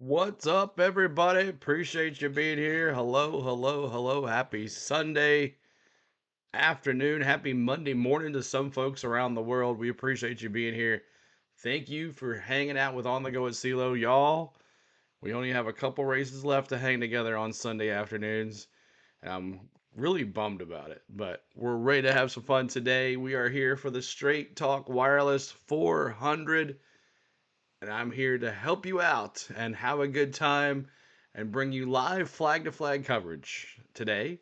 What's up, everybody? Appreciate you being here. Hello, hello, hello. Happy Sunday afternoon. Happy Monday morning to some folks around the world. We appreciate you being here. Thank you for hanging out with On the Go at CeeLo. Y'all, we only have a couple races left to hang together on Sunday afternoons. And I'm really bummed about it, but we're ready to have some fun today. We are here for the Straight Talk Wireless 400, and I'm here to help you out and have a good time and bring you live flag to flag coverage today.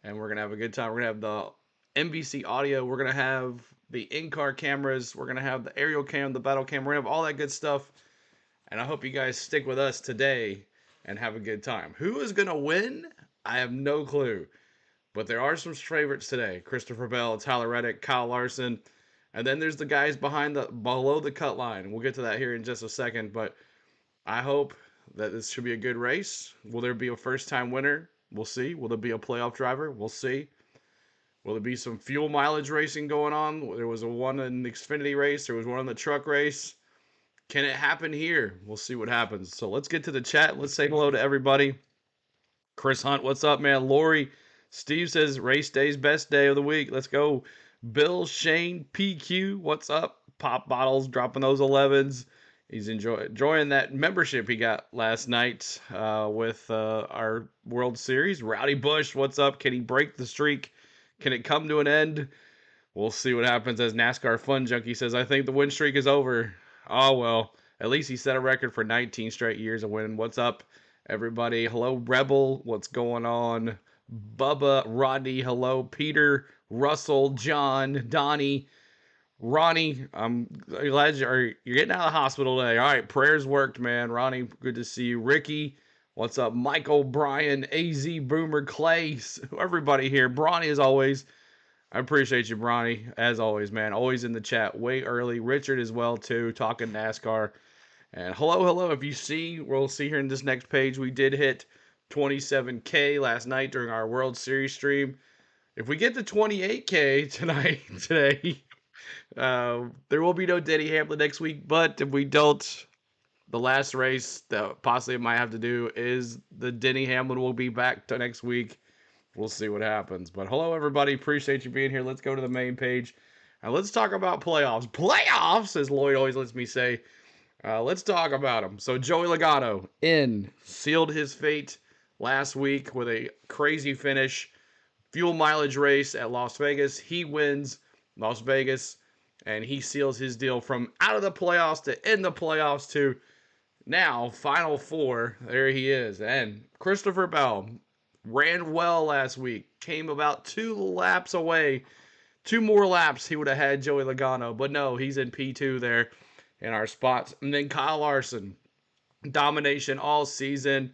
And we're going to have a good time. We're going to have the MVC audio. We're going to have the in car cameras. We're going to have the aerial cam, the battle cam. We're going to have all that good stuff. And I hope you guys stick with us today and have a good time. Who is going to win? I have no clue. But there are some favorites today. Christopher Bell, Tyler Reddick, Kyle Larson. And then there's the guys below the cut line. We'll get to that here in just a second, but I hope that this should be a good race. Will there be a first time winner? We'll see. Will there be a playoff driver? We'll see. Will there be some fuel mileage racing going on? There was one in the Xfinity race, there was one in the truck race. Can it happen here? We'll see what happens. So let's get to the chat. Let's say hello to everybody. Chris Hunt, what's up, man? Lori, Steve says race day's best day of the week. Let's go. Bill Shane PQ, what's up? Pop bottles, dropping those 11s. He's enjoying that membership he got last night with our World Series. Rowdy Bush, what's up? Can he break the streak? Can it come to an end? We'll see what happens. As NASCAR Fun Junkie says, I think the win streak is over. Oh, well, at least he set a record for 19 straight years of winning. What's up, everybody? Hello, Rebel. What's going on? Bubba, Rodney, hello, Peter, Russell, John, Donnie, Ronnie. I'm glad you're getting out of the hospital today. All right, prayers worked, man. Ronnie, good to see you. Ricky, what's up? Michael, Brian, AZ, Boomer, Clay, everybody here. Bronny, as always. I appreciate you, Bronny, as always, man. Always in the chat, way early. Richard as well, too, talking NASCAR. And hello, hello. If you see, we'll see here in this next page, we did hit 27K last night during our World Series stream. If we get to 28K today, there will be no Denny Hamlin next week. But if we don't, the last race that possibly might have to do is the Denny Hamlin will be back to next week. We'll see what happens. But hello, everybody. Appreciate you being here. Let's go to the main page. And let's talk about playoffs. Playoffs, as Lloyd always lets me say. Let's talk about them. So Joey Logano sealed his fate last week with a crazy finish. Fuel mileage race at Las Vegas. He wins Las Vegas, and he seals his deal from out of the playoffs to in the playoffs to now Final Four. There he is. And Christopher Bell ran well last week. Came about 2 laps away. 2 more laps he would have had Joey Logano. But no, he's in P2 there in our spots. And then Kyle Larson. Domination all season.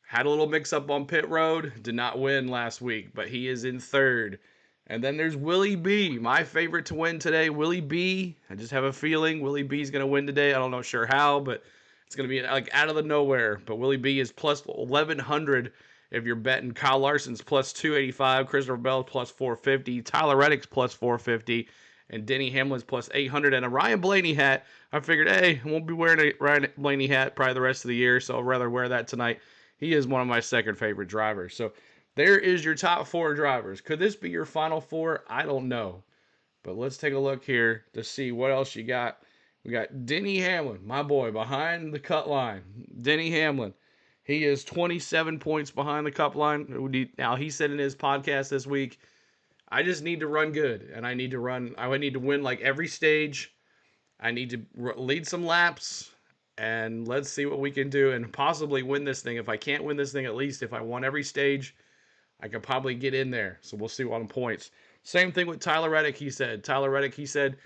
Had a little mix up on pit road. Did not win last week, but he is in third. And then there's Willie B, my favorite to win today. Willie B, I just have a feeling Willie B is going to win today. I don't know sure how, but it's going to be like out of the nowhere. But Willie B is plus 1,100 if you're betting. Kyle Larson's plus 285. Christopher Bell plus 450. Tyler Reddick's plus 450. And Denny Hamlin's plus 800. And a Ryan Blaney hat. I figured, hey, I won't be wearing a Ryan Blaney hat probably the rest of the year, so I'd rather wear that tonight. He is one of my second favorite drivers. So there is your top 4 drivers. Could this be your final 4? I don't know. But let's take a look here to see what else you got. We got Denny Hamlin, my boy, behind the cut line. Denny Hamlin. He is 27 points behind the cup line. Now, he said in his podcast this week, I just need to run good. And I need to win like every stage. I need to lead some laps. And let's see what we can do and possibly win this thing. If I can't win this thing, at least if I won every stage, I could probably get in there. So we'll see on points. Same thing with Tyler Reddick, he said. Tyler Reddick, he said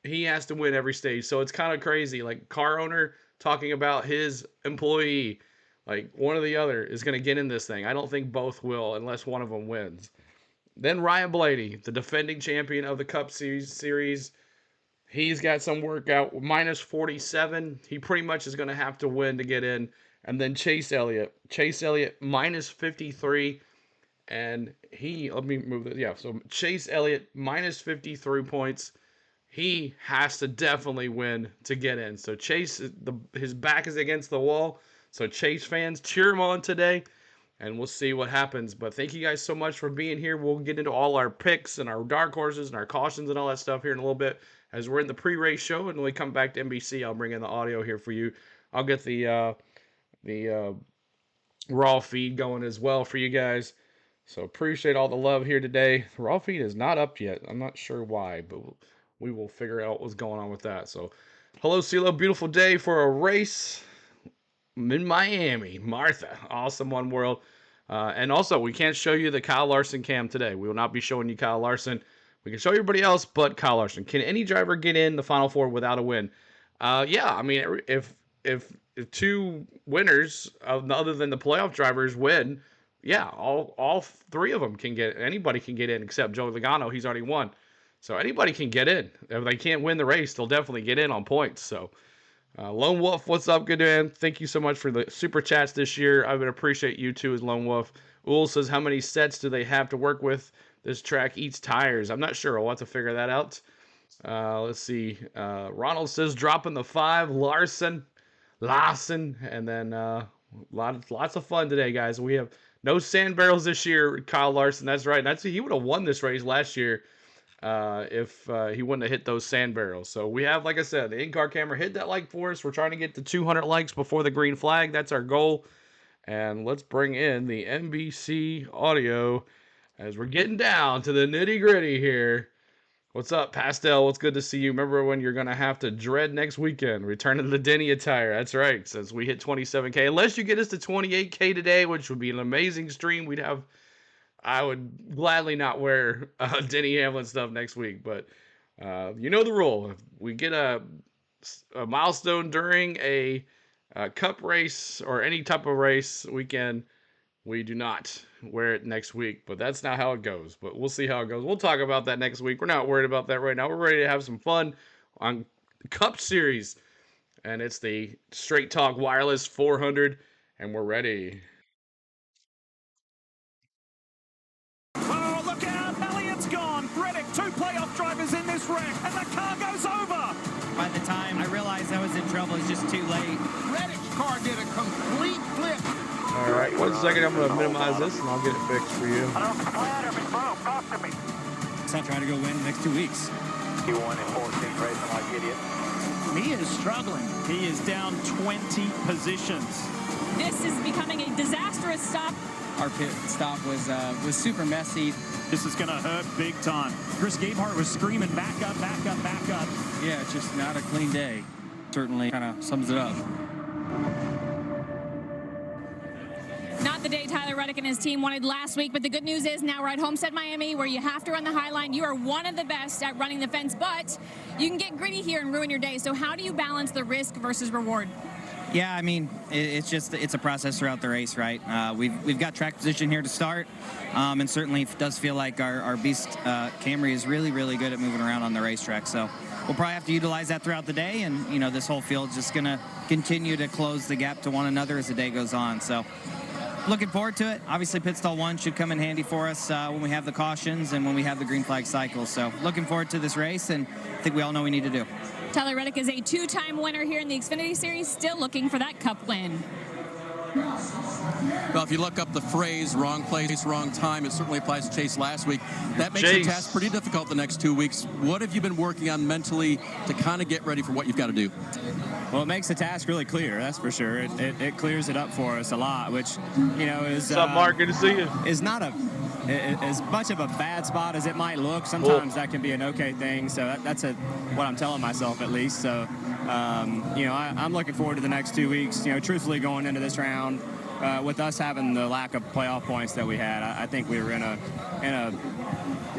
he has to win every stage. So it's kind of crazy. Like car owner talking about his employee. Like one or the other is going to get in this thing. I don't think both will unless one of them wins. Then Ryan Blaney, the defending champion of the Cup Series. He's got some workout, minus 47. He pretty much is going to have to win to get in. And then Chase Elliott. Chase Elliott, minus 53. And let me move this. Yeah, so Chase Elliott, minus 53 points. He has to definitely win to get in. So Chase, his back is against the wall. So Chase fans, cheer him on today, and we'll see what happens. But thank you guys so much for being here. We'll get into all our picks and our dark horses and our cautions and all that stuff here in a little bit as we're in the pre-race show. And when we come back to NBC, I'll bring in the audio here for you. I'll get the raw feed going as well for you guys. So appreciate all the love here today. The raw feed is not up yet. I'm not sure why, but we will figure out what's going on with that. So hello, CeeLo. Beautiful day for a race in Miami. Martha. Awesome One World. And also, we can't show you the Kyle Larson cam today. We will not be showing you Kyle Larson. We can show everybody else but Kyle Larson. Can any driver get in the Final Four without a win? Yeah, I mean, if two winners other than the playoff drivers win, yeah, all three of them can get. Anybody can get in except Joe Logano. He's already won, so anybody can get in. If they can't win the race, they'll definitely get in on points. So, Lone Wolf, what's up, good man? Thank you so much for the super chats this year. I would appreciate you too, as Lone Wolf. Uhl says, how many sets do they have to work with? This track eats tires. I'm not sure. I'll have to figure that out. Let's see. Ronald says, dropping the 5. Larson, and then lots of fun today, guys. We have no sand barrels this year, Kyle Larson. That's right. He would have won this race last year if he wouldn't have hit those sand barrels. So we have, like I said, the in-car camera. Hit that like for us. We're trying to get to 200 likes before the green flag. That's our goal. And let's bring in the NBC audio as we're getting down to the nitty-gritty here. What's up, Pastel? What's good to see you. Remember when you're going to have to dread next weekend? Returning to the Denny attire. That's right, since we hit 27K. Unless you get us to 28K today, which would be an amazing stream. I would gladly not wear Denny Hamlin stuff next week. But you know the rule. If we get a milestone during a cup race or any type of race weekend, we do not wear it next week, but that's not how it goes. But we'll see how it goes. We'll talk about that next week. We're not worried about that right now. We're ready to have some fun on the Cup Series, and it's the Straight Talk Wireless 400, and we're ready. Oh, look out! Elliott's gone. Reddick, 2 playoff drivers in this wreck, and the car goes over. By the time I realized I was in trouble, it's just too late. Reddick's car did a complete flip. All right, 1 second. I'm going to minimize this, and I'll get it fixed for you. Talk to me. So I'm trying to go win the next 2 weeks. He won in 14 racing like idiot. He is struggling. He is down 20 positions. This is becoming a disastrous stop. Our pit stop was super messy. This is going to hurt big time. Chris Gabehart was screaming, back up, back up, back up. Yeah, it's just not a clean day. Certainly kind of sums it up. Not the day Tyler Reddick and his team wanted last week, but the good news is now we're at Homestead-Miami, where you have to run the high line. You are one of the best at running the fence, but you can get gritty here and ruin your day. So how do you balance the risk versus reward? Yeah, I mean, it's a process throughout the race, right? We've got track position here to start, and certainly it does feel like our beast Camry is really, really good at moving around on the racetrack. So we'll probably have to utilize that throughout the day, and this whole field's just going to continue to close the gap to one another as the day goes on. So looking forward to it. Obviously, pit stall 1 should come in handy for us when we have the cautions and when we have the green flag cycle. So looking forward to this race, and I think we all know what we need to do. Tyler Reddick is a 2-time winner here in the Xfinity Series, still looking for that cup win. Well, if you look up the phrase "wrong place, wrong time," it certainly applies to Chase last week. That makes the task pretty difficult the next 2 weeks. What have you been working on mentally to kind of get ready for what you've got to do? Well, it makes the task really clear, that's for sure. It clears it up for us a lot, which, is... What's up, Mark? Good to see you. Is not as much of a bad spot as it might look. Sometimes that can be an okay thing, so that's what I'm telling myself at least. So, I'm looking forward to the next 2 weeks. Truthfully, going into this round, with us having the lack of playoff points that we had, I think we were in a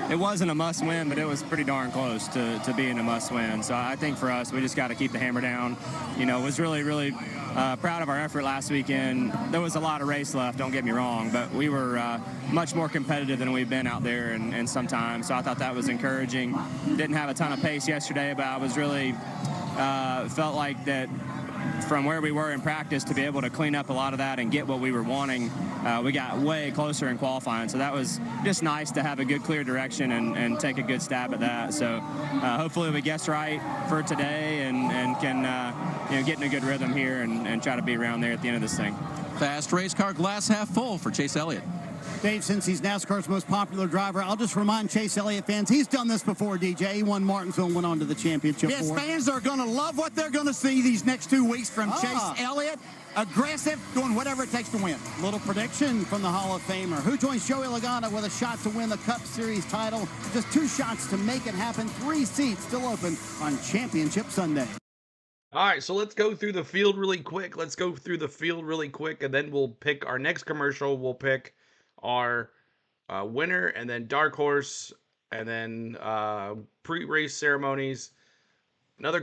it wasn't a must-win, but it was pretty darn close to being a must-win. So I think for us, we just got to keep the hammer down. Was really, really proud of our effort last weekend. There was a lot of race left, don't get me wrong, but we were much more competitive than we've been out there in some time. So I thought that was encouraging. Didn't have a ton of pace yesterday, but I was really felt like that from where we were in practice to be able to clean up a lot of that and get what we were wanting, we got way closer in qualifying. So that was just nice to have a good, clear direction and take a good stab at that. So hopefully we guess right for today and can get in a good rhythm here and try to be around there at the end of this thing. Fast race car glass half full for Chase Elliott. Dave, since he's NASCAR's most popular driver, I'll just remind Chase Elliott fans, he's done this before, DJ. He won Martinsville and went on to the championship. Yes, fans are going to love what they're going to see these next 2 weeks from Chase Elliott. Aggressive, doing whatever it takes to win. Little prediction from the Hall of Famer. Who joins Joey Logano with a shot to win the Cup Series title? Just 2 shots to make it happen. 3 seats still open on Championship Sunday. All right, so let's go through the field really quick. And then we'll pick our next commercial. We'll pick our winner, and then dark horse, and then pre-race ceremonies. Another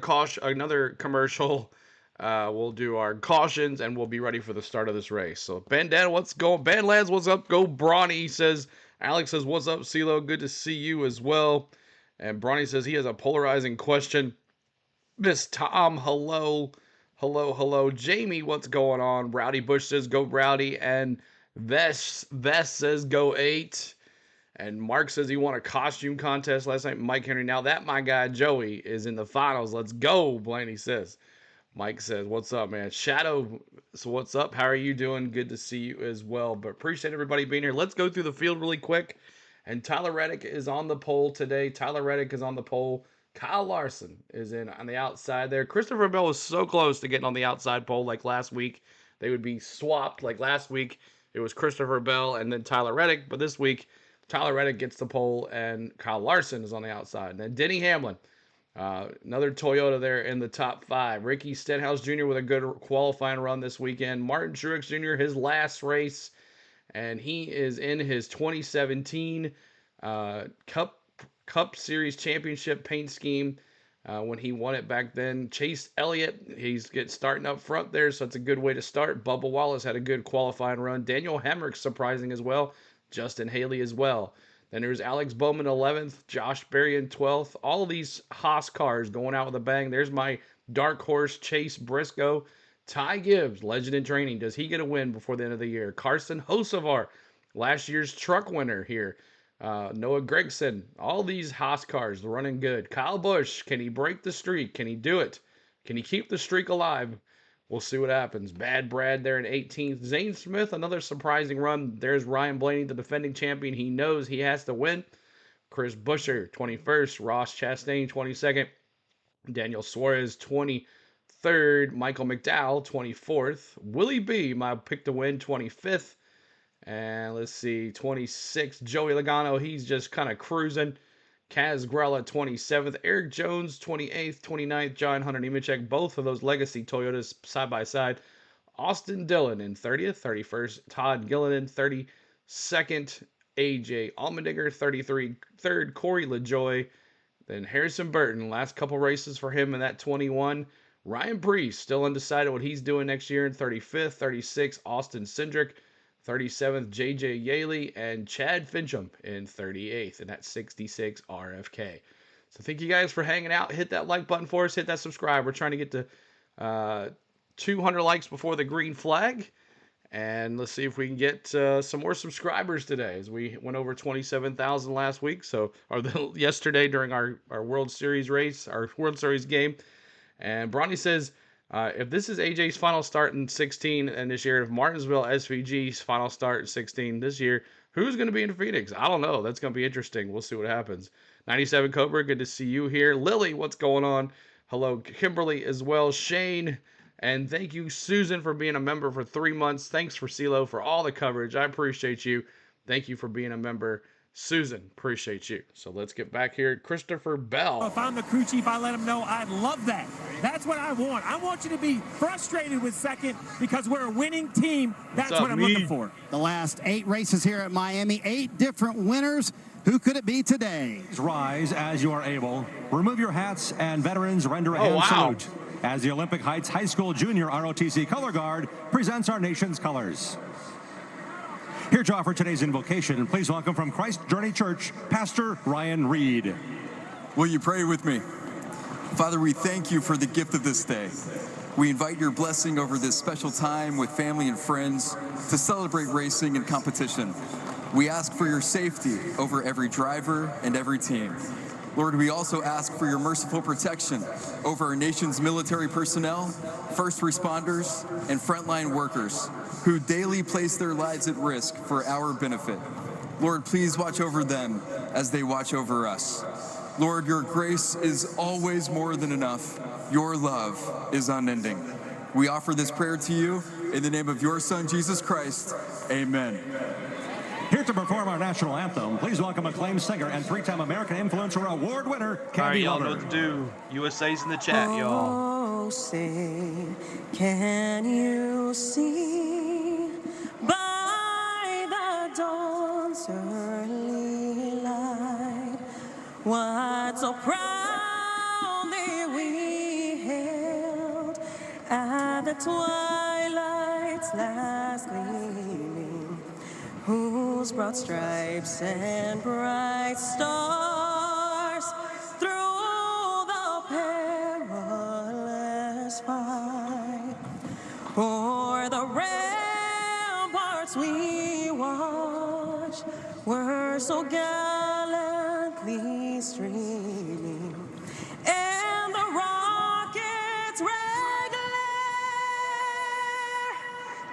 commercial. We'll do our cautions, and we'll be ready for the start of this race. So Bandana, what's going? Bandlads, what's up? Go Bronny says. Alex says, what's up, CeeLo? Good to see you as well. And Bronny says he has a polarizing question. Miss Tom, hello. Jamie, what's going on? Rowdy Bush says, go Rowdy. And Vest says, go 8. And Mark says he won a costume contest last night. Mike Henry, now that my guy Joey is in the finals. Let's go, Blaney says. Mike says, what's up, man? Shadow, so what's up? How are you doing? Good to see you as well. But appreciate everybody being here. Let's go through the field really quick. And Tyler Reddick is on the pole today. Kyle Larson is on the outside there. Christopher Bell was so close to getting on the outside pole like last week. They would be swapped. Like last week, it was Christopher Bell and then Tyler Reddick. But this week, Tyler Reddick gets the pole and Kyle Larson is on the outside. And then Denny Hamlin, another Toyota there in the top 5. Ricky Stenhouse Jr. with a good qualifying run this weekend. Martin Truex Jr., his last race. And he is in his 2017 Cup Series Championship paint scheme when he won it back then. Chase Elliott, he's starting up front there, so it's a good way to start. Bubba Wallace had a good qualifying run. Daniel Hemrick surprising as well. Justin Haley as well. Then there's Alex Bowman 11th, Josh Berry in 12th. All of these Haas cars going out with a bang. There's my dark horse Chase Briscoe. Ty Gibbs, legend in training. Does he get a win before the end of the year? Carson Hocevar, last year's truck winner here. Noah Gragson, all these Haas cars running good. Kyle Busch, can he break the streak? Can he do it? Can he keep the streak alive? We'll see what happens. Bad Brad there in 18th. Zane Smith, another surprising run. There's Ryan Blaney, the defending champion. He knows he has to win. Chris Buescher, 21st. Ross Chastain, 22nd. Daniel Suarez, 23rd. Michael McDowell, 24th. Willie B, my pick to win, 25th. And let's see, 26th, Joey Logano, he's just kind of cruising. Kaz Grella, 27th. Eric Jones, 28th. 29th, John Hunter Nemechek. Both of those legacy Toyotas side by side. Austin Dillon in 30th. 31st, Todd Gilliland. 32nd, AJ Allmendinger. 33rd, Corey LaJoie. Then Harrison Burton, last couple races for him in that 21. Ryan Preece, still undecided what he's doing next year in 35th. 36th, Austin Cindric. 37th, J.J. Yaley, and Chad Fincham in 38th, and that's 66 RFK. So thank you guys for hanging out. Hit that like button for us. Hit that subscribe. We're trying to get to 200 likes before the green flag. And let's see if we can get some more subscribers today, as we went over 27,000 last week. Yesterday during our World Series race, our World Series game. And Bronny says, if this is AJ's final start in 16 and this year, if Martinsville SVG's final start in 16 this year, who's going to be in Phoenix? I don't know. That's going to be interesting. We'll see what happens. 97 Cobra, good to see you here. Lily, what's going on? Hello, Kimberly as well. Shane, and thank you, Susan, for being a member for 3 months. Thanks for CeeLo for all the coverage. I appreciate you. Thank you for being a member. Susan, appreciate you. So let's get back here. Christopher Bell. If I'm the crew chief, I let him know I'd love that. That's what I want. I want you to be frustrated with second because we're a winning team. That's what I'm looking for. The last 8 races here at Miami, 8 different winners. Who could it be today? Rise as you are able. Remove your hats, and veterans render a hand salute as the Olympic Heights High School Junior ROTC Color Guard presents our nation's colors. Here to offer today's invocation, please welcome from Christ Journey Church, Pastor Ryan Reed. Will you pray with me? Father, we thank you for the gift of this day. We invite your blessing over this special time with family and friends to celebrate racing and competition. We ask for your safety over every driver and every team. Lord, we also ask for your merciful protection over our nation's military personnel, first responders, and frontline workers who daily place their lives at risk for our benefit. Lord, please watch over them as they watch over us. Lord, your grace is always more than enough. Your love is unending. We offer this prayer to you in the name of your Son, Jesus Christ. Amen. Here to perform our national anthem, please welcome acclaimed singer and three-time American Influencer Award winner, Candy All right, y'all know Lover. what to do. USA's in the chat, y'all. Oh, say, can you see by the dawn's early light what so proudly we hailed at the twilight's last gleaming, whose broad stripes and bright stars through the perilous fight o'er the ramparts we watched were so gallantly streaming, and the rockets' red glare,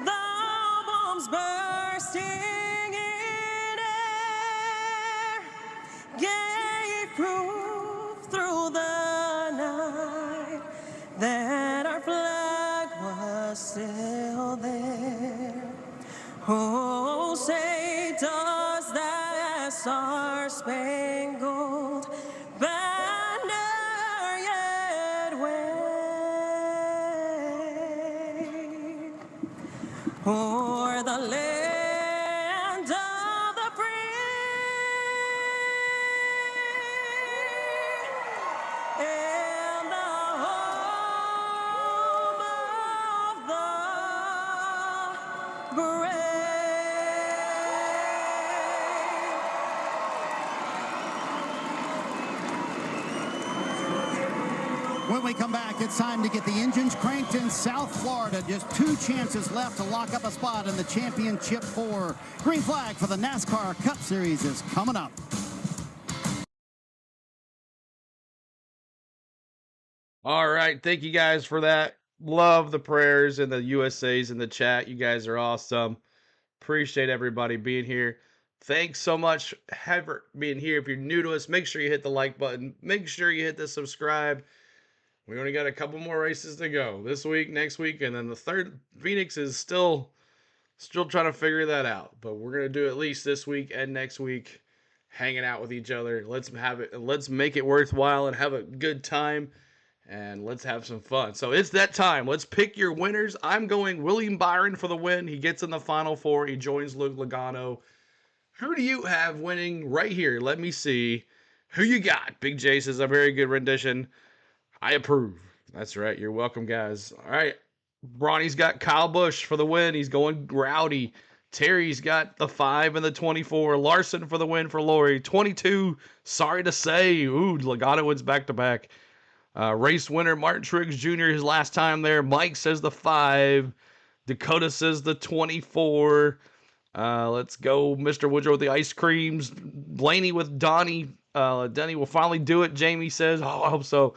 the bombs bursting in air, gave proof through the night that our flag was still there. Oh, say does that star-spangled banner yet wave o'er the land of the free and the home of the brave? When we come back, it's time to get the engines cranked in South Florida. Just 2 chances left to lock up a spot in the Championship 4. Green flag for the NASCAR Cup Series is coming up. All right. Thank you guys for that. Love the prayers and the USA's in the chat. You guys are awesome. Appreciate everybody being here. Thanks so much for being here. If you're new to us, make sure you hit the like button. Make sure you hit the subscribe. We only got a couple more races to go this week, next week, and then the third. Phoenix is still trying to figure that out. But we're gonna do at least this week and next week, hanging out with each other. Let's have it. Let's make it worthwhile and have a good time, and let's have some fun. So it's that time. Let's pick your winners. I'm going William Byron for the win. He gets in the Final Four. He joins Luke Logano. Who do you have winning right here? Let me see. Who you got? Big J says a very good rendition. I approve. That's right. You're welcome, guys. All right. Bronny's got Kyle Busch for the win. He's going rowdy. Terry's got the 5 and the 24. Larson for the win for Lori. 22. Sorry to say. Ooh, Logano wins back-to-back. Race winner Martin Triggs Jr. his last time there. Mike says the 5. Dakota says the 24. Let's go Mr. Woodrow with the ice creams. Blaney with Donnie. Denny will finally do it. Jamie says, oh, I hope so.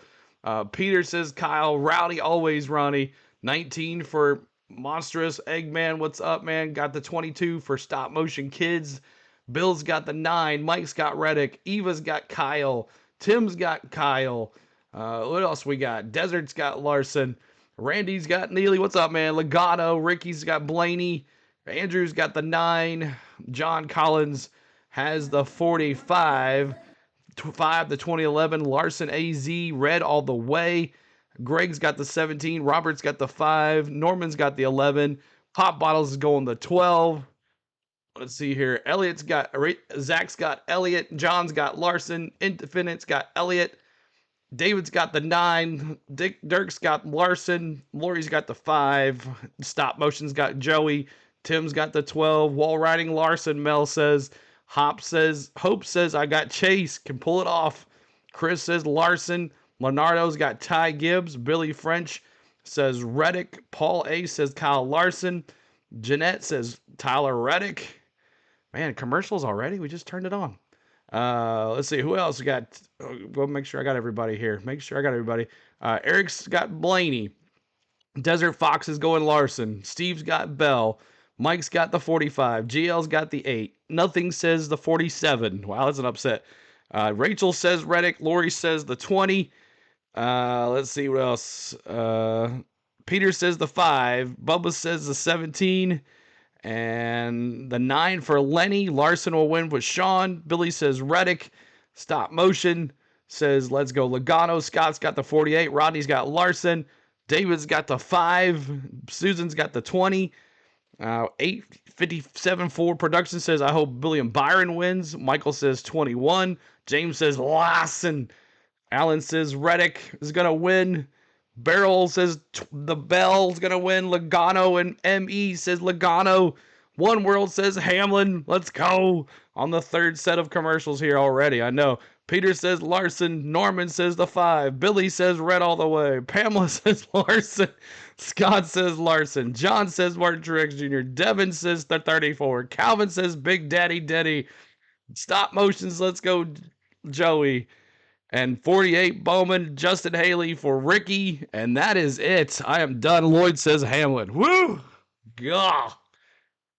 Peter says Kyle. Rowdy always Ronnie. 19 for Monstrous. Eggman, what's up, man? Got the 22 for Stop Motion Kids. Bill's got the 9. Mike's got Reddick. Eva's got Kyle. Tim's got Kyle. What else we got? Desert's got Larson. Randy's got Neely. What's up, man? Legato. Ricky's got Blaney. Andrew's got the 9. John Collins has the 45. 5 to 2011. Larson AZ. Red all the way. Greg's got the 17. Robert's got the 5. Norman's got the 11. Pop Bottles is going the 12. Let's see here. Zach's got Elliott. John's got Larson. Infinite's got Elliott. David's got the 9. Dirk's got Larson. Lori's got the 5. Stop Motion's got Joey. Tim's got the 12. Wall riding Larson, Mel says. Hope says I got Chase. Can pull it off. Chris says Larson. Leonardo's got Ty Gibbs. Billy French says Reddick. Paul A says Kyle Larson. Jeanette says Tyler Reddick. Man, commercials already? We just turned it on. Let's see. Who else we got? We'll make sure I got everybody here. Eric's got Blaney. Desert Fox is going Larson. Steve's got Bell. Mike's got the 45. GL's got the 8. Nothing says the 47. Wow, that's an upset. Rachel says Reddick. Lori says the 20. Let's see what else. Peter says the 5. Bubba says the 17. And the 9 for Lenny. Larson will win with Sean. Billy says Reddick. Stop Motion says let's go Logano. Scott's got the 48. Rodney's got Larson. David's got the 5. Susan's got the 20. 857 Ford Production says I hope Billy and Byron wins. Michael says 21. James says Larson. Alan says Reddick is going to win. Beryl says the Bell's going to win. Logano and ME says Logano. One World says Hamlin. Let's go. On the third set of commercials here already. I know. Peter says Larson. Norman says the 5. Billy says Red all the way. Pamela says Larson. Scott says Larson. John says Martin Truex Jr. Devin says the 34. Calvin says Big Daddy Denny. Stop Motions. Let's go Joey. And 48 Bowman, Justin Haley for Ricky. And that is it. I am done. Lloyd says Hamlin. Woo! Gah!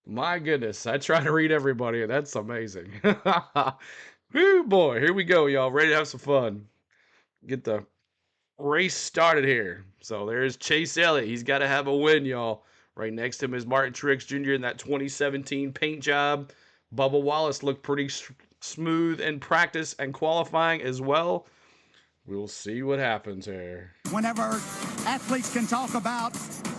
My goodness. I try to read everybody, and that's amazing. Woo, boy. Here we go, y'all. Ready to have some fun. Get the race started here. So there's Chase Elliott. He's got to have a win, y'all. Right next to him is Martin Truex Jr. in that 2017 paint job. Bubba Wallace looked pretty smooth in practice and qualifying as well. We'll see what happens here. Whenever athletes can talk about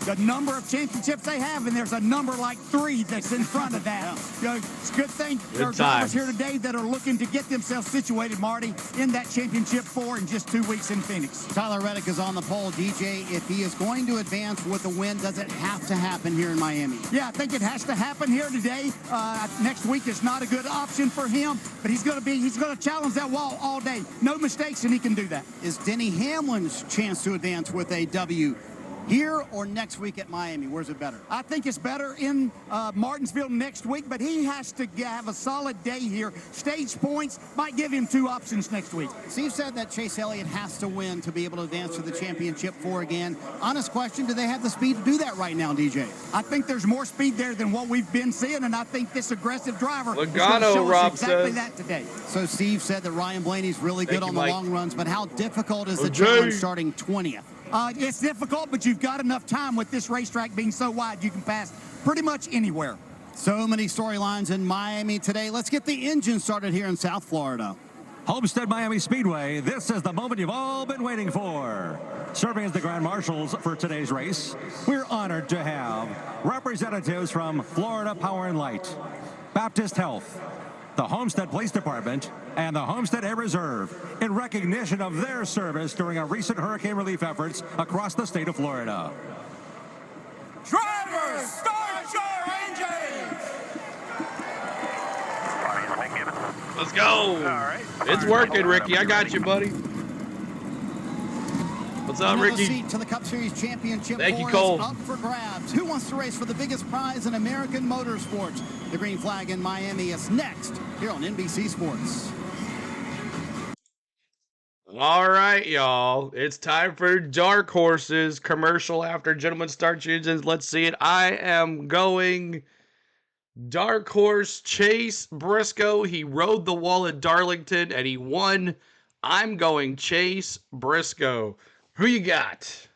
the number of championships they have, and there's a number like 3 that's in front of that. You know, it's a good thing there are drivers here today that are looking to get themselves situated, Marty, in that championship 4 in just 2 weeks in Phoenix. Tyler Reddick is on the pole. DJ, if he is going to advance with a win, does it have to happen here in Miami? Yeah, I think it has to happen here today. Next week is not a good option for him, but he's going to challenge that wall all day. No mistakes, and he can do that. Is Denny Hamlin's chance to advance with a W here or next week at Miami? Where's it better? I think it's better in Martinsville next week, but he has to have a solid day here. Stage points might give him 2 options next week. Steve said that Chase Elliott has to win to be able to advance to the championship 4 again. Honest question, do they have the speed to do that right now, DJ? I think there's more speed there than what we've been seeing, and I think this aggressive driver Logano, show Rob us exactly says. that today. So Steve said that Ryan Blaney's really good on the long runs, but how difficult is the Okay. challenge starting 20th? It's difficult, but you've got enough time with this racetrack being so wide you can pass pretty much anywhere. So many storylines in Miami today. Let's get the engine started here in South Florida. Homestead-Miami Speedway, this is the moment you've all been waiting for. Serving as the Grand Marshals for today's race, we're honored to have representatives from Florida Power and Light, Baptist Health, the Homestead Police Department, and the Homestead Air Reserve in recognition of their service during our recent hurricane relief efforts across the state of Florida. Drivers, start your engines! Let's go. All right. It's working, Ricky. I got you, buddy. What's up, Another Ricky? seat to the Cup Series Championship Thank you, 4 Cole. is up for grabs. Who wants to race for the biggest prize in American motorsports? The green flag in Miami is next here on NBC Sports. All right, y'all. It's time for Dark Horses commercial after Gentlemen Start Your Engines. Let's see it. I am going Dark Horse Chase Briscoe. He rode the wall at Darlington and he won. I'm going Chase Briscoe. Who you got?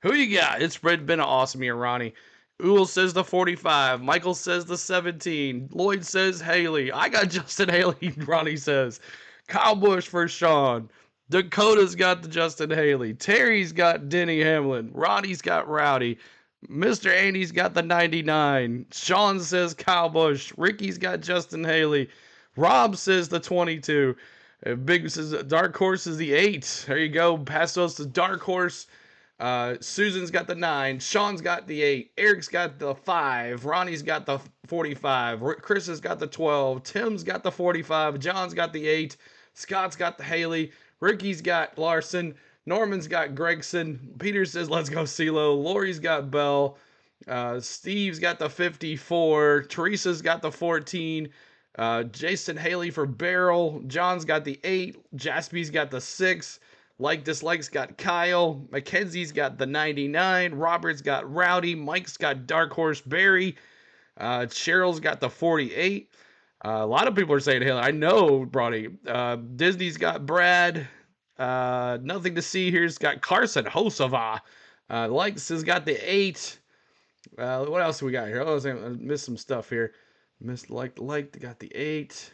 Who you got? It's been an awesome year, Ronnie. Uhl says the 45. Michael says the 17. Lloyd says Haley. I got Justin Haley, Ronnie says. Kyle Busch for Sean. Dakota's got the Justin Haley. Terry's got Denny Hamlin. Ronnie's got Rowdy. Mr. Andy's got the 99. Sean says Kyle Busch. Ricky's got Justin Haley. Rob says the 22. Big says Dark Horse is the 8. There you go. Pass those to Dark Horse. Susan's got the 9. Sean's got the 8. Eric's got the 5. Ronnie's got the 45. Chris has got the 12. Tim's got the 45. John's got the 8. Scott's got the Haley. Ricky's got Larson. Norman's got Gregson. Peter says, let's go CeeLo. Lori's got Bell. Steve's got the 54. Teresa's got the 14. Jason Haley for Barrel. John's got the 8. Jaspy's got the 6. Like Dislikes got Kyle. Mackenzie's got the 99. Robert's got Rowdy. Mike's got Dark Horse Barry. Cheryl's got the 48. A lot of people are saying Haley. I know, Brody. Disney's got Brad. Nothing to see here's got Carson Hosova. Likes has got the 8. What else we got here? Oh, I missed some stuff here. Got the 8.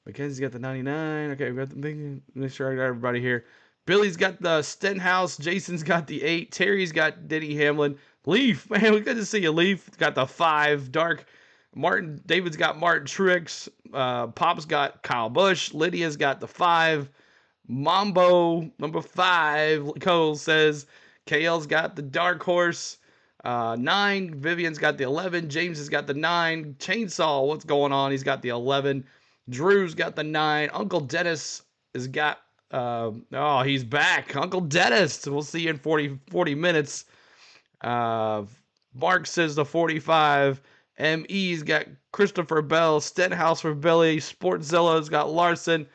Mackenzie's got the 99. Okay, we got the big. Make sure I got everybody here. Billy's got the Stenhouse. Jason's got the 8. Terry's got Denny Hamlin. Leaf, man, we good to see you. Leaf got the 5. Dark. Martin. David's got Martin Trix. Pop's got Kyle Busch. Lydia's got the 5. Mambo number 5. Cole says. KL's got the Dark Horse. 9. Vivian's got the 11. James has got the 9. Chainsaw, what's going on? He's got the 11. Drew's got the 9. Uncle Dennis has got he's back. Uncle Dennis. We'll see you in 40 minutes. Mark says the 45. ME's got Christopher Bell. Stenhouse for Billy. Sportzilla's got Larson.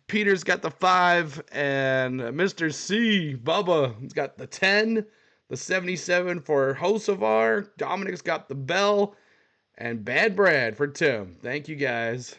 Peter's got the 5. And Mr. C, Bubba, has got the 10. The 77 for Hosovar. Dominic's got the Bell. And Bad Brad for Tim. Thank you, guys.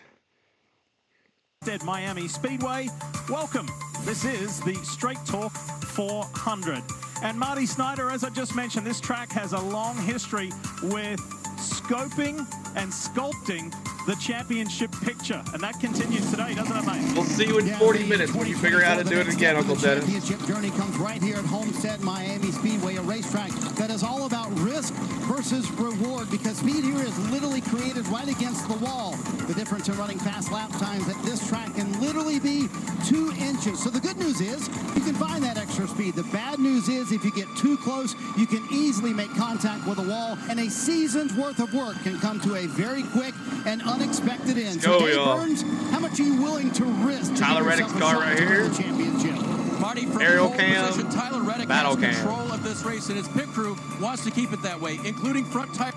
Homestead-Miami Speedway. Welcome. This is the Straight Talk 400. And Marty Snyder, as I just mentioned, this track has a long history with scoping and sculpting the championship picture. And that continues today, doesn't it, mate? We'll see you in 40 minutes when you figure out how to do it again, Uncle Dennis. The championship journey comes right here at Homestead-Miami Speedway, a racetrack that is all about risk versus reward, because speed here is literally created right against the wall. The difference in running fast lap times at this track can literally be 2 inches. So the good news is you can find that extra speed. The bad news is if you get too close, you can easily make contact with a wall, and a season's worth of work can come to a very quick and unexpected end. Go, so Dave y'all. Burns, how much are you willing to risk to Tyler give Reddick's yourself a car shot right to here. win the championship? Marty, from Aerial pole cam, position, Tyler Reddick battle has cam. control of this race, and his pit crew wants to keep it that way, including front tire.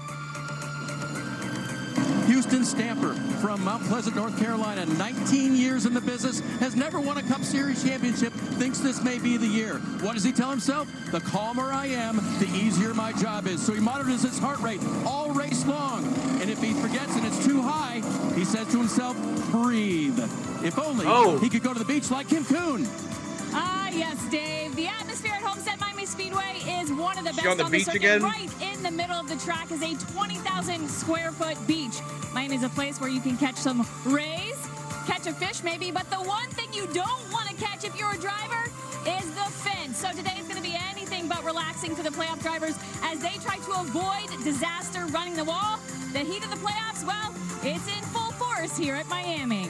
Houston Stamper from Mount Pleasant, North Carolina, 19 years in the business, has never won a Cup Series championship, thinks this may be the year. What does he tell himself? The calmer I am, the easier my job is. So he monitors his heart rate all race long. And if he forgets and it's too high, he says to himself, breathe. If only he could go to the beach like Kim Kuhn. Yes, Dave. The atmosphere at Homestead-Miami Speedway is one of the best on the beach circuit. again? Right in the middle of the track is a 20,000 square foot beach. Miami is a place where you can catch some rays, catch a fish maybe, but the one thing you don't want to catch if you're a driver is the fence. So today is going to be anything but relaxing for the playoff drivers as they try to avoid disaster running the wall. The heat of the playoffs, well, it's in full force here at Miami.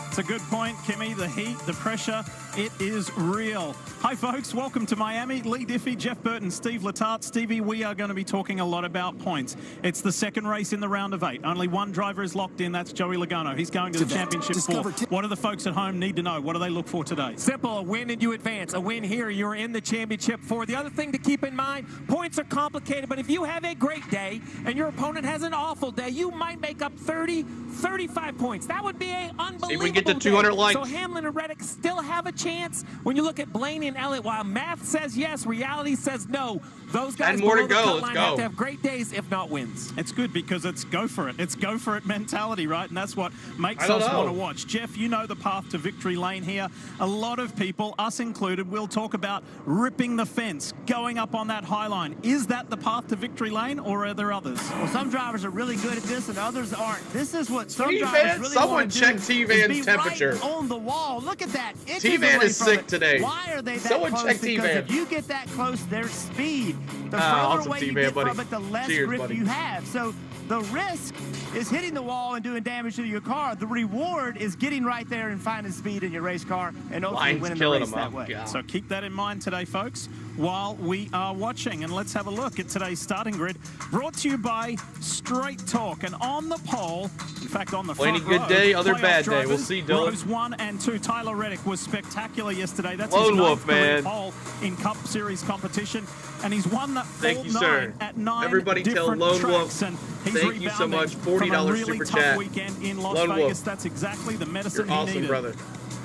It's a good point, Kimmy. The heat, the pressure, it is real. Hi, folks. Welcome to Miami. Lee Diffie, Jeff Burton, Steve Letarte. Stevie, we are going to be talking a lot about points. It's the second race in the round of 8. Only one driver is locked in. That's Joey Logano. He's going to the championship 4. What do the folks at home need to know? What do they look for today? Simple. A win and you advance. A win here, you're in the championship 4. The other thing to keep in mind, points are complicated, but if you have a great day and your opponent has an awful day, you might make up 30, 35 points. That would be an unbelievable See if we get to 200 day. likes. So Hamlin and Reddick still have a chance. When you look at Blaney and Elliott, while math says yes, reality says no. Those guys And more to below the go. cut Let's line go. have to have great days, if not wins. It's good because it's go for it. It's go for it mentality, right? And that's what makes I don't us know. want to watch. Jeff, you know the path to victory lane here. A lot of people, us included, will talk about ripping the fence, going up on that high line. Is that the path to victory lane, or are there others? Well, some drivers are really good at this and others aren't. This is what some T-Van, drivers really someone want to do. check is T-Van's be temperature. Right on the wall. Look at that. Inches T-Van away is from sick it. today. Why are they that Someone close? check Because T-Van. if you get that close, there's speed. The Awesome, further away you T-Van, get buddy. from it, the less Cheers, grip buddy. you have. So the risk is hitting the wall and doing damage to your car. The reward is getting right there and finding speed in your race car and ultimately Line's winning the killing race him, that oh, way. God. So keep that in mind today, folks, while we are watching. And let's have a look at today's starting grid, brought to you by Straight Talk. walk. And on the pole, in fact, on the Blaney, front row, good day, other playoff bad day. We'll drivers, see, Dylan. Rows 1 and 2. Tyler Reddick was spectacular yesterday. That's Lone his Wolf, ninth career man. pole in Cup Series competition. And he's won that Thank all you, 9 sir. at 9 Everybody tell different Lone tracks. Wolf, And he's thank you so rebounding much. $40 from a really super tough chat. weekend in Las Lone Vegas. Wolf. That's exactly the medicine You're he awesome, needed. brother.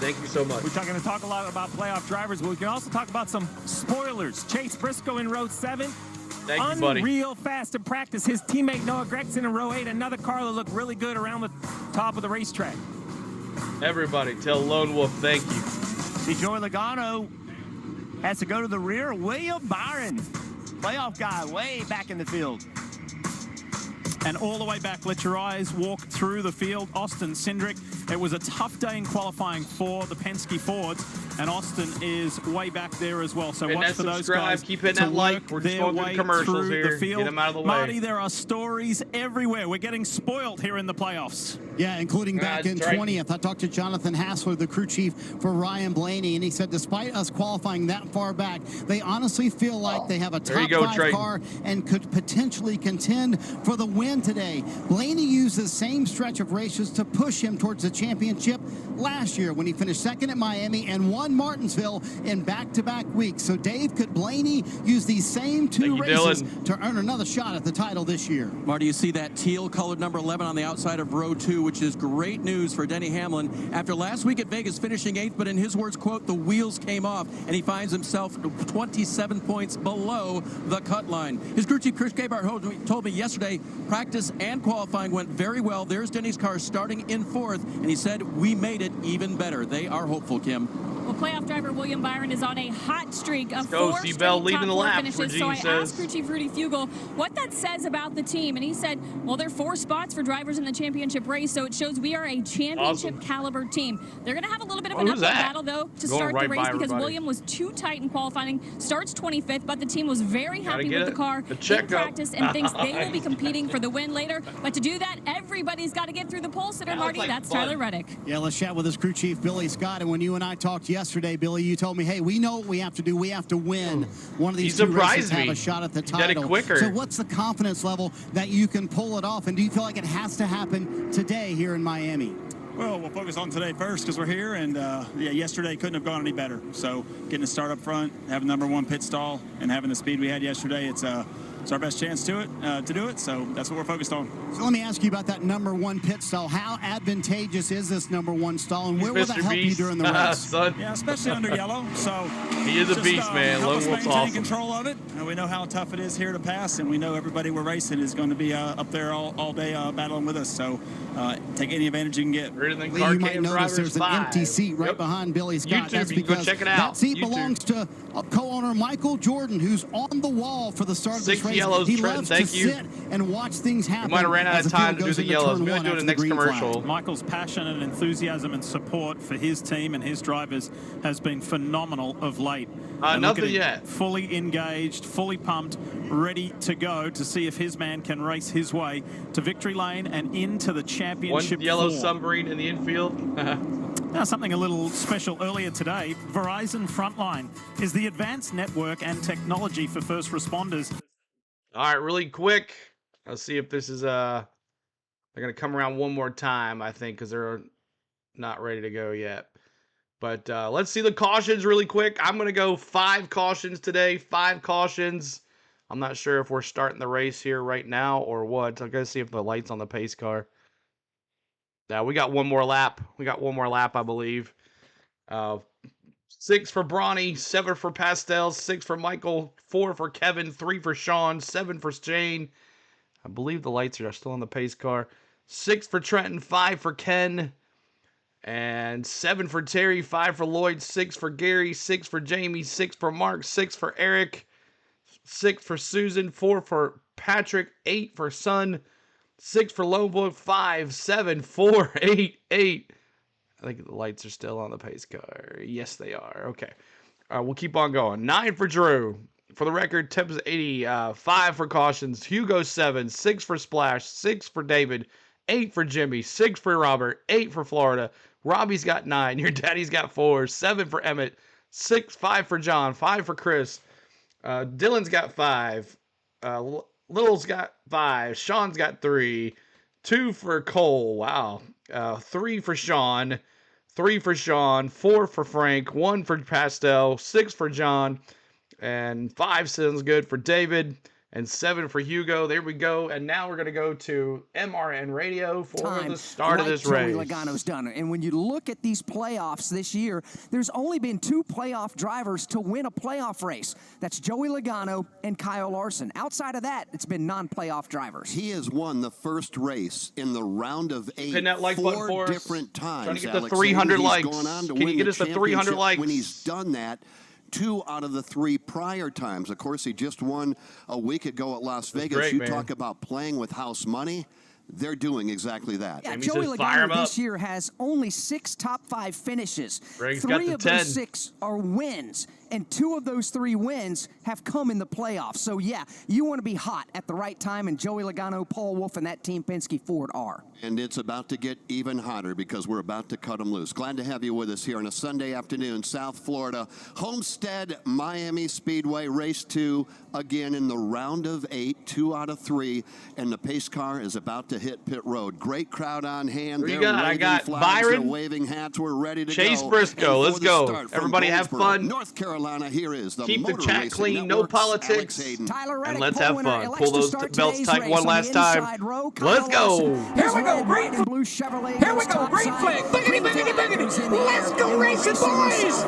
Thank you so much. We're going to talk a lot about playoff drivers, but we can also talk about some spoilers. Chase Briscoe in row 7. Thank you, buddy. Unreal fast in practice. His teammate Noah Gregson in row 8. Another car that looked really good around the top of the racetrack. Everybody tell Lone Wolf thank you. See, Joey Logano has to go to the rear. William Byron, playoff guy, way back in the field. And all the way back, let your eyes walk through the field. Austin Cindric. It was a tough day in qualifying for the Penske Fords, and Austin is way back there as well. So Hit watch that for those subscribe, guys keep hitting to that like. work We're just their going through way the commercials through here. the field. Get them out of the way. Marty, there are stories everywhere. We're getting spoiled here in the playoffs. Yeah, including back in 20th. I talked to Jonathan Hassler, the crew chief for Ryan Blaney, and he said despite us qualifying that far back, they honestly feel like they have a top 5 car and could potentially contend for the win today. Blaney used the same stretch of races to push him towards the championship last year when he finished second at Miami and won Martinsville in back-to-back weeks. So Dave, could Blaney use these same 2 races to earn another shot at the title this year? Marty, you see that teal-colored number 11 on the outside of row 2, which is great news for Denny Hamlin. After last week at Vegas finishing 8th, but in his words, quote, the wheels came off, and he finds himself 27 points below the cut line. His crew chief, Chris Gabart, told me yesterday, practice and qualifying went very well. There's Denny's car starting in 4th, and he said, we made it even better. They are hopeful, Kim. Well, playoff driver William Byron is on a hot streak of go, 4 straight Seabell leading top the 4 laps, finishes. Regine So I says. asked crew chief Rudy Fugel what that says about the team, and he said, well, there are 4 spots for drivers in the championship race, so it shows we are a championship caliber team. They're going to have a little bit of an uphill battle, though, to start the race because William was too tight in qualifying. Starts 25th, but the team was very happy with the car in practice and thinks they will be competing for the win later. But to do that, everybody's got to get through the pole sitter, Marty. That's Tyler Reddick. Yeah, let's chat with his crew chief, Billy Scott. And when you and I talked yesterday, Billy, you told me, hey, we know what we have to do. We have to win one of these 2 races to have a shot at the title. Did it quicker. So what's the confidence level that you can pull it off? And do you feel like it has to happen today here in Miami? Well, we'll focus on today first because we're here, and yeah, yesterday couldn't have gone any better. So getting a start up front, having number 1 pit stall, and having the speed we had yesterday, it's our best chance to do it. So that's what we're focused on. So let me ask you about that number 1 pit stall. How advantageous is this number 1 stall, and where will that help you during the race? Yeah, especially under yellow. So he is a beast, man. Help Lone us Wolf's maintain awesome. control of it. We know how tough it is here to pass, and we know everybody we're racing is going to be up there all day battling with us. So take any advantage you can get. Lee, you might notice there's an empty seat right behind Billy Scott. YouTube, That's you can go because check it out. that seat YouTube. belongs to co-owner Michael Jordan, who's on the wall for the start of this 6 race. yellows, He Trenton, loves thank to you. sit and watch things happen. We might have ran out as of the field time to do goes the into yellows. turn We're one going to do after the next green flag. commercial. Michael's passion and enthusiasm and support for his team and his drivers has been phenomenal of late. And look Nothing at him, yet. Fully engaged, fully pumped, ready to go to see if his man can race his way to victory lane and into the championship. 1 yellow 4. submarine in the infield. Now, something a little special earlier today, Verizon Frontline is the advanced network and technology for first responders. All right, really quick. Let's see if this is they're going to come around one more time, I think, because they're not ready to go yet. But let's see the cautions really quick. I'm going to go 5 cautions today, 5 cautions. I'm not sure if we're starting the race here right now or what. I'm going to see if the light's on the pace car. Now, we got one more lap. I believe. 6 for Bronny, 7 for Pastel, 6 for Michael, 4 for Kevin, 3 for Sean, 7 for Shane. I believe the lights are still on the pace car. 6 for Trenton, 5 for Ken, and 7 for Terry, 5 for Lloyd, 6 for Gary, 6 for Jamie, 6 for Mark, 6 for Eric, 6 for Susan, 4 for Patrick, 8 for Son, 6 for Lone Wolf, 5, 7, 4, 8, 8. I think the lights are still on the pace car. Yes, they are. Okay. We'll keep on going. 9 for Drew. For the record, temps 80. 5 for cautions. Hugo 7. 6 for Splash. 6 for David. 8 for Jimmy. 6 for Robert. 8 for Florida. Robbie's got 9. Your daddy's got 4. 7 for Emmett. 5 for John. 5 for Chris. Dylan's got 5. Little's got 5. Sean's got 3. 2 for Cole. Wow. 3 for Sean. 3 for Sean. 4 for Frank. 1 for Pastel. 6 for John. And 5 sounds good for David. And 7 for Hugo. There we go. And now we're going to go to MRN Radio for the start of this race. Joey Logano's done it. And when you look at these playoffs this year, there's only been 2 playoff drivers to win a playoff race. That's Joey Logano and Kyle Larson. Outside of that, it's been non-playoff drivers. He has won the first race in the round of 8 that like 4 different times. Trying to get the 300 likes. Can you get us the 300 likes? When he's done that, 2 out of the 3 prior times. Of course, he just won a week ago at Las Vegas. Great, you man. talk about playing with house money. They're doing exactly that. Yeah, Joey Logano this year has only 6 top 5 finishes. Greg's 3 got of the 10. those 6 are wins, and 2 of those 3 wins have come in the playoffs. So, yeah, you want to be hot at the right time, and Joey Logano, Paul Wolf, and that Team Penske Ford are. And it's about to get even hotter because we're about to cut them loose. Glad to have you with us here on a Sunday afternoon, South Florida. Homestead-Miami Speedway, race 2, again in the round of 8, 2 out of 3, and the pace car is about to hit pit road. Great crowd on hand. Who you got? I got flags, Byron. they're waving hats. We're ready to Chase go. Briscoe. Let's go. Everybody have fun. North Carolina, here is the Keep the Motor chat Racing clean. No Network's politics. Alex Hayden. And let's have fun. Pull those belts tight one last time. Let's go. Here we go, green and blue Chevrolet. Here we go, green flag. Boogity, boogity, boogity. Let's go racing, boys.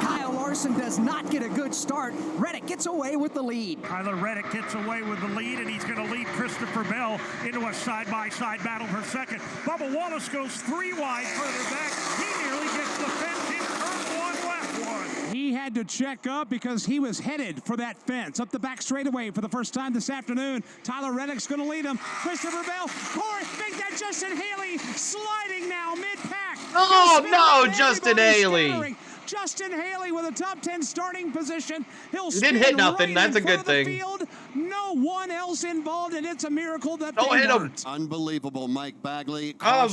Kyle Larson does not get a good start. Reddick gets away with the lead. Tyler Reddick gets away with the lead, and he's going to lead Christopher Bell into a side-by-side battle for second. Bubba Wallace goes 3 wide further back. He nearly gets the fence in turn 1, left 1. He had to check up because he was headed for that fence. Up the back straightaway for the first time this afternoon. Tyler Reddick's going to lead him. Christopher Bell, Corey, make that Justin Haley sliding now mid-pack. Oh, no, Justin Haley. Scattering. Justin Haley with a top 10 starting position. He didn't hit nothing. That's a good thing. No one else involved, and it's a miracle that don't hit him. Unbelievable, Mike Bagley. Flag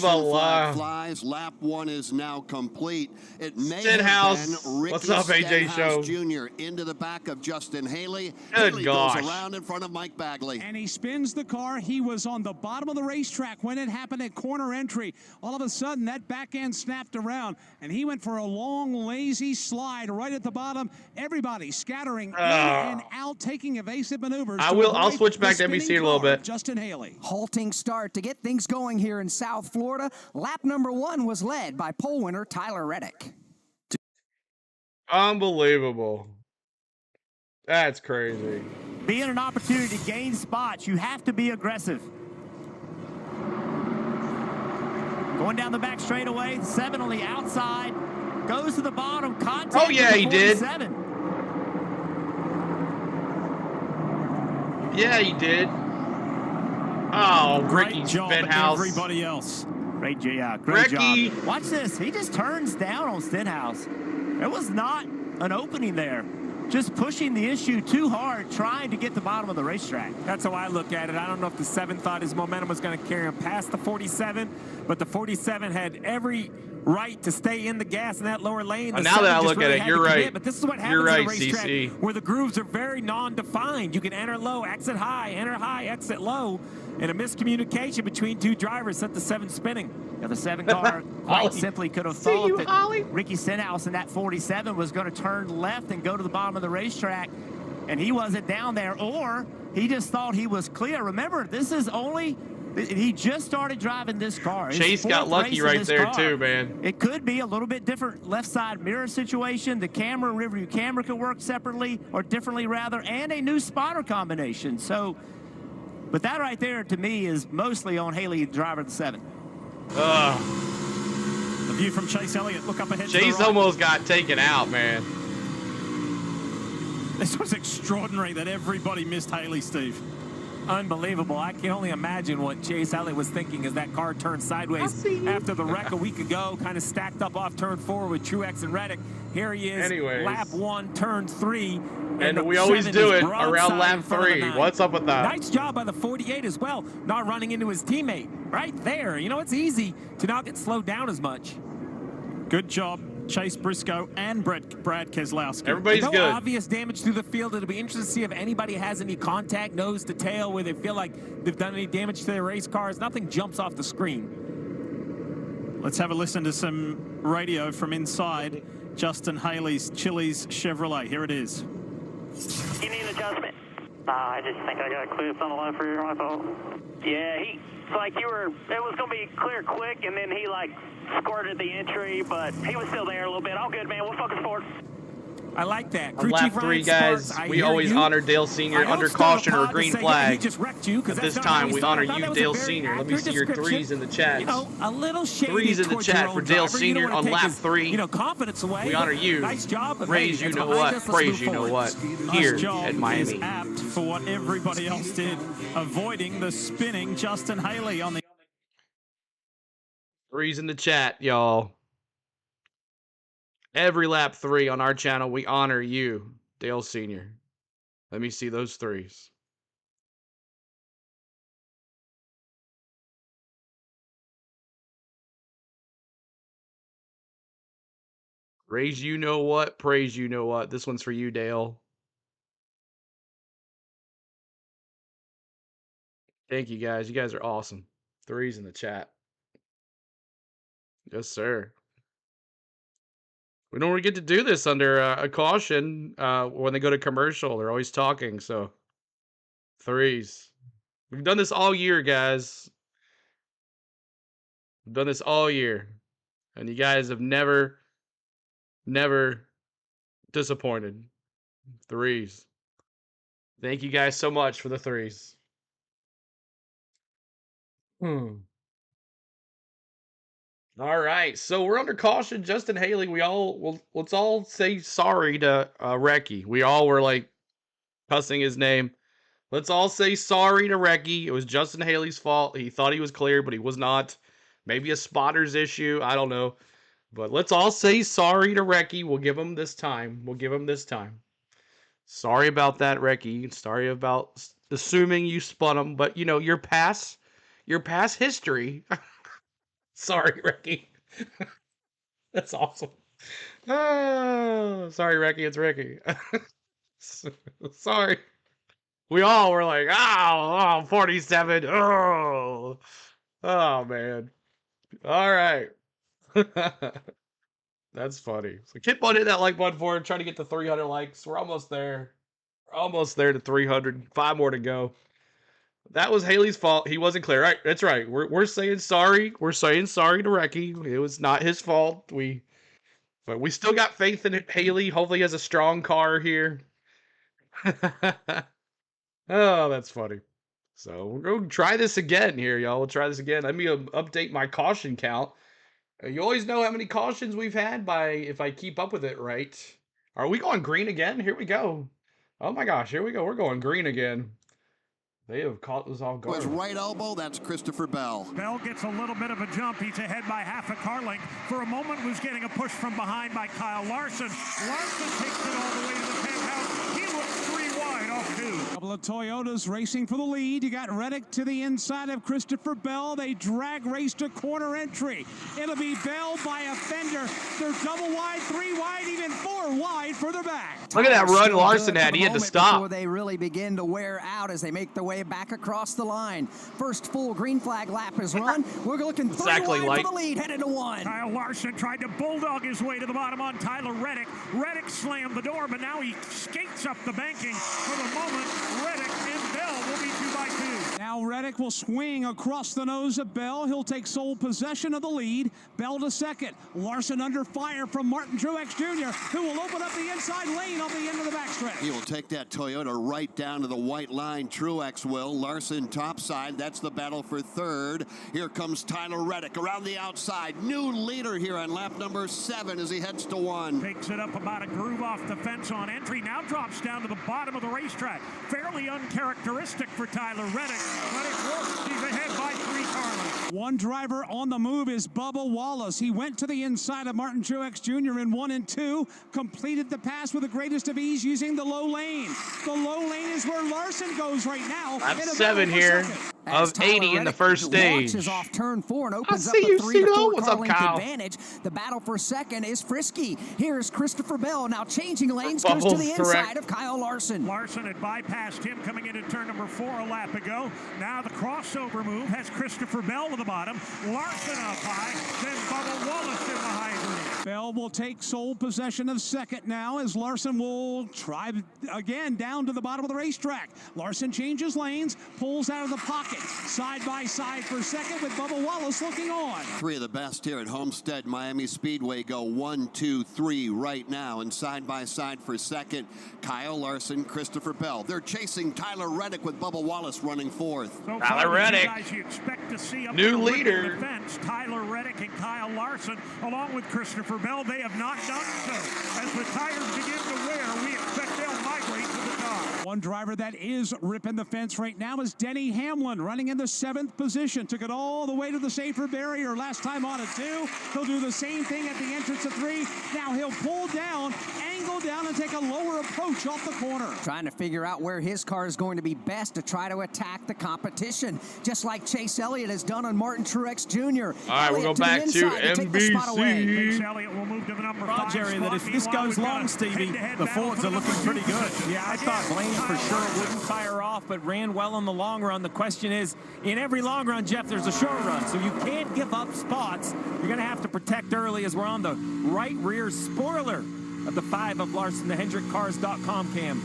flies. Lap 1 is now complete. It may Stenhouse. have been Ricky What's up, AJ Show? Jr. into the back of Justin Haley. Good Haley gosh. goes around in front of Mike Bagley. And he spins the car. He was on the bottom of the racetrack when it happened at corner entry. All of a sudden, that back end snapped around, and he went for a long, lazy slide right at the bottom. Everybody scattering in and out, taking evasive maneuvers. I'll switch back to NBC in a little bit. Justin Haley. Halting start to get things going here in South Florida. Lap number 1 was led by pole winner Tyler Reddick. Unbelievable. That's crazy. Being an opportunity to gain spots, you have to be aggressive. Going down the back straightaway, 7 on the outside. Goes to the bottom. Contact. Oh, yeah, he did. Yeah, he did. Oh, Ricky Stenhouse. Everybody else. Great job. Watch this. He just turns down on Stenhouse. There was not an opening there. Just pushing the issue too hard, trying to get the bottom of the racetrack. That's how I look at it. I don't know if the 7 thought his momentum was going to carry him past the 47, but the 47 had every right to stay in the gas in that lower lane. Now that I look at it, you're right. But this is what happens in a racetrack where the grooves are very non-defined. You can enter low, exit high, enter high, exit low, and a miscommunication between 2 drivers set the 7 spinning. Yeah, the 7 car quite simply could have thought that Ricky Stenhouse in that 47 was going to turn left and go to the bottom of the racetrack, and he wasn't down there, or he just thought he was clear. Remember, this is only... He just started driving this car. Chase got lucky right there, too, man. It could be a little bit different left side mirror situation. The camera, rear view camera could work separately, or differently rather, and a new spotter combination. So, but that right there, to me, is mostly on Haley, driver of the 7. The view from Chase Elliott. Look up ahead. Chase almost got taken out, man. This was extraordinary that everybody missed Haley, Steve. Unbelievable. I can only imagine what Chase Elliott was thinking as that car turned sideways after the wreck a week ago, kind of stacked up off turn 4 with Truex and Reddick. Here he is, lap 1, turn 3. And we always do it around lap 3. What's up with that? Nice job by the 48 as well, not running into his teammate right there. You know, it's easy to not get slowed down as much. Good job Chase Briscoe and Brad Keselowski. Everybody's no good. Obvious damage through the field. It'll be interesting to see if anybody has any contact, nose to tail, where they feel like they've done any damage to their race cars. Nothing jumps off the screen. Let's have a listen to some radio from inside Justin Haley's Chili's Chevrolet. Here it is. You need an adjustment? I just think I got clear on the left rear, I thought. Yeah, it's like it was going to be clear quick, and then he like squirted the entry, but he was still there a little bit. All good, man. We'll focus forward. I like that. On lap 3, guys, we always honor Dale Sr. under caution or green flag. But this time, we honor you, Dale Sr. Let me see your 3s in the chat. You know, a little shady 3s in the chat for Dale Sr. on lap 3. You know, confidence away. We honor you. Nice job. Raise you know what, praise you know what. Here at Miami. Is apt for what everybody else did, avoiding the spinning Justin Haley on the 3s in the chat, y'all. Every lap 3 on our channel, we honor you, Dale Sr. Let me see those 3s. Raise you know what, praise you know what. This one's for you, Dale. Thank you, guys. You guys are awesome. 3s in the chat. Yes, sir. We don't really get to do this under a caution when they go to commercial. They're always talking, so 3s. We've done this all year, guys. We've done this all year. And you guys have never disappointed. 3s. Thank you guys so much for the 3s. All right, so we're under caution. Justin Haley, let's all say sorry to Recchi. We all were like cussing his name. Let's all say sorry to Recchi. It was Justin Haley's fault. He thought he was clear, but he was not. Maybe a spotter's issue. I don't know. But let's all say sorry to Recchi. We'll give him this time. Sorry about that, Recchi. Sorry about assuming you spun him, but you know, your past history. Sorry, Recchi. That's awesome. Oh, sorry, Recchi. It's Recchi. Sorry. We all were like, oh, 47. Oh, man. All right. That's funny. So keep on hitting that like button for it. Trying to get to 300 likes. We're almost there. We're almost there to 300. 5 more to go. That was Haley's fault. He wasn't clear. Right, that's right. We're saying sorry. We're saying sorry to Recchi. It was not his fault. But we still got faith in Haley. Hopefully he has a strong car here. Oh, that's funny. So we're going to try this again here, y'all. We'll try this again. Let me update my caution count. You always know how many cautions we've had if I keep up with it right. Are we going green again? Here we go. Oh my gosh, here we go. We're going green again. They have caught us off guard. His right elbow, that's Christopher Bell. Bell gets a little bit of a jump. He's ahead by half a car length. For a moment, was getting a push from behind by Kyle Larson. Larson takes it all the way to the penthouse. He looks 3 wide off 2. A couple of Toyotas racing for the lead. You got Reddick to the inside of Christopher Bell. They drag race to corner entry. It'll be Bell by a fender. They're double wide, 3 wide, even 4 wide further back. Look at that run Larson had. He had to stop. Before they really begin to wear out as they make their way back across the line. First full green flag lap is run. We're looking 3 wide for the lead, headed to 1. Kyle Larson tried to bulldog his way to the bottom on Tyler Reddick. Reddick slammed the door, but now he skates up the banking. For the moment, Reddick and Bell will be 2 by 2. Now Reddick will swing across the nose of Bell. He'll take sole possession of the lead. Bell to second. Larson under fire from Martin Truex Jr., who will open up the inside lane on the end of the backstretch. He will take that Toyota right down to the white line. Truex will. Larson topside. That's the battle for 3rd. Here comes Tyler Reddick around the outside. New leader here on lap number 7 as he heads to 1. Takes it up about a groove off the fence on entry. Now drops down to the bottom of the racetrack. Fairly uncharacteristic for Tyler Reddick, but it works. He's ahead by 3 car lengths. One driver on the move is Bubba Wallace. He went to the inside of Martin Truex Jr. in 1 and 2. Completed the pass with the greatest of ease using the low lane. The low lane is where Larson goes right now. Lap 7 here. of 80 in the first stage. Launches off turn 4 and opens up see a you, 3 to Cito. 4 What's car up, length Kyle? advantage. The battle for second is frisky. Here's Christopher Bell now changing lanes, goes to the inside of Kyle Larson. Larson had bypassed him coming into turn number 4 a lap ago. Now the crossover move has Christopher Bell to the bottom. Larson up high, then Bubba Wallace in the high green. Bell will take sole possession of second now as Larson will try again down to the bottom of the racetrack. Larson changes lanes, pulls out of the pocket, side by side for second with Bubba Wallace looking on. 3 of the best here at Homestead-Miami Speedway go 1, 2, 3 right now, and side by side for second, Kyle Larson, Christopher Bell. They're chasing Tyler Reddick with Bubba Wallace running fourth. So Tyler Reddick, guys you expect to see up new there leader. Defense, Tyler Reddick and Kyle Larson, along with Christopher Bell, they have not done so. As the tires begin to wear, we expect they'll migrate to the top. One driver that is ripping the fence right now is Denny Hamlin, running in the 7th position. Took it all the way to the safer barrier last time on a 2. He'll do the same thing at the entrance of 3. Now he'll pull down, angle down, and take a lower approach off the corner. Trying to figure out where his car is going to be best to try to attack the competition, just like Chase Elliott has done on Martin Truex Jr. All right, we'll go back to NBC. Chase Elliott will move to the number 5 Jerry, spot. that if this goes long, Stevie, the Fords are looking pretty good. Yeah, I thought Blaney for sure wouldn't fire off, but ran well in the long run. The question is, in every long run, Jeff, there's a short run, so you can't give up spots. You're going to have to protect early as we're on the right rear spoiler of the 5 of Larson, the HendrickCars.com cam.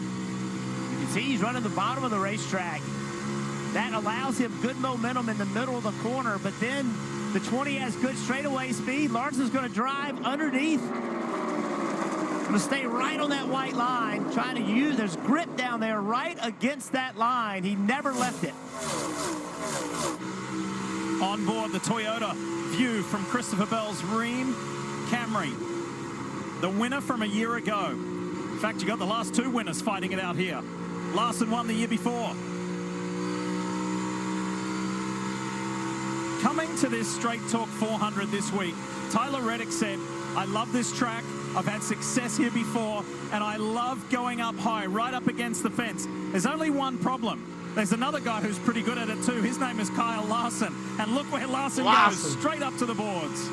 You can see he's running the bottom of the racetrack. That allows him good momentum in the middle of the corner, but then the 20 has good straightaway speed. Larson's going to drive underneath. Going to stay right on that white line, trying to use, there's grip down there right against that line. He never left it. On board the Toyota view from Christopher Bell's Ream Camry. The winner from a year ago. In fact, you got the last 2 winners fighting it out here. Larson won the year before. Coming to this Straight Talk 400 this week, Tyler Reddick said, I love this track. I've had success here before, and I love going up high, right up against the fence. There's only one problem. There's another guy who's pretty good at it too. His name is Kyle Larson. And look where Larson goes, straight up to the boards.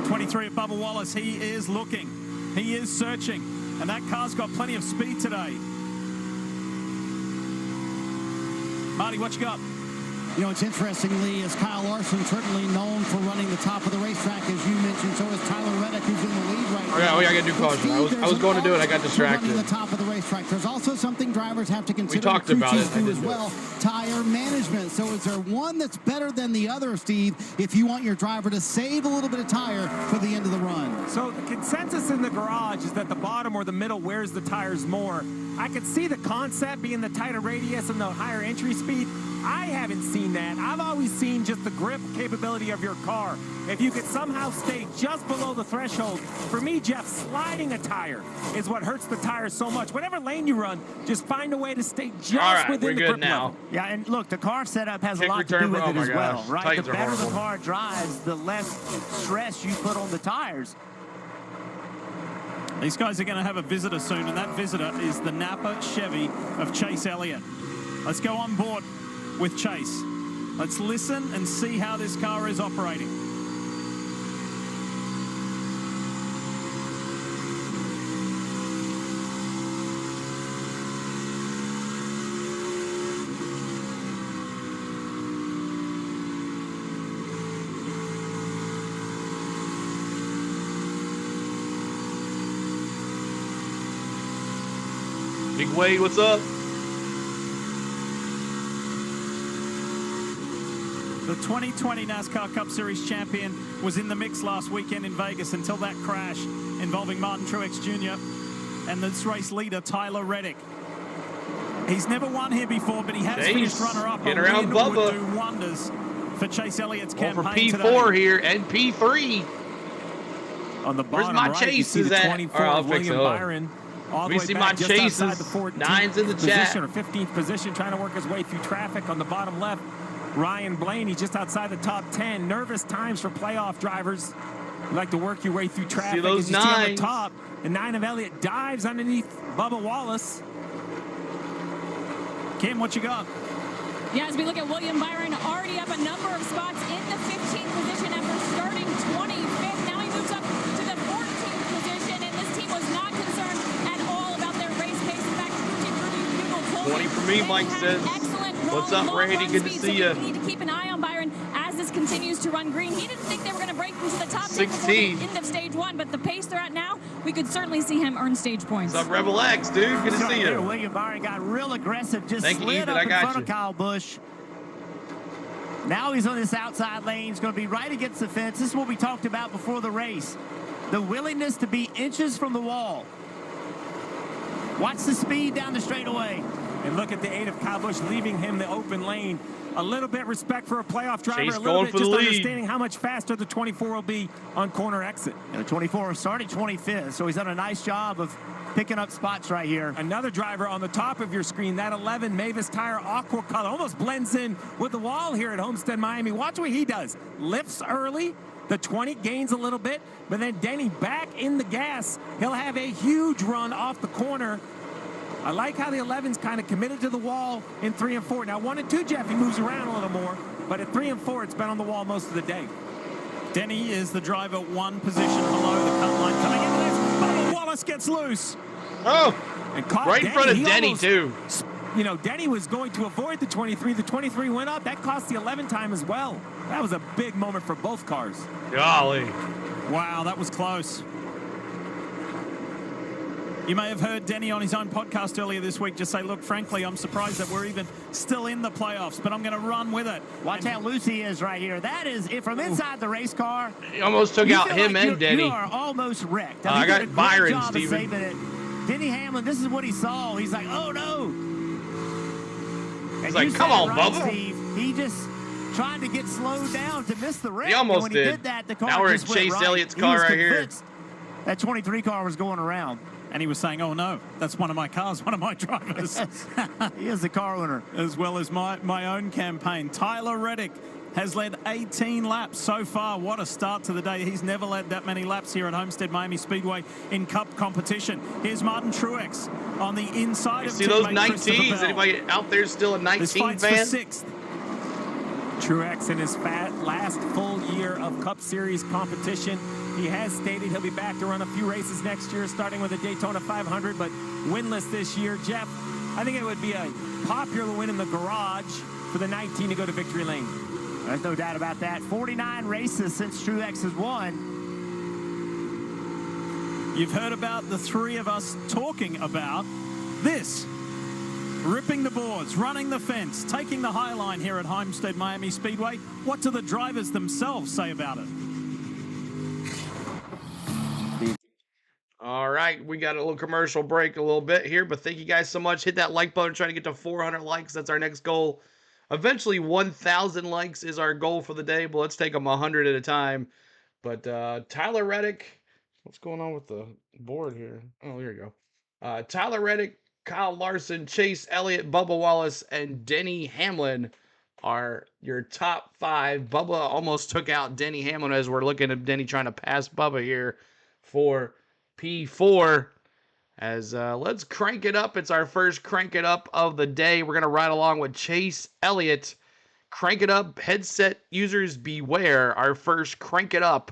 '23 at Bubba Wallace. He is looking. He is searching. And that car's got plenty of speed today. Marty, what you got? You know, it's interesting, Lee, as Kyle Larson certainly known for running the top of the racetrack, as you mentioned. So is Tyler Reddick, who's in the lead right now. Oh, yeah, I got to do caution. I was going to do it. I got distracted. Running the top of the racetrack. There's also something drivers have to consider. We talked about it. As well, tire management. So is there one that's better than the other, Steve, if you want your driver to save a little bit of tire for the end of the run? So the consensus in the garage is that the bottom or the middle wears the tires more. I could see the concept being the tighter radius and the higher entry speed. I haven't seen that. I've always seen just the grip capability of your car. If you could somehow stay just below the threshold, for me, Jeff, sliding a tire is what hurts the tire so much. Whatever lane you run, just find a way to stay just within the grip level. Yeah, and look, the car setup has a lot to do with it as well, right? Titans the better the car drives, the less stress you put on the tires. These guys are going to have a visitor soon, and that visitor is the Napa Chevy of Chase Elliott. Let's go on board with Chase. Let's listen and see how this car is operating. Big Wade, what's up? The 2020 NASCAR Cup Series champion was in the mix last weekend in Vegas until that crash involving Martin Truex Jr. and this race leader, Tyler Reddick. He's never won here before, but he has finished runner-up. Get around Bubba. Would do wonders for Chase Elliott's campaign for P4 today. here and P3. On the Where's bottom my right, you see chases the at? 24 I'll of fix William it. Byron. All the We way see back my just outside chases. the 14th 9's in the position chat. or 15th position, trying to work his way through traffic. On the bottom left, Ryan Blaney just outside the top 10. Nervous times for playoff drivers. You like to work your way through traffic. See those as you see on the nines. top. The 9 of Elliott dives underneath Bubba Wallace. Kim, what you got? Yeah, as we look at William Byron, already up a number of spots in the 15th position after starting 25th. Now he moves up to the 14th position, and this team was not concerned at all about their race pace. In fact, Bugle 20 for me, Mike says. What's up, Randy? Good to see you. We need to keep an eye on Byron as this continues to run green. He didn't think they were going to break into the top 10 before the end of stage 1, but the pace they're at now, we could certainly see him earn stage points. What's up, Rebel X, dude? Good to see you. William Byron got real aggressive, just Thank you, slid Ethan. up I in got front you. of Kyle Busch. Now he's on this outside lane. He's going to be right against the fence. This is what we talked about before the race. The willingness to be inches from the wall. Watch the speed down the straightaway. And look at the 8 of Kyle Busch leaving him the open lane. A little bit respect for a playoff driver. Chase a little going bit for just the lead. understanding how much faster the 24 will be on corner exit. The 24 started 25th, so he's done a nice job of picking up spots right here. Another driver on the top of your screen, that 11 Mavis Tire aqua color, almost blends in with the wall here at Homestead-Miami. Watch what he does. Lifts early. The 20 gains a little bit, but then Denny back in the gas. He'll have a huge run off the corner. I like how the 11's kind of committed to the wall in 3 and 4. Now 1 and 2, Jeff, he moves around a little more, but at 3 and 4, it's been on the wall most of the day. Denny is the driver 1 position below the cut line. Coming into this, Bubba Wallace gets loose. Oh, and caught right in front of He Denny, almost, too. You know, Denny was going to avoid the 23. The 23 went up. That cost the 11 time as well. That was a big moment for both cars. Golly. Wow, that was close. You may have heard Denny on his own podcast earlier this week just say, look, frankly, I'm surprised that we're even still in the playoffs, but I'm going to run with it. Watch how loose he is right here. That is it from inside the race car. He almost took out him and Denny. You are almost wrecked. I got did a great Byron, job of Steven. saving it. Denny Hamlin, this is what he saw. He's like, oh, no. He's like, come on, right, Bubba. Steve. He just tried to get slowed down to miss the wreck. He almost and when did. He did that, the car Now we're just at went Chase right. Elliott's He car was right here. convinced that 23 car was going around. And he was saying, oh, no, that's one of my cars, one of my drivers. He is the car owner. As well as my own campaign. Tyler Reddick has led 18 laps so far. What a start to the day. He's never led that many laps here at Homestead-Miami Speedway in Cup competition. Here's Martin Truex on the inside of See those teammate Christopher 19s? Bell. Anybody out there still a 19 This fight's fan? for 6th. Truex in his last full year of Cup Series competition. He has stated he'll be back to run a few races next year, starting with the Daytona 500, but winless this year. Jeff, I think it would be a popular win in the garage for the 19 to go to victory lane. There's no doubt about that. 49 races since Truex has won. You've heard about the 3 of us talking about this. Ripping the boards, running the fence, taking the high line here at Homestead-Miami Speedway. What do the drivers themselves say about it? All right, we got a little commercial break a little bit here, but thank you guys so much. Hit that like button, trying to get to 400 likes. That's our next goal. Eventually, 1,000 likes is our goal for the day, but let's take them 100 at a time. But Tyler Reddick, what's going on with the board here? Oh, here you go. Tyler Reddick, Kyle Larson, Chase Elliott, Bubba Wallace, and Denny Hamlin are your top 5. Bubba almost took out Denny Hamlin as we're looking at Denny trying to pass Bubba here for P4. As let's crank it up. It's our first crank it up of the day. We're going to ride along with Chase Elliott. Crank it up. Headset users beware. Our first crank it up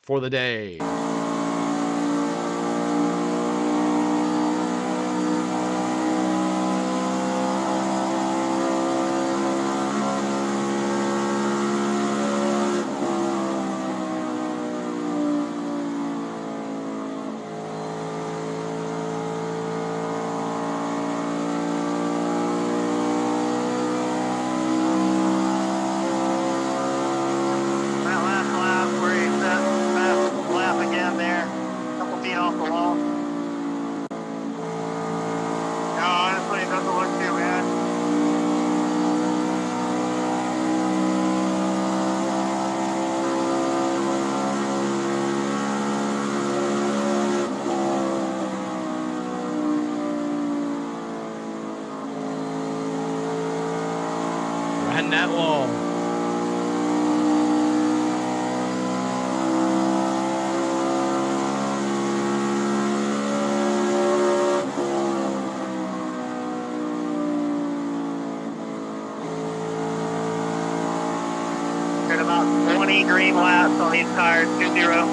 for the day. Riding that wall. same laps on these cars, 2-0.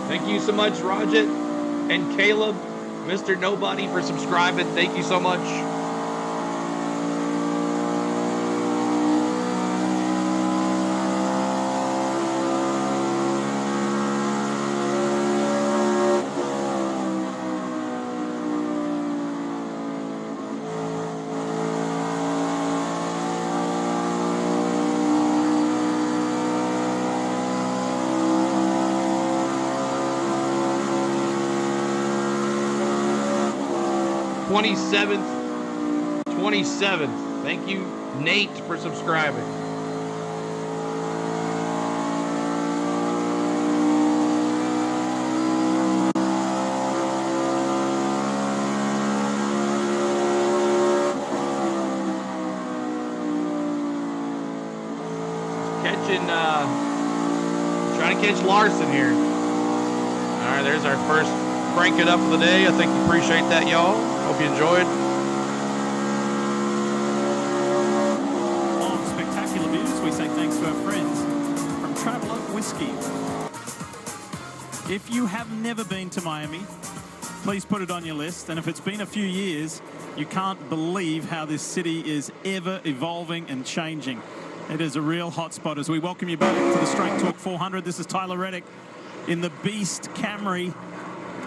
Thank you so much, Roger and Caleb, Mr. Nobody, for subscribing. Thank you so much. Thank you, Nate, for subscribing. Trying to catch Larson here. All right, there's our first crank it up for the day. I think you appreciate that, y'all. Hope you enjoyed. On spectacular views, we say thanks to our friends from Travel Oak Whiskey. If you have never been to Miami, please put it on your list. And if it's been a few years, you can't believe how this city is ever evolving and changing. It is a real hotspot as we welcome you back to the Straight Talk 400. This is Tyler Reddick in the Beast Camry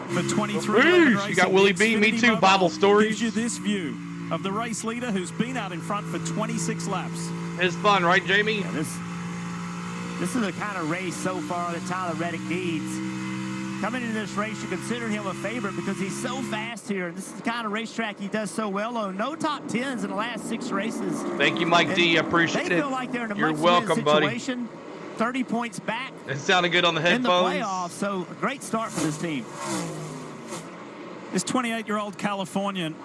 for 23. You got Willie B. Me too. Bible stories. Gives you this view of the race leader who's been out in front for 26 laps. It's fun, right, Jamie? Yeah, this is the kind of race so far that Tyler Reddick needs. Coming into this race, you consider him a favorite because he's so fast here. This is the kind of racetrack he does so well on. No top 10s in the last 6 races. Thank you, Mike D. I appreciate it. They feel like they're in a You're much welcome, situation. buddy. 30 points back. It sounded good on the headphones. In the playoffs, so a great start for this team. This 28-year-old Californian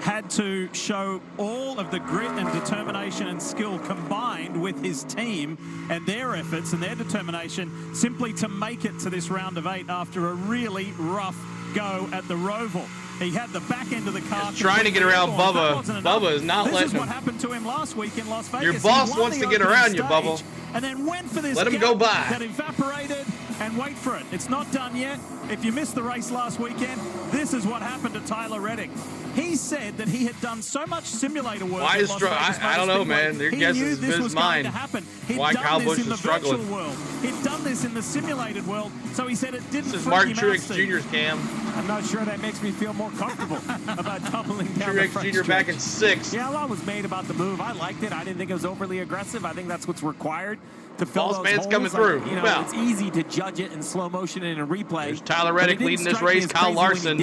had to show all of the grit and determination and skill combined with his team and their efforts and their determination simply to make it to this round of 8 after a really rough go at the Roval. He had the back end of the car. He's trying to get around Bubba. Bubba is not letting him. This is what happened to him last week in Las Vegas. Your boss wants to get around you, Bubba. And then went for this Let him go by. That evaporated, and wait for it. It's not done yet. If you missed the race last weekend, this is what happened to Tyler Reddick. He said that he had done so much simulator work. Why is I don't know, man. Their guess is his mind. Why Kyle Busch is struggling. World. He'd done this in the simulated world, so he said it didn't. This is Mark Truex Jr.'s cam. I'm not sure that makes me feel more comfortable about doubling down. Truex Jr. back in 6. Yeah, a lot was made about the move. I liked it. I didn't think it was overly aggressive. I think that's what's required to fill those holes. Coming through. Like, you know, it's easy to judge it in slow motion and in a replay. There's Tyler Reddick leading this race. Kyle Larson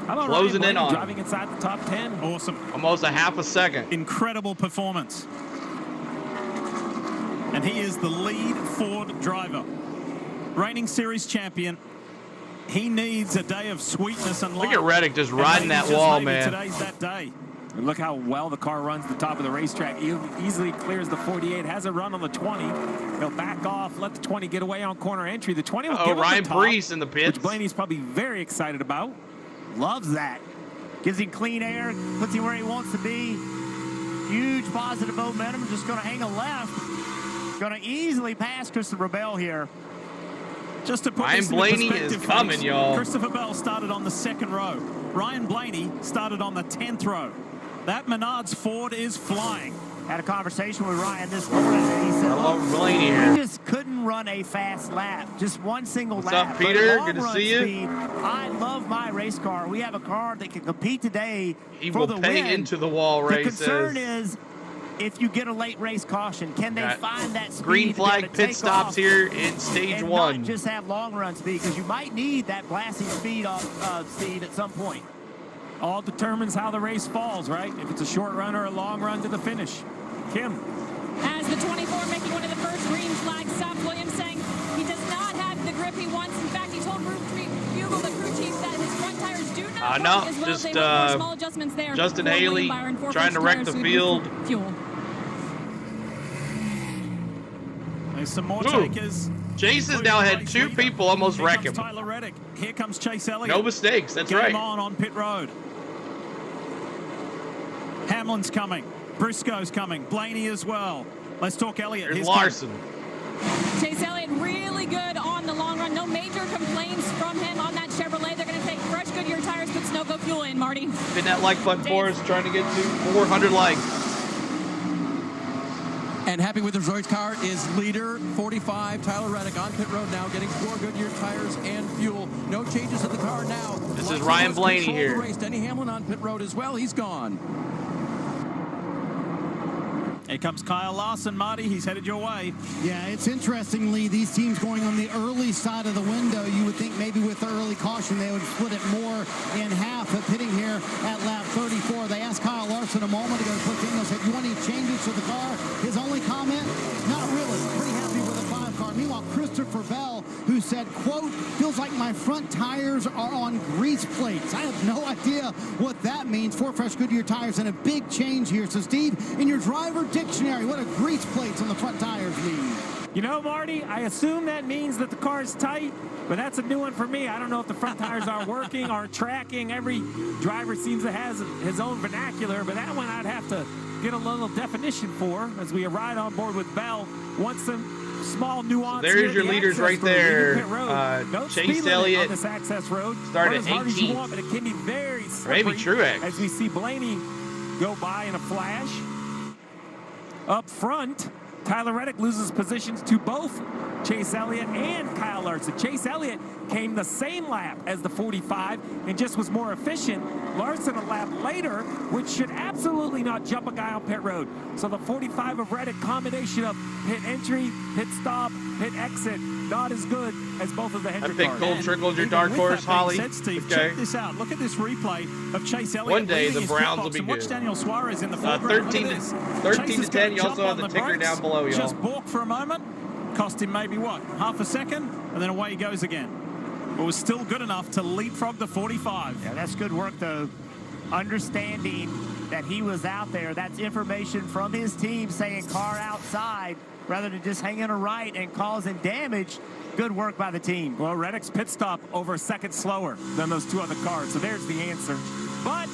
closing in on driving inside the top 10. Awesome. Almost a half a second. Incredible performance. And he is the lead Ford driver. Reigning series champion. He needs a day of sweetness and light. Look at Reddick just riding that wall, man. Today's that day. And look how well the car runs the top of the racetrack. He easily clears the 48, has a run on the 20. He'll back off, let the 20 get away on corner entry. The 20 will give Ryan him the top, Preece in the pits. Which Blaney's probably very excited about. Loves that. Gives him clean air, puts him where he wants to be. Huge positive momentum. Just going to hang a left. Going to easily pass Christopher Bell here. Just to put Ryan this Blaney in is coming, y'all. Christopher Bell started on the 2nd row. Ryan Blaney started on the 10th row. That Menards Ford is flying. Had a conversation with Ryan this morning, and he said, Blaney here. He just couldn't run a fast lap, just one single lap. What's up, Peter? Good to see you. Speed, I love my race car. We have a car that can compete today he for will the pay win. Into the wall races. The concern is, if you get a late race caution, can they find that speed? Green flag pit stops here in stage 1. Not just have long run speed, because you might need that blasting speed Steve at some point. All determines how the race falls, right? If it's a short run or a long run to the finish. Kim. As the 24 making one of the first green flag stops, Williams saying he does not have the grip he wants. In fact, he told Bugle, the crew chief, that his front tires do not work as well. Just they make small adjustments there. Justin Haley trying to wreck the field. Fuel. There's some more takers. Chase has now had 2 people almost wreck him. Tyler Reddick. Here comes Chase Elliott. No mistakes. That's Get right. him on pit road. Hamlin's coming. Briscoe's coming. Blaney as well. Let's talk Elliott. Here's Larson. Chase Elliott really good on the long run. No major complaints from him on that Chevrolet. They're going to take fresh Goodyear tires, put Sunoco fuel in, Marty. Hit that like button for us, trying to get to 400 likes. And happy with his race car is leader 45, Tyler Reddick, on pit road now, getting 4 Goodyear tires and fuel. No changes in the car now. This is Ryan Blaney here. The race. Denny Hamlin on pit road as well. He's gone. Here comes Kyle Larson, Marty. He's headed your way. Yeah, it's interestingly, these teams going on the early side of the window. You would think maybe with the early caution, they would split it more in half. But pitting here at lap 34, they asked Kyle Larson a moment ago, said, you want any changes to the car? His only comment, not really. Pretty happy with the 5 car. Meanwhile, Christopher Bell, who said, quote, feels like my front tires are on grease plates. I have no idea what that means. 4 fresh Goodyear tires and a big change here. So, Steve, in your driver dictionary, what do grease plates on the front tires mean? You know, Marty, I assume that means that the car is tight, but that's a new one for me. I don't know if the front tires are working or tracking. Every driver seems to have his own vernacular, but that one I'd have to get a little definition for as we ride on board with Bell. Want some small nuance. So there's your leaders right there. Chase Elliott on this access road. Started as hard 18th. as you want, but it can be very slippery. Maybe Truex. As we see Blaney go by in a flash. Up front, Tyler Reddick loses positions to both Chase Elliott and Kyle Larson. Chase Elliott came the same lap as the 45 and just was more efficient. Larson a lap later, which should absolutely not jump a guy on pit road. So the 45 of Reddick, combination of pit entry, pit stop, pit exit, not as good as both of the Hendrick I think cars. Gold Trickled your dark horse, Holly. Steve, okay. check this out. Look at this replay of Chase Elliott. One day the leading his Browns pit will box be and good. Watch Daniel Suarez in the foreground. 13 to 10. You also have the ticker down below, y'all. Just balk for a moment. Cost him maybe, what, half a second? And then away he goes again. But was still good enough to leapfrog the 45. Yeah, that's good work, though. Understanding that he was out there. That's information from his team saying car outside rather than just hanging a right and causing damage. Good work by the team. Well, Reddick's pit stop over a second slower than those 2 other cars, so there's the answer. But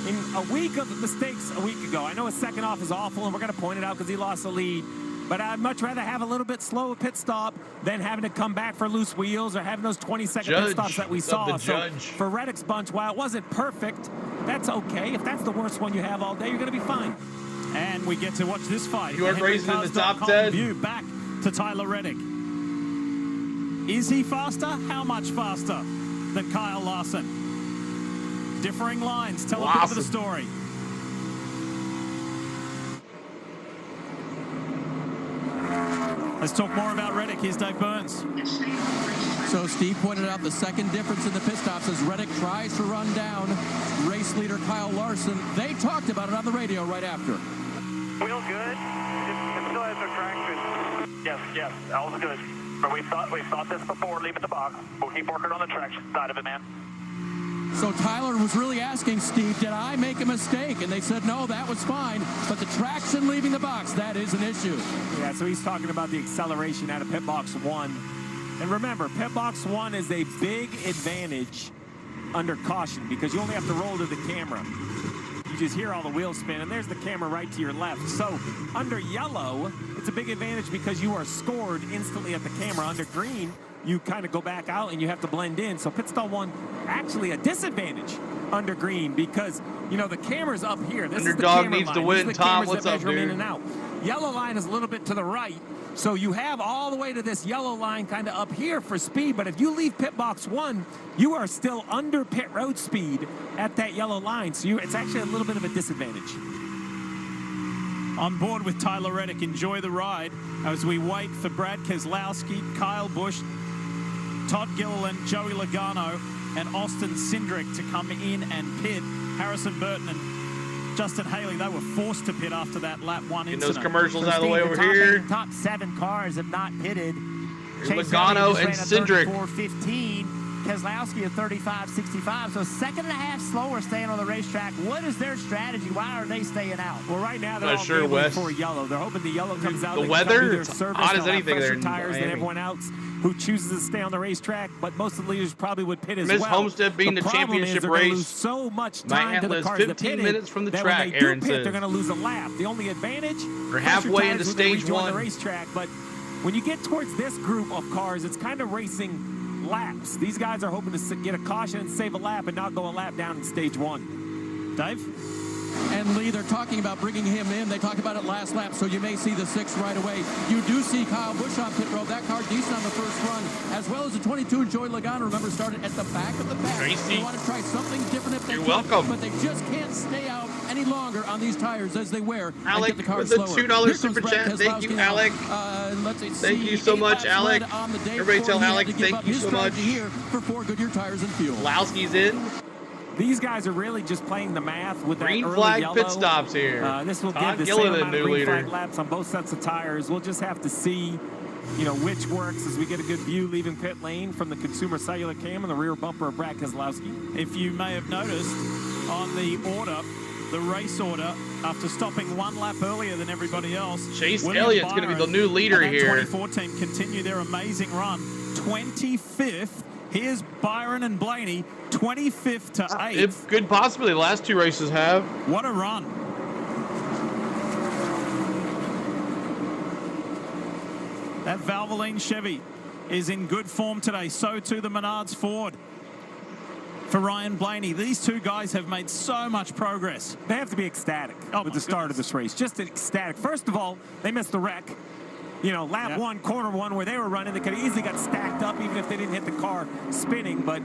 in a week of mistakes a week ago, I know his second off is awful, and we're going to point it out because he lost the lead. But I'd much rather have a little bit slower pit stop than having to come back for loose wheels or having those 20-second pit stops that we saw. So for Reddick's bunch, while it wasn't perfect, that's okay. If that's the worst one you have all day, you're going to be fine. And we get to watch this fight. You are raising in the top 10. View back to Tyler Reddick. Is he faster? How much faster than Kyle Larson? Differing lines. Tell a bit of the story. Let's talk more about Reddick. Here's Dave Burns. So Steve pointed out the second difference in the pit stops as Reddick tries to run down race leader Kyle Larson. They talked about it on the radio right after. Wheel good. It still has no traction. Yes, all was good. But we've thought this before. Leave it the box. We'll keep working on the traction side of it, man. So Tyler was really asking Steve, did I make a mistake? And they said, no, that was fine. But the traction leaving the box, that is an issue. Yeah, so he's talking about the acceleration out of pit box 1. And remember, pit box 1 is a big advantage under caution because you only have to roll to the camera. You just hear all the wheels spin, and there's the camera right to your left. So under yellow, it's a big advantage because you are scored instantly at the camera. Under green, you kind of go back out and you have to blend in. So pit stall 1, actually a disadvantage under green because, you know, the camera's up here. This Underdog is the needs to line. win. These are the Tom, cameras what's that up, measure 'em dude? in and out. Yellow line is a little bit to the right. So you have all the way to this yellow line kind of up here for speed, but if you leave pit box 1, you are still under pit road speed at that yellow line. So it's actually a little bit of a disadvantage. On board with Tyler Reddick. Enjoy the ride as we wait for Brad Keselowski, Kyle Busch, Todd Gilliland, Joey Logano, and Austin Cindric to come in and pit. Harrison Burton and Justin Haley, they were forced to pit after that lap 1 Get incident. those commercials So out of the way Steve, over top here. eight, top 7 cars have not pitted. Logano and Cindric. 4:15. Keselowski at 35.65. So second and a half slower staying on the racetrack. What is their strategy? Why are they staying out? Well, right now they're all sure, gambling Wes. for yellow. They're hoping the yellow comes out. The They can weather, come do their it's service. hot as They'll have anything there fresher in tires than Miami. everyone else who chooses to stay on the racetrack, but most of the leaders probably would pit as Miss well. Homestead being the problem championship is they're gonna race. lose so much My time to the Atlas, cars that 15 pitted minutes from the that track, when they do Aaron pit, says. they're going to lose a lap. The only advantage, We're fresher halfway tires into when they stage rejoin one. the racetrack, but when you get towards this group of cars, it's kind of racing laps. These guys are hoping to get a caution and save a lap and not go a lap down in stage one. Dave? And Lee, they're talking about bringing him in. They talked about it last lap, so you may see the 6 right away. You do see Kyle Busch on pit road. That car decent on the first run, as well as the 22 Joey Logano. Remember, started at the back of the pack. Tracy. They want to try something different if they You're can, welcome. but they just can't stay out any longer on these tires as they wear Alec, and get the car with the slower. $2 Here super comes Brad chat. Thank you, Keselowski now. Alec. Let's see, Thank you so 8 much, laps Alec. led on the day Everybody before tell he had Alec to give thank up you his so strategy much. here for 4 Goodyear tires and fuel. Lowski's in. These guys are really just playing the math with that Green early flag yellow. pit stops here. This will Todd give the Gilliland, same amount of new green leader. flag laps on both sets of tires. We'll just have to see, which works as we get a good view leaving pit lane from the consumer cellular cam and the rear bumper of Brad Keselowski. If you may have noticed on the order, the race order, after stopping 1 lap earlier than everybody else, Chase William Elliott's going to be the Byron new leader and that here. 24 team continue their amazing run. 25th. Here's Byron and Blaney, 25th to 8th. It could possibly. The last 2 races have. What a run. That Valvoline Chevy is in good form today. So too the Menards Ford. For Ryan Blaney, these 2 guys have made so much progress. They have to be ecstatic with the start of this race. Just ecstatic. First of all, they missed the wreck. Lap 1, corner 1, where they were running, they could have easily got stacked up even if they didn't hit the car spinning, but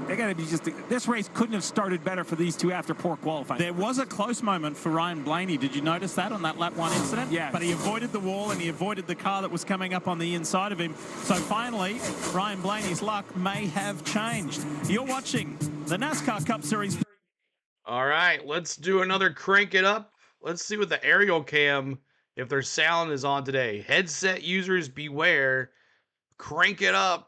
they got to be this race couldn't have started better for these 2 after poor qualifying. There was a close moment for Ryan Blaney. Did you notice that on that lap 1 incident? Yeah. But he avoided the wall and he avoided the car that was coming up on the inside of him. So finally, Ryan Blaney's luck may have changed. You're watching the NASCAR Cup Series. All right, let's do another crank it up. Let's see what the aerial cam, if their sound is on today. Headset users beware. Crank it up.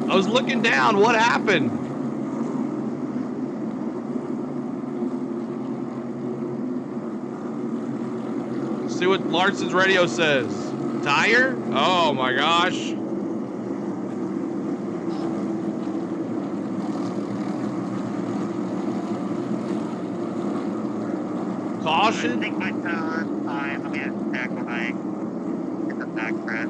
I was looking down. What happened? Let's see what Larson's radio says. Tire? Oh my gosh. Caution? I think my tire is fine. Let me just check when I get the back press.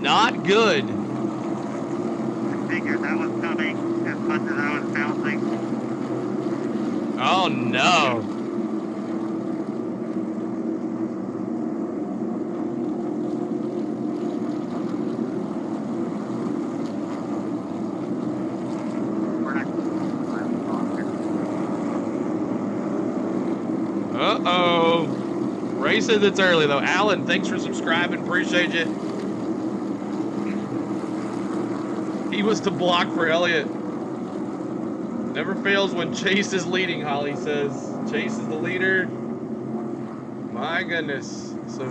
Not good. I figured that was coming as much as I was bouncing. Oh no. Uh-oh. Ray says it's early, though. Alan, thanks for subscribing. Appreciate you. He was to block for Elliott. Never fails when Chase is leading, Holly says. Chase is the leader. My goodness. So,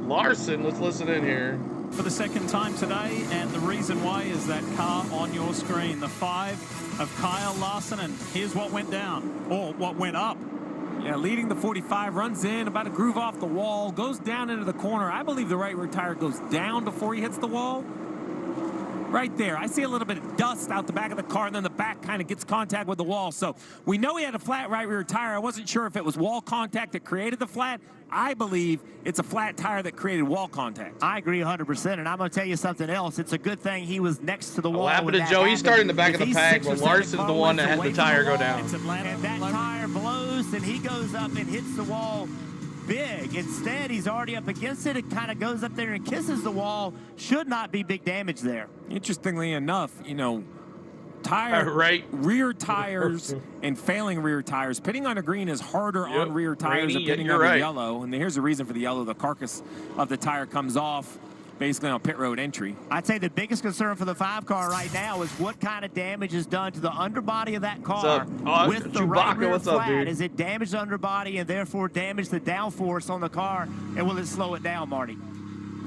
Larson, let's listen in here. for the second time today, and the reason why is that car on your screen, the 5 of Kyle Larson, and here's what went down, or what went up. Yeah, leading the 45, runs in, about to groove off the wall, goes down into the corner. I believe the right rear tire goes down before he hits the wall. Right there. I see a little bit of dust out the back of the car, and then the back kind of gets contact with the wall. So we know he had a flat right rear tire. I wasn't sure if it was wall contact that created the flat. I believe it's a flat tire that created wall contact. I agree 100%, and I'm going to tell you something else. It's a good thing he was next to the wall. What happened to Joe? He's starting in the back of the pack, but Larson's the one that had the tire go down. And that tire blows, and he goes up and hits the wall big. Instead, he's already up against it. It kind of goes up there and kisses the wall. Should not be big damage there. Interestingly enough, you know, rear tires and failing rear tires. Pitting on a green is harder on rear tires than pitting on a yellow. And here's the reason for the yellow. The carcass of the tire comes off basically on pit road entry. I'd say the biggest concern for the 5 car right now is what kind of damage is done to the underbody of that car with the right rear flat. Is it damaged the underbody and therefore damage the downforce on the car, and will it slow it down, Marty?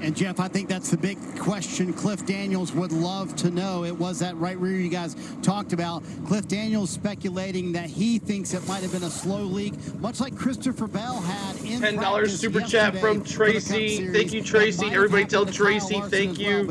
And, Jeff, I think that's the big question Cliff Daniels would love to know. It was that right rear you guys talked about. Cliff Daniels speculating that he thinks it might have been a slow leak, much like Christopher Bell had in $10 super chat from Tracy. Thank you, Tracy. Everybody tell Tracy thank you.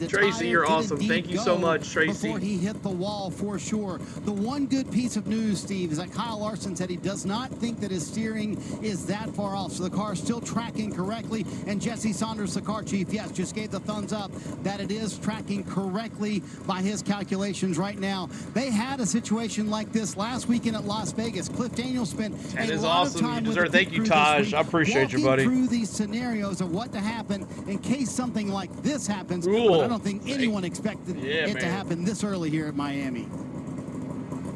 Tracy, you're awesome. Thank you so much, Tracy. Before he hit the wall, for sure. The one good piece of news, Steve, is that Kyle Larson said he does not think that his steering is that far off. So the car is still tracking correctly. And Jesse Saunders, the car chief, yes, just gave the thumbs up that it is tracking correctly by his calculations right now. They had a situation like this last weekend at Las Vegas. Cliff Daniels spent a lot of time with the Thank you, Taj. I appreciate you, buddy. Through these scenarios of what to happen in case something like this happens. But I don't think anyone expected it to happen this early here at Miami.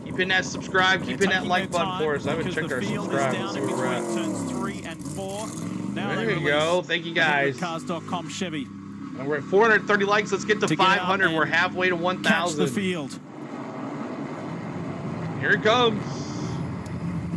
Keep hitting that subscribe. Keep hitting that like button for us. I haven't checked our subscribe. Turns 3 and 4. Now there you go. Thank you, guys. Cars.com Chevy. And we're at 430 likes. Let's get to 500. We're halfway to 1,000. Catch the field. Here it comes.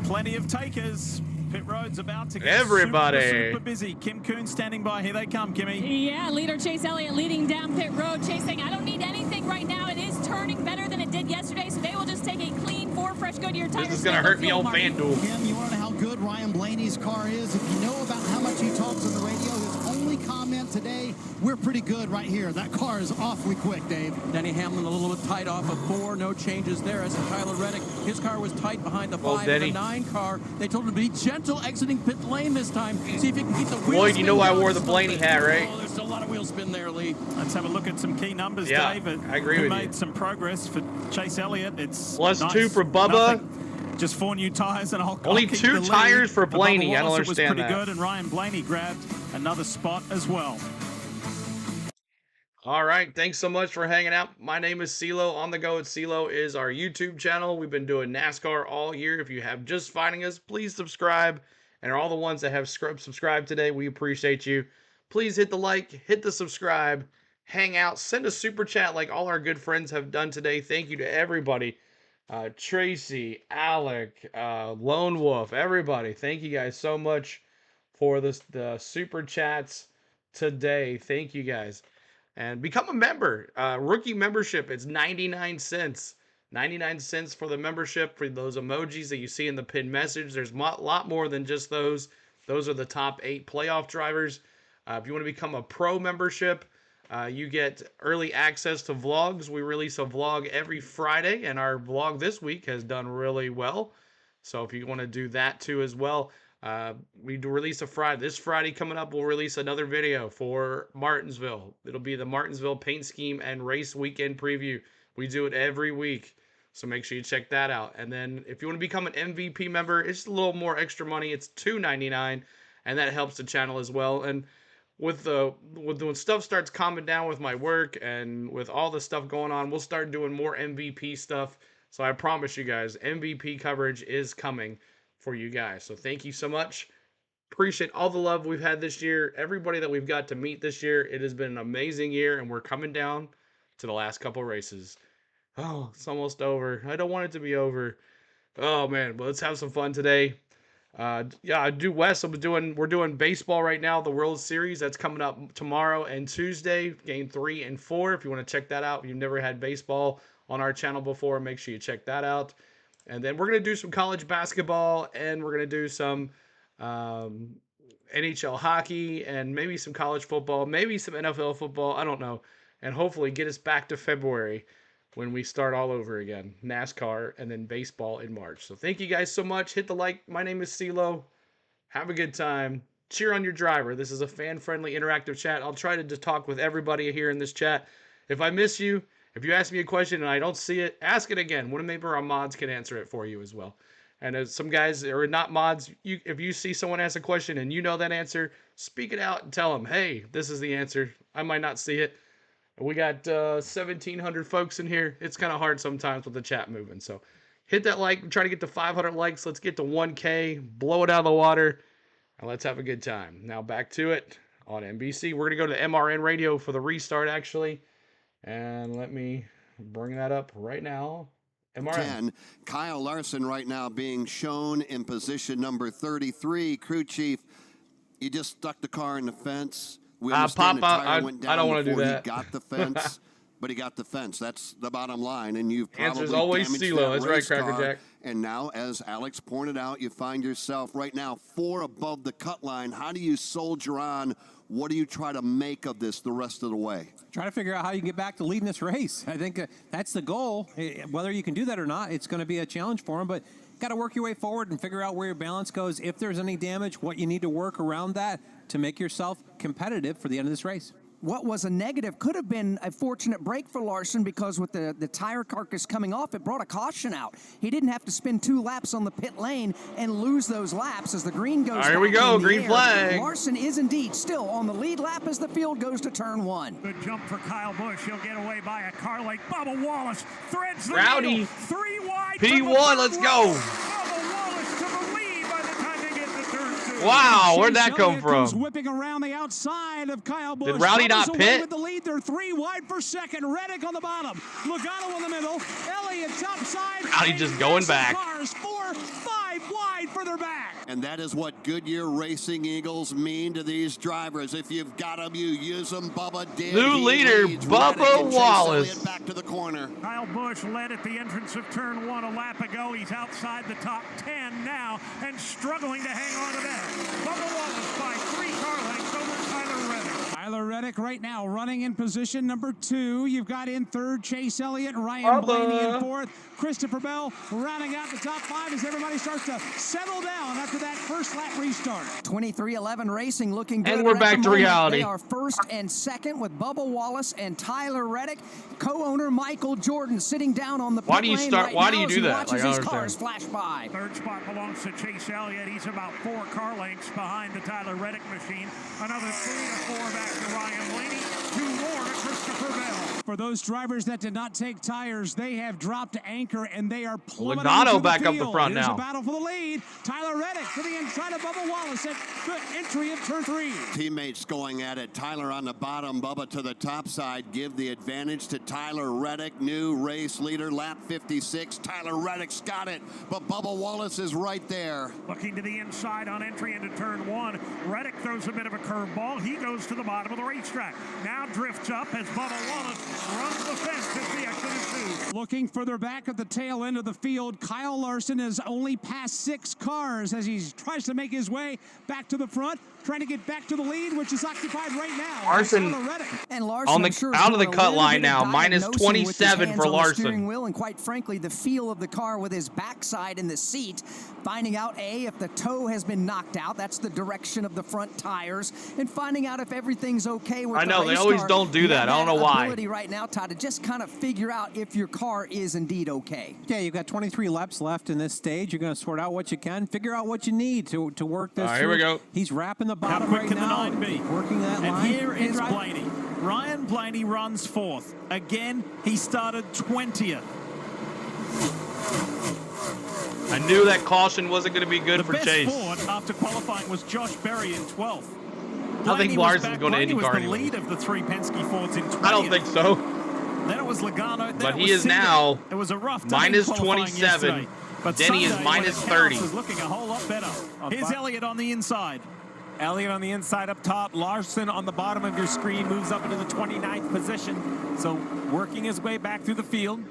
Plenty of takers. Pit road's about to get super busy. Kim Coon standing by. Here they come, Kimmy. Yeah, leader Chase Elliott leading down pit road. Chase saying, I don't need anything right now. It is turning better than it did yesterday, so they will just take a clean 4 fresh Goodyear tires. This is going to hurt me on FanDuel. Kim, you want to know how good Ryan Blaney's car is? If you know about how much he talks on the radio, his only comment today, we're pretty good right here. That car is awfully quick, Dave. Denny Hamlin a little bit tight off of 4. No changes there. As for Tyler Reddick, his car was tight behind the 5 and the 9 car. They told him to be gentle exiting pit lane this time. See if he can keep the wheel Lloyd, you know I wore the Blaney hat, right? Oh, there's still a lot of wheel spin there, Lee. Let's have a look at some key numbers, yeah, Dave. I agree with you. Made some progress for Chase Elliott. It's +2 for Bubba. Nothing. Just 4 new tires, and only 2 tires for Blaney. I don't understand that. Was pretty good, and Ryan Blaney grabbed another spot as well. All right, thanks so much for hanging out. My name is CeeLo. On the Go at CeeLo is our YouTube channel. We've been doing NASCAR all year. If you have just finding us, please subscribe. And all the ones that have subscribed today, we appreciate you. Please hit the like, hit the subscribe, hang out, send a super chat like all our good friends have done today. Thank you to everybody. Tracy, Alec, Lone Wolf, everybody. Thank you guys so much for the super chats today. Thank you guys. And become a member. Rookie membership, it's 99 cents. 99 cents for the membership, for those emojis that you see in the pinned message. There's a lot more than just those. Those are the top 8 playoff drivers. If you want to become a pro membership, you get early access to vlogs. We release a vlog every Friday, and our vlog this week has done really well. So if you want to do that too as well, we do release a Friday. This Friday coming up, we'll release another video for Martinsville. It'll be the Martinsville paint scheme and race weekend preview. We do it every week, so make sure you check that out. And then if you want to become an MVP member, it's a little more extra money. It's $2.99, and that helps the channel as well. And when stuff starts calming down with my work and with all the stuff going on, we'll start doing more MVP stuff. So I promise you guys, MVP coverage is coming for you guys. So thank you so much. Appreciate all the love we've had this year. Everybody that we've got to meet this year. It has been an amazing year, and we're coming down to the last couple races. Oh, it's almost over. I don't want it to be over. Oh, man. Well, let's have some fun today. Yeah, we're doing baseball right now, the World Series. That's coming up tomorrow and Tuesday, game 3 and 4. If you want to check that out, if you've never had baseball on our channel before, make sure you check that out. And then we're going to do some college basketball, and we're going to do some NHL hockey, and maybe some college football, maybe some NFL football. I don't know. And hopefully get us back to February when we start all over again. NASCAR and then baseball in March. So thank you guys so much. Hit the like. My name is CeeLo. Have a good time. Cheer on your driver. This is a fan-friendly interactive chat. I'll try to just talk with everybody here in this chat. If I miss you, if you ask me a question and I don't see it, ask it again. One of maybe our mods can answer it for you as well. And as some guys are not mods, if you see someone ask a question and you know that answer, speak it out and tell them, hey, this is the answer. I might not see it. We got 1,700 folks in here. It's kind of hard sometimes with the chat moving. So hit that like. Try to get to 500 likes. Let's get to 1K. Blow it out of the water. And let's have a good time. Now back to it on NBC. We're going to go to MRN radio for the restart, actually. And let me bring that up right now. MRN. 10. Kyle Larson right now being shown in position number 33. Crew chief, you just stuck the car in the fence. We understand the tire went down I don't want to do before that. He got the fence, but he got the fence. That's the bottom line. And you've probably Answer's always damaged CeeLo. that That's right, race Cracker car. Jack. And now, as Alex pointed out, you find yourself right now 4 above the cut line. How do you soldier on? What do you try to make of this the rest of the way? Try to figure out how you can get back to leading this race. I think that's the goal. Whether you can do that or not, it's going to be a challenge for him. But got to work your way forward and figure out where your balance goes. If there's any damage, what you need to work around that to make yourself competitive for the end of this race. What was a negative could have been a fortunate break for Larson, because with the tire carcass coming off, it brought a caution out. He didn't have to spend 2 laps on the pit lane and lose those laps as the green goes. Here we go, green flag. Larson is indeed still on the lead lap as the field goes to turn 1. Good jump for Kyle Busch. He'll get away by a car like Bubba Wallace. Threads the Rowdy. needle. 3 wide. P1, let's go. Bubba Wallace to the lead by the time they get to turn 2. Wow, where'd that come from? Whipping around the outside of Kyle Busch. Did Rowdy not away pit? With the lead, they're 3 wide for second. Reddick on the bottom. Logano in the middle. Elliott top side. Rowdy just going back. Cars 4, 5 wide further back. And that is what Goodyear Racing Eagles mean to these drivers. If you've got them, you use them. Bubba did. New leader, Bubba Wallace. Back to the corner. Kyle Busch led at the entrance of turn 1 a lap ago. He's outside the top 10 now and struggling to hang on to that. Bubba Wallace by 3 car lengths over Tyler Reddick. Tyler Reddick right now running in position number 2. You've got in 3rd Chase Elliott, Ryan Blaney in 4th. Christopher Bell rounding out the top 5 as everybody starts to settle down after that first lap restart. 2311 Racing looking good. And we're at back the to moment. reality. They are 1st and 2nd with Bubba Wallace and Tyler Reddick. Co-owner Michael Jordan sitting down on the pit lane right why now do you as do he that? watches Like, his cars flash by. 3rd spot belongs to Chase Elliott. He's about 4 car lengths behind the Tyler Reddick machine. Another 3 to 4 back to Ryan Blaney. 2 more to Christopher Bell. For those drivers that did not take tires, they have dropped anchor and they are plummeting Logano to the back up field. the front Here's now. a battle for the lead. Tyler Reddick to the inside of Bubba Wallace at the entry of turn 3. Teammates going at it. Tyler on the bottom, Bubba to the top side. Give the advantage to Tyler Reddick, new race leader, lap 56. Tyler Reddick's got it, but Bubba Wallace is right there. Looking to the inside on entry into turn 1. Reddick throws a bit of a curveball. He goes to the bottom of the racetrack. Now drifts up as Bubba Wallace runs the fence as the exit is 2. Looking further back at the tail end of the field, Kyle Larson has only passed 6 cars as he tries to make his way back to the front, trying to get back to the lead, which is occupied right now. Larson and Larson on the sure out of the doing a cut little line bit of now, minus diagnosing with his 27 hands for on the steering Larson. wheel, and quite frankly, the feel of the car with his backside in the seat, finding out if the toe has been knocked out. That's the direction of the front tires, and finding out if everything's okay with I know, the they race always car. don't do You that. have I don't know why. Ability right now, Todd, to just kind of figure out if your car is indeed okay. Yeah, you've got 23 laps left in this stage. You're going to sort out what you can, figure out what you need to work this. Here we through. go. He's wrapping the bottom quick right can the now. 9B? Working that And line. here is Blaney. Ryan Blaney runs 4th. Again, he started 20th. I knew that caution wasn't going to be good The for best Chase. Ford after qualifying was Josh Berry in 12th. I think Larson's going to Blaney was IndyCar the anyway. lead of the 3 Penske Fords in 20th. I don't think so. Then it was Logano. Then But it he was is Singer. now It was a rough minus qualifying 27. yesterday. But Denny is Sunday, minus when it counts, 30. is looking a whole lot better. Here's Elliott on the inside. Elliott on the inside up top. Larson on the bottom of your screen moves up into the 29th position. So working his way back through the field.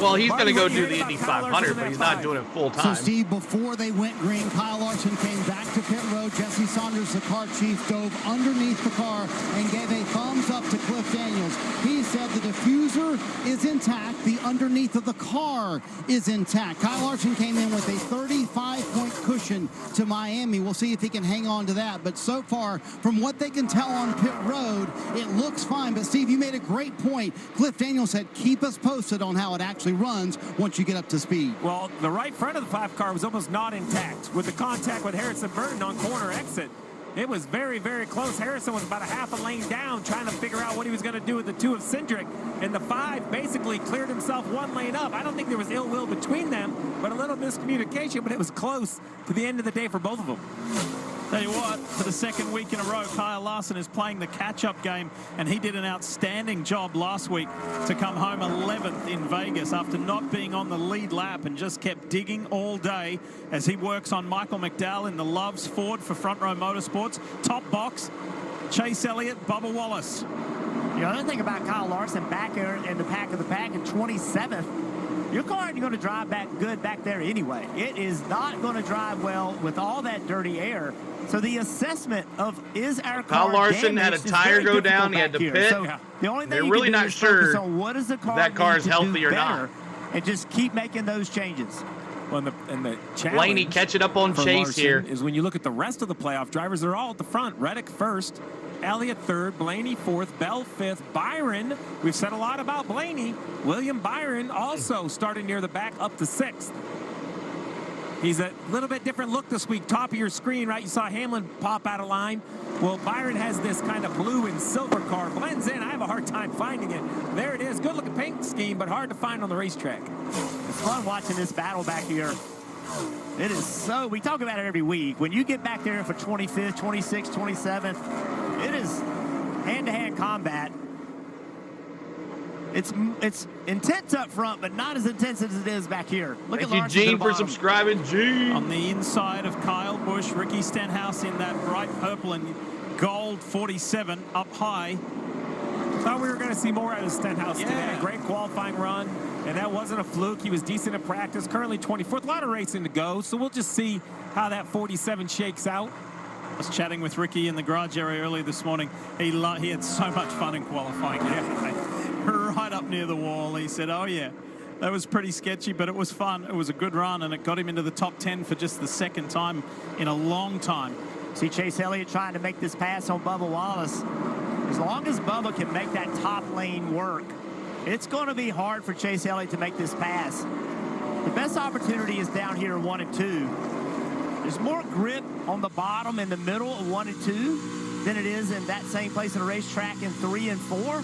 Well, he's going to go do the Indy 500, but he's not doing it full time. So, Steve, before they went green, Kyle Larson came back to pit road. Jesse Saunders, the car chief, dove underneath the car and gave a thumbs up to Cliff Daniels. He said the diffuser is intact. The underneath of the car is intact. Kyle Larson came in with a 35-point cushion to Miami. We'll see if he can hang on to that. But so far, from what they can tell on pit road, it looks fine. But, Steve, you made a great point. Cliff Daniels said, keep us posted on how it actually runs once you get up to speed. Well, the right front of the 5 car was almost not intact. With the contact with Harrison Burton on corner exit, it was very, very close. Harrison was about a half a lane down trying to figure out what he was going to do with the 2 of Cindric. And the 5 basically cleared himself 1 lane up. I don't think there was ill will between them, but a little miscommunication, but it was close to the end of the day for both of them. Tell you what, for the second week in a row, Kyle Larson is playing the catch-up game, and he did an outstanding job last week to come home 11th in Vegas after not being on the lead lap and just kept digging all day as he works on Michael McDowell in the Loves Ford for Front Row Motorsports. Top box, Chase Elliott, Bubba Wallace. The other thing about Kyle Larson back there in the pack of the pack in 27th, your car isn't going to drive back good back there anyway. It is not going to drive well with all that dirty air. So the assessment of is our car Kyle Larson had a tire go down. He had to pit. So the only thing they're you really can do not is sure focus on what is the car if that car is need to do healthy or not. better and just keep making those changes. Well, and the challenge Blaney catching up on for Chase Larson here. is when you look at the rest of the playoff drivers, they're all at the front. Reddick first, Elliott third, Blaney fourth, Bell fifth, Byron. We've said a lot about Blaney. William Byron also starting near the back up to sixth. He's a little bit different look this week. Top of your screen, right? You saw Hamlin pop out of line. Well, Byron has this kind of blue and silver car. Blends in. I have a hard time finding it. There it is. Good looking paint scheme, but hard to find on the racetrack. It's fun watching this battle back here. It is so, we talk about it every week. When you get back there for 25th, 26th, 27th, it is hand-to-hand combat. It's intense up front, but not as intense as it is back here. Look Thank at you, Larson Gene, for subscribing. Gene. On the inside of Kyle Busch, Ricky Stenhouse in that bright purple and gold 47 up high. Thought we were going to see more out of Stenhouse today. Great qualifying run, and that wasn't a fluke. He was decent at practice. Currently 24th. A lot of racing to go, so we'll just see how that 47 shakes out. I was chatting with Ricky in the garage area earlier this morning. He had so much fun in qualifying. Right up near the wall. He said, oh, yeah, that was pretty sketchy, but it was fun. It was a good run, and it got him into the top 10 for just the second time in a long time. See Chase Elliott trying to make this pass on Bubba Wallace. As long as Bubba can make that top lane work, it's going to be hard for Chase Elliott to make this pass. The best opportunity is down here in 1 and 2. There's more grip on the bottom in the middle of 1 and 2 than it is in that same place in the racetrack in 3 and 4.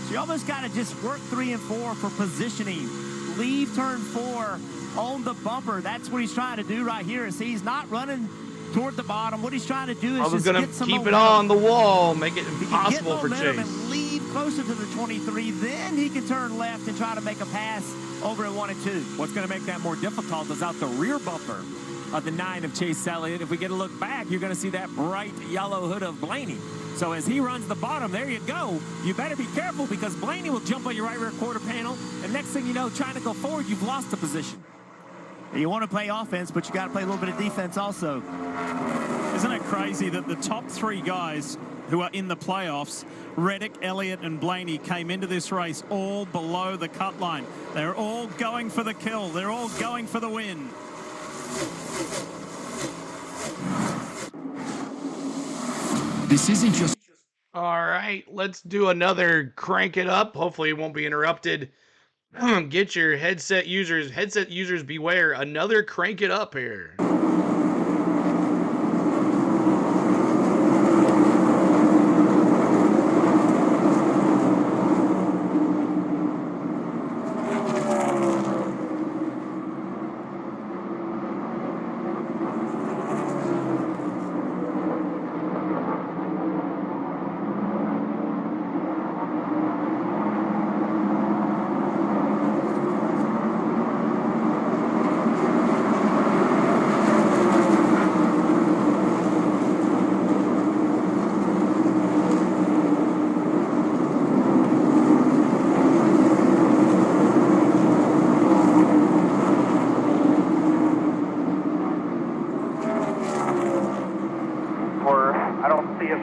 So you almost got to just work 3 and 4 for positioning. Leave turn 4 on the bumper. That's what he's trying to do right here. See, he's not running toward the bottom. What he's trying to do is just get some keep momentum. it on the wall, make it impossible for Chase. And leave closer to the 23, then he can turn left and try to make a pass over at 1 and 2. What's going to make that more difficult is out the rear bumper of the 9 of Chase Elliott. If we get a look back, you're going to see that bright yellow hood of Blaney. So as he runs the bottom, there you go. You better be careful because Blaney will jump on your right rear quarter panel. And next thing you know, trying to go forward, you've lost the position. You want to play offense, but you got to play a little bit of defense also. Isn't it crazy that the top 3 guys who are in the playoffs, Reddick, Elliott, and Blaney, came into this race all below the cut line. They're all going for the kill. They're all going for the win. This isn't just... All right, let's do another crank it up. Hopefully it won't be interrupted. Get your headset users beware. Another crank it up here.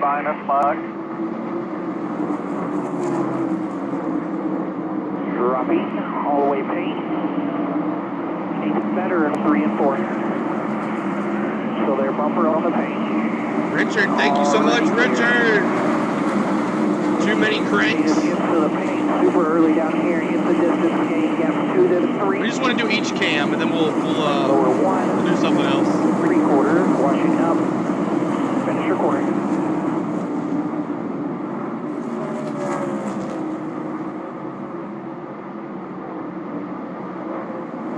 fine, that's fine. Dropping, all the way paint. Needs better in 3 and 4. So their bumper on the paint. Richard, thank you so much, Richard. Too many cranks. Gets to the paint super early down here. Gets the distance gain. Gap 2 to 3. We just want to do each cam, and then we'll do something else. 3/4, washing up. Finish recording.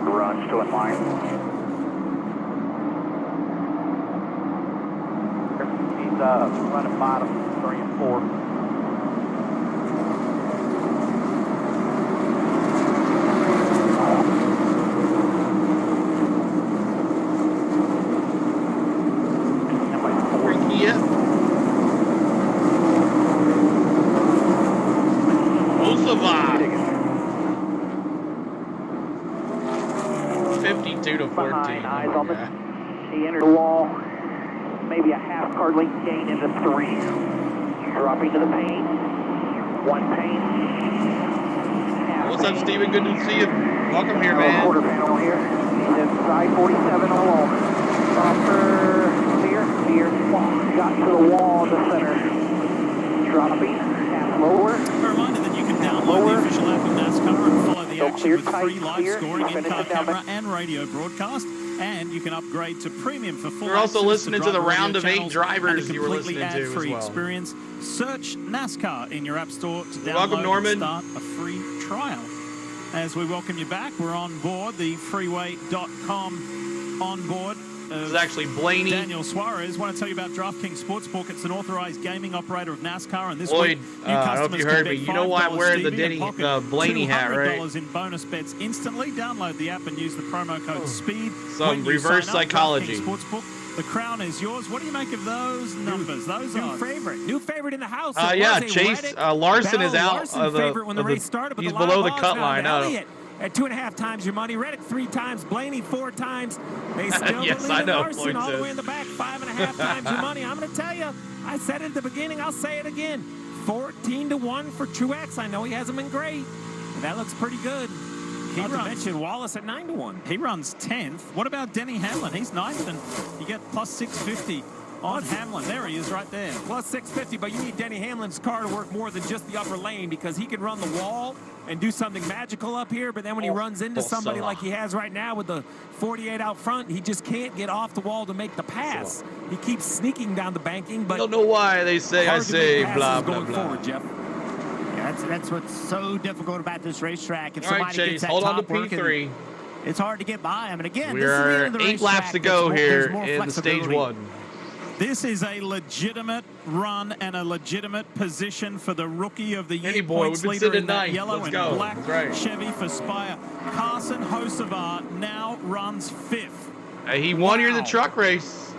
Garage still in line. He's running bottom 3 and 4. Osava. 52 to 14. Eyes on the. He entered the wall. Maybe a half car length gain into 3. Dropping to the paint. 1 paint. What's up, Steven? Good to see you. Welcome here, man. Quarter panel here. He's inside 47 on the wall. Bumper clear. Got to the wall in the center. Dropping. Half lower. A reminder that you can download the official app of NASCAR and follow the action with free live scoring, in-car camera and radio broadcast. And you can upgrade to premium for full. We're also listening to the round of 8 channels drivers and a you were listening to as ad-free well. experience. Search NASCAR in your app store to download Welcome, Norman. and start a free trial. As we welcome you back, we're on board the freeway.com on board. This is actually Blaney. Daniel Suarez. Want to tell you about DraftKings Sportsbook. It's an authorized gaming operator of NASCAR, and this Lloyd, week I don't know if you heard me. You know why I'm wearing the Blaney hat, right? $200 in bonus bets instantly. Download the app and use the promo code SPEED. Some reverse psychology. Sportsbook. The crown is yours. What do you make of those numbers? Those new favorite in the house. Yeah, Chase Larson is out of the. Favorite when the race started, he's below the cut line. Elliott at 2.5 times your money. Reddick 3 times. Blaney 4 times. They still yes, believe I in know. Larson all the way in the back. 5.5 times your money. I'm going to tell you. I said it at the beginning. I'll say it again. 14 to 1 for Truex. I know he hasn't been great, but that looks pretty good. Not to mention Wallace at 9 to 1. He runs 10th. What about Denny Hamlin? He's 9th, and you get plus 650 on Hamlin. There he is right there. Plus 650, but you need Denny Hamlin's car to work more than just the upper lane because he can run the wall and do something magical up here, but then when he runs into somebody like he has right now with the 48 out front, he just can't get off the wall to make the pass. He keeps sneaking down the banking, but I don't know why they say I say blah, blah, blah. Forward, Jeff. That's what's so difficult about this racetrack. If All right, somebody Chase, gets that hold on to top working, P3. it's hard to get by him. And again, We this is the are end of the 8 laps to go here in stage 1. This is a legitimate run and a legitimate position for the rookie of the year points leader in that yellow and black Chevy for Spire. Carson Hocevar now runs 5th. He won here in the truck race.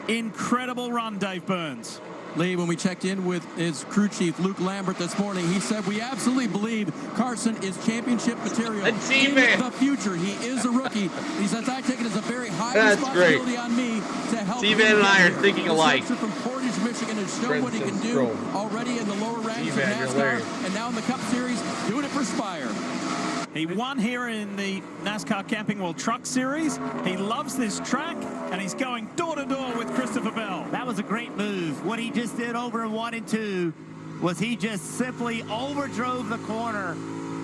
Incredible run, Dave Burns. Lee, when we checked in with his crew chief, Luke Lambert, this morning, he said, we absolutely believe Carson is championship material in the future. He is a rookie. He says, I take it as a very high responsibility on me to help him. T-Man and I are thinking alike. From Portage, Michigan, has shown what he can do already in the lower ranks of NASCAR, and now in the Cup Series, doing it for Spire. He won here in the NASCAR Camping World Truck Series. He loves this track, and he's going door-to-door with Christopher Bell. That was a great move. What he just did over in 1 and 2 was he just simply overdrove the corner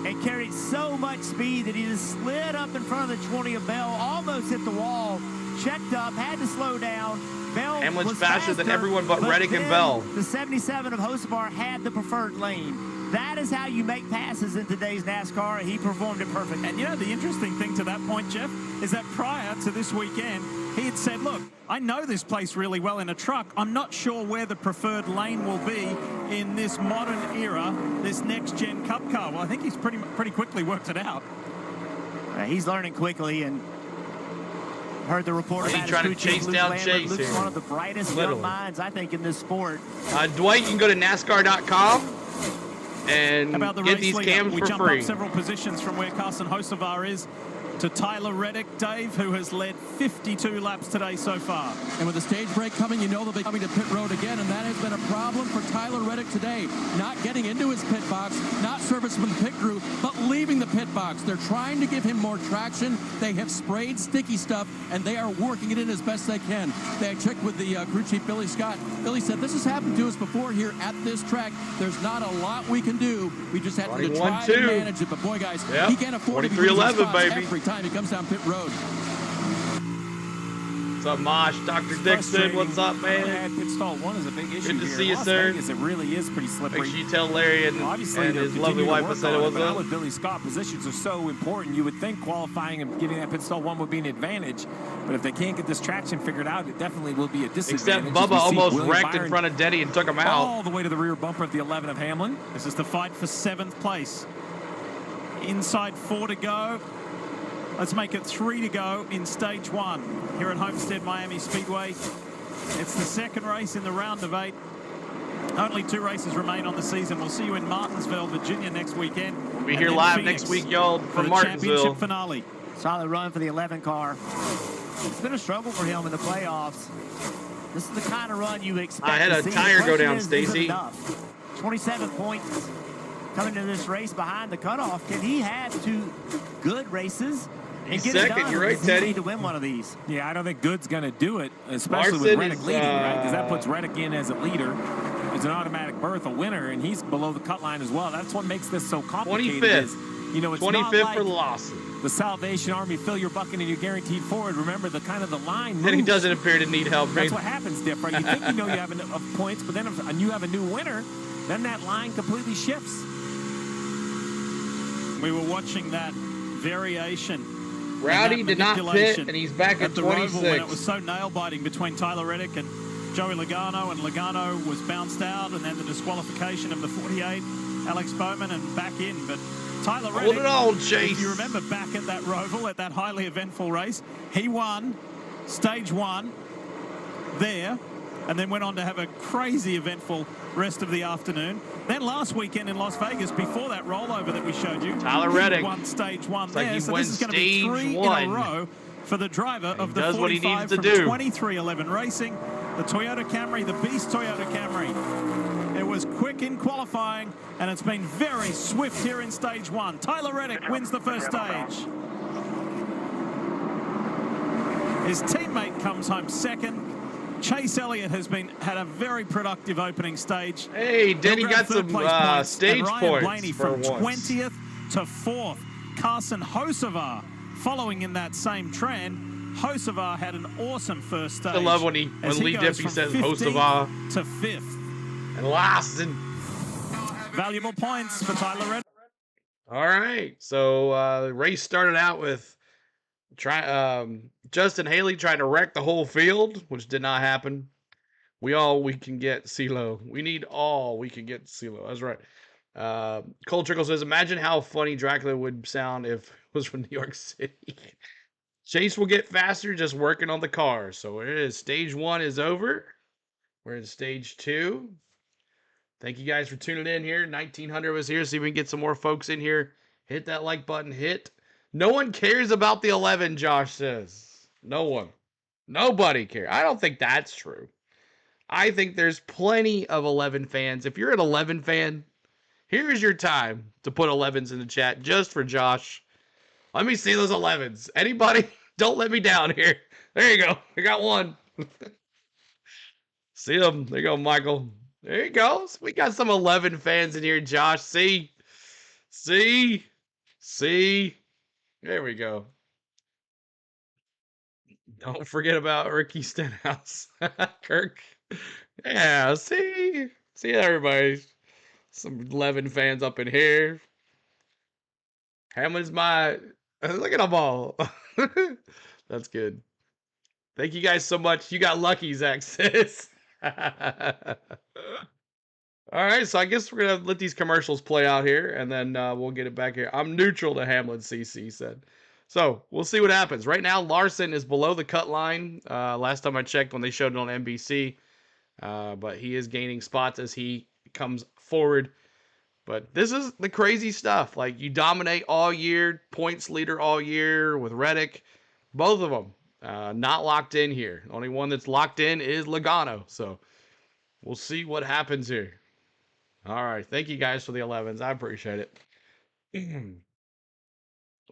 and carried so much speed that he just slid up in front of the 20 of Bell, almost hit the wall, checked up, had to slow down. Bell Hamlin's was faster than everyone but Reddick and then Bell. The 77 of Hocevar had the preferred lane. That is how you make passes in today's NASCAR, and he performed it perfectly. And you know, the interesting thing to that point, Jeff, is that prior to this weekend, he had said, look, I know this place really well in a truck. I'm not sure where the preferred lane will be in this modern era, this next-gen Cup car. Well, I think he's pretty quickly worked it out. He's learning quickly, and heard the report about trying to chase down Chase Luke's here. one of the brightest young minds, I think, in this sport. Dwight, you can go to NASCAR.com and about the get race these leader. cams we for jump free. up several positions from where Carson Hocevar is. to Tyler Reddick, Dave, who has led 52 laps today so far. And with the stage break coming, you know they'll be coming to pit road again, and that has been a problem for Tyler Reddick today. Not getting into his pit box, not servicing the pit crew, but leaving the pit box. They're trying to give him more traction. They have sprayed sticky stuff, and they are working it in as best they can. They checked with the crew chief, Billy Scott. Billy said, this has happened to us before here at this track. There's not a lot we can do. We just have to try to manage it. But boy, guys, he can't afford to be losing spots every time he comes down pit road. What's up, Mosh? Dr. Dixon, what's up, man? Pit stall 1 is a big issue. Good to here. see you, Las sir. Vegas, it really is pretty slippery. Make sure you tell Larry and his lovely wife I said it was up. With Billy Scott, positions are so important. You would think qualifying and giving that pit stall 1 would be an advantage, but if they can't get this traction figured out, it definitely will be a disadvantage. Except Bubba almost wrecked in front of Denny and took him out. All the way to the rear bumper of the 11 of Hamlin. This is the fight for 7th place. Inside 4 to go. Let's make it 3 to go in stage 1 here at Homestead-Miami Speedway. It's the second race in the round of 8. Only 2 races remain on the season. We'll see you in Martinsville, Virginia next weekend. We'll be here live next week, y'all, for the Martinsville. championship finale. Solid run for the 11 car. It's been a struggle for him in the playoffs. This is the kind of run you expect. I had a tire go down, Stacy. 27 points coming into this race behind the cutoff. Can he have 2 good races and get it done? You're right, Teddy. To win one of these. Yeah, I don't think Good's going to do it, especially with Reddick leading, right? Because that puts Reddick in as a leader. It's an automatic berth, a winner, and he's below the cut line as well. That's what makes this so complicated. 25th. You know, it's 25th not like for Lawson. The Salvation Army, fill your bucket and you're guaranteed forward. Remember, the kind of the line moves. And he doesn't appear to need help. That's what happens different. You think you know you have enough points, but then if you have a new winner, then that line completely shifts. We were watching that variation. Rowdy did not pit, and he's back at the 26. Roval when it was so nail-biting between Tyler Reddick and Joey Logano, and Logano was bounced out, and then the disqualification of the 48, Alex Bowman, and back in. But Tyler Reddick, hold it on, Chase. If you remember back at that Roval, at that highly eventful race, he won stage 1 there, and then went on to have a crazy eventful rest of the afternoon. Then last weekend in Las Vegas, before that rollover that we showed you, Tyler Reddick won stage 1 it's there. like he So this is going to be 3 in a row for the driver of the 45 from 2311 Racing, the Toyota Camry, the Beast Toyota Camry. It was quick in qualifying, and it's been very swift here in stage 1. Tyler Reddick wins the first stage. His teammate comes home second. Chase Elliott has had a very productive opening stage. Hey, Denny got some stage points Blaney for from once. 20th to 4th. Carson Hocevar following in that same trend. Hocevar had an awesome first stage. I love when Lee Diffie says Hocevar to 5th. And Lawson. Valuable points for Tyler Reddick. All right, so the race started out with Justin Haley trying to wreck the whole field, which did not happen. We can get CeeLo. We need all we can get CeeLo. That's right. Cole Trickle says, imagine how funny Dracula would sound if it was from New York City. Chase will get faster just working on the car. So it is. Stage 1 is over. We're in stage 2. Thank you guys for tuning in here. 1900 was here. See if we can get some more folks in here. Hit that like button. No one cares about the 11, Josh says. No one. Nobody cares. I don't think that's true. I think there's plenty of 11 fans. If you're an 11 fan, here's your time to put 11s in the chat just for Josh. Let me see those 11s. Anybody? Don't let me down here. There you go. I got one. See them. There you go, Michael. There you go. We got some 11 fans in here, Josh. See? There we go. Don't forget about Ricky Stenhouse. Kirk. Yeah, see everybody. Some 11 fans up in here. Hamlin's my... Look at them all. That's good. Thank you guys so much. You got lucky, Zach says. All right, so I guess we're going to let these commercials play out here, and then we'll get it back here. I'm neutral to Hamlin, CC said. So we'll see what happens. Right now, Larson is below the cut line. Last time I checked when they showed it on NBC. But he is gaining spots as he comes forward. But this is the crazy stuff. Like, you dominate all year, points leader all year with Reddick. Both of them not locked in here. The only one that's locked in is Logano. So we'll see what happens here. All right. Thank you guys for the 11s. I appreciate it.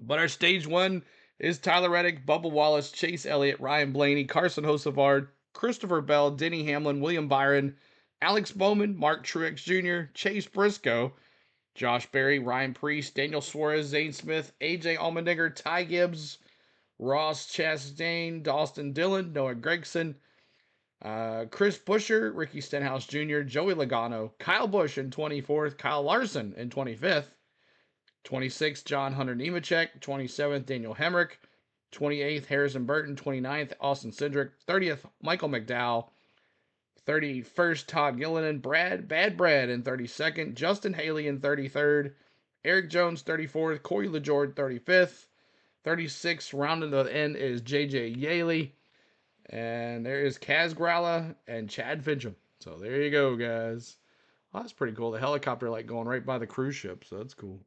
But our stage one is Tyler Reddick, Bubba Wallace, Chase Elliott, Ryan Blaney, Carson Hocevar, Christopher Bell, Denny Hamlin, William Byron, Alex Bowman, Mark Truex Jr., Chase Briscoe, Josh Berry, Ryan Preece, Daniel Suarez, Zane Smith, AJ Allmendinger, Ty Gibbs, Ross Chastain, Dawson Dillon, Noah Gregson, Chris Buescher, Ricky Stenhouse Jr., Joey Logano, Kyle Busch in 24th, Kyle Larson in 25th, 26th, John Hunter Nemechek, 27th, Daniel Hemrick, 28th, Harrison Burton, 29th, Austin Cindric, 30th, Michael McDowell, 31st, Todd Gilliland, Bad Brad in 32nd, Justin Haley in 33rd, Eric Jones 34th, Corey LaJord 35th, 36th, rounding the end is JJ Yaley, and there is Kaz Gralla and Chad Fincham. So there you go, guys. Well, that's pretty cool. The helicopter like going right by the cruise ship, so that's cool.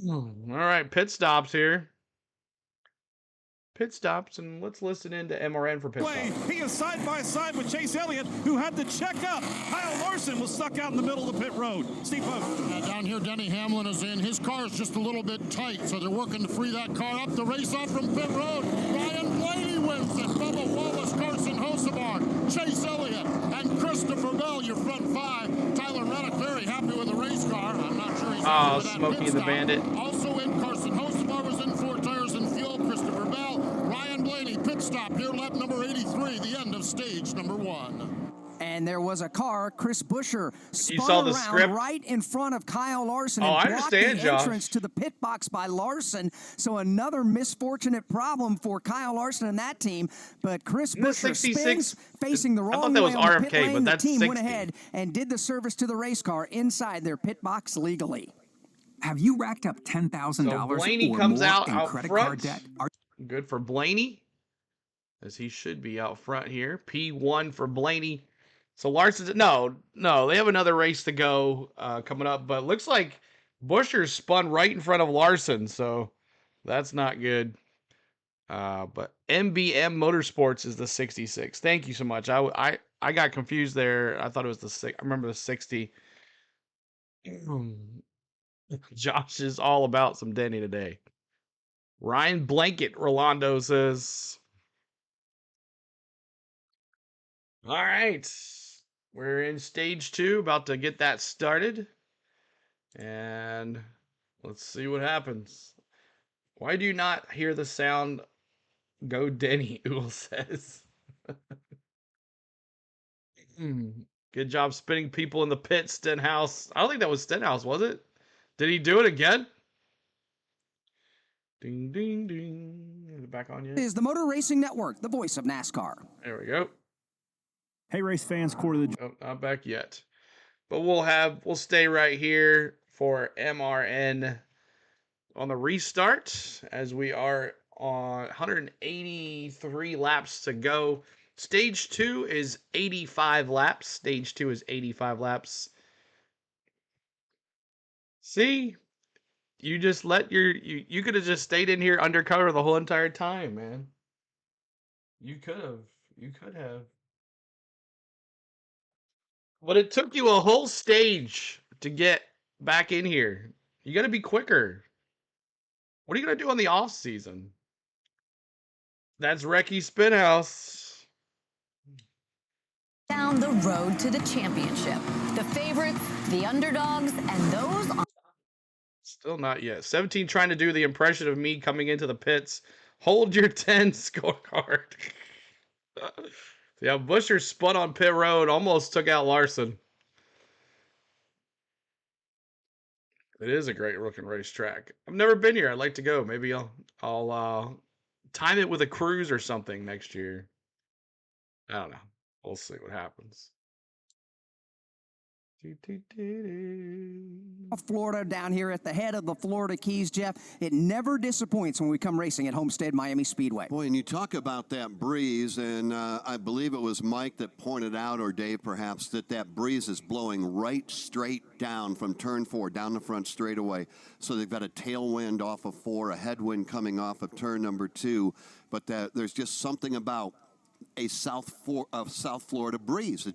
All right, pit stops here. Pit stops, and let's listen into MRN for pit stops. He is side by side with Chase Elliott, who had to check up. Kyle Larson was stuck out in the middle of the pit road. Steve Pope. Down here, Denny Hamlin is in. His car is just a little bit tight, so they're working to free that car up. The race off from pit road. Ryan Blaney wins it. Bubba Wallace, Carson Hocevar, Chase Elliott, and Christopher Bell, your front five. Tyler Reddick very happy with the race car. I'm not sure he's happy with that Smokey pit the stop. Bandit. Also in, Carson Hocevar was in 4 tires and fuel. Christopher Bell, Ryan Blaney, pit stop here, lap number 83, the end of stage number 1. And there was a car, Chris Buescher, You saw spun the around script? right in front of Kyle Larson Oh, I and blocked understand, the Josh. entrance to the pit box by Larson. So another misfortunate problem for Kyle Larson and that team. But Chris Isn't that Buescher 66? spins, facing the I wrong thought that way was on the RFK, pit lane. but The that's team 60. went ahead and did the service to the race car inside their pit box legally. Have you racked up $10,000 So Blaney or comes more out in credit front. card debt? Good for Blaney, as he should be out front here. P1 for Blaney. So Larson's no, they have another race to go coming up, but looks like Buescher spun right in front of Larson, so that's not good. But MBM Motorsports is the 66. Thank you so much. I got confused there. I thought it was the 6. I remember the 60. Josh is all about some Denny today. Ryan Blanket, Rolando says. All right. We're in stage 2, about to get that started. And let's see what happens. Why do you not hear the sound go Denny, Ool says. Good job spinning people in the pit, Stenhouse. I don't think that was Stenhouse, was it? Did he do it again? Ding, ding, ding. Is it back on yet? Is the Motor Racing Network, the voice of NASCAR. There we go. Hey, race fans, Court of the... Oh, not back yet. But we'll stay right here for MRN on the restart, as we are on 183 laps to go. Stage 2 is 85 laps. Stage 2 is 85 laps. See? You just let you could have just stayed in here undercover the whole entire time, man. You could have. You could have. But it took you a whole stage to get back in here. You got to be quicker. What are you going to do on the off season? That's Recce Spinhouse. Down the road to the championship. The favorites, the underdogs, and those on... Still not yet. 17 trying to do the impression of me coming into the pits. Hold your 10 scorecard. Yeah, Buescher spun on pit road, almost took out Larson. It is a great looking racetrack. I've never been here. I'd like to go. Maybe I'll time it with a cruise or something next year. I don't know. We'll see what happens. Florida down here at the head of the Florida Keys, Jeff. It never disappoints when we come racing at Homestead-Miami Speedway. Boy, and you talk about that breeze, and I believe it was Mike that pointed out, or Dave perhaps, that breeze is blowing right straight down from turn 4, down the front straightaway. So they've got a tailwind off of 4, a headwind coming off of turn number 2, but there's just something about a South Florida breeze.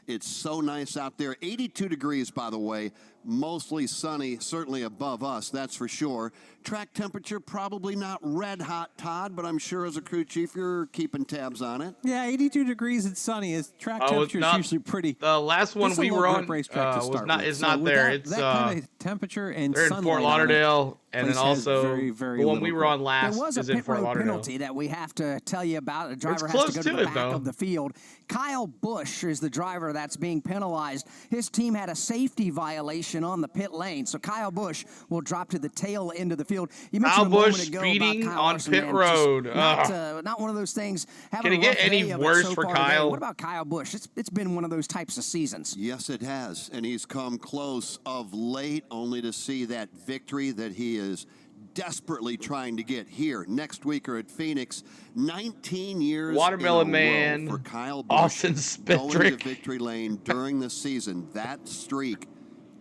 It's so nice out there. 82 degrees, by the way, mostly sunny, certainly above us, that's for sure. Track temperature probably not red hot, Todd, but I'm sure as a crew chief you're keeping tabs on it. Yeah, 82 degrees, it's sunny. Track temperature is usually pretty. The last one we were on is not there. It's that kind of temperature and they're in Fort Lauderdale, and then also the one we were on last is in Fort Lauderdale. Penalty that we have to tell you about. The driver has to go to the back of the field. Kyle Busch is the driver that's being penalized. His team had a safety violation on the pit lane, so Kyle Busch will drop to the tail end of the field. You mentioned Kyle Busch speeding on pit road. Not one of those things. Can it get any worse for Kyle? What about Kyle Busch? It's been one of those types of seasons. Yes, it has, and he's come close of late, only to see that victory that he is desperately trying to get here next week or at Phoenix. 19 years Watermelon in a Man, row for Kyle Busch Austin Spindrick going to victory lane during the season. That streak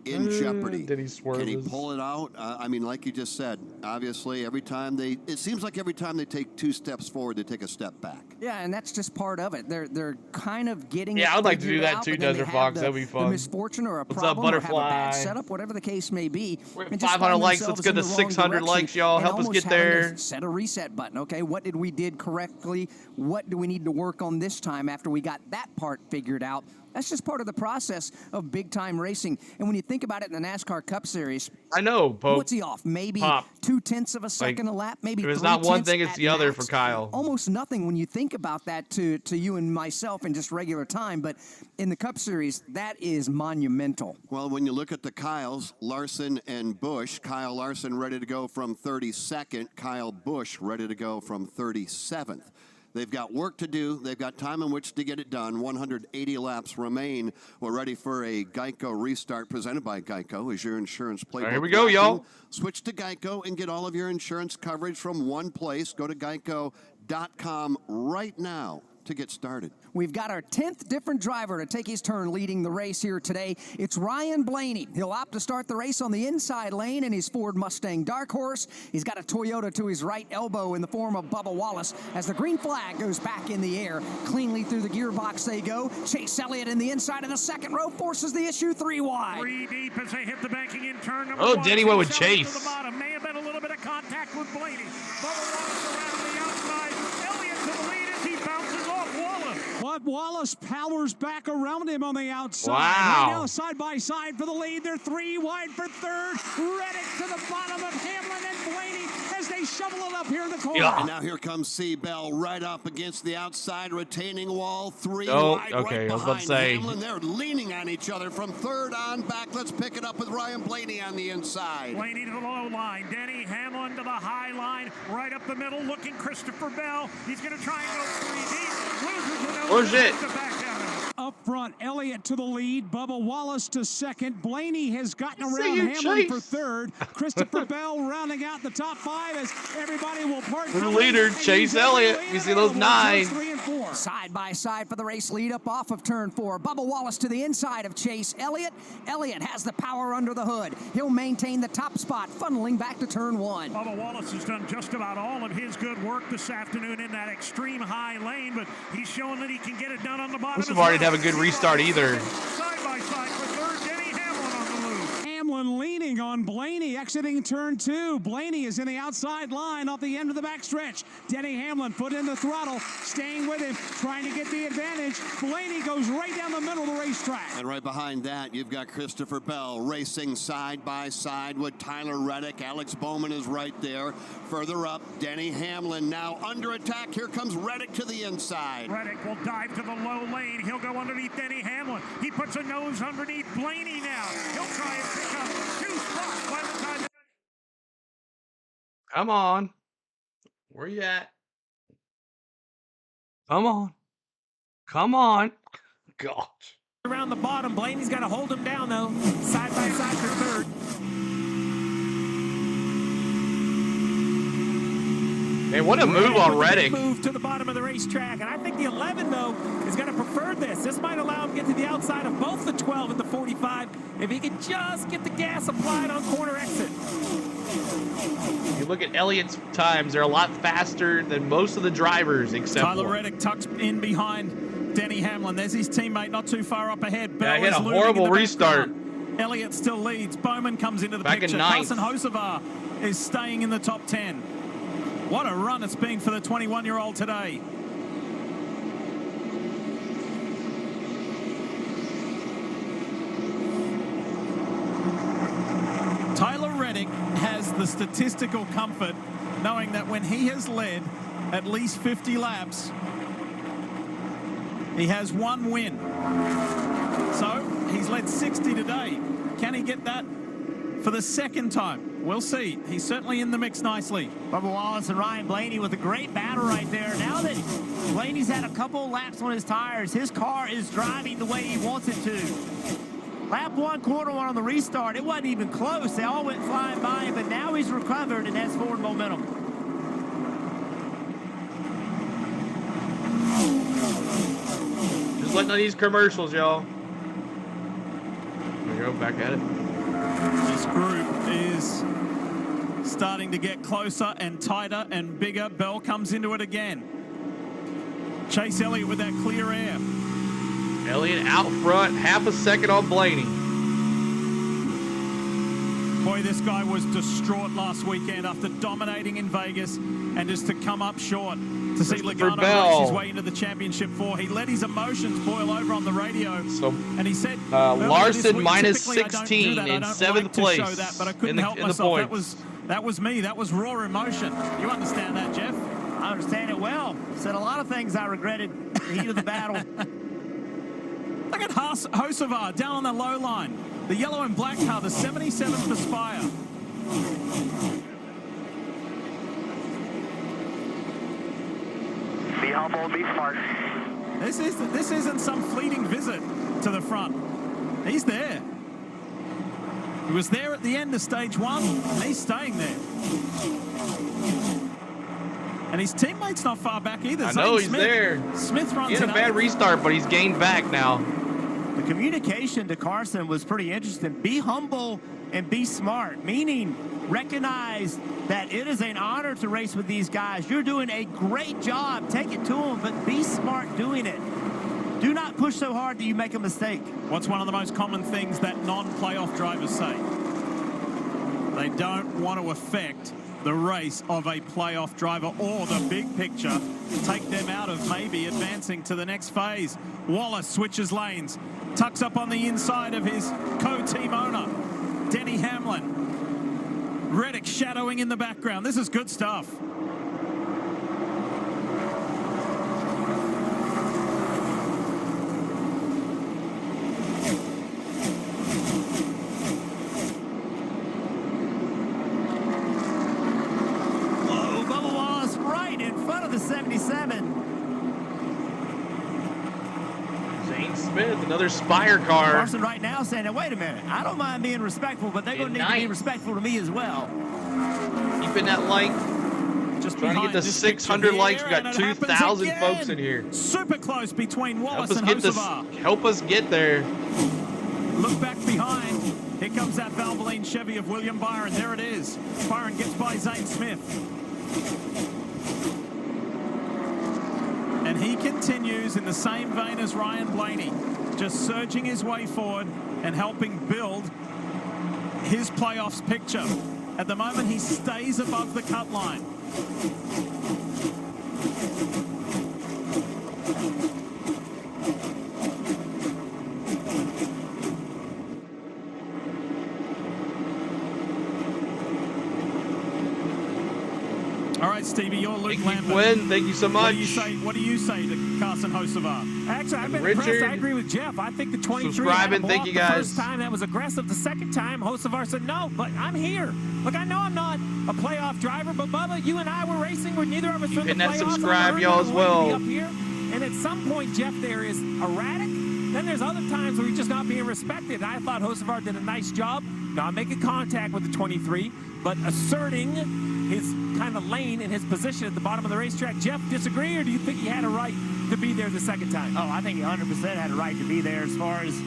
in jeopardy. Did he swerve? Can he pull it out? I mean, like you just said, obviously it seems like every time they take 2 steps forward, they take a step back. Yeah, and that's just part of it. They're kind of getting. Yeah, I'd like to do that out, too, Desert Fox. That'd be fun. The misfortune or a What's problem up, or have a bad Butterfly? setup, whatever the case may be. We're at 500 likes. Let's get to 600 likes, y'all. Help us get there. Set a reset button. Okay, what did we did correctly? What do we need to work on this time after we got that part figured out? That's just part of the process of big-time racing. And when you think about it in the NASCAR Cup Series, I know, Pope. What's he off? Maybe Pop. 0.2 of a second a lap. Maybe if it's not one thing, it's at the other max. for Kyle. Almost nothing when you think about that to you and myself in just regular time. But in the Cup Series, that is monumental. Well, when you look at the Kyles, Larson and Busch, Kyle Larson ready to go from 32nd, Kyle Busch ready to go from 37th. They've got work to do. They've got time in which to get it done. 180 laps remain. We're ready for a Geico restart presented by Geico. Is your insurance playbook? Here we go, y'all. Switch to Geico and get all of your insurance coverage from one place. Go to geico.com right now to get started. We've got our 10th different driver to take his turn leading the race here today. It's Ryan Blaney. He'll opt to start the race on the inside lane in his Ford Mustang Dark Horse. He's got a Toyota to his right elbow in the form of Bubba Wallace as the green flag goes back in the air. Cleanly through the gearbox they go. Chase Elliott in the inside of the second row forces the issue 3 wide. 3 deep as they hit the banking in turn number 1. Denny went with Chase. Chase. To the bottom. May have been a little bit of contact with Blaney. Bubba Wallace around the outside. Elliott to the lead as he bounces off Wallace. But Wallace powers back around him on the outside. Wow. Right now, side by side for the lead. They're 3 wide for third. Reddick to the bottom of Hamlin and Blaney as they shovel it up here in the corner. Yeah. And now here comes Seabell right up against the outside retaining wall. 3 wide okay, right I was about behind to say. Hamlin. They're leaning on each other from third on back. Let's pick it up with Ryan Blaney on the inside. Blaney to the low line. Denny Hamlin to the high line. Right up the middle looking Christopher Bell. He's going to try and go 3 deep. Loses with Oh, shit. Up front, Elliott to the lead, Bubba Wallace to second. Blaney has gotten See around you, Hamlin Chase. for third. Christopher Bell rounding out the top 5 as everybody will part. The leader, Chase Elliott. You see those 9. 3 and 4. Side by side for the race lead up off of turn 4. Bubba Wallace to the inside of Chase Elliott. Elliott has the power under the hood. He'll maintain the top spot, funneling back to turn 1. Bubba Wallace has done just about all of his good work this afternoon in that extreme high lane, but he's showing that he can get it done on the bottom. This already didn't have a good restart either. Side by side for third, Denny Hamlin on the loose. Hamlin leaning on Blaney, exiting turn 2. Blaney is in the outside line off the end of the backstretch. Denny Hamlin put in the throttle, staying with him, trying to get the advantage. Blaney goes right down the middle of the racetrack. And right behind that, you've got Christopher Bell racing side by side with Tyler Reddick. Alex Bowman is right there. Further up, Denny Hamlin now under attack. Here comes Reddick to the inside. Reddick will dive to the low lane. He'll go underneath Denny Hamlin. He puts a nose underneath Blaney now. He'll try and pick up 2 spots by the time. Come on. Where you at? Come on. Come on. Gosh. around the bottom. Blaney's got to hold him down, though. Side by side for third. Man, what a move on Reddick. Move to the bottom of the racetrack, and I think the 11, though, is going to prefer this. This might allow him to get to the outside of both the 12 and the 45 if he can just get the gas applied on corner exit. You look at Elliott's times, they're a lot faster than most of the drivers except Tyler Reddick tucks in behind Denny Hamlin. There's his teammate not too far up ahead. Yeah, he had a horrible restart. Elliott still leads. Bowman comes into the Back picture. in ninth. Carson Hocevar is staying in the top 10. What a run it's been for the 21-year-old today. Tyler Reddick has the statistical comfort knowing that when he has led at least 50 laps, he has one win. So he's led 60 today. Can he get that for the second time? We'll see. He's certainly in the mix nicely. Bubba Wallace and Ryan Blaney with a great battle right there. Now that Blaney's had a couple laps on his tires, his car is driving the way he wants it to. Lap 1, corner 1 on the restart, it wasn't even close. They all went flying by him, but now he's recovered and has forward momentum. Just letting on these commercials, y'all. There we go, back at it. This group is starting to get closer and tighter and bigger. Bell comes into it again. Chase Elliott with that clear air. Elliott out front, half a second on Blaney. Boy, this guy was distraught last weekend after dominating in Vegas and just to come up short. To see Logano race his way into the championship 4. He let his emotions boil over on the radio. And he said, Larson minus 16 in 7th place. That, but I couldn't help myself. That was me. That was raw emotion. You understand that, Jeff? I understand it well. Said a lot of things I regretted in the heat of the battle. Look at Hocevar down on the low line. The yellow and black car, the 77th Aspire. Be humble, be smart. This isn't some fleeting visit to the front. He's there. He was there at the end of stage 1, and he's staying there. And his teammate's not far back either. I know he's there. Smith runs he had a bad restart, but he's gained back now. The communication to Carson was pretty interesting. Be humble and be smart, meaning recognize that it is an honor to race with these guys. You're doing a great job. Take it to them, but be smart doing it. Do not push so hard that you make a mistake. What's one of the most common things that non-playoff drivers say? They don't want to affect the race of a playoff driver or the big picture, take them out of maybe advancing to the next phase. Wallace switches lanes, tucks up on the inside of his co-team owner, Denny Hamlin. Reddick shadowing in the background. This is good stuff. Whoa, Bubba Wallace right in front of the 77. Zane Smith, another Spire car. Carson right now saying, now, wait a minute, I don't mind being respectful, but they're going to need to be respectful to me as well. Keeping that light. Just trying to get the 600 likes. We got 2,000 folks in here. Super close between Wallace and Hocevar. Help us get there. Look back behind. Here comes that Valvoline Chevy of William Byron. There it is. Byron gets by Zane Smith. And he continues in the same vein as Ryan Blaney, just surging his way forward and helping build his playoffs picture. At the moment, he stays above the cut line. All right, Stevie, you're Luke Lambert. Quinn, thank you so much. What do you say to Carson Hocevar? Actually, I've been impressed. I agree with Jeff. I think the 23 subscribing. Thank you, guys. The first time that was aggressive. The second time, Hocevar said, no, but I'm here. Look, I know I'm not a playoff driver, but Bubba, you and I were racing. We're neither of us in the playoffs. That subscribe, y'all, as well. Up here. And at some point, Jeff, there is erratic Then there's other times where he's just not being respected. I thought Hocevar did a nice job not making contact with the 23, but asserting his kind of lane and his position at the bottom of the racetrack. Jeff, disagree, or do you think he had a right to be there the second time? Oh, I think he 100% had a right to be there. As far as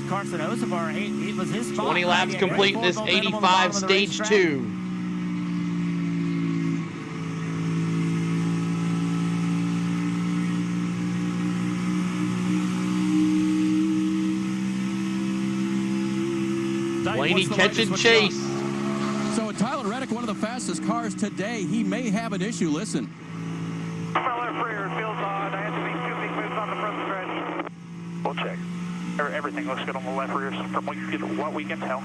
Carson Hocevar, it was his spot. 20 laps complete in this 85 stage 2. Blaney catching Chase. So Tyler Reddick, one of the fastest cars today, he may have an issue. Listen. Left rear feels odd. I had to make 2 big moves on the front stretch. We'll check. Everything looks good on the left rear from what we can tell.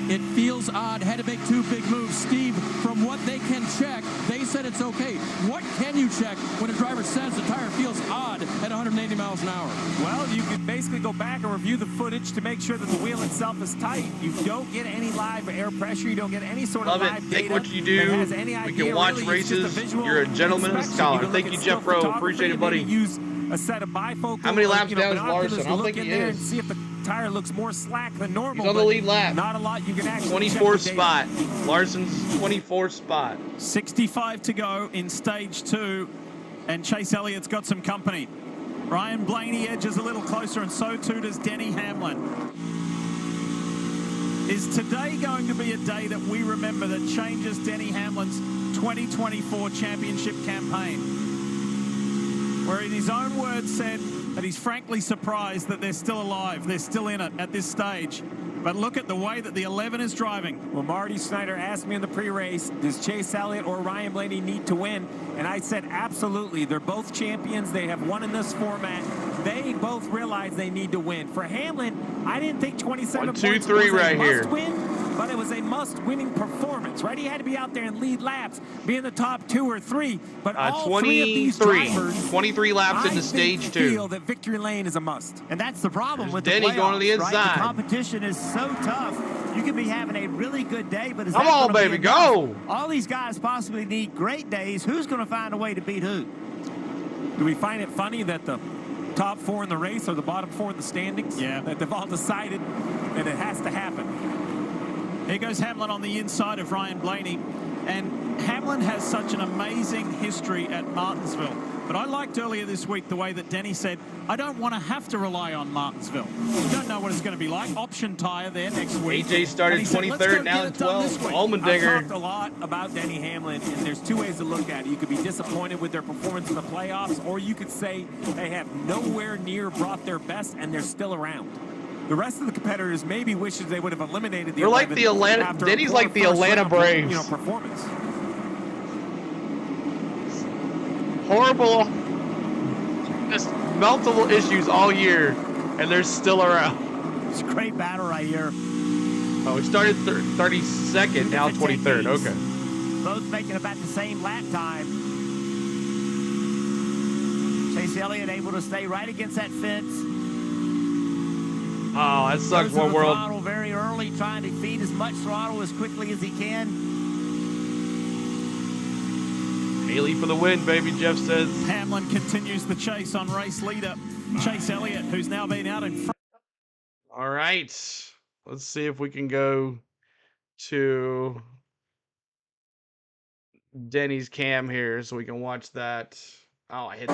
It feels odd. Had to make 2 big moves. Steve, from what they can check, they said it's okay. What can you check when a driver says the tire feels odd at 180 miles an hour? Well, you can basically go back and review the footage to make sure that the wheel itself is tight. You don't get any live air pressure. You don't get any sort of live data. Take what you do. We can watch races. You're a gentleman and a scholar. Thank you, Jeff Rowe. Appreciate it, buddy. Use a set of bifocal. How many laps down is Larson? I don't think he is. And see if the tire looks more slack than normal. He's on the lead lap. Not a lot you can actually 24th spot. Larson's 24th spot. 65 to go in stage 2, and Chase Elliott's got some company. Ryan Blaney edges a little closer, and so too does Denny Hamlin. Is today going to be a day that we remember that changes Denny Hamlin's 2024 championship campaign? Where in his own words said that he's frankly surprised that they're still alive, they're still in it at this stage. But look at the way that the 11 is driving. Well, Marty Snyder asked me in the pre-race, does Chase Elliott or Ryan Blaney need to win? And I said, absolutely. They're both champions. They have won in this format. They both realize they need to win. For Hamlin, I didn't think 27 1, 2, points 3 was right a here. must-win, but it was a must-winning performance, right? He had to be out there and lead laps, be in the top 2 or 3. But all 3 of these drivers, 23 laps into stage 2. feel that victory lane is a must. And that's the problem with Denny the playoffs, going to the inside. Right? The competition is so tough. You could be having a really good day, but is Come that on, gonna baby, be enough? go! All these guys possibly need great days. Who's going to find a way to beat who? Do we find it funny that the top 4 in the race are the bottom 4 in the standings? Yeah. That they've all decided that it has to happen. Here goes Hamlin on the inside of Ryan Blaney. And Hamlin has such an amazing history at Martinsville. But I liked earlier this week the way that Denny said, I don't want to have to rely on Martinsville. You don't know what it's going to be like. Option tire there next week. AJ started 23rd, now in 12th. Allmendinger. I've talked a lot about Denny Hamlin, and there's 2 ways to look at it. You could be disappointed with their performance in the playoffs, or you could say they have nowhere near brought their best, and they're still around. The rest of the competitors maybe wishes they would have eliminated the They're like the Atlanta. Denny's like the Atlanta Braves. Performance. Horrible, just multiple issues all year, and they're still around. It's a great battle right here. Oh, he started 32nd, now 23rd. Okay. Both making about the same lap time. Chase Elliott able to stay right against that fence. Oh, that sucks. Goes to One the world. throttle very early, trying to feed as much throttle as quickly as he can. Haley for the win, baby, Jeff says. Hamlin continues the chase on race leader Chase Elliott, who's now been out in front. All right. Let's see if we can go to Denny's cam here so we can watch that. Oh, I hit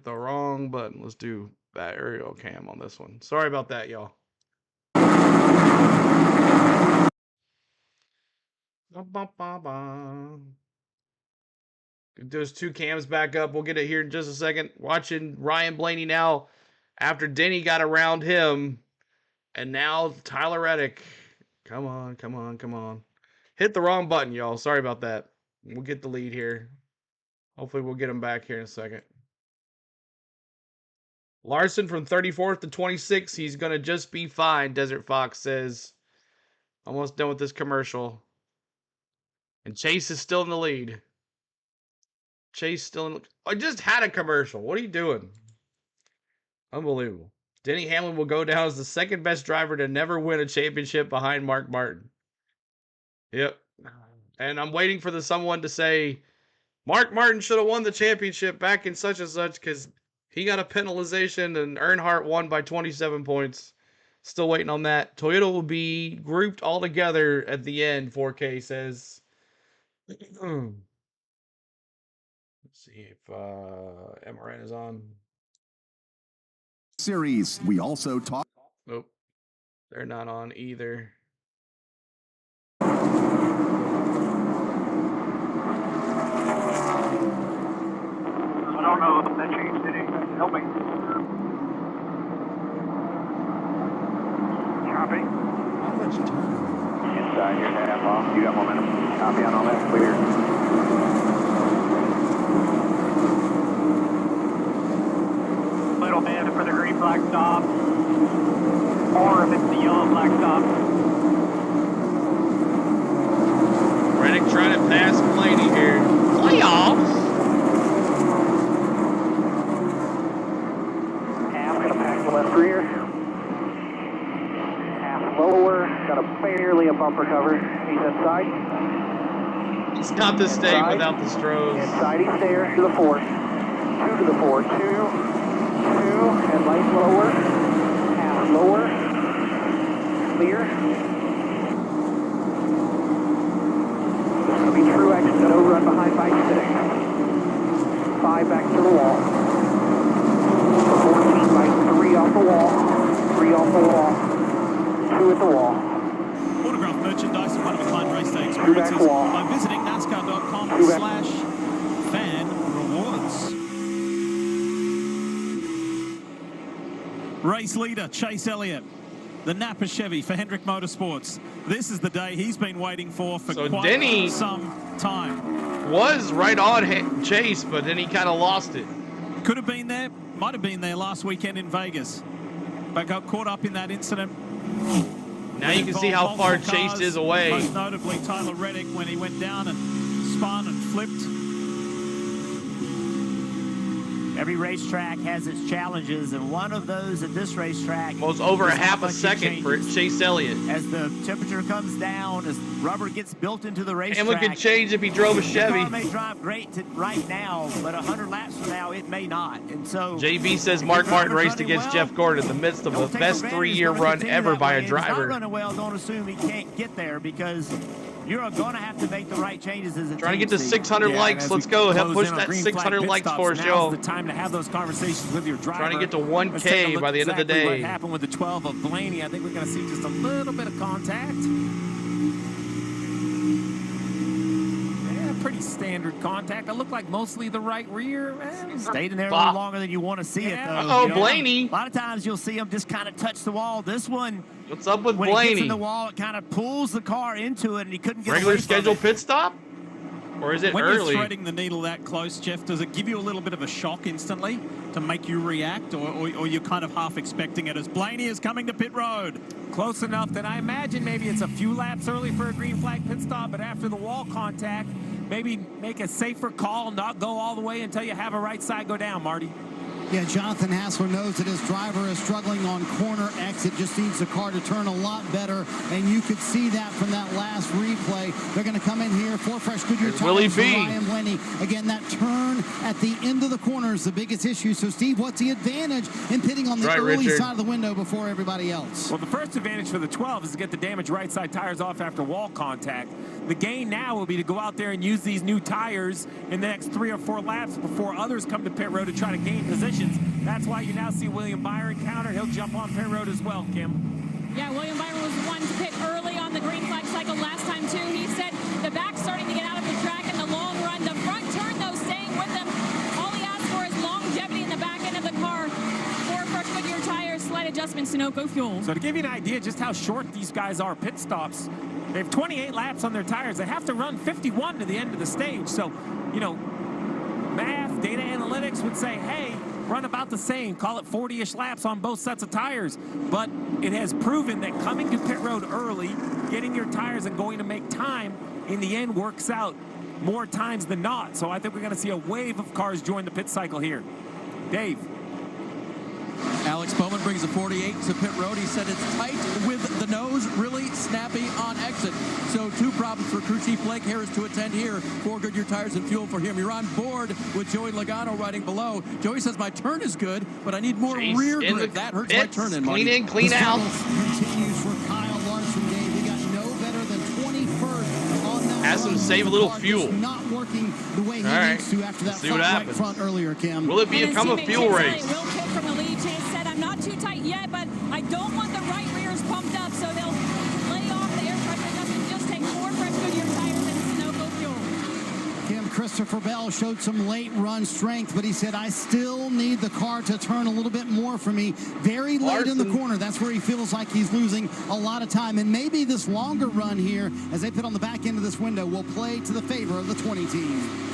the wrong button. Let's do that aerial cam on this one. Sorry about that, y'all. Those 2 cams back up. We'll get it here in just a second. Watching Ryan Blaney now after Denny got around him. And now Tyler Reddick. Come on, come on, come on. Hit the wrong button, y'all. Sorry about that. We'll get the lead here. Hopefully we'll get him back here in a second. Larson from 34th to 26th. He's going to just be fine, Desert Fox says. Almost done with this commercial. And Chase is still in the lead. Chase still in the... I just had a commercial. What are you doing? Unbelievable. Denny Hamlin will go down as the 2nd best driver to never win a championship behind Mark Martin. Yep. And I'm waiting for someone to say Mark Martin should have won the championship back in such and such because he got a penalization and Earnhardt won by 27 points. Still waiting on that. Toyota will be grouped all together at the end, 4K says. Let's see if MRN is on. Series. We also talk. Nope. They're not on either. I don't know if that changed anything. Help me. Copy. How much time? Inside, you're half off. You got momentum. Copy on all that. Clear. Little bit for the green flag stop. Or if it's the yellow flag stop. Reddick trying to pass Blaney here. Playoffs? Half, gonna pass the left rear. Half lower, got a barely a bumper cover. He's inside. It's not the state without the Stros. Inside, he's there to the 4. 2 to the 4. 2, and light lower. Half lower. Clear. This will be true exit, no run behind bike sitting. 5 back to the wall. 14 by 3 off the wall. 3 off the wall. 2 at the wall. Autograph merchandise and one-of-a-kind race day experiences by visiting NASCAR.com/fan-rewards. Race leader Chase Elliott, the Napa Chevy for Hendrick Motorsports. This is the day he's been waiting for quite Denny some time. Was right on Chase, but then he kind of lost it. Could have been there, might have been there last weekend in Vegas, but got caught up in that incident. Now you can see how far Chase is away. Most notably Tyler Reddick when he went down and spun and flipped. Every racetrack has its challenges, and one of those at this racetrack was over a half a second for Chase Elliott. As the temperature comes down, as rubber gets built into the racetrack. And look at change if he drove a Chevy. The car may drive great right now, but 100 laps from now it may not. And so JB says Mark Martin raced against Jeff Gordon in the midst of the best 3-year run ever by a driver. If he's not running well, don't assume he can't get there, because you're going to have to make the right changes as a Trying to get to 600 likes. Let's go. Help push that 600 likes for us, Joe. The time to have those conversations with your driver. Trying to get to 1K by the end of the day. What happened with the 12 of Blaney? I think we're going to see just a little bit of contact. Yeah, pretty standard contact. It looked like mostly the right rear. Stayed in there a little longer than you want to see it, though. Uh-oh, Blaney. A lot of times you'll see him just kind of touch the wall. This one, what's up with when Blaney? He gets in the wall, it kind of pulls the car into it, and he couldn't get regular away from schedule it. pit stop? Or is it when early? You're threading the needle that close, Jeff, does it give you a little bit of a shock instantly to make you react, or you're kind of half expecting it as Blaney is coming to pit road? Close enough that I imagine maybe it's a few laps early for a green flag pit stop, but after the wall contact, maybe make a safer call, not go all the way until you have a right side go down, Marty. Yeah, Jonathan Hassler knows that his driver is struggling on corner exit, just needs the car to turn a lot better, and you could see that from that last replay. They're going to come in here for fresh Goodyear tires for Ryan Blaney. Again, that turn at the end of the corner is the biggest issue. So, Steve, what's the advantage in pitting on the early side of the window before everybody else? Well, the first advantage for the 12 is to get the damaged right side tires off after wall contact. The gain now will be to go out there and use these new tires in the next 3 or 4 laps before others come to pit road to try to gain positions. That's why you now see William Byron counter. He'll jump on pit road as well, Kim. Yeah, William Byron was the one to pit early on the green flag cycle last time, too. He said the back's starting to get out of the track in the long run. The front turn, though, staying with them. All he asked for is longevity in the back end of the car. 4 fresh Goodyear tires, slight adjustments, Sunoco fuel. So to give you an idea just how short these guys are pit stops, they have 28 laps on their tires. They have to run 51 to the end of the stage. So, you know, math, data analytics would say, hey, run about the same, call it 40-ish laps on both sets of tires. But it has proven that coming to pit road early, getting your tires and going to make time, in the end works out more times than not. So I think we're going to see a wave of cars join the pit cycle here. Dave. Alex Alex Bowman brings a 48 to pit road. He said it's tight with the nose, really snappy on exit. So 2 problems for crew chief Blake Harris to attend here for Goodyear Tires and Fuel for him. You're on board with Joey Logano riding below. Joey says my turn is good, but I need more rear grip. That hurts my turn in. Clean in, clean out. Continues for Kyle Larson, Dave. We got no better than 21st on that. Has him save a little fuel. Not working the way he needs to after that front right front earlier, Kim. Will it become a fuel race? Will kick from the lead. Chase said, I'm not too tight yet, but I don't want the right rears pumped up, so they'll lay off the air pressure adjustment. Just take more fresh Goodyear tires and Sunoco fuel. Kim, Christopher Bell showed some late run strength, but he said, I still need the car to turn a little bit more for me. Very late in the corner. That's where he feels like he's losing a lot of time. And maybe this longer run here, as they put on the back end of this window, will play to the favor of the 20 team.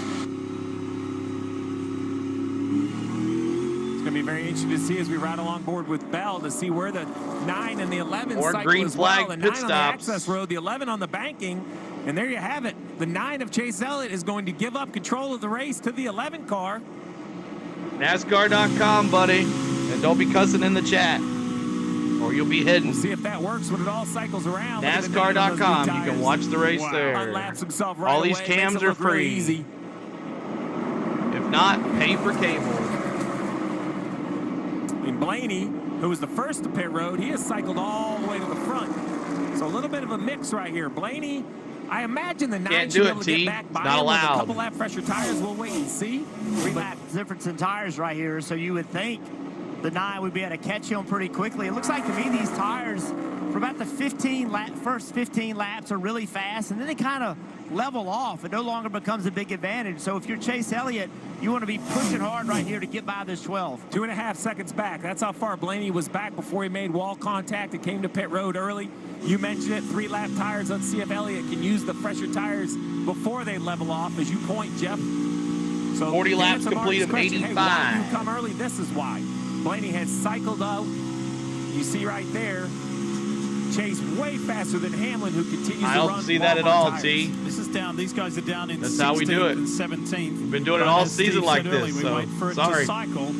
It's going to be very interesting to see as we ride along board with Bell to see where the 9 and the 11 or cycle green as flag well. The pit 9 on the stops. access road, the 11 on the banking, and there you have it. The 9 of Chase Elliott is going to give up control of the race to the 11 car. NASCAR.com, buddy. And don't be cussing in the chat, or you'll be hidden. We'll see if that works when it all cycles around. NASCAR.com. You can watch the race there. Unlaps himself right all these away. cams are free. Really easy. If not, pay for cable. And Blaney, who was the first to pit road, he has cycled all the way to the front. So a little bit of a mix right here. Blaney, I imagine the 9 should be able to get back by him with a couple lap fresher tires. We'll wait and see. 3 lap difference in tires right here, so you would think the 9 would be able to catch him pretty quickly. It looks like to me these tires for about the first 15 laps are really fast, and then they kind of level off. It no longer becomes a big advantage. So if you're Chase Elliott, you want to be pushing hard right here to get by this 12. 2.5 seconds back. That's how far Blaney was back before he made wall contact and came to pit road early. You mentioned it, 3 lap tires. Let's see if Elliott can use the fresher tires before they level off, as you point, Jeff. So 40 laps complete of 85. Hey, why do you come early? This is why. Blaney has cycled out. You see right there, Chase way faster than Hamlin, who continues to run. I don't see that at all, tires. T. This is down. These guys are down in 16th how we do it. and 17th. We've been doing it all season like this, we so wait for it to cycle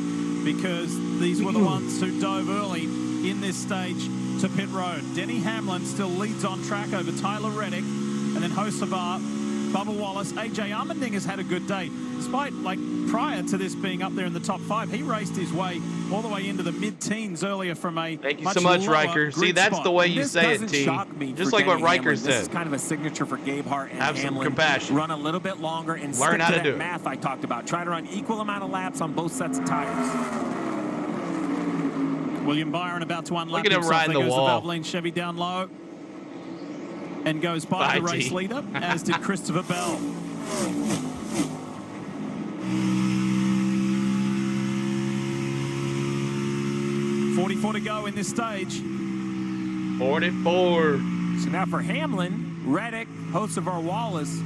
because these were the ones who dove early in this stage to pit road. Denny Hamlin still leads on track over Tyler Reddick, and then Hocevar, Bubba Wallace. AJ Allmendinger has had a good day. Despite, like, prior to this being up there in the top 5, he raced his way all the way into the mid-teens earlier from a Thank you so much, Riker. See, that's the way you say it, T. Just like what Riker said. This is kind of a signature for Gabe Hart and Have Hamlin. some compassion. Run a little bit longer and learn how to do that math I talked about. Try to run equal amount of laps on both sets of tires. William Byron about to unlap Look at him himself. riding There the goes wall. the Valvoline Chevy down low and goes by the race leader, as did Christopher Bell. .44 to go in this stage. 44. So now for Hamlin, Reddick, Hocevar, Wallace,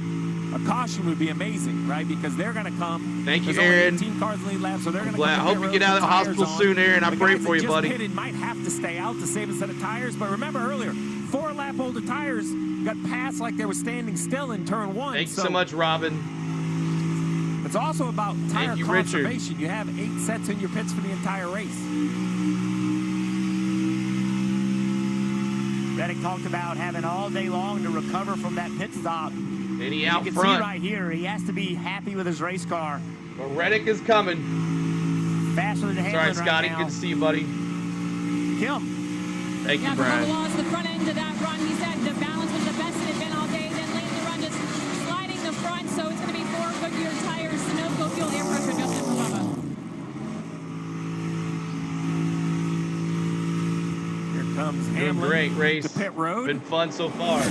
a caution would be amazing, right? Because they're going to come. Thank you, There's only Aaron. 18 cars in the lead lap, so they're going to come. I hope you get out of the hospital soon, Aaron. I pray for you, buddy. The guys that just pitted might have to stay out to save a set of tires. But remember earlier, 4 lap older tires got passed like they were standing still in turn 1. Thank you so much, Robin. It's also about tire you, conservation. You have 8 sets in your pits for the entire race. Reddick talked about having all day long to recover from that pit stop. And he out you can front. see right here, he has to be happy with his race car. But Reddick is coming. Faster than Hamlin Sorry, Scotty. right now. Good to see you, buddy. Kim. Thank you, Yeah, Brian. Bubba Wallace, the front end of that run, he said the balance was the best it had been all day. Then late in the run, just sliding the front, so it's going to be 4 Goodyear tires, Sunoco fuel, air pressure adjusted for Bubba. Here comes Doing Hamlin great race. to pit road. Been fun so far.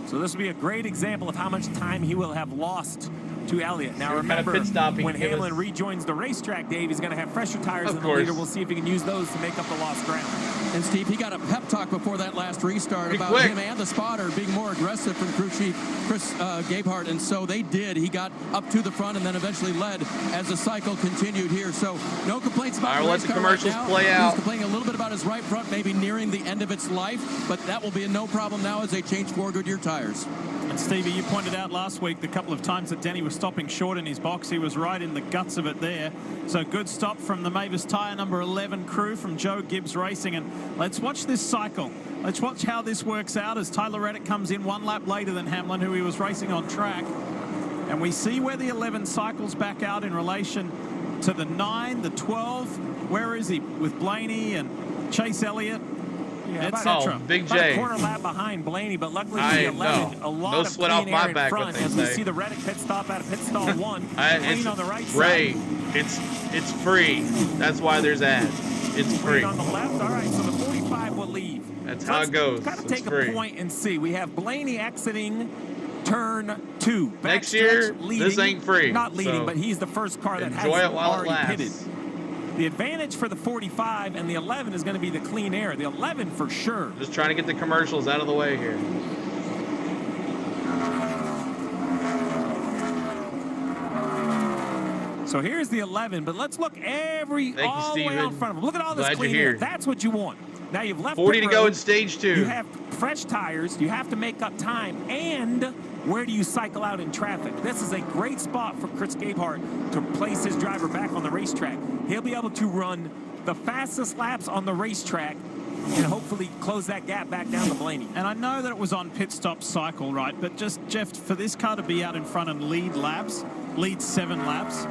So this will be a great example of how much time he will have lost to Elliott. Now remember, pit stop he when can give Hamlin us. rejoins the racetrack, Dave, he's going to have fresher tires Of in the course. leader. We'll see if he can use those to make up the lost ground. And Steve, he got a pep talk before that last restart Be about quick. him and the spotter being more aggressive from crew chief Chris Gabehart, and so they did. He got up to the front and then eventually led as the cycle continued here. So no complaints about All right, the let race the car commercials right now. play He out. was complaining a little bit about his right front maybe nearing the end of its life, but that will be no problem now as they change 4 Goodyear tires. And Stevie, you pointed out last week the couple of times that Denny was stopping short in his box. He was right in the guts of it there. So good stop from the Mavis Tyre number 11 crew from Joe Gibbs Racing. And let's watch this cycle. Let's watch how this works out as Tyler Reddick comes in 1 lap later than Hamlin, who he was racing on track. And we see where the 11 cycles back out in relation to the 9, the 12. Where is he? With Blaney and Chase Elliott, etc. Big J. About a quarter lap behind Blaney, but luckily the 11, a lot of sweat clean off my air back, in front as we see the Reddick pit stop out of pit stall 1. Clean on the right Ray, side. it's free. That's why there's ads. It's free. On the left. All right, so the 45 will leave. That's how it goes. Got to It's take free. a point and see. We have Blaney exiting turn 2. Next year, leading, this ain't free. Not leading, so but he's the first car that enjoy has it while it already lasts. pitted. The advantage for the 45 and the 11 is going to be the clean air. The 11 for sure. Just trying to get the commercials out of the way here. So here's the 11, but let's look all the way out in front of him. Look at all this Glad clean you're air. here. That's what you want. Now you've left 40 pit to go road. in stage 2. You have fresh tires. You have to make up time. And where do you cycle out in traffic? This is a great spot for Chris Gabehart to place his driver back on the racetrack. He'll be able to run the fastest laps on the racetrack and hopefully close that gap back down to Blaney. And I know that it was on pit stop cycle, right? But just, Jeff, for this car to be out in front and lead 7 laps,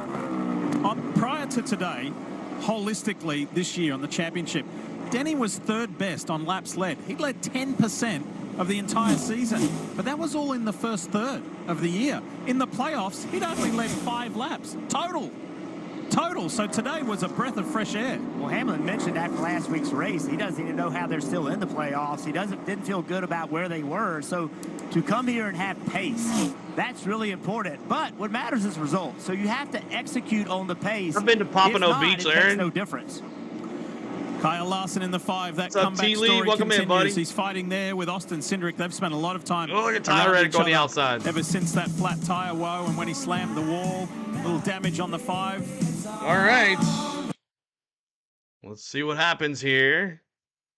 prior to today, holistically this year on the championship, Denny was 3rd best on laps led. He led 10% of the entire season, but that was all in the first third of the year. In the playoffs, he'd only led 5 laps total. So today was a breath of fresh air. Well, Hamlin mentioned after last week's race, he doesn't even know how they're still in the playoffs. He didn't feel good about where they were. So to come here and have pace, that's really important. But what matters is results. So you have to execute on the pace. I've been to Pompano Beach, it Aaron. makes no difference. Kyle Larson in the 5. That What's up, comeback T. Lee? story Welcome in, continues. buddy. He's fighting there with Austin Cindric. They've spent a lot of time. Oh, look at Tyler Reddick on the outside. Ever since that flat tire woe and when he slammed the wall, little damage on the 5. All right. Let's see what happens here.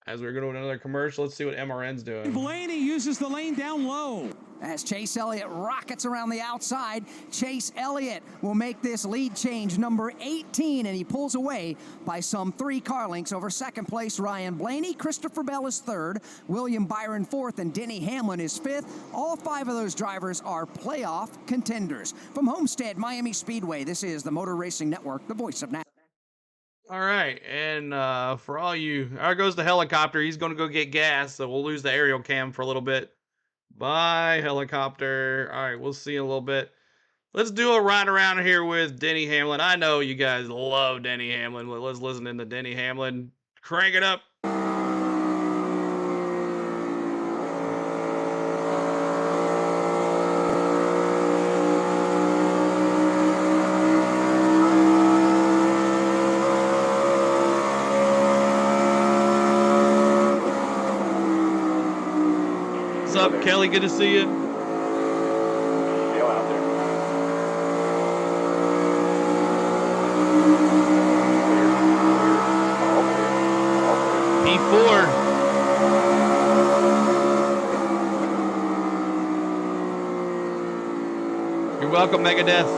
As we're going to another commercial, let's see what MRN's doing. Blaney uses the lane down low. As Chase Elliott rockets around the outside, Chase Elliott will make this lead change number 18, and he pulls away by some 3 car lengths over second place Ryan Blaney. Christopher Bell is 3rd, William Byron 4th, and Denny Hamlin is 5th. All 5 of those drivers are playoff contenders. From Homestead-Miami Speedway, this is the Motor Racing Network, the voice of NASCAR. All right, and for all you, there goes the helicopter. He's going to go get gas, so we'll lose the aerial cam for a little bit. Bye, helicopter. All right, we'll see you in a little bit. Let's do a ride around here with Denny Hamlin. I know you guys love Denny Hamlin. Let's listen to Denny Hamlin. Crank it up. What's up, Kelly? Good to see you. Still out there. P4. You're welcome, Megadeth.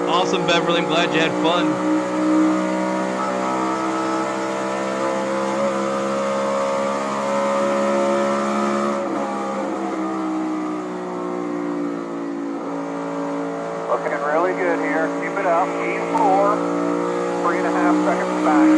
Awesome, Beverly. I'm glad you had fun. Looking really good here. Keep it up. E4. 3.5 seconds back.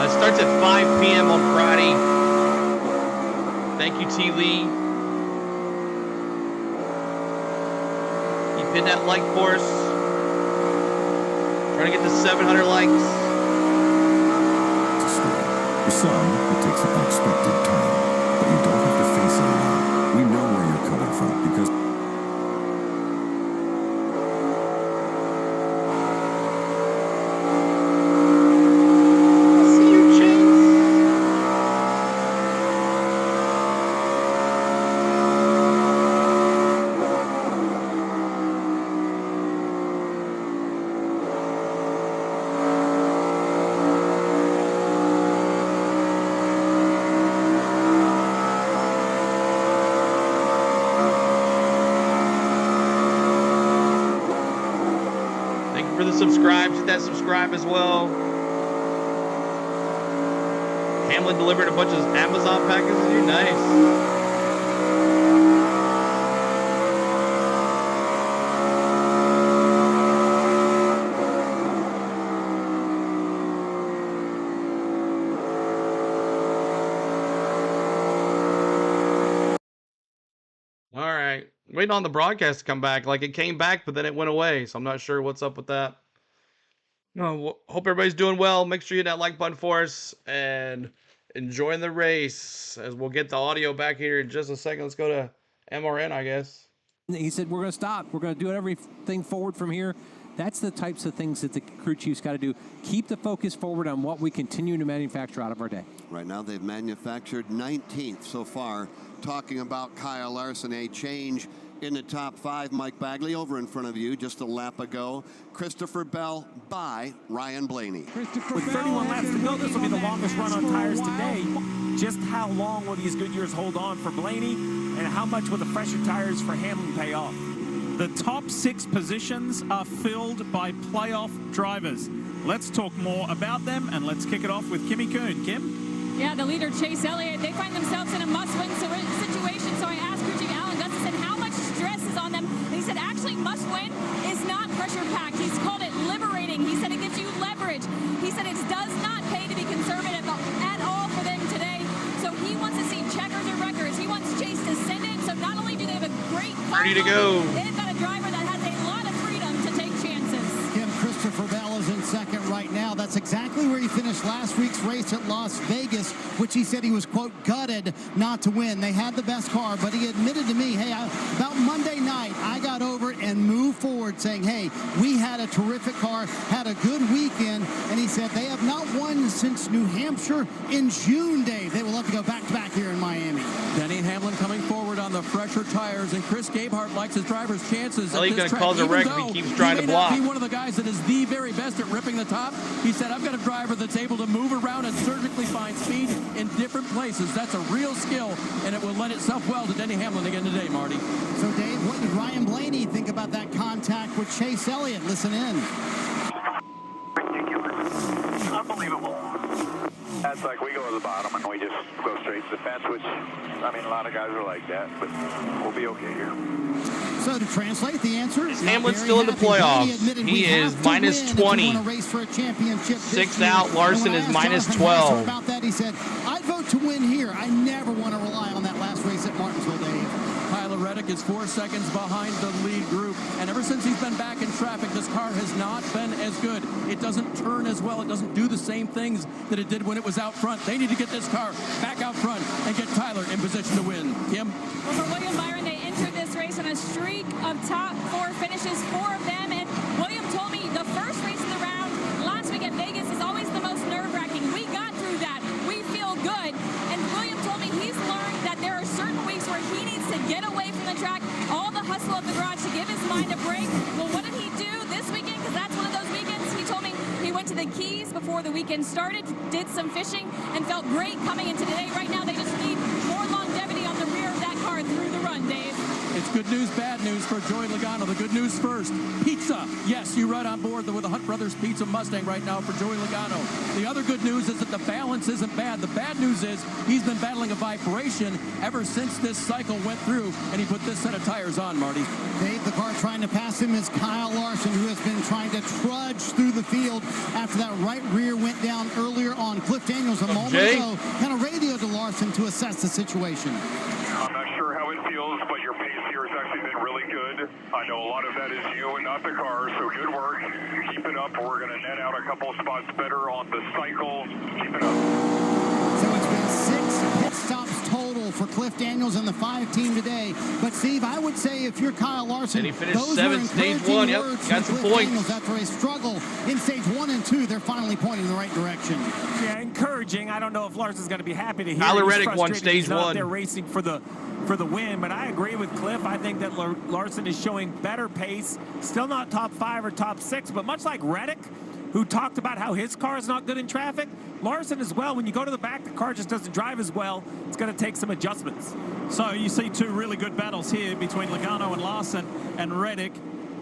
It starts at 5 p.m. on Friday. Thank you, T. Lee. Keep hitting that like for us. Trying to get to 700 likes. For some, it takes an unexpected turn, but you don't have to face it alone. We know where you're coming from because for the subscribes. Hit that subscribe as well. Hamlin delivered a bunch of Amazon packages to you. Nice. All right. Waiting on the broadcast to come back. Like, it came back, but then it went away. So I'm not sure what's up with that. Hope everybody's doing well. Make sure you hit that like button for us and enjoying the race, as we'll get the audio back here in just a second. Let's go to MRN, I guess. He said, we're going to stop. We're going to do everything forward from here. That's the types of things that the crew chief's got to do. Keep the focus forward on what we continue to manufacture out of our day. Right now, they've manufactured 19th so far. Talking about Kyle Larson, a change in the top 5. Mike Bagley over in front of you just a lap ago. Christopher Bell by Ryan Blaney. With 31 laps to go, this will be the longest run on tires today. Just how long will these Goodyears hold on for Blaney, and how much will the fresher tires for Hamlin pay off? The top 6 positions are filled by playoff drivers. Let's talk more about them, and let's kick it off with Kimmy Kuhn. Kim? Yeah, the leader, Chase Elliott, they find themselves in a must-win situation. So I asked crew chief Alan Gustafson how much stress is on them. And he said, actually, must-win is not pressure-packed. He's called it liberating. He said it gives you leverage. He said it does not pay to be conservative at all for them today. So he wants to see checkers or records. He wants Chase to send it. So not only do they have a great car, ready to go, they've got a driver that has a lot of freedom to take chances. Christopher Bell is in second right now. That's exactly where he finished last week's race at Las Vegas, which he said he was, quote, gutted not to win. They had the best car, but he admitted to me, hey, about Monday night, I got over and moved forward saying, hey, we had a terrific car, had a good weekend, and he said they have not won since New Hampshire in June, Dave. They will love to go back-to-back here in Miami. Denny Hamlin coming forward on the fresher tires, and Chris Gabehart likes his driver's chances. Well, he's going to cause a wreck if he keeps trying to block. He may not be one of the guys that is the very best at ripping the top. He said, I've got a driver that's able to move around and surgically find speed in different places. That's a real skill, and it will lend itself well to Denny Hamlin again today, Marty. So, Dave, what did Ryan Blaney think about that contact with Chase Elliott? Listen in. Ridiculous. Unbelievable. That's like we go to the bottom and we just go straight to the fence, which, I mean, a lot of guys are like that, but we'll be okay here. So to translate, the answer is Hamlin's still in the playoffs. He is minus 20. 6th out. Larson is minus 12. About that, he said, I'd vote to win here. I never want to rely on that last race at Martinsville, Dave. Tyler Reddick is 4 seconds behind the lead group, and ever since he's been back in traffic, this car has not been as good. It doesn't turn as well. It doesn't do the same things that it did when it was out front. They need to get this car back out front and get Tyler in position to win. Kim? Well, for William Byron, they entered this race on a streak of top 4 finishes, 4 of them, and William told me the first race of the round last week at Vegas is always the most nerve-wracking. We got through that. We feel good. And William told me he's learned that there are certain weeks where he needs to get away from the track, all the hustle of the garage to give his mind a break. Well, what did he do this weekend? Because that's one of those weekends. He told me he went to the Keys before the weekend started, did some fishing, and felt great coming into today. Right now, they just need more longevity on the rear of that car through the run, Dave. It's good news, bad news for Joey Logano. The good news first, pizza. Yes, you ride on board with the Hunt Brothers Pizza Mustang right now for Joey Logano. The other good news is that the balance isn't bad. The bad news is he's been battling a vibration ever since this cycle went through, and he put this set of tires on, Marty. Dave, the car trying to pass him is Kyle Larson, who has been trying to trudge through the field after that right rear went down earlier on. Cliff Daniels a moment ago kind of radioed to Larson to assess the situation. I'm not sure how it feels, but your pace here has actually been really good. I know a lot of that is you and not the car, so good work. Keep it up. We're going to net out a couple of spots better on the cycle. Keep it up. So it's been 6 pit stops total for Cliff Daniels and the 5 team today. But Steve, I would say if you're Kyle Larson, And he finished those 7th, were stage encouraging 1. Yep, words got from some Cliff points. Daniels after a struggle in stage 1 and 2. They're finally pointing in the right direction. Yeah, encouraging. I don't know if Larson's going to be happy to hear. Tyler He's Reddick won frustrated stage he's not 1. They're racing for the win, but I agree with Cliff. I think that Larson is showing better pace. Still not top 5 or top 6, but much like Reddick, who talked about how his car is not good in traffic, Larson as well. When you go to the back, the car just doesn't drive as well. It's going to take some adjustments. So you see 2 really good battles here between Logano and Larson and Reddick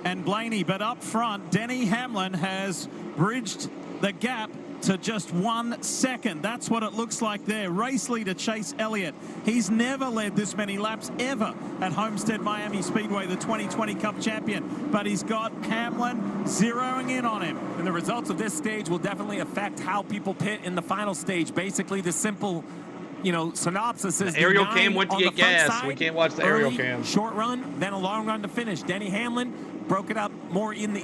and Blaney. But up front, Denny Hamlin has bridged the gap to just 1 second. That's what it looks like there. Race leader Chase Elliott. He's never led this many laps ever at Homestead-Miami Speedway, the 2020 Cup champion. But he's got Hamlin zeroing in on him. And the results of this stage will definitely affect how people pit in the final stage. Basically, the simple, synopsis is The aerial the 9 cam went to on get the front gas. side, We can't watch the aerial early, cam. Short run, then a long run to finish. Denny Hamlin broke it up more in the,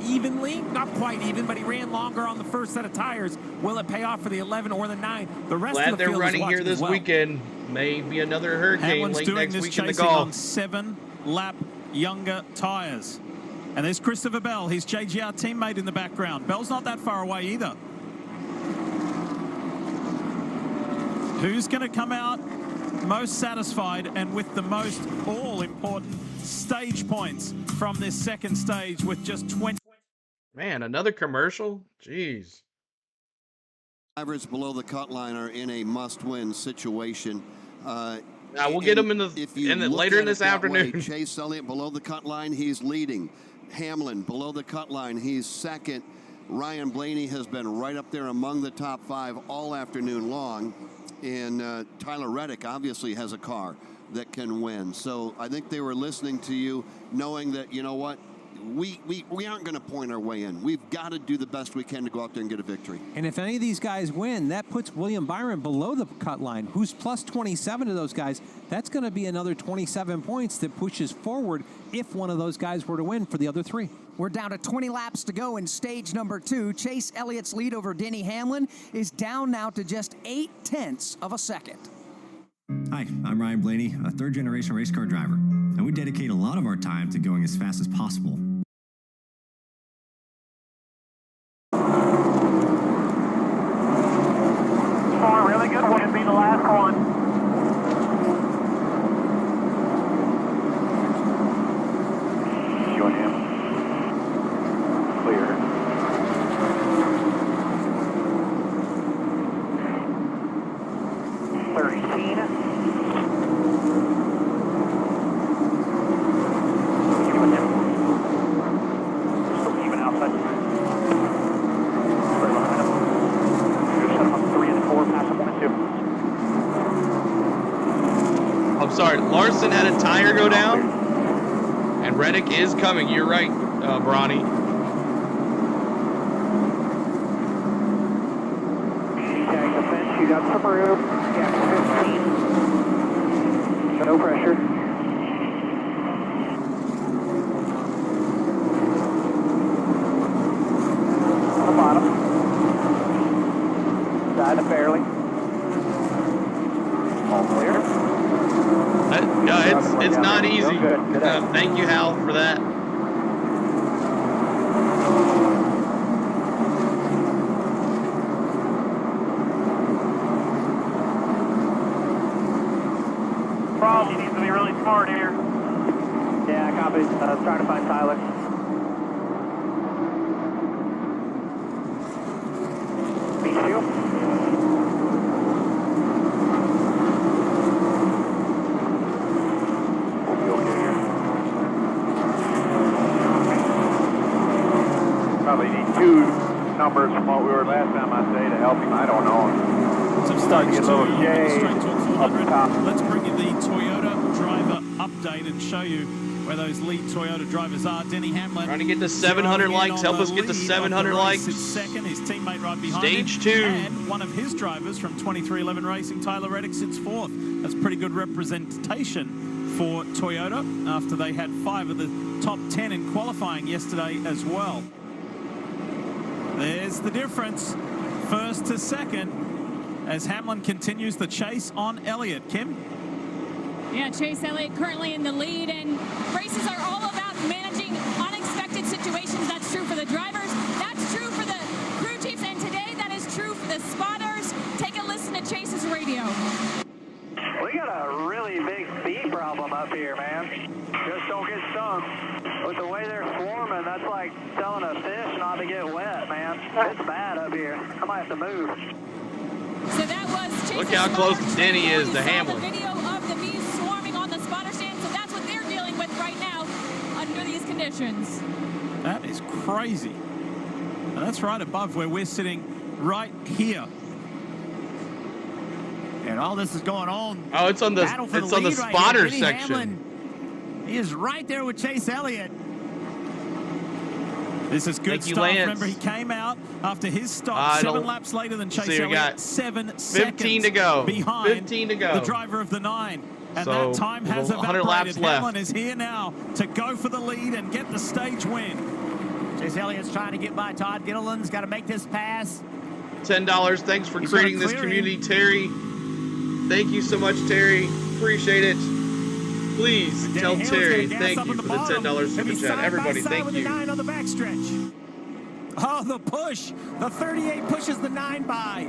evenly, not quite even, but he ran longer on the first set of tires. Will it pay off for the 11 or the 9? The rest Glad of the they're field running is here watching this as well. weekend. Maybe another hurricane Hamlin's late doing next this week in the chasing on golf. 7-lap younger tires. And there's Christopher Bell, his JGR teammate in the background. Bell's not that far away either. Who's going to come out most satisfied and with the most all-important stage points from this second stage with just 20? Man, another commercial? Jeez. Drivers below the cut line are in a must-win situation. Now we'll get them later in this afternoon. Chase Elliott below the cut line, he's leading. Hamlin below the cut line, he's second. Ryan Blaney has been right up there among the top 5 all afternoon long. And Tyler Reddick obviously has a car that can win. So I think they were listening to you, knowing that, you know what, we aren't going to point our way in. We've got to do the best we can to go out there and get a victory. And if any of these guys win, that puts William Byron below the cut line, who's plus 27 to those guys. That's going to be another 27 points that pushes forward if one of those guys were to win for the other 3. We're down to 20 laps to go in stage number 2. Chase Elliott's lead over Denny Hamlin is down now to just 0.8 of a second. Hi, I'm Ryan Blaney, a third-generation race car driver, and we dedicate a lot of our time to going as fast as possible. Oh, really good one. It'll be the last one. Showing him. Clear. I'm sorry, Larson had a tire go down, and Reddick is coming. You're right, Bronny. Tag the fence, shoot out some room. Gap 15. No pressure. On the bottom. Side of fairly. All clear. Yeah, it's not easy. Thank you, Hal, for that. Problem, he needs to be really smart here. Yeah, copy. Trying to find Tyler. Meet you. Probably need 2 numbers from what we were last time, I'd say, to help him. I don't know. Some starting to get a little shade up top. Let's bring you the Toyota driver update and show you where those lead Toyota drivers are. Denny Hamlin Trying to get to 700 likes. Help us get to 700 likes. It's second, his teammate right behind Stage him. 2. And one of his drivers from 2311 Racing, Tyler Reddick, sits 4th. That's pretty good representation for Toyota after they had 5 of the top 10 in qualifying yesterday as well. There's the difference, first to second, as Hamlin continues the chase on Elliott. Kim? Yeah, Chase Elliott currently in the lead, and races are all about managing unexpected situations. That's true for the drivers, that's true for the crew chiefs, and today that is true for the spotters. Take a listen to Chase's radio. We got a really big speed problem up here, man. Just don't get stung. With the way they're swarming, that's like telling a fish not to get wet, man. It's bad up here. I might have to move. So that was Chase's Look how close Denny is to Hamlin. The video of the bees swarming on the spotter stand, so that's what they're dealing with right now under these conditions. That is crazy. And that's right above where we're sitting right here. And all this is going on. Oh, it's on the spotter section. Hamlin, he is right there with Chase Elliott. This is good stuff. Remember, he came out after his stop 7 laps later than Chase Elliott. 7 15 seconds to go. behind 15 to go. The driver of the 9. And So, that time has 100 laps evaporated. left. Hamlin is here now to go for the lead and get the stage win. Chase Elliott's trying to get by Todd Gilliland's got to make this pass. $10. Thanks for creating this community, Terry. Thank you so much, Terry. Appreciate it. Please tell Terry thank you for the $10 super chat. Everybody, thank you. 9 on the backstretch. Oh, the push. The 38 pushes the 9 by.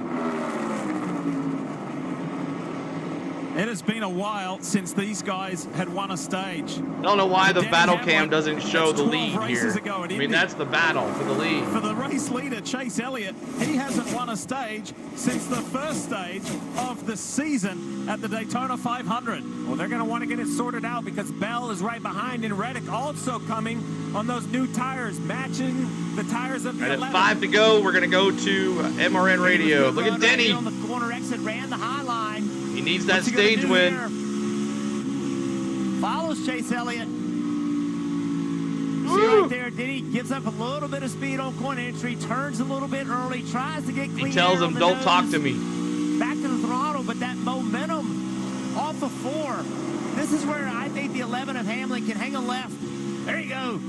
It has been a while since these guys had won a stage. I don't know why the battle cam doesn't show the lead here. I mean, that's the battle for the lead. For the race leader, Chase Elliott, he hasn't won a stage since the first stage of the season at the Daytona 500. Well, they're going to want to get it sorted out because Bell is right behind, and Reddick also coming on those new tires, matching the tires of the 11. At 5 to go, we're going to go to MRN Radio. Look at Denny. On the corner exit, ran the high line. He needs that stage win. Here? Follows Chase Elliott. See right there, Denny gives up a little bit of speed on corner entry, turns a little bit early, tries to get clean. He tells him, "Don't talk to me." Back to the throttle, but that momentum off the 4. This is where I think the 11 of Hamlin can hang a left. There you go.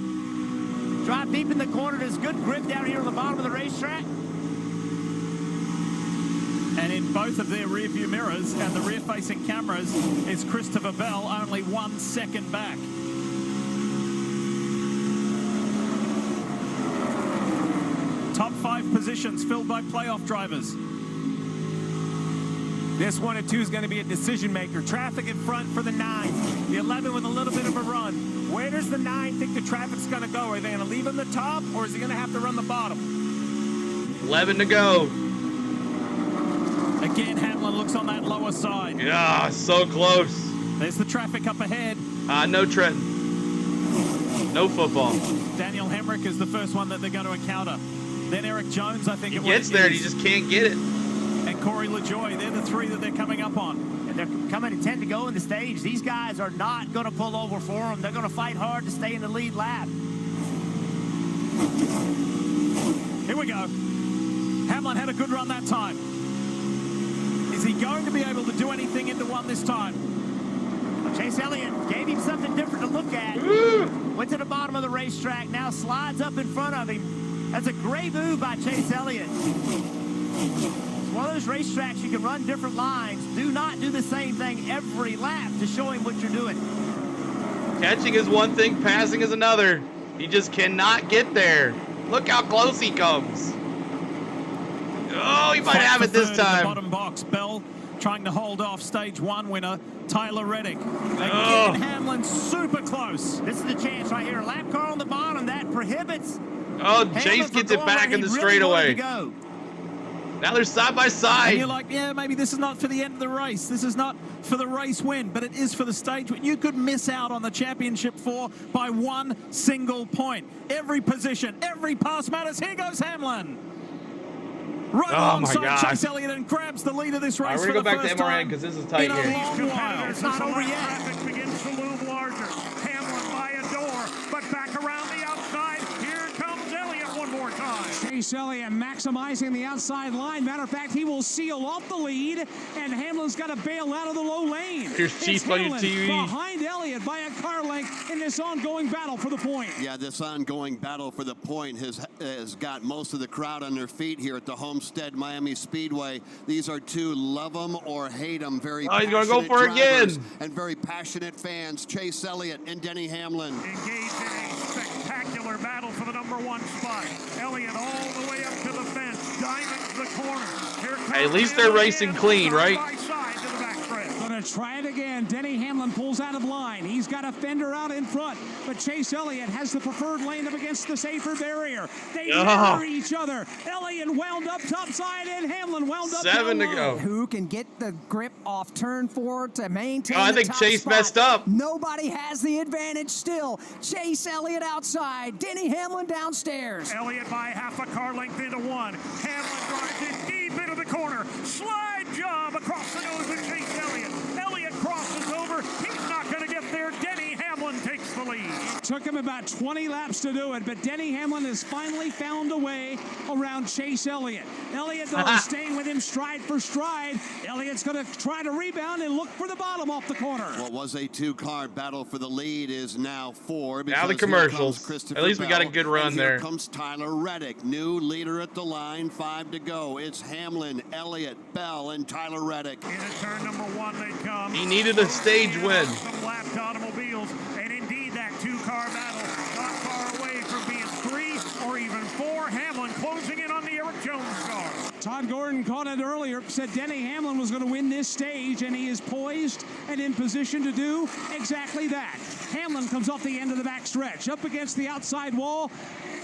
Drive deep in the corner. There's good grip down here on the bottom of the racetrack. And in both of their rear view mirrors and the rear facing cameras is Christopher Bell, only 1 second back. Top 5 positions filled by playoff drivers. This 1 and 2 is going to be a decision maker. Traffic in front for the 9. The 11 with a little bit of a run. Where does the 9 think the traffic's going to go? Are they going to leave him the top, or is he going to have to run the bottom? 11 to go. Again, Hamlin looks on that lower side. Yeah, so close. There's the traffic up ahead. No Trenton. No football. Daniel Hemrick is the first one that they're going to encounter. Then Eric Jones, I think he gets there and he just can't get it. And Corey LaJoie, they're the 3 that they're coming up on. And they're coming to 10 to go in the stage. These guys are not going to pull over for them. They're going to fight hard to stay in the lead lap. Here we go. Hamlin had a good run that time. Is he going to be able to do anything into 1 this time? Chase Elliott gave him something different to look at. Went to the bottom of the racetrack, now slides up in front of him. That's a great move by Chase Elliott. It's one of those racetracks you can run different lines. Do not do the same thing every lap to show him what you're doing. Catching is one thing, passing is another. He just cannot get there. Look how close he comes. Oh, he might have it this time. Bottom box, Bell trying to hold off stage 1 winner, Tyler Reddick. Again, Hamlin super close. This is the chance right here. Lap car on the bottom, that prohibits. Oh, Chase gets it back in the straightaway. Now they're side by side. And you're like, yeah, maybe this is not for the end of the race. This is not for the race win, but it is for the stage win. You could miss out on the championship 4 by 1 single point. Every position, every pass matters. Here goes Hamlin. Right alongside Chase Elliott and grabs the lead of this race. We're going to go back to MRN because this is tight here. It's not over yet. Traffic begins to loom larger. Hamlin by a door, but back around the outside. Here comes Elliott one more time. Chase Elliott maximizing the outside line. Matter of fact, he will seal off the lead, and Hamlin's got to bail out of the low lane. Here's Chief on your TV. Behind Elliott by a car length in this ongoing battle for the point. Yeah, this ongoing battle for the point has got most of the crowd on their feet here at the Homestead-Miami Speedway. These are two love them or hate them, very he's passionate gonna go for it again. and very passionate fans. Chase Elliott and Denny Hamlin. Engaged in a spectacular battle for the #1 spot. Elliott all the way up to the fence, diamonds the corner. Here comes At least they're racing clean, right? Gonna try it again. Denny Hamlin pulls out of line. He's got a fender out in front, but Chase Elliott has the preferred lane up against the safer barrier. They mirror each other. Elliott wound up topside and Hamlin wound up 7 to down go. low. Who can get the grip off turn 4 to maintain I the think top Chase spot? messed up. Nobody has the advantage still. Chase Elliott outside. Denny Hamlin downstairs. Elliott by half a car length into one. Hamlin drives it deep into the corner. Slide job across the nose of Chase Elliott. Elliott crosses over. He's not going to get there. Denny Hamlin takes the lead. Took him about 20 laps to do it, but Denny Hamlin has finally found a way around Chase Elliott. Elliott, though, is staying with him stride for stride. Elliott's going to try to rebound and look for the bottom off the corner. What was a two-car battle for the lead is now 4. Now the commercials. At least we got a good run there. Here comes Tyler Reddick, new leader at the line, 5 to go. It's Hamlin, Elliott, Bell, and Tyler Reddick. Into turn #1 they come. He needed a stage win. Some lapped automobiles, and indeed that two-car battle not far away from being 3 or even 4. Hamlin closing in on the Eric Jones car. Todd Gordon caught it earlier, said Denny Hamlin was going to win this stage, and he is poised and in position to do exactly that. Hamlin comes off the end of the back stretch, up against the outside wall.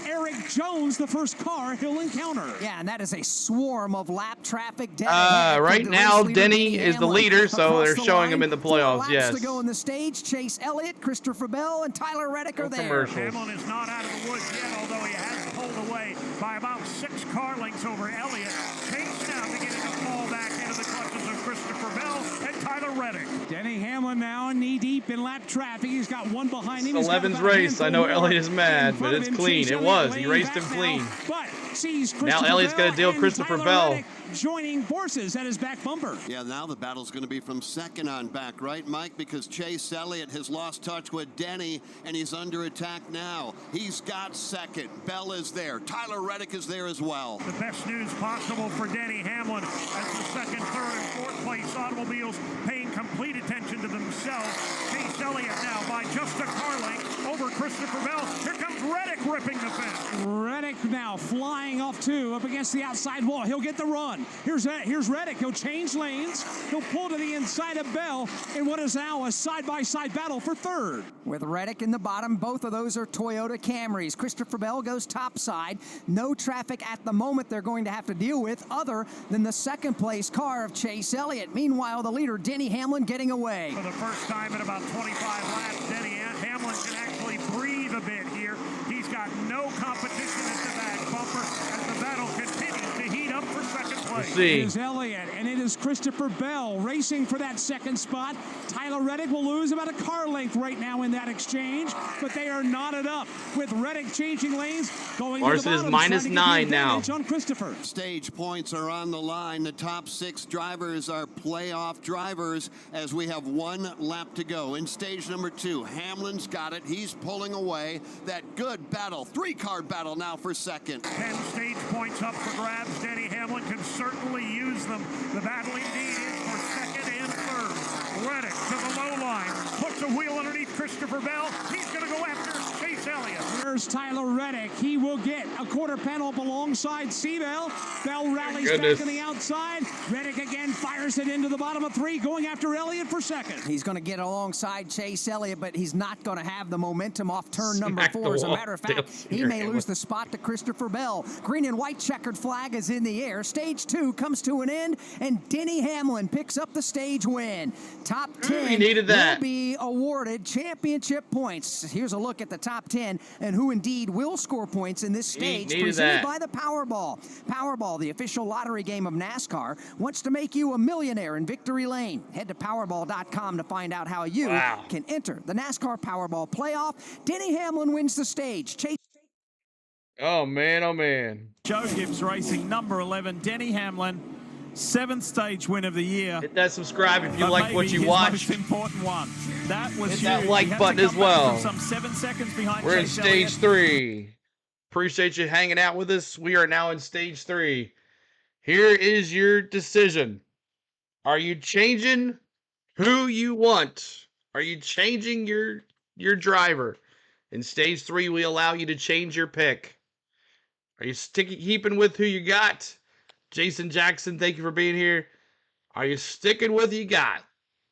Eric Jones, the first car he'll encounter. Yeah, and that is a swarm of lap traffic. Right now, Denny is the leader, so they're showing him in the playoffs. Yes. To go in the stage, Chase Elliott, Christopher Bell, and Tyler Reddick are there. Hamlin is not out of the woods yet, although he has pulled away by about 6 car lengths over Elliott. Chase now beginning to fall back into the clutches of Christopher Bell and Tyler Reddick. Denny Hamlin now knee-deep in lap traffic. He's got one behind him. It's 11th race. I know Elliott is mad, but it's clean. It was. He raced him clean. But sees now Elliott's going to deal with Christopher Bell. Joining forces at his back bumper. Yeah, now the battle's going to be from second on back, right, Mike? Because Chase Elliott has lost touch with Denny, and he's under attack now. He's got second. Bell is there. Tyler Reddick is there as well. The best news possible for Denny Hamlin as the second, third, and fourth place automobiles paying complete attention to themselves. Chase Elliott now by just a car length over Christopher Bell. Here comes Reddick ripping the fence. Reddick now flying off 2 up against the outside wall. He'll get the run. Here's Reddick. He'll change lanes. He'll pull to the inside of Bell in what is now a side-by-side battle for third. With Reddick in the bottom, both of those are Toyota Camrys. Christopher Bell goes topside. No traffic at the moment they're going to have to deal with other than the second place car of Chase Elliott. Meanwhile, the leader, Denny Hamlin, getting away. For the first time in about 25 laps, Denny Hamlin can actually breathe a bit here. He's got no competition at the back bumper as the battle continues to heat up for second place. It is Elliott, and it is Christopher Bell racing for that second spot. Tyler Reddick will lose about a car length right now in that exchange, but they are knotted up with Reddick changing lanes. Larson is -9 now. On Christopher. Stage points are on the line. The top 6 drivers are playoff drivers as we have 1 lap to go. In stage #2, Hamlin's got it. He's pulling away. That good battle, 3-car battle now for second. 10 stage points up for grabs. Denny Hamlin can certainly use them. The battle indeed is for second and third. Reddick to the low line, puts a wheel underneath Christopher Bell. He's going to go after Chase Elliott. Here's Tyler Reddick. He will get a quarter panel up alongside Seabell. Bell rallies back on the outside. Reddick again fires it into the bottom of 3, going after Elliott for second. He's going to get alongside Chase Elliott, but he's not going to have the momentum off turn #4. As a matter of fact, he may lose the spot to Christopher Bell. Green and white checkered flag is in the air. Stage 2 comes to an end, and Denny Hamlin picks up the stage win. Top 10 will be awarded championship points. Here's a look at the top 10 and who indeed will score points in this stage, presented by the Powerball. Powerball, the official lottery game of NASCAR, wants to make you a millionaire in victory lane. Head to Powerball.com to find out how you can enter the NASCAR Powerball playoff. Denny Hamlin wins the stage. Chase Oh, man, oh, man. Joe Gibbs Racing, number 11, Denny Hamlin, 7th stage win of the year. Hit that subscribe if you But like what you maybe watched. his most important one. That was Hit huge. that He like had button to as come back well. from some 7 seconds behind We're in Chase stage Elliott. 3. Appreciate you hanging out with us. We are now in stage 3. Here is your decision. Are you changing who you want? Are you changing your driver? In stage 3, we allow you to change your pick. Are you keeping with who you got? Jason Jackson, thank you for being here. Are you sticking with who you got?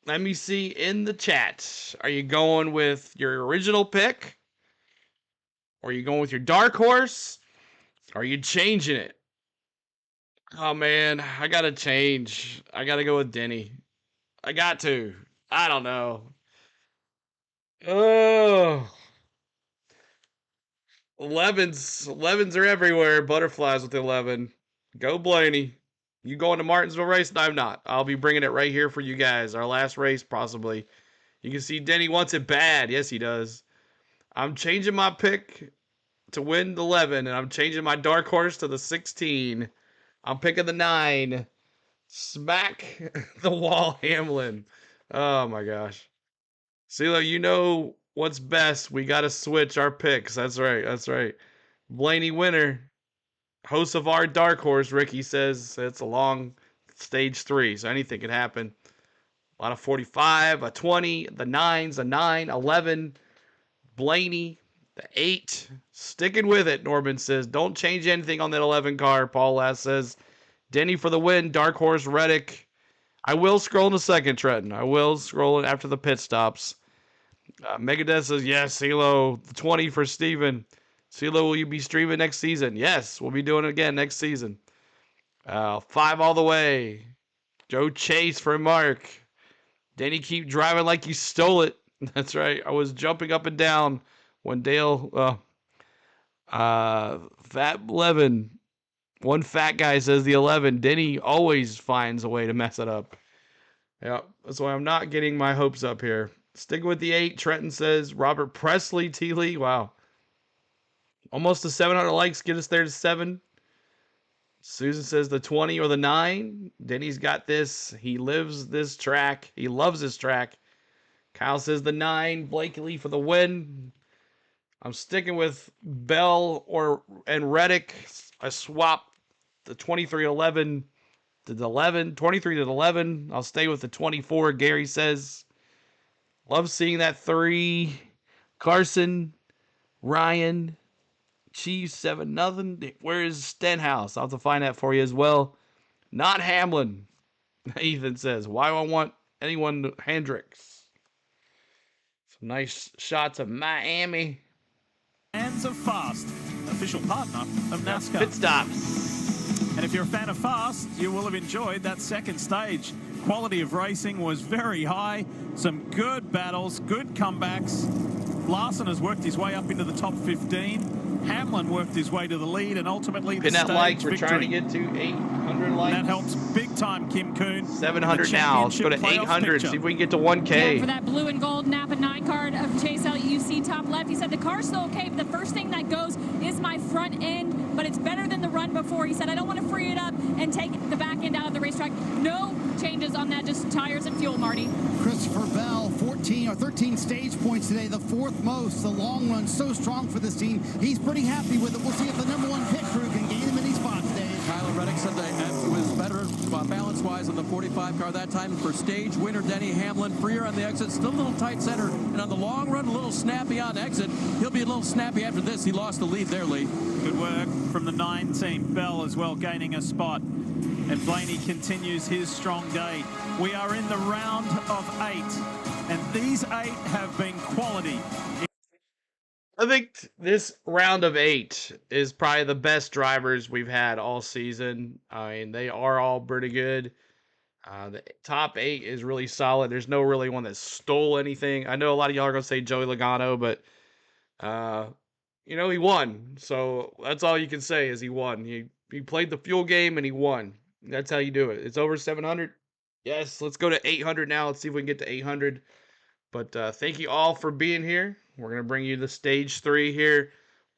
Let me see in the chat. Are you going with your original pick? Or are you going with your dark horse? Are you changing it? Oh, man, I got to change. I got to go with Denny. I got to. I don't know. Oh. 11s are everywhere. Butterflies with 11. Go Blaney. You going to Martinsville race? No, I'm not. I'll be bringing it right here for you guys. Our last race, possibly. You can see Denny wants it bad. Yes, he does. I'm changing my pick to win the 11, and I'm changing my dark horse to the 16. I'm picking the 9. Smack the wall, Hamlin. Oh, my gosh. CeeLo, you know what's best. We got to switch our picks. That's right. That's right. Blaney winner. Host of our dark horse, Ricky says it's a long stage 3, so anything can happen. A lot of 45, a 20, the 9s, a 9, 11. Blaney, the 8. Sticking with it, Norman says. Don't change anything on that 11 car, Paul Lass says. Denny for the win, dark horse, Reddick. I will scroll in a second, Trenton. I will scroll after the pit stops. Megadeth says, yes, CeeLo, the 20 for Steven. CeeLo, will you be streaming next season? Yes, we'll be doing it again next season. 5 all the way. Joe Chase for Mark. Denny, keep driving like you stole it. That's right. I was jumping up and down when Dale, Fat 11. One fat guy says the 11. Denny always finds a way to mess it up. Yeah, that's why I'm not getting my hopes up here. Sticking with the 8, Trenton says. Robert Presley, T. Lee. Wow. Almost to 700 likes. Get us there to 7. Susan says the 20 or the 9. Denny's got this. He lives this track. He loves this track. Kyle says the 9. Blakely for the win. I'm sticking with Bell and Reddick. I swap the 23-11 to the 11. 23 to 11. I'll stay with the 24, Gary says. Love seeing that 3. Carson, Ryan, Chiefs 7-0. Where is Stenhouse? I'll have to find that for you as well. Not Hamlin. Ethan says, why do I want anyone Hendricks? Some nice shots of Miami. Hands of Fast, official partner of NASCAR. Pit stops. And if you're a fan of Fast, you will have enjoyed that second stage. Quality of racing was very high. Some good battles, good comebacks. Larson has worked his way up into the top 15. Hamlin worked his way to the lead and ultimately the Pin that stage like. We're victory. trying to get to 800 likes. That helps big time, Kim Coon. 700 now. Let's go to 800. See if we can get to 1K. Yeah, for that blue and gold Napa 9 card of Chase Elliott, you see top left. He said the car's still okay, but the first thing that goes is my front end, but it's better than the run before. He said, I don't want to free it up and take the back end out of the racetrack. No changes on that, just tires and fuel, Marty. Christopher Bell, 14 or 13 stage points today, the 4th most. The long run so strong for this team. He's pretty happy with it. We'll see if the number 1 pit crew can gain him any spots, Dave. Kyler Reddick said that was better balance-wise on the 45 car that time. For stage winner Denny Hamlin, freer on the exit, still a little tight center, and on the long run, a little snappy on exit. He'll be a little snappy after this. He lost the lead there, Lee. Good work from the 9 team. Bell as well gaining a spot. And Blaney continues his strong day. We are in the round of 8, and these 8 have been quality. I think this round of 8 is probably the best drivers we've had all season. I mean, they are all pretty good. The top 8 is really solid. There's no really one that stole anything. I know a lot of y'all are going to say Joey Logano, but, you know, he won. So that's all you can say is he won. He played the fuel game and he won. That's how you do it. It's over 700. Yes, let's go to 800 now. Let's see if we can get to 800. But thank you all for being here. We're going to bring you the stage 3 here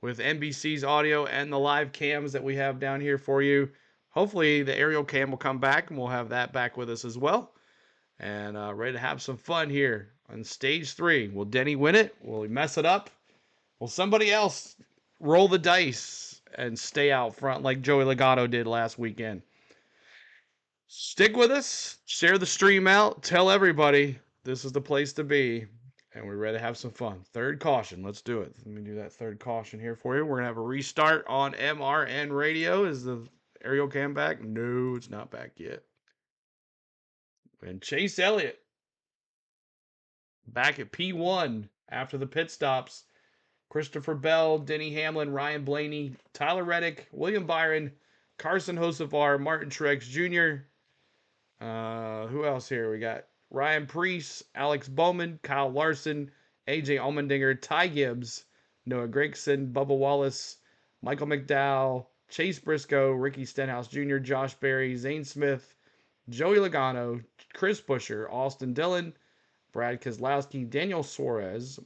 with NBC's audio and the live cams that we have down here for you. Hopefully the aerial cam will come back and we'll have that back with us as well. And ready to have some fun here on stage 3. Will Denny win it? Will he mess it up? Will somebody else roll the dice and stay out front like Joey Logano did last weekend? Stick with us. Share the stream out. Tell everybody this is the place to be. And we're ready to have some fun. Third caution. Let's do it. Let me do that third caution here for you. We're going to have a restart on MRN radio. Is the aerial cam back? No, it's not back yet. And Chase Elliott back at P1 after the pit stops. Christopher Bell, Denny Hamlin, Ryan Blaney, Tyler Reddick, William Byron, Carson Hocevar, Martin Truex Jr. Who else here? We got Ryan Preece, Alex Bowman, Kyle Larson, AJ Allmendinger, Ty Gibbs, Noah Gragson, Bubba Wallace, Michael McDowell, Chase Briscoe, Ricky Stenhouse Jr., Josh Berry, Zane Smith, Joey Logano, Chris Buescher, Austin Dillon, Brad Keselowski, Daniel Suarez,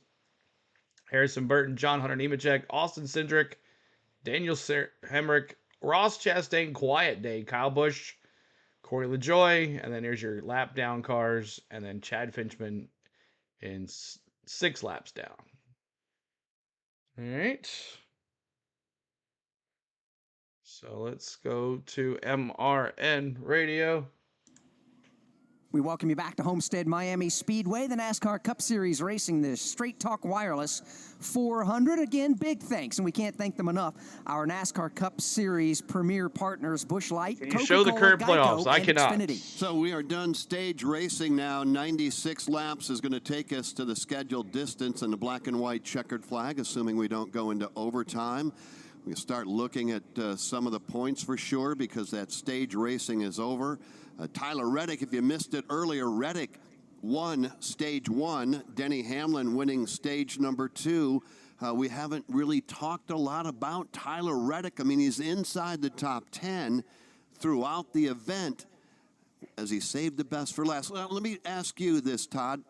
Harrison Burton, John Hunter Nemechek, Austin Cindric, Daniel Hemrick, Ross Chastain, Quiet Day, Kyle Busch, Corey LaJoie, and then here's your lap down cars, and then Chad Finchman in 6 laps down. All right. So let's go to MRN radio. We welcome you back to Homestead-Miami Speedway, the NASCAR Cup Series racing, the Straight Talk Wireless 400. Again, big thanks, and we can't thank them enough. Our NASCAR Cup Series premier partners, Busch Light, Can you show the current playoffs? I cannot. Xfinity. So we are done stage racing now. 96 laps is going to take us to the scheduled distance and the black and white checkered flag, assuming we don't go into overtime. We start looking at some of the points for sure because that stage racing is over. Tyler Reddick, if you missed it earlier, Reddick won stage 1. Denny Hamlin winning stage number 2. We haven't really talked a lot about Tyler Reddick. I mean, he's inside the top 10 throughout the event as he saved the best for last. Well, let me ask you this, Todd.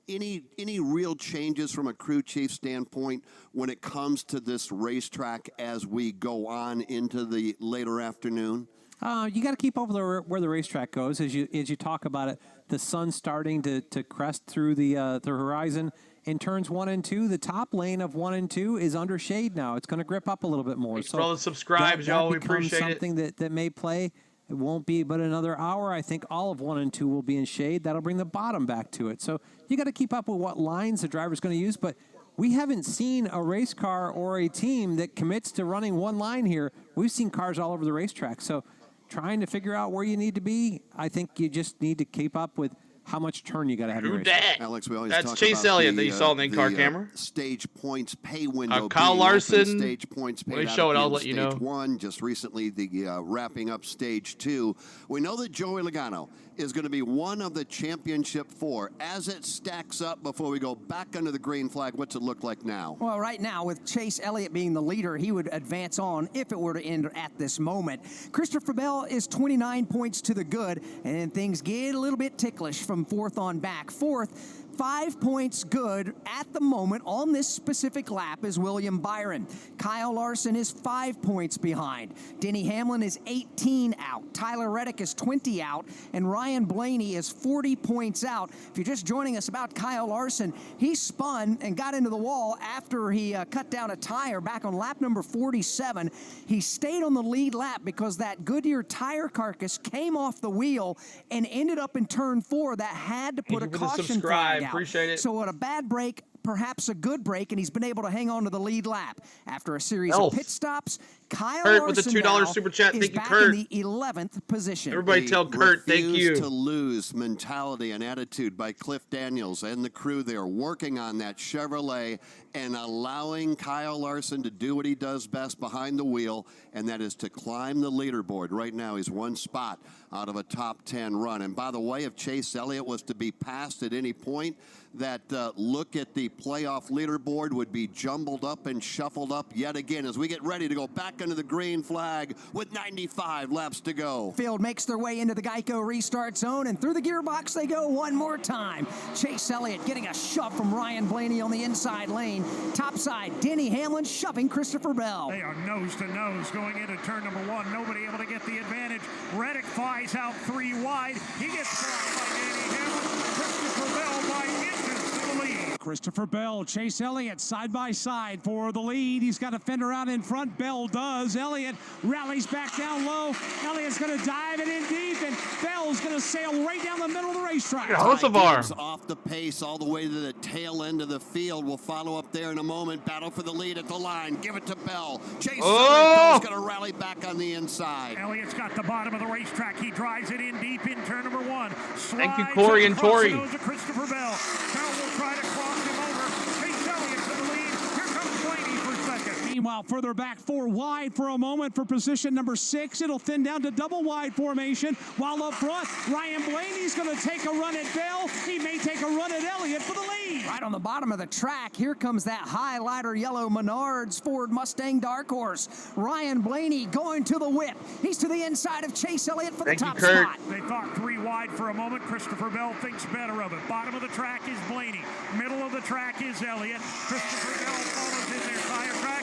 Any real changes from a crew chief standpoint when it comes to this racetrack as we go on into the later afternoon? You got to keep up with where the racetrack goes as you talk about it. The sun's starting to crest through the horizon in turns 1 and 2. The top lane of 1 and 2 is under shade now. It's going to grip up a little bit more. Thanks for all the subscribes, y'all. We appreciate something that may play. It won't be but another hour. I think all of 1 and 2 will be in shade. That'll bring the bottom back to it. So you got to keep up with what lines the driver's going to use. But we haven't seen a race car or a team that commits to running one line here. We've seen cars all over the racetrack. So trying to figure out where you need to be, I think you just need to keep up with how much turn you got to have. Who dat? Alex, we always That's talk Chase about Elliott that you saw in the in-car camera. Stage points pay window. Kyle Larson. Stage points paid When they out show at it, the I'll end of let you know. Stage 1, just recently the wrapping up stage 2. We know that Joey Logano is going to be one of the championship 4. As it stacks up before we go back under the green flag, what's it look like now? Well, right now, with Chase Elliott being the leader, he would advance on if it were to end at this moment. Christopher Bell is 29 points to the good, and then things get a little bit ticklish from 4th on back. 4th, 5 points good at the moment on this specific lap is William Byron. Kyle Larson is 5 points behind. Denny Hamlin is 18 out. Tyler Reddick is 20 out. And Ryan Blaney is 40 points out. If you're just joining us about Kyle Larson, he spun and got into the wall after he cut down a tire back on lap number 47. He stayed on the lead lap because that Goodyear tire carcass came off the wheel and ended up in turn 4 that had to put a caution flag out. Appreciate it. So what a bad break, perhaps a good break, and he's been able to hang on to the lead lap. After a series of pit stops, Kyle Kurt with the Larson $2 now super chat. is Thank you, back Kurt. in the 11th position. Everybody tell Kurt thank you. Refuse to lose mentality and attitude by Cliff Daniels and the crew there working on that Chevrolet and allowing Kyle Larson to do what he does best behind the wheel, and that is to climb the leaderboard. Right now he's 1 spot out of a top 10 run. And by the way, if Chase Elliott was to be passed at any point, that look at the playoff leaderboard would be jumbled up and shuffled up yet again as we get ready to go back under the green flag with 95 laps to go. Field makes their way into the Geico restart zone, and through the gearbox they go one more time. Chase Elliott getting a shove from Ryan Blaney on the inside lane. Topside, Denny Hamlin shoving Christopher Bell. They are nose to nose going into turn number 1. Nobody able to get the advantage. Reddick flies out 3 wide. He gets caught by Denny Hamlin. Christopher Bell by inches to the lead. Christopher Bell, Chase Elliott side by side for the lead. He's got a fender out in front. Bell does. Elliott rallies back down low. Elliott's going to dive it in deep, and Bell's going to sail right down the middle of the racetrack. Off the pace all the way to the tail end of the field. We'll follow up there in a moment. Battle for the lead at the line. Give it to Bell. Chase Elliott's going to rally back on the inside. Elliott's got the bottom of the racetrack. He drives it in deep in turn number 1. Thank you, Corey and Tori. Christopher Bell. Bell will try to cross him over. Chase Elliott to the lead. Here comes Blaney for second. Meanwhile, further back, 4 wide for a moment for position number 6. It'll thin down to double wide formation. While up front, Ryan Blaney's going to take a run at Bell. He may take a run at Elliott for the lead. Right on the bottom of the track, here comes that highlighter yellow Menards Ford Mustang Dark Horse. Ryan Blaney going to the whip. He's to the inside of Chase Elliott for the top spot. They thought 3 wide for a moment. Christopher Bell thinks better of it. Bottom of the track is Blaney. Middle of the track is Elliott. Christopher Bell follows in their tire track.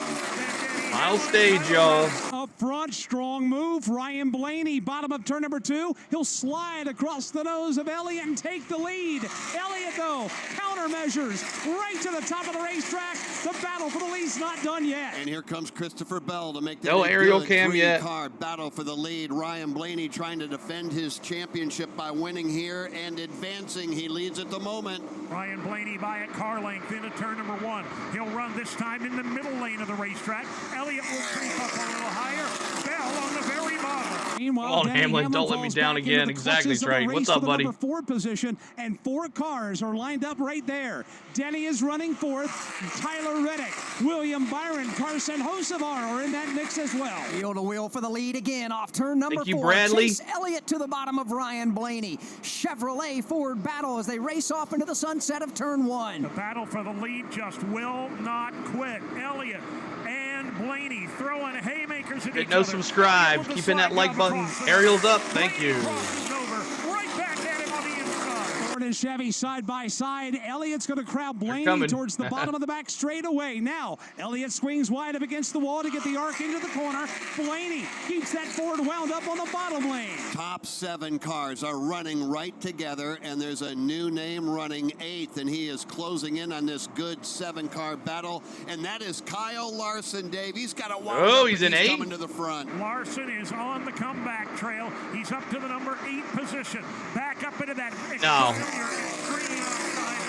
Final stage, y'all. Up front, strong move. Ryan Blaney, bottom of turn number 2. He'll slide across the nose of Elliott and take the lead. Elliott, though, countermeasures right to the top of the racetrack. The battle for the lead's not done yet. And here comes Christopher Bell to make the no aerial cam yet. Car battle for the lead. Ryan Blaney trying to defend his championship by winning here and advancing. He leads at the moment. Ryan Blaney by a car length into turn number 1. He'll run this time in the middle lane of the racetrack. Elliott will creep up a little higher. Bell on the very bottom. Meanwhile, Hamlin, don't let me down again. Exactly, Trey. What's up, buddy? Number 4 position, and 4 cars are lined up right there. Denny is running 4th. Tyler Reddick, William Byron, Carson Hocevar are in that mix as well. Wheel to wheel for the lead again off turn number 4. Thank you, Bradley. Chase Elliott to the bottom of Ryan Blaney. Chevrolet Ford battle as they race off into the sunset of turn 1. The battle for the lead just will not quit. Elliott and Blaney throwing haymakers at each no other. subscribe. Keeping that like button. Aerials up. Thank you. Ford and Chevy side by side. Elliott's going to crowd Blaney towards the bottom of the back straightaway. Now, Elliott swings wide up against the wall to get the arc into the corner. Blaney keeps that Ford wound up on the bottom lane. Top 7 cars are running right together, and there's a new name running 8th, and he is closing in on this good 7-car battle, and that is Kyle Larson, Dave. He's got a wound up, he's in 8th. Coming to the front. Larson is on the comeback trail. He's up to the number 8 position. Back up into that extreme outside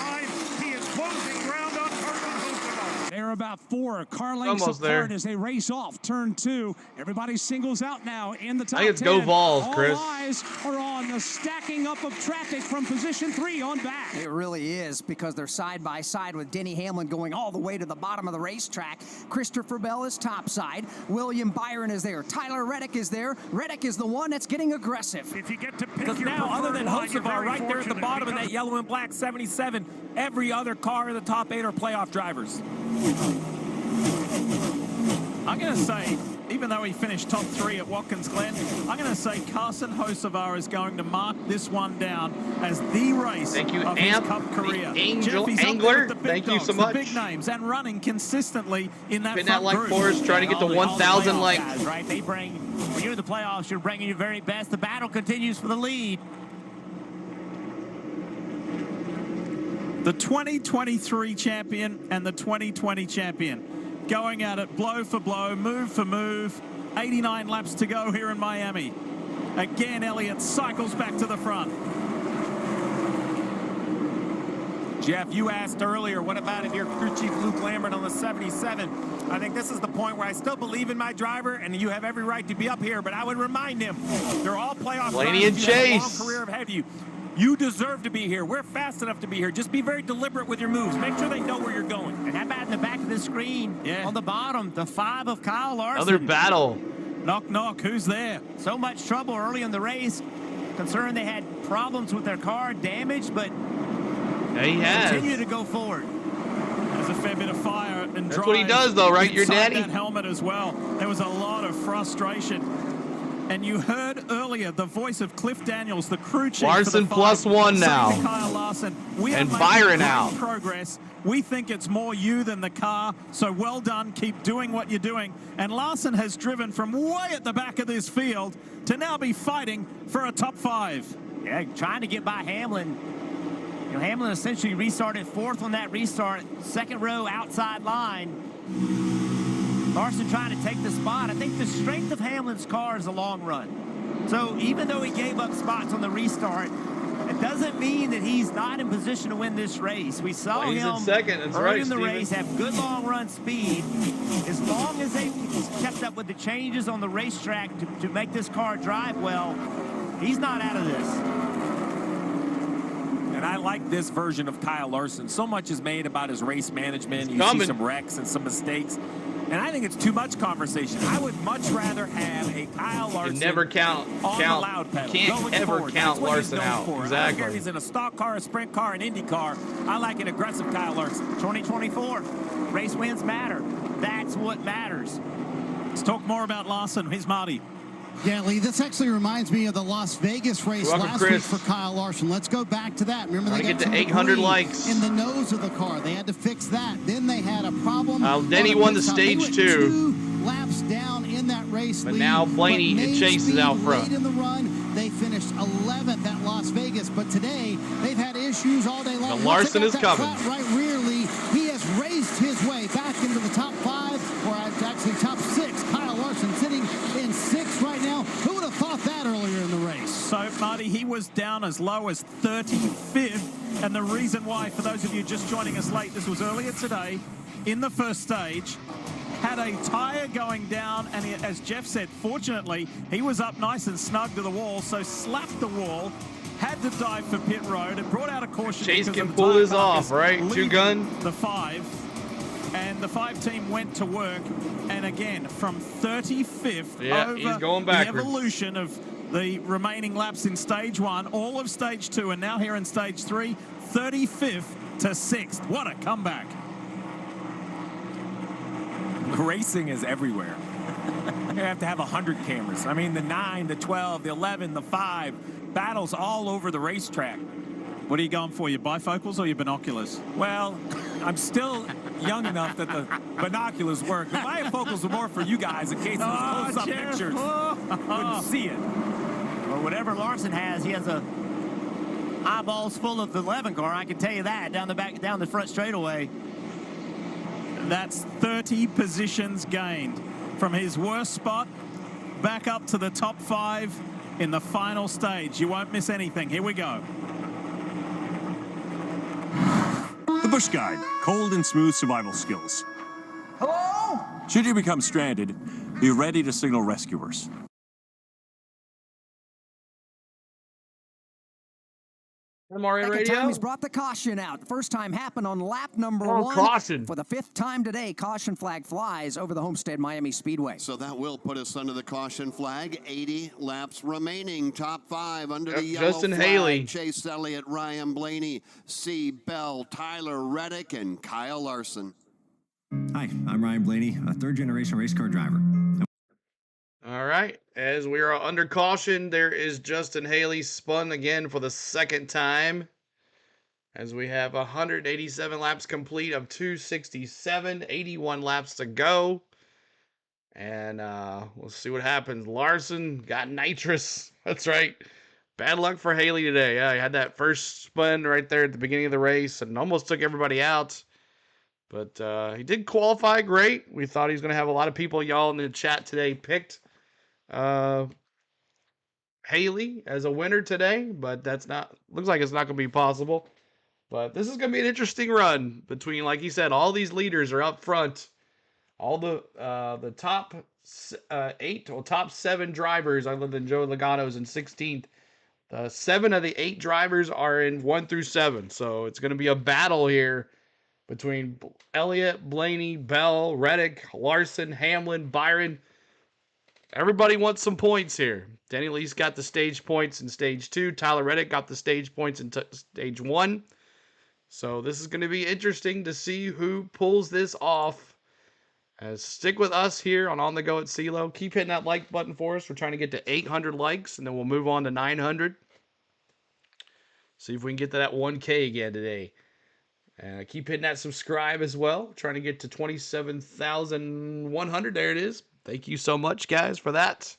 line. He is closing ground on Carson. They're about 4 car lengths apart as they race off turn 2. Everybody singles out now in the top 10. I go Vols, Chris. All eyes are on the stacking up of traffic from position 3 on back. It really is, because they're side by side with Denny Hamlin going all the way to the bottom of the racetrack. Christopher Bell is topside. William Byron is there. Tyler Reddick is there. Reddick is the one that's getting aggressive. If you get to pick Because now, other than Hocevar right there at the bottom in that yellow and black 77, every other car in the top 8 are playoff drivers. I'm going to say, even though he finished top 3 at Watkins Glen, I'm going to say Carson Hocevar is going to mark this one down as the race of his Cup career. Angler, thank you so much. The big names and running consistently in that Spin front that like group. for us, trying to get to 1,000 likes. Guys, right? They bring, when you're in the playoffs, you're bringing your very best. The battle continues for the lead. The 2023 champion and the 2020 champion going at it blow for blow, move for move. 89 laps to go here in Miami. Again, Elliott cycles back to the front. Jeff, you asked earlier, what about if you're crew chief Luke Lambert on the 77? I think this is the point where I still believe in my driver, and you have every right to be up here, but I would remind him, they're all playoff Blaney and drivers. You have a long Chase. career ahead of you. You deserve to be here. We're fast enough to be here. Just be very deliberate with your moves. Make sure they know where you're going. And how about in the back of the screen, on the bottom, the 5 of Kyle Larson. Another battle. Knock, knock. Who's there? So much trouble early in the race. Concerned they had problems with their car, damage, but he has. continue to go forward. There's a fair bit of fire and That's what he does, though, right? Your inside daddy. that helmet as well. There was a lot of frustration. And you heard earlier the voice of Cliff Daniels, the crew chief. Larson +1 now. Kyle Larson, we and are Byron making out. great progress. We think it's more you than the car, so well done. Keep doing what you're doing. And Larson has driven from way at the back of this field to now be fighting for a top 5. Yeah, trying to get by Hamlin. You know, Hamlin essentially restarted 4th on that restart, 2nd row outside line. Larson trying to take the spot. I think the strength of Hamlin's car is a long run. So even though he gave up spots on the restart, it doesn't mean that he's not in position to win this race. We saw him second. That's early right, in the Steven. race have good long run speed. As long as they kept up with the changes on the racetrack to make this car drive well, he's not out of this. And I like this version of Kyle Larson. So much is made about his race management. You see some wrecks and some mistakes. And I think it's too much conversation. I would much rather have a Kyle Larson never count on the loud pedal. Can't ever forward. count That's what Larson he's known out. for. Exactly. I don't care if he's in a stock car, a sprint car, an Indy car. I like an aggressive Kyle Larson. 2024, race wins matter. That's what matters. Let's talk more about Larson. Here's Marty. Yeah, Lee, this actually reminds me of the Las Vegas race last week for Kyle Larson. Let's go back to that. Remember, they got to 800 likes in the nose of the car. They had to fix that. Then they had a problem. Then he won the stage 2. 2 laps down in that race, But Lee, now Blaney but chases out front. Late in the run, they finished 11th at Las Vegas. But today, they've had issues all day long. The Larson is coming. Right rear, Lee. He has raced his way back into the top 5, or actually top 6. Kyle Larson sitting in 6th right now. Who would have thought that earlier in the race? So, Marty, he was down as low as 35th. And the reason why, for those of you just joining us late, this was earlier today in the first stage. Had a tire going down, and he, as Jeff said, fortunately, he was up nice and snug to the wall, so slapped the wall, had to dive for pit road. It brought out a caution. Chase because can of the pull tire this markers off, right? Two leaving gun. The 5. And the 5 team went to work, and again, from 35th over he's going the backwards. evolution of the remaining laps in stage 1, all of stage 2, and now here in stage 3, 35th to 6th. What a comeback. Racing is everywhere. You have to have 100 cameras. I mean, the 9, the 12, the 11, the 5, battles all over the racetrack. What are you going for, your bifocals or your binoculars? Well, I'm still young enough that the binoculars work. The bifocals are more for you guys in case there's close-up pictures. Wouldn't see it. Well, whatever Larson has, he has a eyeballs full of the 11 car. I can tell you that down the front straightaway. That's 30 positions gained from his worst spot back up to the top 5 in the final stage. You won't miss anything. Here we go. The Bush Guide, cold and smooth survival skills. Hello? Should you become stranded, be ready to signal rescuers. MRA Second radio. time he's brought the caution out. First time happened on lap number 1. Caution. For the 5th time today, caution flag flies over the Homestead-Miami Speedway. So that will put us under the caution flag. 80 laps remaining. Top 5 under the yellow Justin flag. Haley. Chase Elliott, Ryan Blaney, C. Bell, Tyler Reddick, and Kyle Larson. Hi, I'm Ryan Blaney, a third-generation race car driver. All right, as we are under caution, there is Justin Haley spun again for the 2nd time. As we have 187 laps complete of 267, 81 laps to go. And we'll see what happens. Larson got nitrous. That's right. Bad luck for Haley today. Yeah, he had that first spin right there at the beginning of the race and almost took everybody out. But he did qualify great. We thought he was going to have a lot of people, y'all in the chat today, picked Haley as a winner today, but that's not, looks like it's not going to be possible. But this is going to be an interesting run between, like you said, all these leaders are up front. All the top 8 or top 7 drivers, other than Joe Logano's in 16th. 7 of the 8 drivers are in 1 through 7. So it's going to be a battle here between Elliott, Blaney, Bell, Reddick, Larson, Hamlin, Byron. Everybody wants some points here. Denny Lee's got the stage points in stage 2. Tyler Reddick got the stage points in stage 1. So this is going to be interesting to see who pulls this off Stick with us here on the Go at CeeLo. Keep hitting that like button for us. We're trying to get to 800 likes, and then we'll move on to 900. See if we can get to that 1K again today. Keep hitting that subscribe as well. Trying to get to 27,100. There it is. Thank you so much, guys, for that.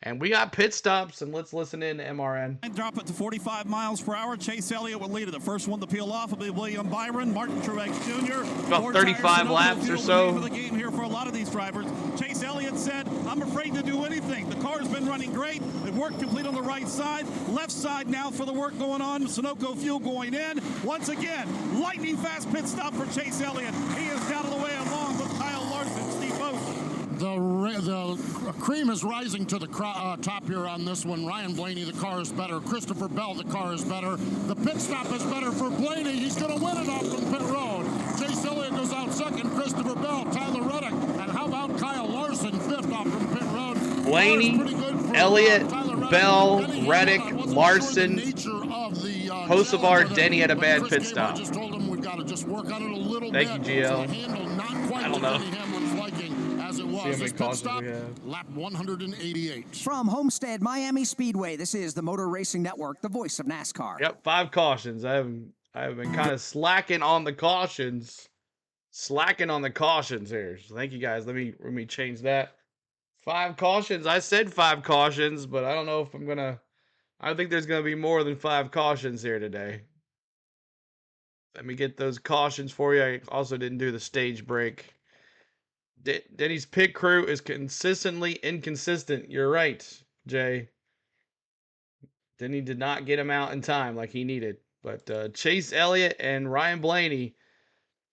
And we got pit stops, and let's listen in to MRN. And drop it to 45 miles per hour. Chase Elliott will lead it. The first one to peel off will be William Byron, Martin Truex Jr. About 35 laps or so. The game here for a lot of these drivers. Chase Elliott said, "I'm afraid to do anything. The car's been running great. The work complete on the right side. Left side now for the work going on. Sunoco fuel going in. Once again, lightning fast pit stop for Chase Elliott. He is down the way along with Kyle Larson, Steve Oates. The cream is rising to the top here on this one. Ryan Blaney, the car is better. Christopher Bell, the car is better. The pit stop is better for Blaney. He's going to win it off from pit road. Chase Elliott goes out second. Christopher Bell, Tyler Reddick, and how about Kyle Larson, fifth off from pit road. Blaney, Elliott, Bell, Reddick, Larson, Hocevar, Denny had a bad pit stop. I just told him we've got to just work on it a little bit. Thank you, GL. I don't know. As it was. This pit stop, lap 188. From Homestead-Miami Speedway, this is the Motor Racing Network, the voice of NASCAR. Yep, 5 cautions. I have been kind of slacking on the cautions. Here. So thank you guys. Let me change that. 5 cautions. I said 5 cautions, but I don't know if I think there's gonna be more than 5 cautions here today. Let me get those cautions for you. I also didn't do the stage break. Denny's pit crew is consistently inconsistent. You're right, Jay. Denny did not get him out in time like he needed. But Chase Elliott and Ryan Blaney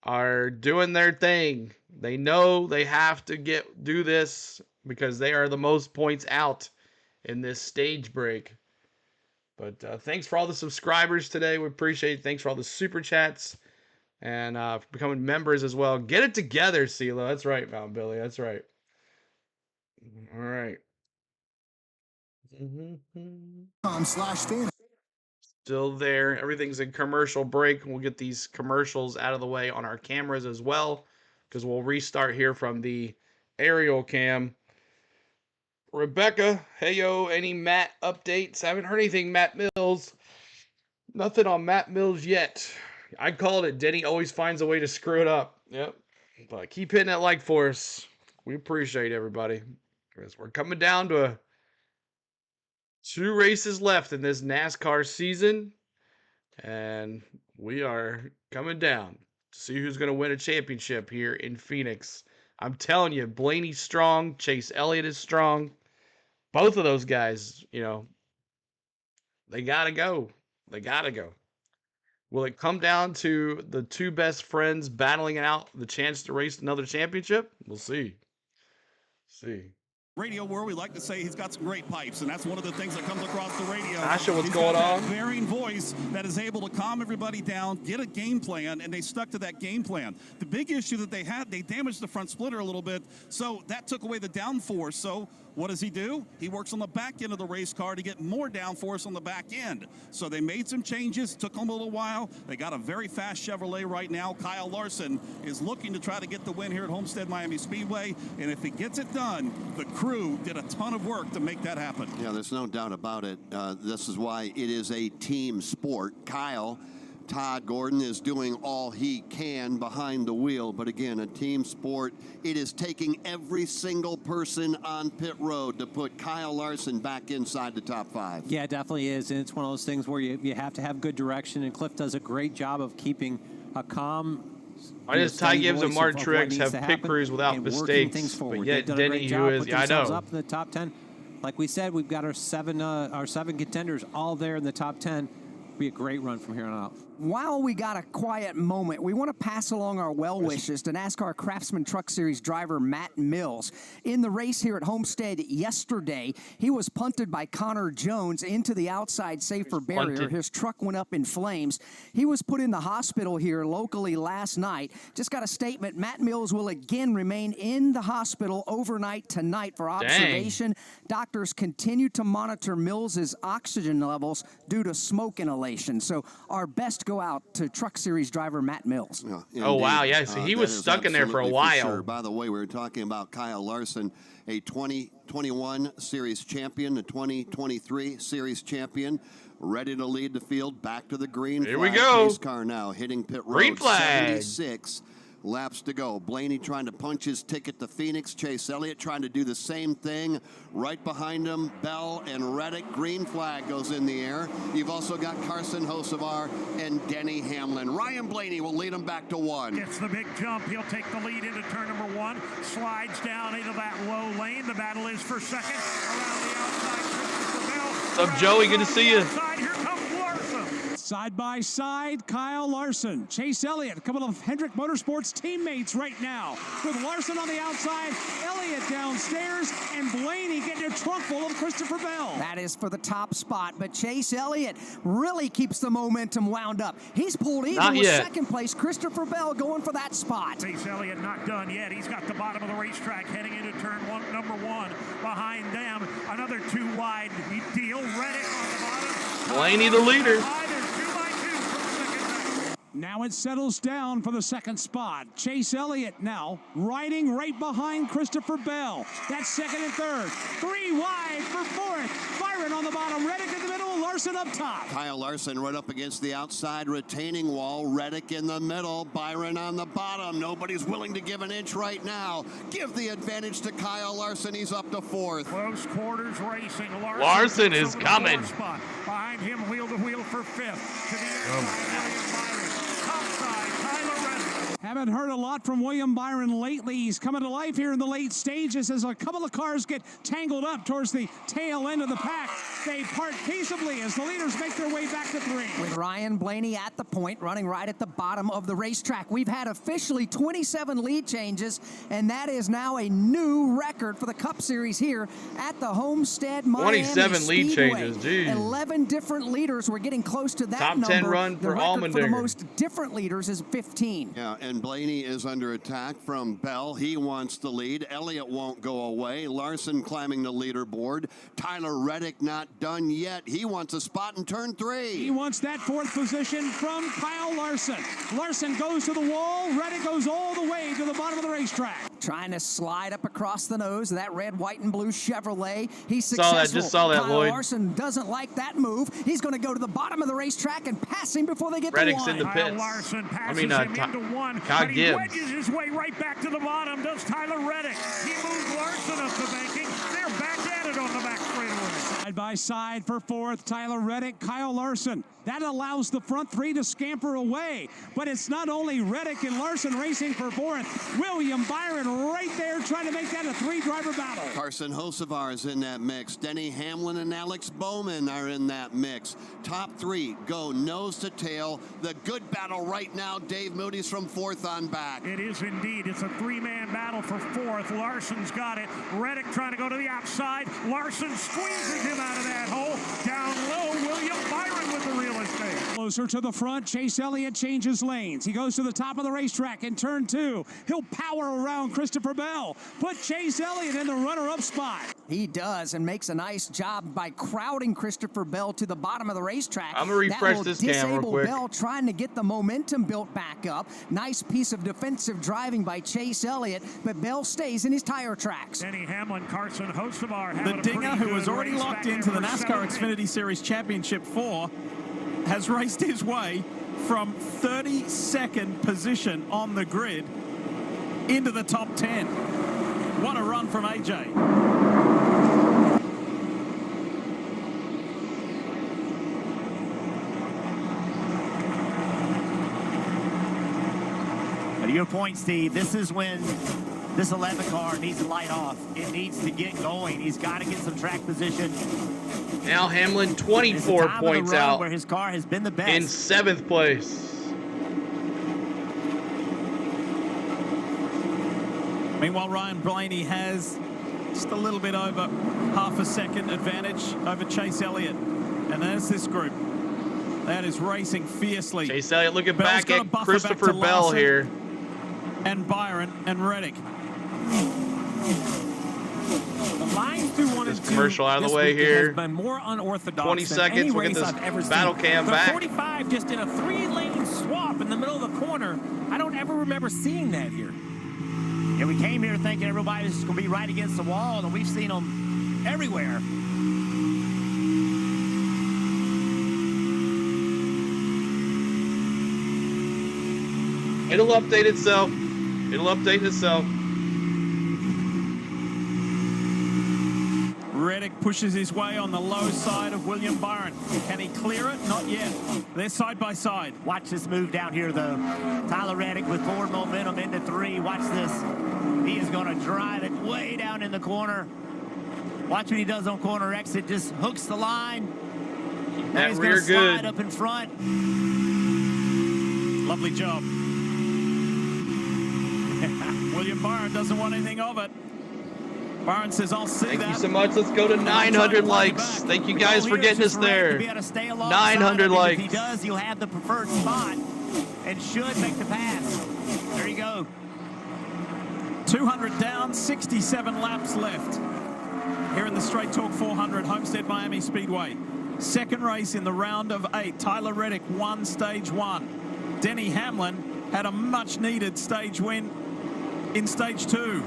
are doing their thing. They know they have to do this because they are the most points out in this stage break. But thanks for all the subscribers today. We appreciate it. Thanks for all the super chats. And becoming members as well. Get it together, CeeLo. That's right, Mount Billy. That's right. All right. Still there. Everything's in commercial break. We'll get these commercials out of the way on our cameras as well, because we'll restart here from the aerial cam. Rebecca, hey yo, any Matt updates? Haven't heard anything, Matt Mills. Nothing on Matt Mills yet. I called it. Denny always finds a way to screw it up. Yep. But keep hitting that like for us. We appreciate everybody. Because we're coming down to 2 races left in this NASCAR season. And we are coming down to see who's going to win a championship here in Phoenix. I'm telling you, Blaney's strong. Chase Elliott is strong. Both of those guys, they got to go. They got to go. Will it come down to the 2 best friends battling it out the chance to race another championship? We'll see. Radio world, we like to say he's got some great pipes, and that's one of the things that comes across the radio. Asha, what's He's going got on? That varying voice that is able to calm everybody down, get a game plan, and they stuck to that game plan. The big issue that they had, they damaged the front splitter a little bit, so that took away the downforce. So what does he do? He works on the back end of the race car to get more downforce on the back end. So they made some changes, took them a little while. They got a very fast Chevrolet right now. Kyle Larson is looking to try to get the win here at Homestead-Miami Speedway, and if he gets it done, the crew did a ton of work to make that happen. Yeah, there's no doubt about it. This is why it is a team sport. Todd Gordon is doing all he can behind the wheel, but again, a team sport. It is taking every single person on pit road to put Kyle Larson back inside the top 5. Yeah, it definitely is, and it's one of those things where you have to have good direction, and Cliff does a great job of keeping a calm. I just Ty Gibbs and Martin Truex have pit crews without mistakes, but yet Denny, who is, I know. Up in the top 10. Like we said, we've got our seven contenders all there in the top 10. Be a great run from here on out. While we got a quiet moment, we want to pass along our well wishes to NASCAR Craftsman Truck Series driver Matt Mills. In the race here at Homestead yesterday, he was punted by Connor Jones into the outside safer barrier. His truck went up in flames. He was put in the hospital here locally last night. Just got a statement. Matt Mills will again remain in the hospital overnight tonight for observation. Doctors continue to monitor Mills's oxygen levels due to smoke inhalation. violation. So our best go out to Truck Series driver Matt Mills. Yeah, oh, wow. Yeah, so he was stuck in there for a while. Sure. By the way, we were talking about Kyle Larson, a 2021 Series champion, a 2023 Series champion, ready to lead the field back to the green Here flag. we go. Pace car now hitting pit road. Green flag. 76 laps to go. Blaney trying to punch his ticket to Phoenix. Chase Elliott trying to do the same thing. Right behind him, Bell and Reddick. Green flag goes in the air. You've also got Carson Hocevar and Denny Hamlin. Ryan Blaney will lead him back to 1. Gets the big jump. He'll take the lead into turn number 1. Slides down into that low lane. The battle is for second. Around the outside, Christopher Bell. What's up, Joey? Good to see you. Here comes Larson. Side by side, Kyle Larson, Chase Elliott, a couple of Hendrick Motorsports teammates right now. With Larson on the outside, Elliott downstairs, and Blaney getting a trunk full of Christopher Bell. That is for the top spot, but Chase Elliott really keeps the momentum wound up. He's pulled even with second place. Christopher Bell going for that spot. Chase Elliott not done yet. He's got the bottom of the racetrack heading into turn number 1. Behind them, another 2 wide deal. Reddick on the bottom. Blaney the leader. Now it settles down for the second spot. Chase Elliott now riding right behind Christopher Bell. That's second and third. 3 wide for fourth. Byron on the bottom. Reddick in the middle. Larson up top. Kyle Larson right up against the outside retaining wall. Reddick in the middle. Byron on the bottom. Nobody's willing to give an inch right now. Give the advantage to Kyle Larson. He's up to 4th. Close quarters racing. Larson is coming. Behind him, wheel to wheel for 5th. To the inside, Haven't heard a lot from William Byron lately. He's coming to life here in the late stages as a couple of cars get tangled up towards the tail end of the pack. They part peaceably as the leaders make their way back to 3. With Ryan Blaney at the point, running right at the bottom of the racetrack. We've had officially 27 lead changes, and that is now a new record for the Cup Series here at the Homestead-Miami Speedway. 27 lead changes, geez. 11 different leaders. We're getting close to that Top number. 10 run for record for the Allmendinger. most different leaders is 15. Yeah, and Blaney is under attack from Bell. He wants the lead. Elliott won't go away. Larson climbing the leaderboard. Tyler Reddick not done yet. He wants a spot in turn 3. He wants that 4th position from Kyle Larson. Larson goes to the wall. Reddick goes all the way to the bottom of the racetrack. Trying to slide up across the nose of that red, white, and blue Chevrolet. He's successful. Just saw that, Kyle Lloyd. Larson doesn't like that move. He's going to go to the bottom of the racetrack and pass him before they get Reddick's to 1. in the pits. Kyle Larson passes him into 1, Todd but he Gibbs. wedges his way right back to the bottom. Does Tyler Reddick. He moves Larson up the banking. They're back at it on the back straightaway. Side by side for 4th, Tyler Reddick, Kyle Larson. That allows the front 3 to scamper away. But it's not only Reddick and Larson racing for 4th. William Byron right there trying to make that a 3-driver battle. Carson Hocevar is in that mix. Denny Hamlin and Alex Bowman are in that mix. Top 3 go nose to tail. The good battle right now. Dave Moody's from 4th on back. It is indeed. It's a 3-man battle for 4th. Larson's got it. Reddick trying to go to the outside. Larson squeezes him out of that hole. Down low, William Byron with the real estate. Closer to the front, Chase Elliott changes lanes. He goes to the top of the racetrack in turn 2. He'll power around Christopher Bell. Put Chase Elliott in the runner-up spot. He does, and makes a nice job by crowding Christopher Bell to the bottom of the racetrack. I'm going to refresh this cam real quick. Bell trying to get the momentum built back up. Nice piece of defensive driving by Chase Elliott, but Bell stays in his tire tracks. Denny Hamlin, Carson Hocevar. The Dinger, who was already locked into the NASCAR Xfinity Series Championship 4, has raced his way from 32nd position on the grid into the top 10. What a run from AJ. To your point, Steve, this is when this 11 car needs to light off. It needs to get going. He's got to get some track position. Now Hamlin 24 points out where his car has been the best. in 7th place. Meanwhile, Ryan Blaney has just a little bit over half a second advantage over Chase Elliott. And there's this group that is racing fiercely. Chase Elliott looking Bell's back at Christopher Bell Larson here. And Byron and Reddick. The line through 1 and 2. Commercial out of the this way weekend here. Has been more unorthodox 20 than seconds. any We'll get race this I've ever battle seen. cam The back. 45 just in a 3-lane swap in the middle of the corner. I don't ever remember seeing that here. Yeah, we came here thinking everybody was going to be right against the wall, and we've seen them everywhere. It'll update itself. It'll update itself. Reddick pushes his way on the low side of William Byron. Can he clear it? Not yet. They're side by side. Watch this move down here, though. Tyler Reddick with forward momentum into 3. Watch this. He is going to drive it way down in the corner. Watch what he does on corner exit. Just hooks the line. Now he's going to slide up in front. Lovely job. William Byron doesn't want anything of it. Byron says, I'll see that. Thank you so much. Let's go to 900 likes. Thank you guys for getting us there. 900 likes. If he does, you'll have the preferred spot and should make the pass. There you go. 200 down, 67 laps left. Here in the Straight Talk 400, Homestead-Miami Speedway. Second race in the round of 8. Tyler Reddick won stage 1. Denny Hamlin had a much-needed stage win in stage 2.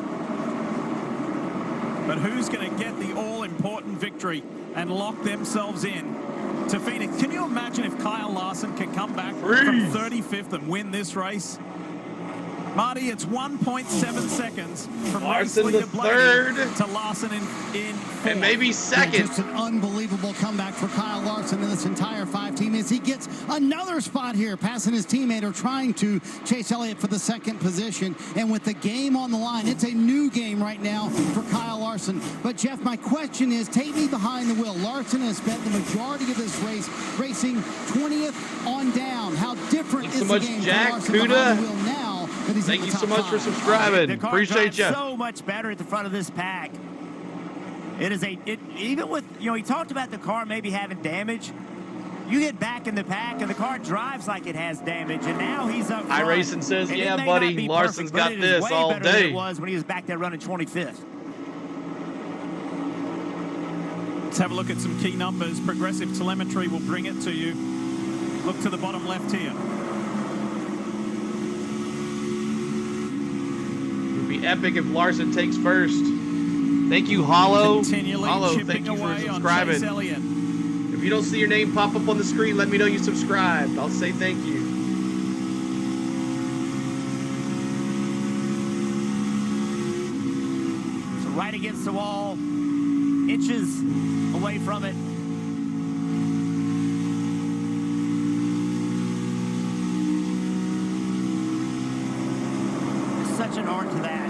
But who's going to get the all-important victory and lock themselves in to Phoenix? Can you imagine if Kyle Larson can come back from 35th and win this race? Marty, it's 1.7 seconds from Larson race leader the third to Larson in fourth. and maybe second. Just an unbelievable comeback for Kyle Larson and this entire 5 team as he gets another spot here, passing his teammate or trying to chase Elliott for the second position. And with the game on the line, it's a new game right now for Kyle Larson. But Jeff, my question is, take me behind the wheel. Larson has spent the majority of this race racing 20th on down. How different is the game for Larson behind the wheel now? Thank you so much for subscribing. The car Appreciate you. so much better at the front of this pack. It is even with, he talked about the car maybe having damage. You get back in the pack and the car drives like it has damage, and now he's up front. iRacing says, yeah, buddy, Larson's got this all day. Than it was when he was back there running 25th. Let's have a look at some key numbers. Progressive telemetry will bring it to you. Look to the bottom left here. Epic if Larson takes first. Thank you, Hollow. Continually Hollow, thank you for subscribing. If you don't see your name pop up on the screen, let me know you subscribed. I'll say thank you. So right against the wall, inches away from it. Such an art to that.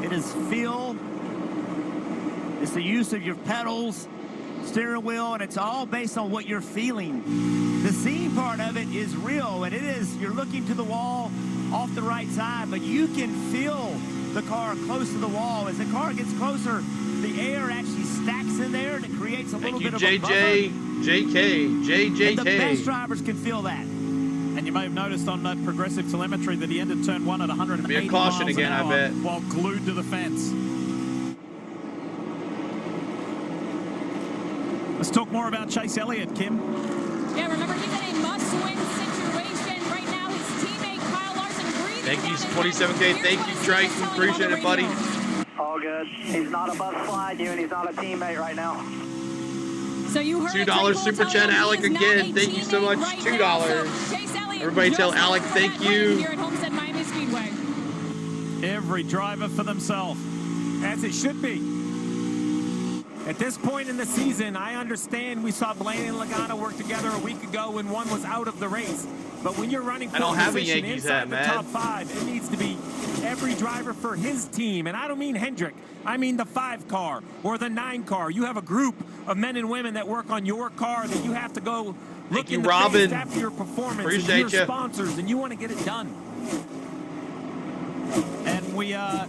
It is feel, it's the use of your pedals, steering wheel, and it's all based on what you're feeling. The seeing part of it is real, and it is, you're looking to the wall off the right side, but you can feel the car close to the wall. As the car gets closer, the air actually stacks in there, and it creates a little bit of a buffer. JJK. And the best drivers can feel that. And you may have noticed on that progressive telemetry that he ended turn 1 at 180 Be a caution miles again, an hour I bet. while glued to the fence. Let's talk more about Chase Elliott, Kim. Yeah, remember, he's in a must-win situation right now. His teammate Kyle Larson breathing. Thank you, 27K. Thank you, Triton. Appreciate it, buddy. All good. He's not above slide you, and he's not a teammate right now. So you heard $2 super chat, Alec again. Thank you so much. $2. Everybody tell Alec thank you. Here at Homestead-Miami Speedway. Every driver for themselves. As it should be. At this point in the season, I understand we saw Blaney and Logano work together a week ago when one was out of the race. But when you're running for position inside the top 5, it needs to be every driver for his team. And I don't mean Hendrick. I mean the 5 car or the 9 car. You have a group of men and women that work on your car that you have to go look in the face after your performance. Appreciate and your sponsors, and you want to get it done. And we are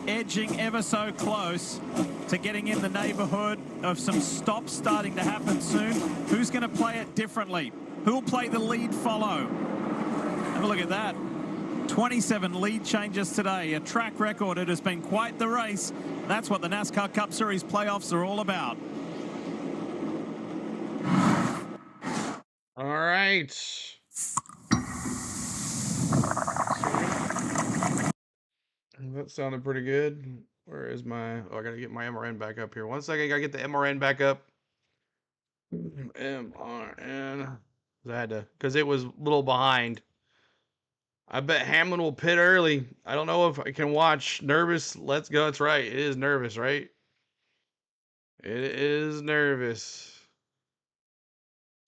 edging ever so close to getting in the neighborhood of some stops starting to happen soon. Who's going to play it differently? Who will play the lead follow? Have a look at that. 27 lead changes today, a track record. It has been quite the race. That's what the NASCAR Cup Series playoffs are all about. All right. That sounded pretty good. Where is my... Oh, I got to get my MRN back up here. 1 second. I got to get the MRN back up. MRN. I had to... Because it was a little behind. I bet Hamlin will pit early. I don't know if I can watch. Nervous. Let's go. That's right. It is nervous, right? It is nervous.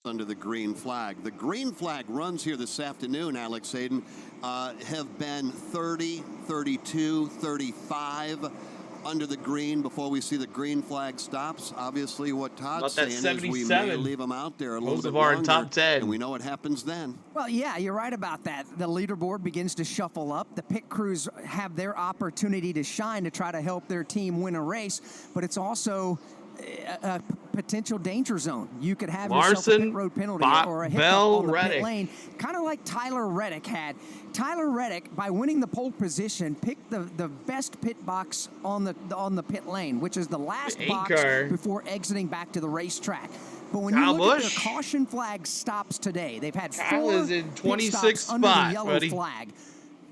Under the green flag. The green flag runs here this afternoon, Alex Hayden, have been 30, 32, 35 under the green before we see the green flag stops. Obviously, what Todd's saying is we may leave them out there a little bit longer, top 10. And we know what happens then. Well, yeah, you're right about that. The leaderboard begins to shuffle up. The pit crews have their opportunity to shine to try to help their team win a race, but it's also a potential danger zone. You could have yourself a pit road penalty or a hiccup on the pit lane, kind of like Tyler Reddick had. Tyler Reddick, by winning the pole position, picked the best pit box on the pit lane, which is the last box before exiting back to the racetrack. But when you look at their caution flag stops today, they've had 4 in 26 stops under the yellow flag.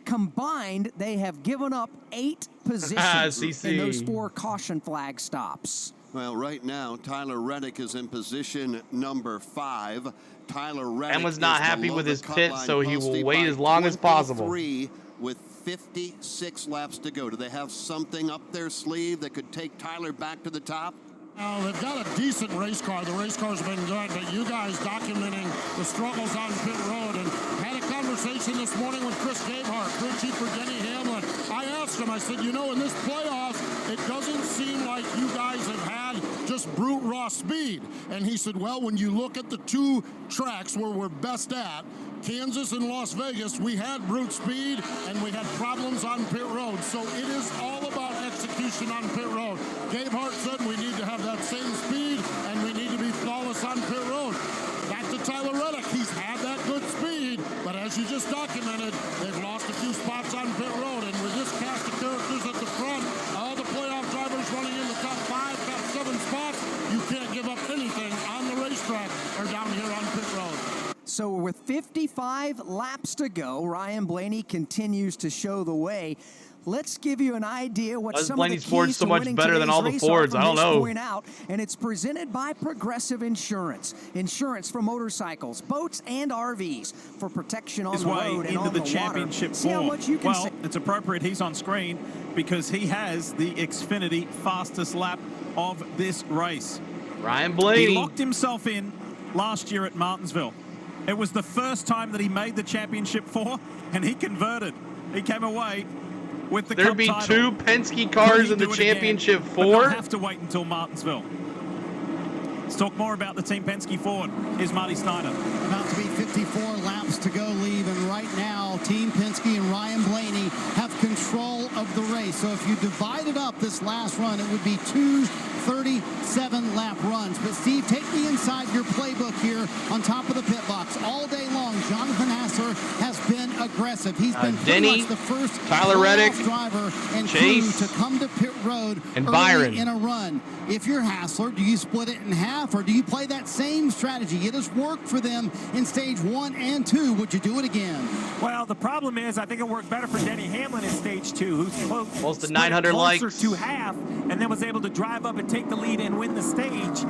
Combined, they have given up 8 positions in those 4 caution flag stops. Well, right now, Tyler Reddick is in position number 5. Tyler Reddick was not happy with his pit, so he will wait as long as possible. With 56 laps to go. Do they have something up their sleeve that could take Tyler back to the top? Oh, they've got a decent race car. The race car's been good, but you guys documenting the struggles on pit road, and had a conversation this morning with Chris Gabehart, crew chief for Denny Hamlin. I asked him, I said, you know, in this playoffs, it doesn't seem like you guys have had just brute raw speed. And he said, well, when you look at the 2 tracks where we're best at, Kansas and Las Vegas, we had brute speed and we had problems on pit road. So it is all about execution on pit road. Gabehart said we need to have that same speed and we need to be flawless on pit road. Back to Tyler Reddick. He's had that good speed, but as you just documented, they've lost a few spots on pit road. And with this cast of characters at the front, all the playoff drivers running in the top 5, top 7 spots, you can't give up anything on the racetrack or down here on pit road. So with 55 laps to go, Ryan Blaney continues to show the way. Let's give you an idea what some of the keys to winning today's race are from this point out, and it's presented by Progressive Insurance. Insurance for motorcycles, boats, and RVs for protection on the road and on the championship water. See how much you can say. It's appropriate he's on screen because he has the Xfinity fastest lap of this race. Ryan Blaney. He locked himself in last year at Martinsville. It was the first time that he made the championship 4, and he converted. He came away with the There'd be title. 2 Penske cars in the championship 4. They'll have to wait until Martinsville. Let's talk more about the Team Penske Ford. Here's Marty Snyder. About to be 54 laps to go, Leave, and right now, Team Penske and Ryan Blaney have control of the race. So if you divided up this last run, it would be 2 37-lap runs. But Steve, take me inside your playbook here on top of the pit box. All day long, Jonathan Hassler has been aggressive. He's been pretty much the first Tyler Reddick, driver and Chase, crew to come to pit road and early Byron in a run. If you're Hassler, do you split it in half, or do you play that same strategy? It has worked for them in stage 1 and 2. Would you do it again? Well, the problem is, I think it worked better for Denny Hamlin in stage 2, who's close to 900 likes, closer to half, and then was able to drive up and take the lead and win the stage.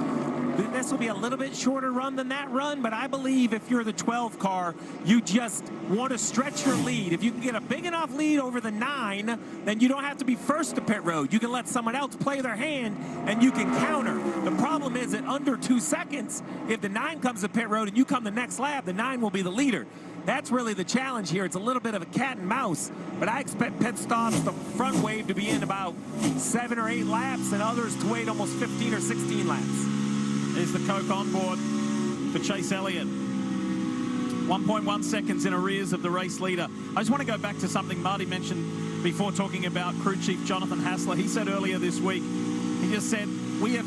This will be a little bit shorter run than that run, but I believe if you're the 12 car, you just want to stretch your lead. If you can get a big enough lead over the 9, then you don't have to be first to pit road. You can let someone else play their hand, and you can counter. The problem is that under 2 seconds, if the 9 comes to pit road and you come the next lap, the 9 will be the leader. That's really the challenge here. It's a little bit of a cat and mouse, but I expect pit stops, the front wave, to be in about 7 or 8 laps, and others to wait almost 15 or 16 laps. Is the Coke on board for Chase Elliott. 1.1 seconds in arrears of the race leader. I just want to go back to something Marty mentioned before talking about crew chief Jonathan Hassler. He said earlier this week, he just said, we have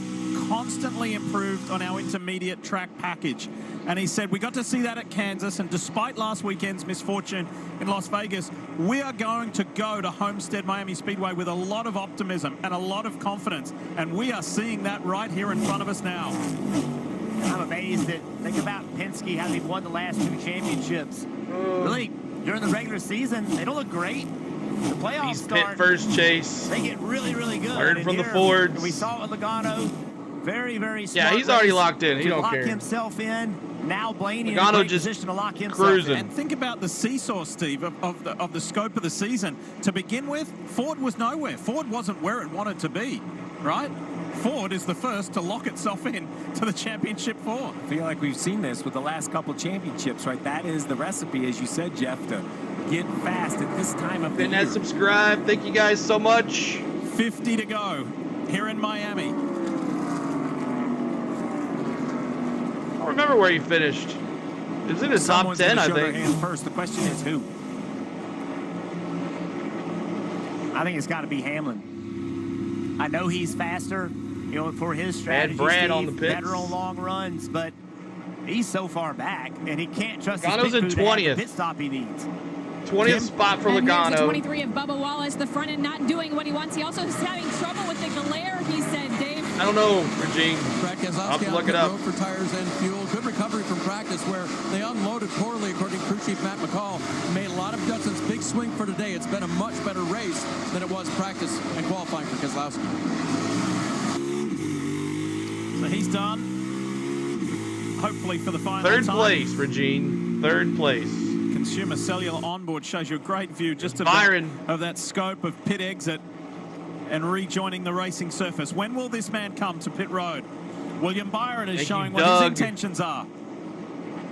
constantly improved on our intermediate track package. And he said, we got to see that at Kansas, and despite last weekend's misfortune in Las Vegas, we are going to go to Homestead-Miami Speedway with a lot of optimism and a lot of confidence. And we are seeing that right here in front of us now. I'm amazed that, think about Penske, how they've won the last 2 championships. Really, during the regular season, they don't look great. The playoffs start. Pit first chase. They get really, really good. Learn from the Fords. We saw it with Logano. Very, very smart. Yeah, he's already locked in. He don't lock care. himself in. Now Blaney in a Logano great just position to lock himself cruising. in. And think about the seesaw, Steve, of the scope of the season. To begin with, Ford was nowhere. Ford wasn't where it wanted to be, right? Ford is the first to lock itself in to the championship 4. I feel like we've seen this with the last couple championships, right? That is the recipe, as you said, Jeff, to get fast at this time of the year. Hit that subscribe. Thank you guys so much. 50 to go here in Miami. I don't remember where he finished. It was in the top 10, I think. First, the question is who? I think it's got to be Hamlin. I know he's faster, you know, for his strategy. Brad on the pits. Better on long runs, but he's so far back, and he can't trust Logano's his in pit crew to have 20th. the pit stop he needs. 20th spot for And here's the Logano. 23 of Bubba Wallace, the front end not doing what he wants. He also is having trouble with the glare, he said, Dave. I don't know, Regine. I'll have to look it up. For tires and fuel. Good recovery from practice where they unloaded poorly, according to crew chief Matt McCall. Made a lot of adjustments. Big swing for today. It's been a much better race than it was practice and qualifying for Keselowski. So he's done. Hopefully for the final Third time. place, Regine. Third place. Consumer Cellular onboard shows you a great view just of that scope of pit exit and rejoining the racing surface. When will this man come to pit road? William Byron is showing what his intentions are.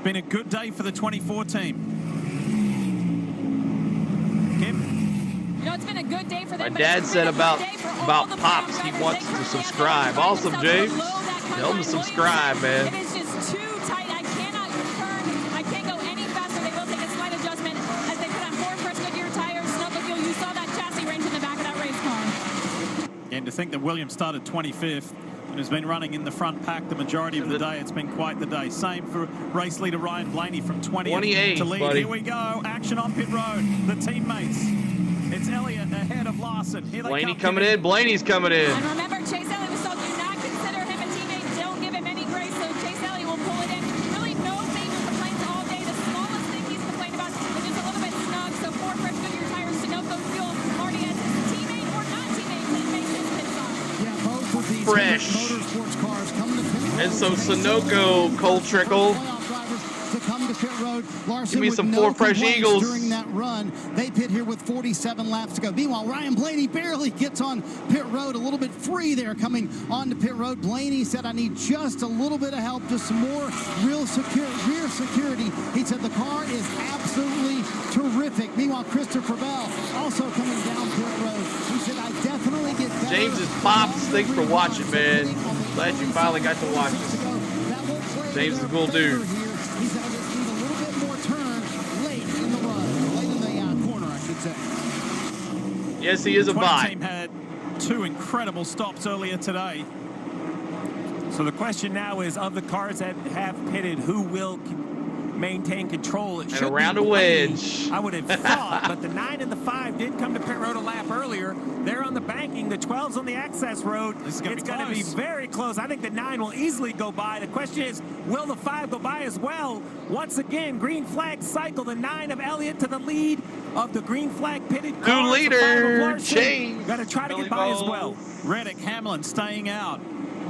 Been a good day for the 24 team. Kim? You know, it's been a good day for them. My dad said about Pops, he wants to subscribe. Awesome, James. Tell him to subscribe, man. It is just too tight. I cannot turn. I can't go any faster. They will take a slight adjustment as they put on 4 fresh Goodyear tires. Snuggle fuel. You saw that chassis range in the back of that race car. And to think that Williams started 25th and has been running in the front pack the majority of the day. It's been quite the day. Same for race leader Ryan Blaney from 20th to lead. Buddy. Here we go. Action on pit road. The teammates. It's Elliott ahead of Larson. Here they Blaney come. coming in. Blaney's coming in. And remember, Chase Elliott was told, do not consider him a teammate. Don't give him any grace. So Chase Elliott will pull it in. Really no major complaints all day. The smallest thing he's complained about is just a little bit snug. So 4 fresh Goodyear tires, Sunoco fuel. Marty has his teammate or not teammate to make his pit stop. Yeah, both of these Fresh. motorsports cars coming to pit road. And so Sunoco, Cole Trickle. To come to pit road. Larson Give me with some no 4 fresh complaints Eagles. during that run. They pit here with 47 laps to go. Meanwhile, Ryan Blaney barely gets on pit road, a little bit free there coming onto pit road. Blaney said, I need just a little bit of help, just some more rear security. He said the car is absolutely terrific. Meanwhile, Christopher Bell also coming down pit road. He said, I definitely get better. James is Pops. Thanks for watching, man. Glad you finally got to watch this. James is a cool dude. He said, I just need a little bit more turn late in the run, late in the corner, I should say. Yes, he is a 20 bot. team had 2 incredible stops earlier today. So the question now is, of the cars that have pitted, who will maintain control? It And should around be a Blaney, wedge. I would have thought, but the 9 and the 5 did come to pit road a lap earlier. They're on the banking. The 12's on the access road. It's going to be very close. I think the 9 will easily go by. The question is, will the 5 go by as well? Once again, green flag cycle. The 9 of Elliott to the lead of the green flag pitted cars. New leader, Chase. Got to try to get by as well. Reddick, Hamlin staying out.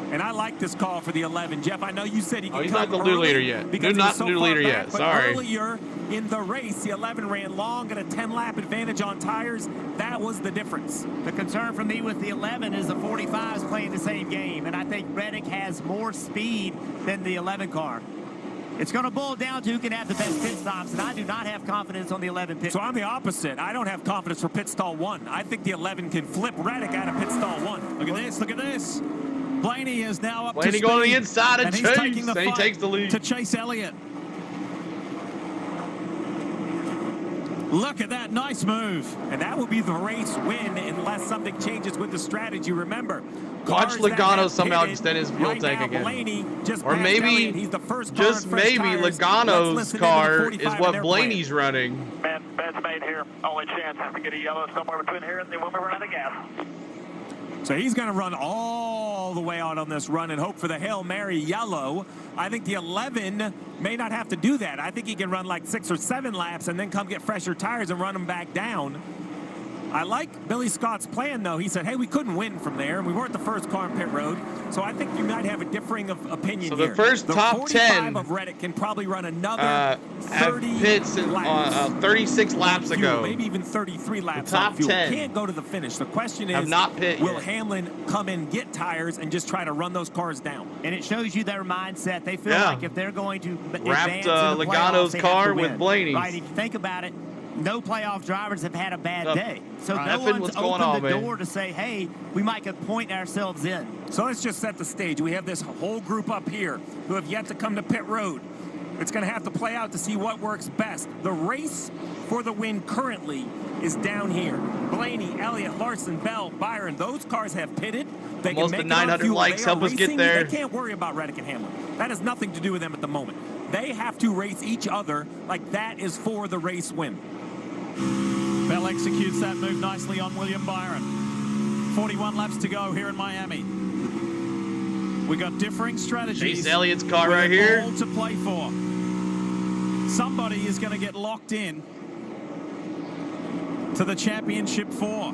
And I like this call for the 11. Jeff, I know you said he could he's come not the new early leader yet. because Not he was the so new far leader back, yet. but Sorry. earlier in the race, the 11 ran long, got a 10-lap advantage on tires. That was the difference. The concern for me with the 11 is the 45 is playing the same game, and I think Reddick has more speed than the 11 car. It's going to boil down to who can have the best pit stops, and I do not have confidence on the 11 pit. So I'm the opposite. I don't have confidence for pit stall 1. I think the 11 can flip Reddick out of pit stall 1. Look at this. Look at this. Blaney is now up Blaney to speed. going to the inside of and he's Chase. taking the And he fight takes the lead. to Chase Elliott. Look at that, nice move. And that will be the race win unless something changes with the strategy. Remember, watch Logano somehow extend his fuel tank again. Or maybe, just maybe Logano's car is what Blaney's running. Ben's made here. Only chance has to get a yellow somewhere between here and then when we run out of gas. So he's going to run all the way out on this run and hope for the Hail Mary yellow. I think the 11 may not have to do that. I think he can run like 6 or 7 laps and then come get fresher tires and run them back down. I like Billy Scott's plan, though. He said, hey, we couldn't win from there, and we weren't the first car on pit road. So I think you might have a differing of opinion here. So the first top 10 of Reddick can probably run another 30 pits laps. 36 laps ago. Maybe even 33 laps. The top 10 can't go to the finish. The question is, will Hamlin come in, get tires, and just try to run those cars down? And it shows you their mindset. They feel like if they're going to wrapped advance in the Logano's playoffs, car with with Blaney's. Right, if you think about it, no playoff drivers have had a bad day. So no one's opened the door to say, hey, we might could point ourselves in. So let's just set the stage. We have this whole group up here who have yet to come to pit road. It's going to have to play out to see what works best. The race for the win currently is down here. Blaney, Elliott, Larson, Bell, Byron, those cars have pitted. They Almost can make the 900 likes help us get there. They can't worry about Reddick and Hamlin. That has nothing to do with them at the moment. They have to race each other like that is for the race win. Bell executes that move nicely on William Byron. 41 laps to go here in Miami. We got differing strategies. Chase Elliott's car right here. All to play for. Somebody is going to get locked in to the championship 4.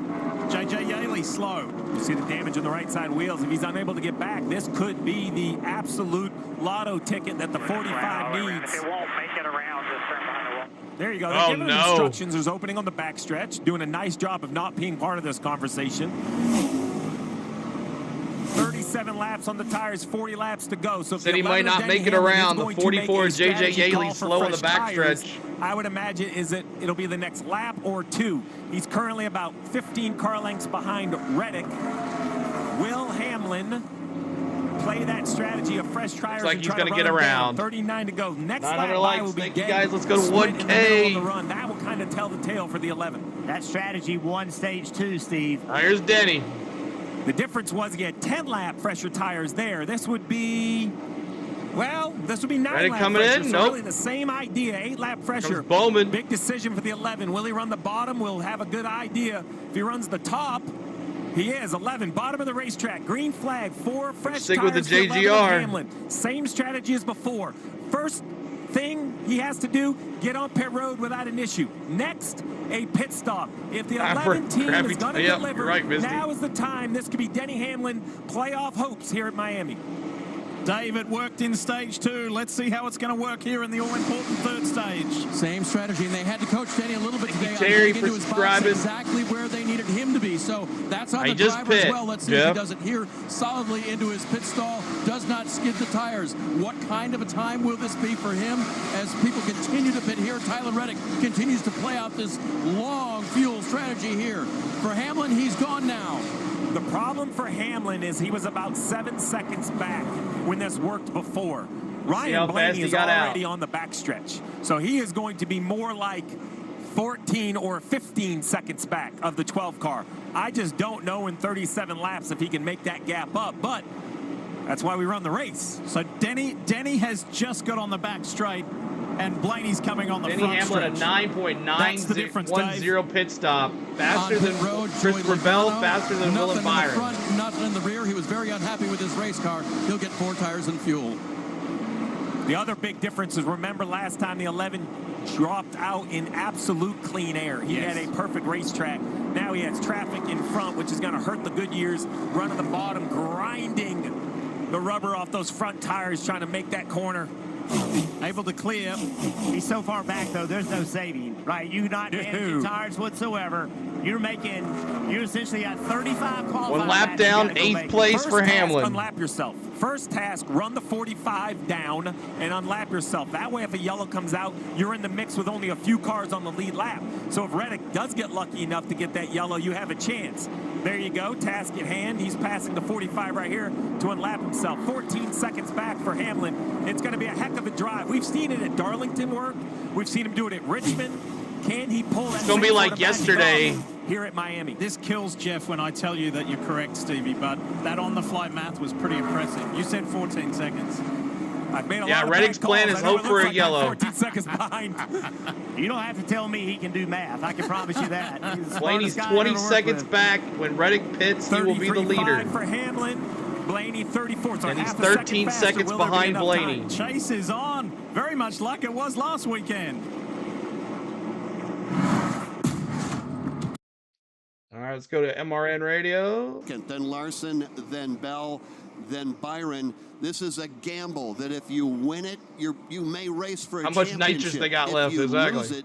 J.J. Yaley slow. You see the damage on the right side wheels. If he's unable to get back, this could be the absolute lotto ticket that the 45 needs. If it won't make it around, just turn behind the wall. There you go. They're giving him instructions. There's opening on the backstretch. Doing a nice job of not being part of this conversation. 37 laps on the tires, 40 laps to go. So said he might not make it around. The 44 J.J. Yaley slow on the backstretch. I would imagine it'll be the next lap or 2. He's currently about 15 car lengths behind Reddick. Will Hamlin play that strategy of fresh tires? Looks like he's going to get around. 39 to go. Next 900 lap likes. will be Thank you guys. Let's go to 1K. That will kind of tell the tale for the 11. That strategy won stage 2, Steve. Here's Denny. The difference was he had 10-lap fresher tires there. This would be, well, this would be 9-lap coming fresher. in? So Nope. really the same idea, 8-lap fresher. Bowman. Big decision for the 11. Will he run the bottom? We'll have a good idea. If he runs the top, he is 11, bottom of the racetrack. Green flag, 4 fresh Stick tires with the for 11 JGR. Hamlin. Same strategy as before. First thing he has to do, get on pit road without an issue. Next, a pit stop. If the 11 team is going to deliver, now is the time. This could be Denny Hamlin playoff hopes here at Miami. Dave, it worked in stage 2. Let's see how it's going to work here in the all-important 3rd stage. Same strategy, and they had to coach Denny a little bit today. Terry on getting into his box exactly where they needed him to be. So that's on the driver as well. Let's see if he does it here solidly into his pit stall. Does not skid the tires. What kind of a time will this be for him as people continue to pit here? Tyler Reddick continues to play out this long fuel strategy here. For Hamlin, he's gone now. The problem for Hamlin is he was about 7 seconds back when this worked before. Ryan Blaney is already on the backstretch. So he is going to be more like 14 or 15 seconds back of the 12 car. I just don't know in 37 laps if he can make that gap up, but that's why we run the race. So Denny has just got on the back straight, and Blaney's coming on the front Hamlin stretch. a 9.910 pit stop. Faster than Christopher Bell, faster than Will Byron. Byron. In the front, nothing in the rear. He was very unhappy with his race car. He'll get 4 tires and fuel. The other big difference is, remember last time the 11 dropped out in absolute clean air. He had a perfect racetrack. Now he has traffic in front, which is going to hurt the Goodyears. Running the bottom, grinding the rubber off those front tires, trying to make that corner. Able to clear. He's so far back, though, there's no saving, right? You're not managing tires whatsoever. You're essentially at 35 qualifying. 1 lap down, 8th place for Hamlin. Unlap yourself. First task, run the 45 down and unlap yourself. That way, if a yellow comes out, you're in the mix with only a few cars on the lead lap. So if Reddick does get lucky enough to get that yellow, you have a chance. There you go, task at hand. He's passing the 45 right here to unlap himself. 14 seconds back for Hamlin. It's going to be a heck of a drive. We've seen it at Darlington work. We've seen him do it at Richmond. Can he pull that? It's going to be like yesterday. Here at Miami. This kills Jeff when I tell you that you're correct, Stevie, but that on-the-fly math was pretty impressive. You said 14 seconds. I've made a Yeah, lot of Reddick's bad plan calls. is I know hope it for looks a like I'm yellow. 14 seconds behind. You don't have to tell me he can do math. I can promise you that. He's the Blaney's smartest guy I've 20 ever worked seconds with. back. When Reddick pits, he will be the leader. 33.5 for Hamlin. Blaney 34. So And he's half a second 13 faster. seconds Will there be behind enough Blaney. time? Chase is on, very much like it was last weekend. All right, let's go to MRN Radio. Then Larson, then Bell, then Byron. This is a gamble that if you win it, you may race for a How much championship. nitrous they got if left, you exactly. lose it,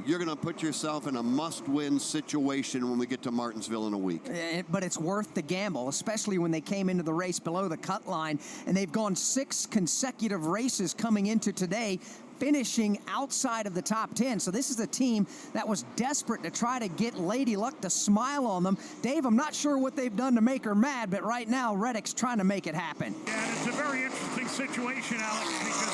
you're going to put yourself in a must-win situation when we get to Martinsville in a week. But it's worth the gamble, especially when they came into the race below the cut line, and they've gone 6 consecutive races coming into today, finishing outside of the top 10. So this is a team that was desperate to try to get Lady Luck to smile on them. Dave, I'm not sure what they've done to make her mad, but right now Reddick's trying to make it happen. Yeah, and it's a very interesting situation, Alex, because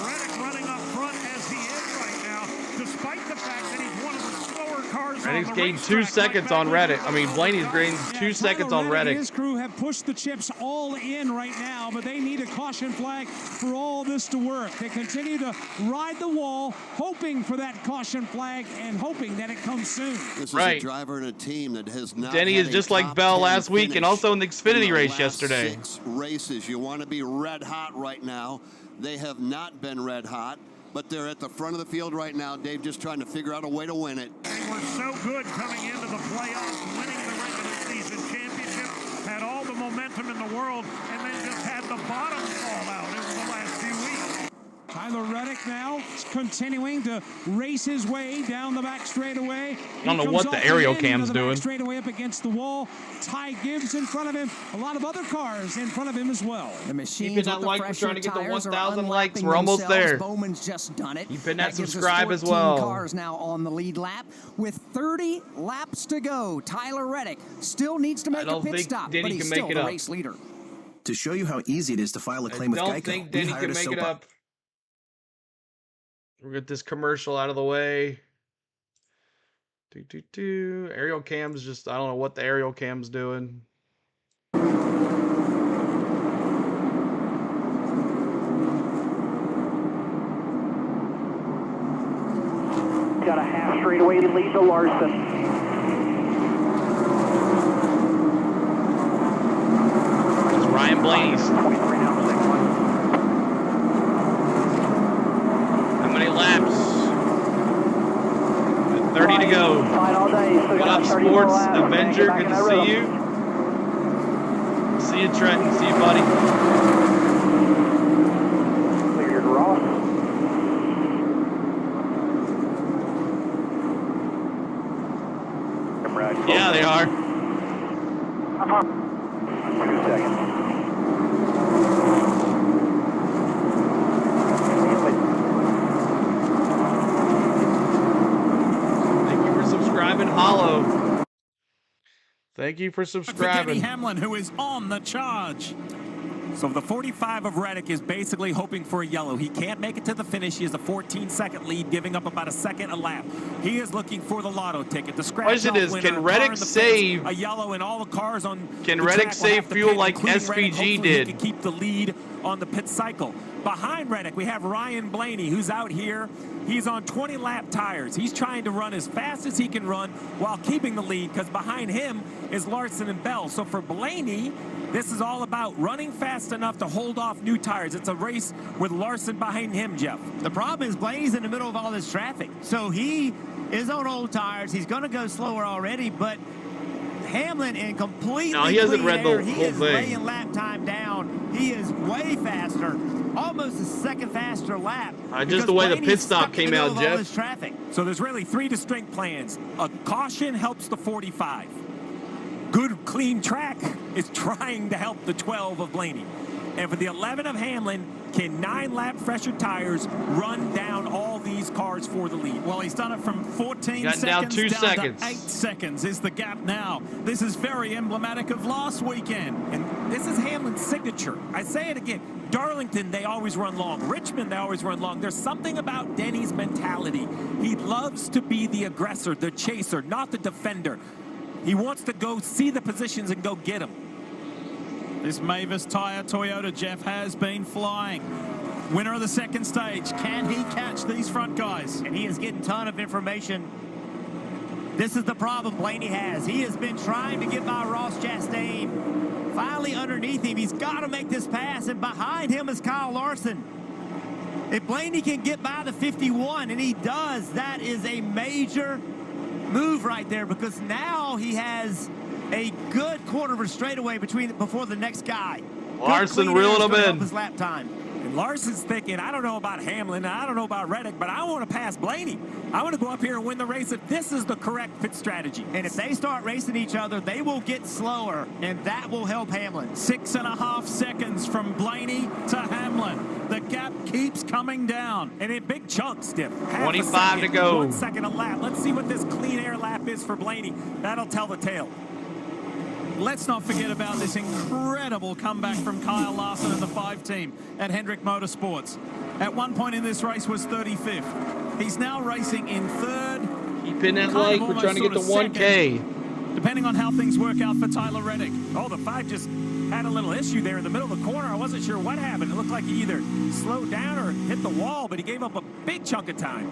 Reddick running up front as he is right now, despite the fact that he's one of the slower cars on Reddick's the gained racetrack. 2 seconds on Reddick. I mean, Blaney's gained 2 seconds on Reddick Reddick. and his crew have pushed the chips all in right now, but they need a caution flag for all this to work. They continue to ride the wall, hoping for that caution flag and hoping that it comes soon. This is Right. a driver in a team that has not Denny had is a just like top Bell 10 last week and finish also in the Xfinity in the race last yesterday. 6 races. You want to be red hot right now. They have not been red hot, but they're at the front of the field right now. Dave just trying to figure out a way to win it. They were so good coming into the playoffs, winning the regular season championship, had all the momentum in the world, and then just had the bottom fall out over the last few weeks. Tyler Reddick now is continuing to race his way down the back straightaway. I don't know what the aerial cam's doing. Straightaway up against the wall. Ty Gibbs in front of him. A lot of other cars in front of him as well. The machines Keep it with the like we're fresher trying to get to tires are 1,000 likes. unlapping We're almost themselves. there. Bowman's just done it. Keep hitting that gives us subscribe as 14 well. cars now on the lead lap with 30 laps to go. Tyler Reddick still needs to make a don't pit think stop, Denny but he's can make still it the up. race leader. To show you how easy it is to file a claim with don't Geico, think we Denny hired can a make it soap up. We'll get this commercial out of the way. Aerial cam's just, I don't know what the aerial cam's doing. Got a half straightaway lead to Larson. It's Ryan Blaney's. 23 now, 6-1. How many laps? 30 to go. Fine all day. So What up, Sports Avenger? Good to see you. See you, Trenton. See you, buddy. Cleared Ross. Yeah, they are. 2 seconds. Thank you for subscribing, Hollow. Thank you for Denny subscribing. Hamlin, who is on the charge. So the 45 of Reddick is basically hoping for a yellow. He can't make it to the finish. He has a 14-second lead, giving up about a second a lap. He is looking for the lotto ticket. The scratch Question is, winner, can Reddick car in the save- fence, a yellow in all the cars on Can the Reddick track will save have to fuel pit, like including Reddick. SPG Hopefully did? He can keep the lead on the pit cycle. Behind Reddick, we have Ryan Blaney, who's out here. He's on 20-lap tires. He's trying to run as fast as he can run while keeping the lead, because behind him is Larson and Bell. So for Blaney, this is all about running fast enough to hold off new tires. It's a race with Larson behind him, Jeff. The problem is Blaney's in the middle of all this traffic. So he is on old tires. He's going to go slower already, but Hamlin in completely No, he hasn't clean read the air. He whole is thing. laying lap time down. He is way faster, almost a second faster lap. Just the way the Blaney's pit stop stuck in came the out, middle of all Jeff. this traffic. So there's really 3 distinct plans. A caution helps the 45. Good, clean track is trying to help the 12 of Blaney. And for the 11 of Hamlin, can 9-lap fresher tires run down all these cars for the lead? Well, he's done it from 14 Got down seconds 2 seconds. to 8 seconds is the gap now. This is very emblematic of last weekend. And this is Hamlin's signature. I say it again. Darlington, they always run long. Richmond, they always run long. There's something about Denny's mentality. He loves to be the aggressor, the chaser, not the defender. He wants to go see the positions and go get them. This Mavis Tire Toyota, Jeff, has been flying. Winner of the second stage. Can he catch these front guys? And he is getting a ton of information. This is the problem Blaney has. He has been trying to get by Ross Chastain. Finally underneath him, he's got to make this pass, and behind him is Kyle Larson. If Blaney can get by the 51, and he does, that is a major move right there, because now he has a good quarter of a straightaway before the next guy. Larson reeling him in. His lap time. And Larson's thinking, I don't know about Hamlin, I don't know about Reddick, but I want to pass Blaney. I want to go up here and win the race if this is the correct pit strategy. And if they start racing each other, they will get slower, and that will help Hamlin. 6.5 seconds from Blaney to Hamlin. The gap keeps coming down. And in big chunks, Stiff. 25 to go. 1 second a lap. Let's see what this clean air lap is for Blaney. That'll tell the tale. Let's not forget about this incredible comeback from Kyle Larson and the 5 team at Hendrick Motorsports. At one point in this race was 35th. He's now racing in 3rd. Keep in that leg. We're trying to get to 1K. Second, depending on how things work out for Tyler Reddick. Oh, the 5 just had a little issue there in the middle of the corner. I wasn't sure what happened. It looked like he either slowed down or hit the wall, but he gave up a big chunk of time.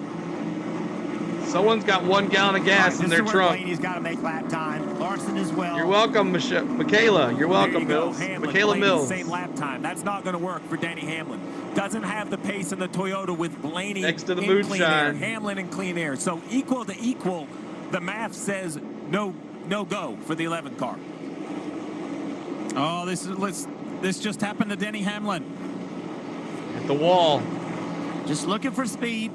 Someone's got 1 gallon of gas in their trunk. Blaney's got to make lap time. Larson as well. You're welcome, Michaela. You're welcome, Mills. Michaela Mills. Same lap time. That's not going to work for Denny Hamlin. Doesn't have the pace in the Toyota with Blaney next to the in clean air, moonshine. Hamlin in clean air. So equal to equal, the math says no go for the 11 car. Oh, this just happened to Denny Hamlin. At the wall. Just looking for speed.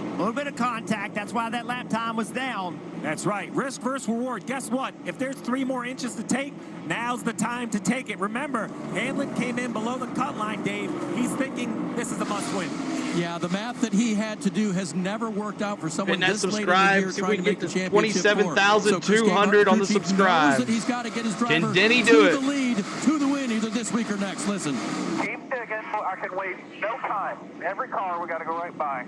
A little bit of contact. That's why that lap time was down. That's right. Risk versus reward. Guess what? If there's 3 more inches to take, now's the time to take it. Remember, Hamlin came in below the cut line, Dave. He's thinking this is a must-win. Yeah, the math that he had to do has never worked out for someone this late in the year See if trying we to can make get the to championship. 27,200 on the subscribe. That he's got to get his driver Can Denny do to it? the lead, to the win, either this week or next. Listen. Keep digging. I can wait no time. Every car we got to go right by.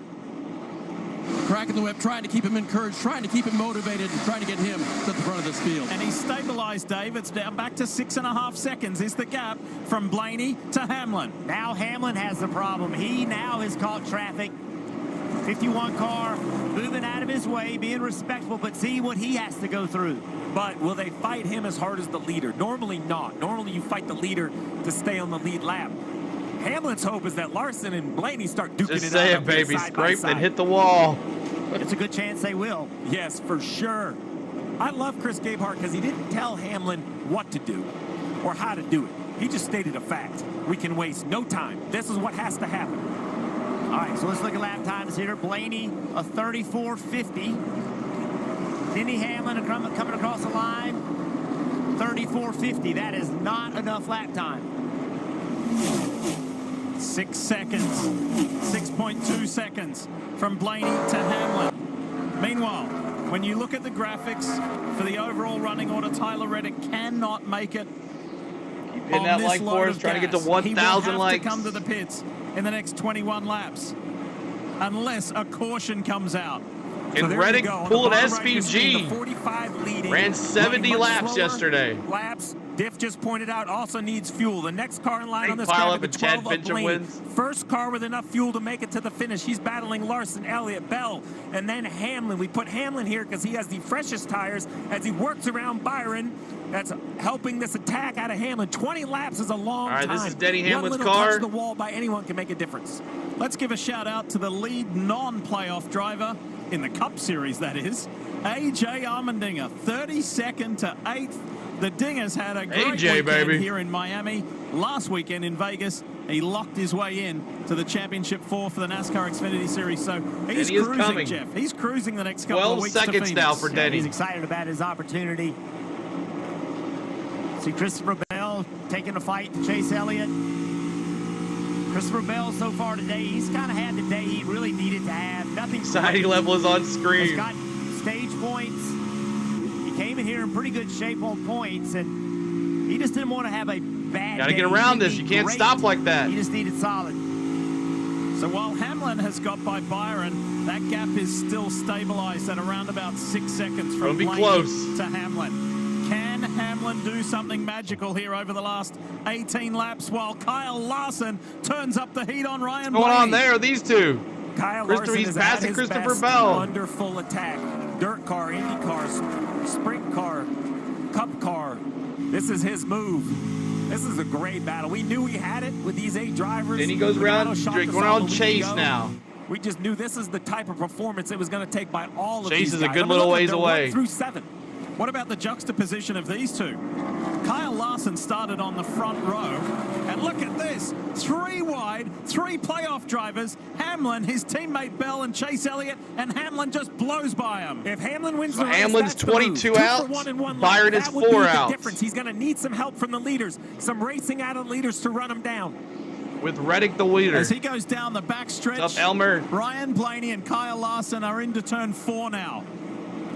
Cracking the whip, trying to keep him encouraged, trying to keep him motivated, and trying to get him to the front of this field. And he's stabilized, Dave. It's down back to 6.5 seconds is the gap from Blaney to Hamlin. Now Hamlin has the problem. He now has caught traffic. 51 car moving out of his way, being respectful, but see what he has to go through. But will they fight him as hard as the leader? Normally not. Normally you fight the leader to stay on the lead lap. Hamlin's hope is that Larson and Blaney start duking Just it say out. it, baby. Scrape and hit the wall. It's a good chance they will. Yes, for sure. I love Chris Gabehart because he didn't tell Hamlin what to do or how to do it. He just stated a fact. We can waste no time. This is what has to happen. All right, so let's look at lap times here. Blaney, a 34.50. Denny Hamlin coming across the line, 34.50. That is not enough lap time. 6 seconds, 6.2 seconds from Blaney to Hamlin. Meanwhile, when you look at the graphics for the overall running order, Tyler Reddick cannot make it. In that like for us, trying to get to 1,000 likes. He will have to come to the pits in the next 21 laps, unless a caution comes out. And So Reddick pulled SVG. 45 leading. Ran 70 Much laps slower yesterday. Laps. Diff just pointed out also needs fuel. The next car in line on this pile car up the and Chad 12 of Fincham Blaney. wins. First car with enough fuel to make it to the finish. He's battling Larson, Elliott, Bell, and then Hamlin. We put Hamlin here because he has the freshest tires as he works around Byron. That's helping this attack out of Hamlin. 20 laps is a long time. All right, this is Denny Hamlin's One car. little touch of the wall by anyone can make a difference. Let's give a shout out to the lead non-playoff driver in the Cup Series, that is, AJ Allmendinger, 32nd to 8th. The Dingers had a great weekend here in Miami. Last weekend in Vegas, he locked his way in to the Championship 4 for the NASCAR Xfinity Series. So he's cruising, coming. Jeff. He's cruising the next couple of weeks 12 to seconds Phoenix. now for Denny. He's excited about his opportunity. See Christopher Bell taking the fight to Chase Elliott. Christopher Bell so far today, he's kind of had the day he really needed to have. Nothing. Anxiety level is on screen. He's got stage points. He came in here in pretty good shape on points, and he just didn't want to have a bad Gotta day. get around He this. didn't You need can't great. stop like that. He just needed solid. So while Hamlin has got by Byron, that gap is still stabilized at around about 6 seconds from Gonna be Blaney close. to Hamlin. Can Hamlin do something magical here over the last 18 laps while Kyle Larson turns up the heat on Ryan What's going on Blaney? there? These two. Kyle Christopher, Larson he's is at passing his Christopher best Bell. under full attack. Dirt car, Indy cars, sprint car, cup car. This is his move. This is a great battle. We knew he had it with these 8 drivers. Then he goes around, going around Chase now. We just knew this is the type of performance it was going to take by all of Chase these is a guys. good I mean, little look, ways they're away. 1 through 7. What about the juxtaposition of these two? Kyle Larson started on the front row, and look at this. 3 wide, 3 playoff drivers, Hamlin, his teammate Bell, and Chase Elliott, and Hamlin just blows by him. If Hamlin wins the race, Hamlin's that's the move. 22 2 outs, for 1 in 1 Byron lap. is That would 4 be the outs. difference. He's going to need some help from the leaders, some racing out of the leaders to run him down. With Reddick the leader. As he goes down the back stretch, What's up, Elmer? Ryan Blaney and Kyle Larson are into turn 4 now.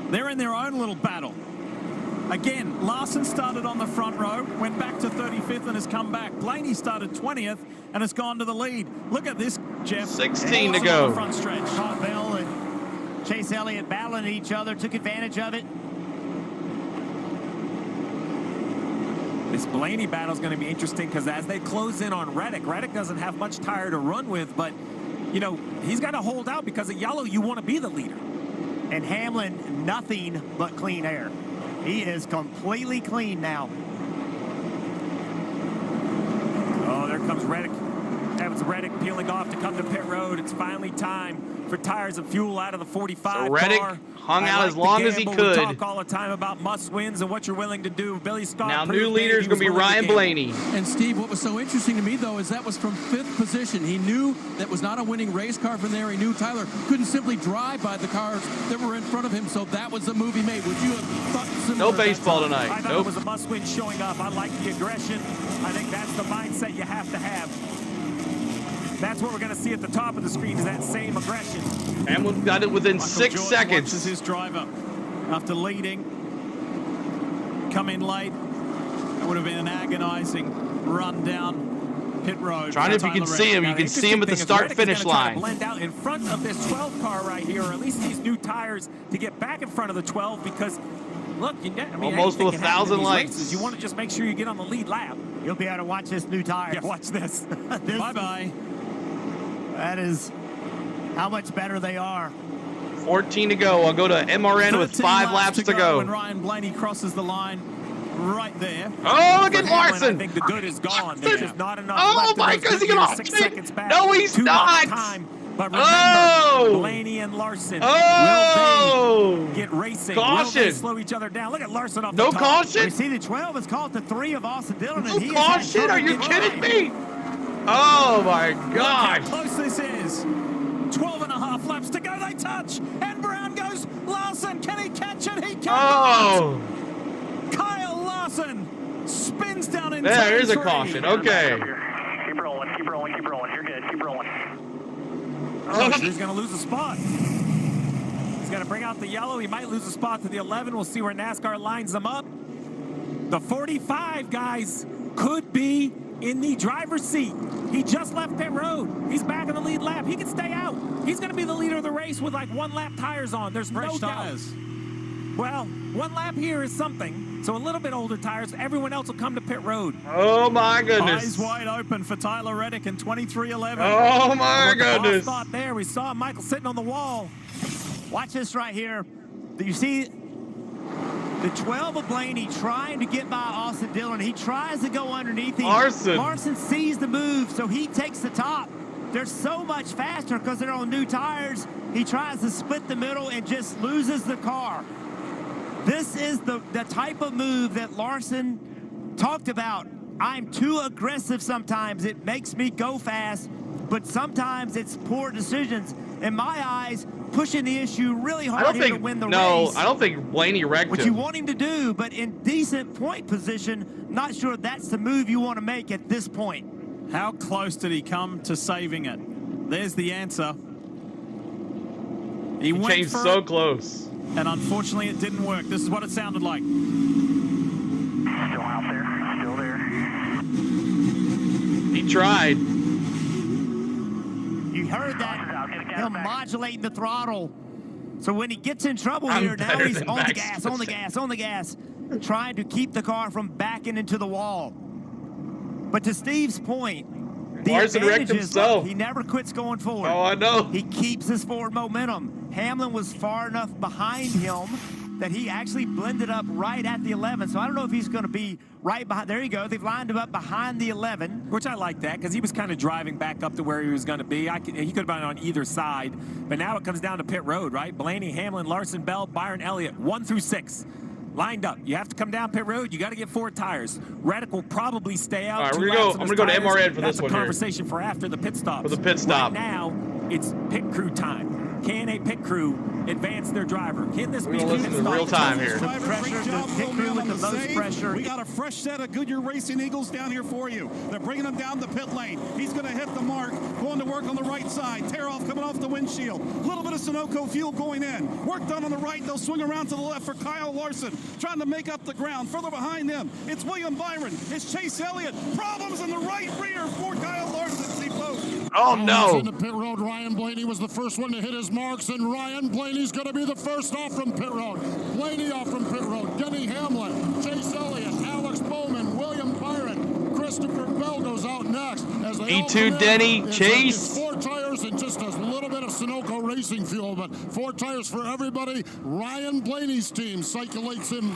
They're in their own little battle. Again, Larson started on the front row, went back to 35th and has come back. Blaney started 20th and has gone to the lead. Look at this, Jeff. 16 to Larson go. on the front stretch. Todd Bell and Chase Elliott battling each other, took advantage of it. This Blaney battle is going to be interesting because as they close in on Reddick, Reddick doesn't have much tire to run with, but, you know, he's got to hold out because at yellow, you want to be the leader. And Hamlin, nothing but clean air. He is completely clean now. Oh, there comes Reddick. That was Reddick peeling off to come to pit road. It's finally time for tires and fuel out of the 45 So Reddick car. hung out as long as he could. We talk all the time about must-wins and what you're willing to do. Billy Scott. Now proved new leader is he going to be was willing Ryan gamble. Blaney. And Steve, what was so interesting to me, though, is that was from 5th position. He knew that was not a winning race car from there. He knew Tyler couldn't simply drive by the cars that were in front of him, so that was the move he made. Would you have thought similar? No at that baseball time? tonight. I thought Nope. it was a must-win showing up. I like the aggression. I think that's the mindset you have to have. That's what we're going to see at the top of the screen is that same aggression. Hamlin got it within Michael 6 Jordan seconds. watches his driver after leading. Come in late. It would have been an agonizing run down pit road. Trying for if you can Tyler see him. Reddick. You Now, can see him at the interesting thing is Reddick start-finish is gonna try to line. blend out in front of this 12 car right here, or at least these new tires to get back in front of the 12 because, look, I mean, Almost to anything can happen 1,000 in these likes. races. You want to just make sure you get on the lead lap. You'll be able to watch this new tire. Yeah, watch this. This Bye-bye. That is how much better they are. 14 to go. I'll go to MRN with 13 5 laps to go. When Ryan Blaney crosses the line right there. Oh, look For at Hamlin, Larson. I think the good is gone. There's just not enough Oh left. my of those goodness, he good got years, off 6 it. seconds back. No, he's Too not. much time. But remember, Oh. Blaney and Larson, Oh. will they get racing? Caution. Will they slow each other down? Look at Larson off No the top. caution? We see the 12 has caught the 3 of Austin Dillon. No and he has had caution? trouble Are you getting kidding by. me? Oh my Look gosh. how close this is. 12 and a half laps to go. They touch. And Brown goes. Larson, can he catch it? He cannot. Oh. Kyle Larson spins down in There turn is a 3. caution. Okay. Keep rolling, keep rolling, keep rolling. You're good. Keep rolling. Oh, he's going to lose a spot. He's going to bring out the yellow. He might lose a spot to the 11. We'll see where NASCAR lines them up. The 45, guys, could be in the driver's seat. He just left pit road. He's back in the lead lap. He can stay out. He's going to be the leader of the race with like 1 lap tires on. There's no doubt. Well, 1 lap here is something. So a little bit older tires. Everyone else will come to pit road. Oh my goodness. Eyes wide open for Tyler Reddick in 23.11. Oh my With the off goodness. spot there. We saw Michael sitting on the wall. Watch this right here. You see the 12 of Blaney trying to get by Austin Dillon. He tries to go underneath him. Larson sees the move, so he takes the top. They're so much faster because they're on new tires. He tries to split the middle and just loses the car. This is the type of move that Larson talked about. I'm too aggressive sometimes. It makes me go fast, but sometimes it's poor decisions. In my eyes, pushing the issue really hard here to win the race. No, I don't think Blaney wrecked What him. you want him to do, but in decent point position, not sure that's the move you want to make at this point. How close did he come to saving it? There's the answer. He went changed for so it, close. and unfortunately it didn't work. This is what it sounded like. Still out there, still there. tried. You heard that, him modulating the throttle. So when he gets in trouble here, now he's on the gas, on the gas, on the gas, trying to keep the car from backing into the wall. But to Steve's point, the Larson wrecked advantage is, himself. look, he never quits going forward. Oh, I know. He keeps his forward momentum. Hamlin was far enough behind him that he actually blended up right at the 11. So I don't know if he's going to be right behind. There you go. They've lined him up behind the 11. Which I like that, because he was kind of driving back up to where he was going to be. He could have been on either side. But now it comes down to pit road, right? Blaney, Hamlin, Larson, Bell, Byron, Elliott, 1 through 6. Lined up. You have to come down pit road. You got to get 4 tires. Reddick will probably stay out. All right, I'm going to go to MRN for this one That's a here. conversation for after the pit stop. For the pit stop. Right now, it's pit crew time. Can a pit crew advance their driver? Can this be a listen to real time here? Pressure, the pit crew with the most pressure. We got a fresh set of Goodyear Racing Eagles down here for you. They're bringing him down the pit lane. He's going to hit the mark, going to work on the right side. Tear off coming off the windshield. A little bit of Sunoco fuel going in. Work done on the right. They'll swing around to the left for Kyle Larson, trying to make up the ground. Further behind them, it's William Byron. It's Chase Elliott. Problems in the right rear for Kyle Larson. See both. Oh, no. In the pit road, Ryan Blaney was the first one to hit his marks, and Ryan Blaney's going to be the first off from pit road. Blaney off from pit road. Denny Hamlin, Chase Elliott, Alex Bowman, William Byron, Christopher Bell goes out next. As they all come E2 in, Denny, it's Chase. 4 tires and just a little bit of Sunoco racing fuel, but 4 tires for everybody. Ryan Blaney's team circulates him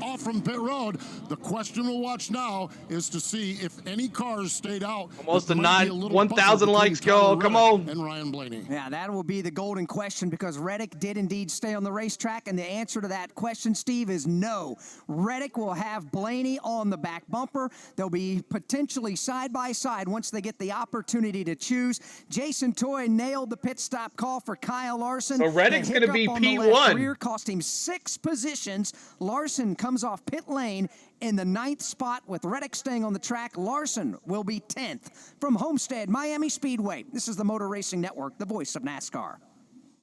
off from pit road. The question we'll watch now is to see if any cars stayed out. Almost a 1,000 likes go. Come on. And Ryan Blaney. Yeah, that will be the golden question, because Reddick did indeed stay on the racetrack, and the answer to that question, Steve, is no. Reddick will have Blaney on the back bumper. They'll be potentially side by side once they get the opportunity to choose. Jason Toy nailed the pit stop call for Kyle Larson. So Reddick's going to be P1. P1. Rear cost him 6 positions. Larson comes off pit lane in the 9th spot with Reddick staying on the track. Larson will be 10th. From Homestead-Miami Speedway, this is the Motor Racing Network, the voice of NASCAR.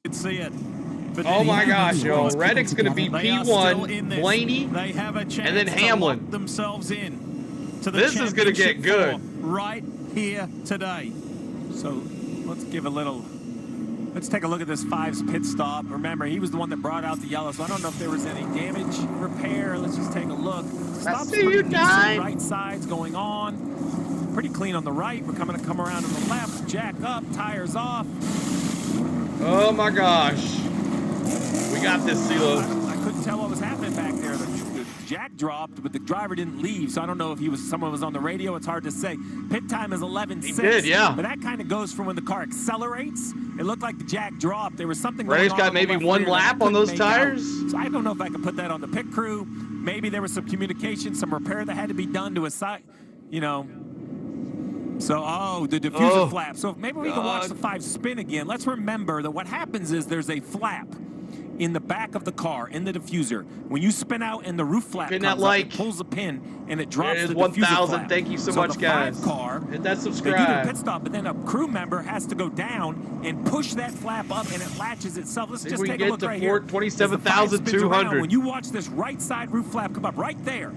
You can see it. Oh my gosh, yo. Reddick's going to be P1, Blaney, they have a chance and then to Hamlin. lock themselves in to the This is going to get championship good. four right here today. So let's take a look at this 5's pit stop. Remember, he was the one that brought out the yellow, so I don't know if there was any damage, repair. Let's just take a look. Stop's pretty decent. Right side's going on. Pretty clean on the right. We're going to come around to the left. Jack up, tires off. Oh my gosh. We got this, CeeLo. I couldn't tell what was happening back there. The jack dropped, but the driver didn't leave, so I don't know if someone was on the radio. It's hard to say. Pit time is 11:6. He did, yeah. But that kind of goes from when the car accelerates. It looked like the jack dropped. There was something going Reddick's on. got maybe one lap on those tires. So I don't know if I could put that on the pit crew. Maybe there was some communication, some repair that had to be done to a side, you know. So, the diffuser flap. So maybe we can watch the 5 spin again. Let's remember that what happens is there's a flap in the back of the car, in the diffuser. When you spin out and the roof flap comes up, it pulls the pin and it drops the diffuser 1,000. flap. Thank you so much, the guys. 5 car, hit that they do subscribe. the pit stop, but then a crew member has to go down and push that flap up, and it latches itself. Let's just take a look right here. 27,200. When you watch this right side roof flap come up right there,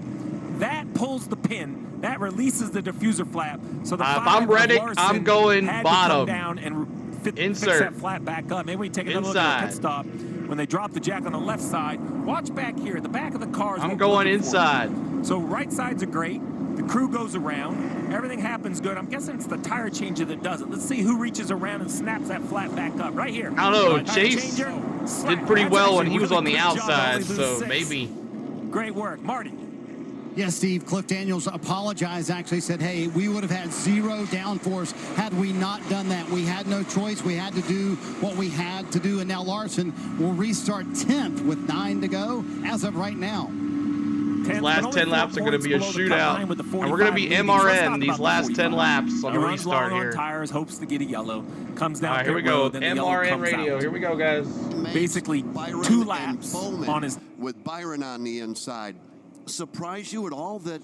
that pulls the pin. That releases the diffuser flap. So the if I'm Reddick, I'm going bottom. Down and fix Insert. that flat back up. Maybe we take another look at the pit stop. When they drop the jack on the left side, watch back here. The back of the car is I'm going inside. So right sides are great. The crew goes around. Everything happens good. I'm guessing it's the tire changer that does it. Let's see who reaches around and snaps that flat back up. Right here. I don't know. Chase did pretty well when he was on the outside, so maybe. Great work. Marty. Yes, Steve, Cliff Daniels apologized, actually said, hey, we would have had 0 downforce had we not done that. We had no choice. We had to do what we had to do, and now Larson will restart 10th with 9 to go as of right now. These last 10 laps are going to be a shootout, and we're going to be MRN these last 10 laps on the restart here. Tires, hopes to get a yellow, comes down. All right, here we go. MRN radio. Here we go, guys. Basically, 2 laps on his. With Byron on the inside. Surprise you at all that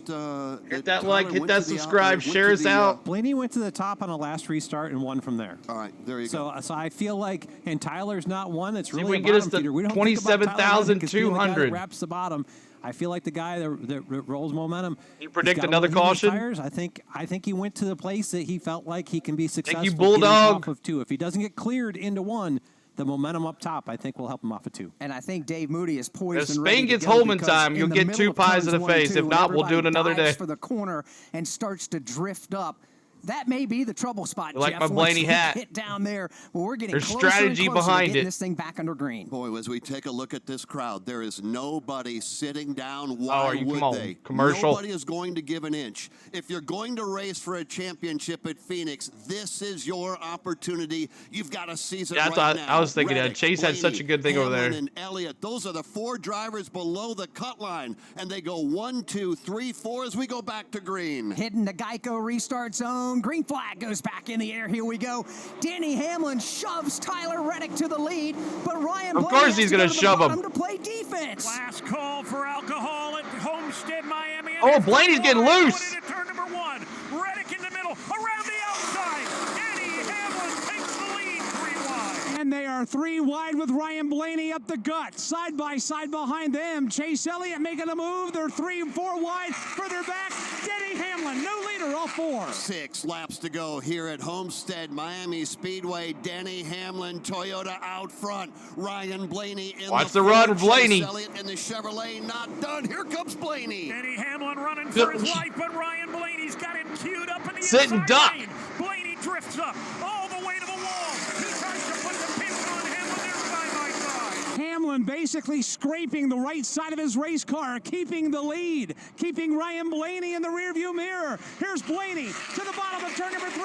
hit that like, hit that subscribe, share us out. Blaney went to the top on the last restart and won from there. All right, there you go. So I feel like, and Tyler's not one that's See really if we can get us to 27,200. Wraps the bottom. I feel like the guy that rolls momentum. You predict another caution? Tires. I think he went to the place that he felt like he can be successful. Thank you, Bulldog. Off of 2. If he doesn't get cleared into 1, the momentum up top, I think, will help him off of 2. And I think Dave Moody is poised. If and ready Spain to gets go home in because time, you'll the get middle 2 of pies in turns the 1 and face. 2, If when not, we'll do it everybody another day. dives for the corner and starts to drift up. That may be the trouble spot, You like Jeff, my once Blaney you hat. Hit down there. Well, we're getting There's closer strategy and closer behind to getting it. this thing back under green. Boy, as we take a look at this crowd, there is nobody sitting down. Oh, Why would come on. they? Commercial. Nobody is going to give an inch. If you're going to race for a championship at Phoenix, this is your opportunity. You've got a season That's right what now. I was thinking that. Reddick, Chase had such a good thing over Hamlin, there. and Elliott, those are the 4 drivers below the cut line, and they go 1, 2, 3, 4 as we go back to green. Hitting the Geico restart zone. Green flag goes back in the air. Here we go. Danny Hamlin shoves Tyler Reddick to the lead, but Ryan Of Blaney course has he's to gonna go to the shove him. bottom to play defense. Last call for alcohol at Homestead-Miami. Oh, Blaney's getting loose. Into turn number 1. Reddick in the middle, around the outside. Danny Hamlin takes the lead 3 wide. And they are 3 wide with Ryan Blaney up the gut. Side by side behind them. Chase Elliott making a move. They're 3 and 4 wide. Further back, Denny Hamlin, no leader, all 4. 6 laps to go here at Homestead-Miami Speedway. Denny Hamlin, Toyota out front. Ryan Blaney in Watch the the run, Ford. Blaney. Chase Elliott in the Chevrolet, not done. Here comes Blaney. Denny Hamlin running for his life, but Ryan Blaney's got him queued up in the Sit and inside duck. lane. Blaney drifts up all the way to the wall. He tries to put the pinch on Hamlin. They're side by side. Hamlin basically scraping the right side of his race car, keeping the lead, keeping Ryan Blaney in the rearview mirror. Here's Blaney to the bottom of turn number 3.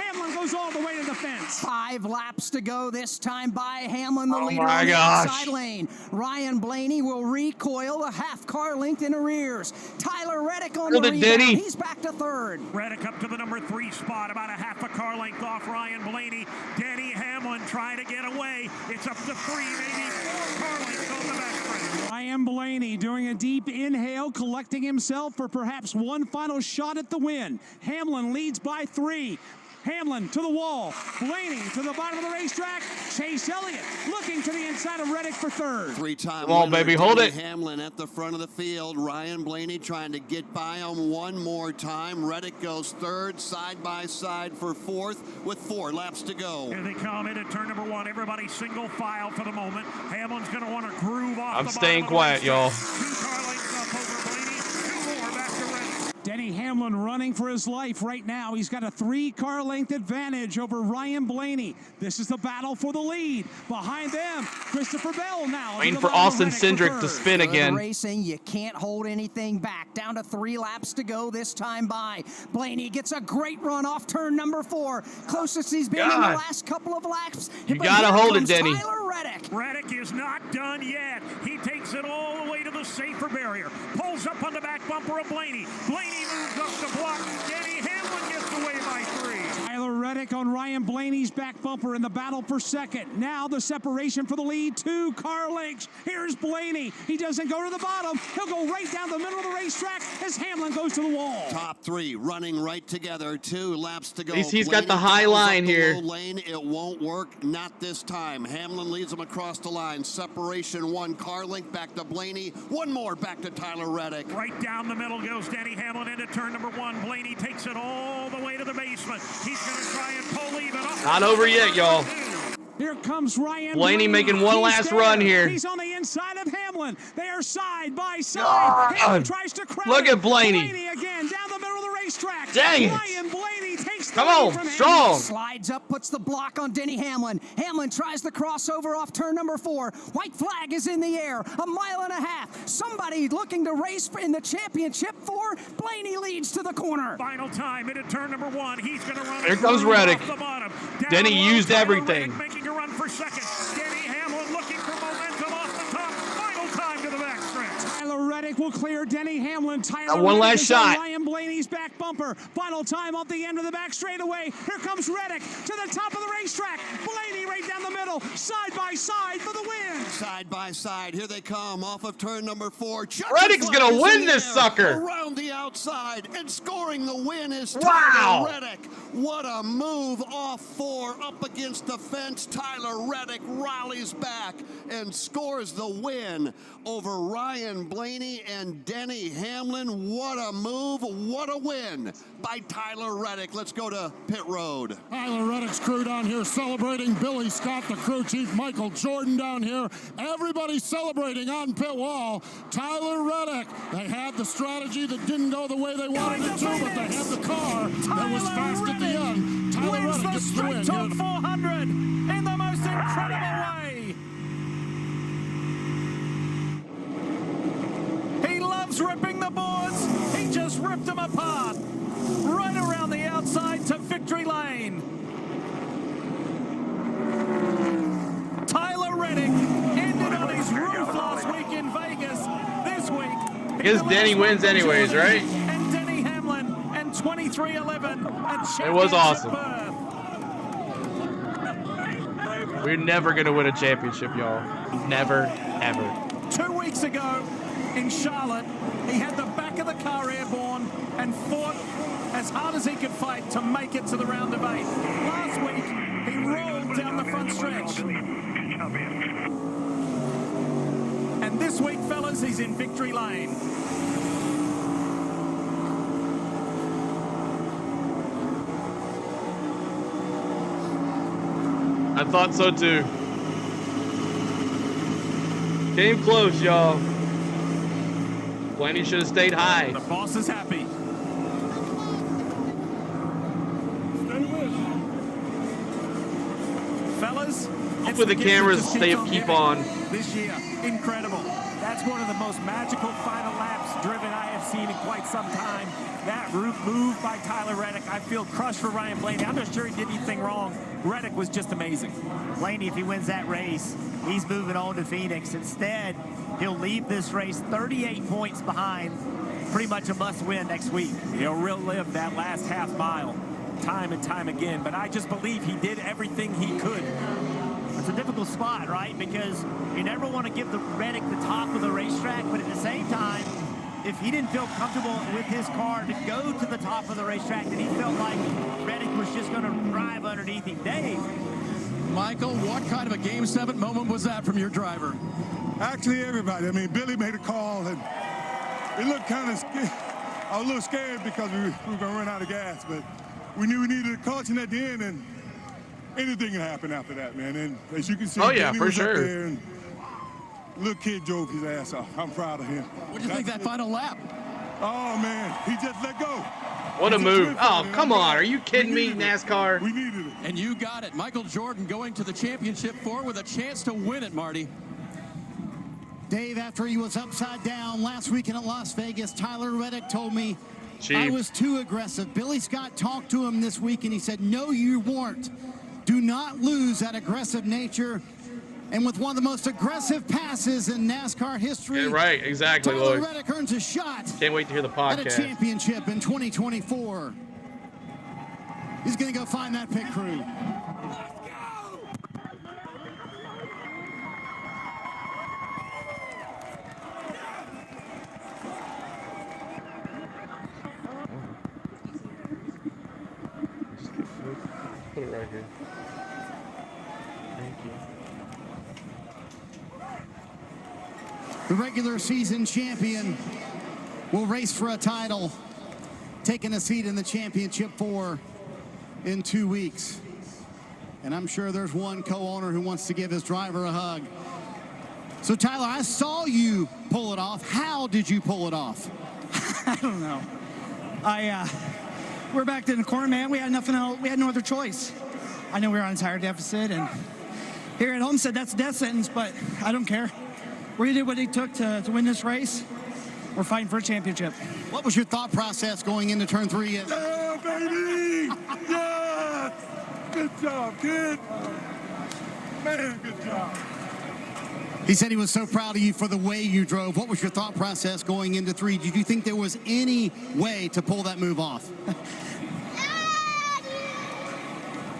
Hamlin goes all the way to the fence. 5 laps to go this time by Hamlin, the Oh leader my on the gosh. outside lane. Ryan Blaney will recoil a half car length in arrears. Tyler Reddick on the Hold it, rebound. Denny. He's back to 3rd. Reddick up to the number 3 spot, about a half a car length off Ryan Blaney. Denny Hamlin trying to get away. It's up to 3, maybe 4 car lengths on the back stretch. Ryan Blaney doing a deep inhale, collecting himself for perhaps one final shot at the win. Hamlin leads by 3. Hamlin to the wall. Blaney to the bottom of the racetrack. Chase Elliott looking to the inside of Reddick for 3rd. 3-time Come on, winner, baby, hold Denny it. Hamlin at the front of the field. Ryan Blaney trying to get by him one more time. Reddick goes 3rd, side by side for 4th with 4 laps to go. Here they come into turn number 1. Everybody single file for the moment. Hamlin's going to want to groove off I'm the staying bottom of quiet, the y'all. racetrack. 2 car lengths up over Blaney. 2 more back to Reddick. Denny Hamlin running for his life right now. He's got a 3-car length advantage over Ryan Blaney. This is the battle for the lead. Behind them, Christopher Bell now. Waiting to the for bottom of Austin Reddick for Cindric to 3rd. spin Good again. racing. You can't hold anything back. Down to 3 laps to go this time by. Blaney gets a great run off turn number 4. Closest he's been in the God. last couple of laps. You But gotta here hold it, comes Denny. Tyler Reddick. Reddick is not done yet. He takes it all the way to the safer barrier. Pulls up on the back bumper of Blaney. Blaney moves up the block. Denny Hamlin gets away by 3. Tyler Reddick on Ryan Blaney's back bumper in the battle for 2nd. Now the separation for the lead, 2 car lengths. Here's Blaney. He doesn't go to the bottom. He'll go right down the middle of the racetrack as Hamlin goes to the wall. Top 3 running right together. 2 laps to go. He's got the Blaney high travels line up the here. low lane. It won't work. Not this time. Hamlin leads him across the line. Separation 1 car length back to Blaney. 1 more back to Tyler Reddick. Right down the middle goes Denny Hamlin into turn number 1. Blaney takes it all the way to the basement. He's going to try and pull even up. Not over yet, y'all. Here comes Ryan Blaney making one He's last there. run here. He's on the inside of Hamlin. They are side by side. God. Hamlin tries to crowd Look him. at Blaney. Blaney again down the middle of the racetrack. Dang it. Ryan Blaney takes the Come lead on, from strong. Hamlin. Slides up, puts the block on Denny Hamlin. Hamlin tries the crossover off turn number 4. White flag is in the air. 1.5 miles. Somebody looking to race in the championship for Blaney leads to the corner. Final time into turn number 1. He's going to run. Here comes Reddick. Off the bottom. Down Denny low, used Tyler everything. Reddick making a run for 2nd. Denny Hamlin looking for momentum off the top. Final time to the backstretch. Tyler Reddick will clear Denny Hamlin. Tyler Got one Reddick last is on shot. Ryan Blaney's back bumper. Final time off the end of the back straightaway. Here comes Reddick to the top of the racetrack. Blaney right down the middle. Bell side by side for the win. Side by side, here they come off of turn number 4. Reddick's gonna win this sucker. Around the outside and scoring the win is Wow. Tyler Reddick. What a move off 4 up against the fence. Tyler Reddick rallies back and scores the win over Ryan Blaney and Denny Hamlin. What a move, what a win by Tyler Reddick. Let's go to pit road. Tyler Reddick's crew down here celebrating. Billy Scott, the crew chief, Michael Jordan down here. Everybody celebrating on pit wall. Tyler Reddick. They had the strategy that didn't go the way they wanted it to, but they had the car that was fast at the end. Tyler Reddick gets the win. Top 400 in the most incredible way. He loves ripping the boards. He just ripped them apart. Right around the outside to victory lane. Tyler Reddick ended on his roof last week in Vegas. This week, I guess Denny wins anyways, right? And Denny Hamlin and 23-11. It was awesome. We're never gonna win a championship, y'all. Never, ever. 2 weeks ago in Charlotte, he had the back of the car airborne and fought as hard as he could fight to make it to the round of 8. Last week, he rolled down the front stretch. And this week, fellas, he's in victory lane. I thought so too. Came close, y'all. Blaney should have stayed high. The boss is happy. Fellas, hopefully the cameras keep on. This year, incredible. That's one of the most magical final laps driven I have seen in quite some time. That move by Tyler Reddick, I feel crushed for Ryan Blaney. I'm not sure he did anything wrong. Reddick was just amazing. Blaney, if he wins that race, he's moving on to Phoenix. Instead, he'll leave this race 38 points behind. Pretty much a must-win next week. He'll relive that last half mile time and time again, but I just believe he did everything he could. It's a difficult spot, right? Because you never want to give the Reddick the top of the racetrack, but at the same time, if he didn't feel comfortable with his car to go to the top of the racetrack, then he felt like Reddick was just going to drive underneath him. Dave. Michael, what kind of a Game 7 moment was that from your driver? Actually, everybody. I mean, Billy made a call, and it looked kind of scared. I was a little scared because we were going to run out of gas, but we knew we needed a caution at the end, and anything can happen after that, man. And as you can see, oh yeah, Billy for was sure. Up there, and little kid drove his ass off. I'm proud of him. What do you think that final lap? Oh man, he just let go. What a move. Oh, come on. Are you kidding me, NASCAR? We needed it. And you got it. Michael Jordan going to the championship 4 with a chance to win it, Marty. Dave, after he was upside down last weekend at Las Vegas, Tyler Reddick told me Chief. I was too aggressive. Billy Scott talked to him this week, and he said, no, you weren't. Do not lose that aggressive nature. And with one of the most aggressive passes in NASCAR history, Yeah, right, exactly, Tyler Lloyd. Reddick earns a shot Can't wait to hear the at a podcast. championship in 2024. He's going to go find that pit crew. Put it right here. Thank you. The regular season champion will race for a title, taking a seat in the championship 4 in 2 weeks. And I'm sure there's one co-owner who wants to give his driver a hug. So Tyler, I saw you pull it off. How did you pull it off? I don't know. We're back in the corner, man. We had nothing else. We had no other choice. I know we were on a tire deficit, and here at Homestead, that's a death sentence, but I don't care. We did what it took to win this race. We're fighting for a championship. What was your thought process going into turn 3? Yeah, baby! Yes! Good job, kid. Man, good job. He said he was so proud of you for the way you drove. What was your thought process going into 3? Did you think there was any way to pull that move off?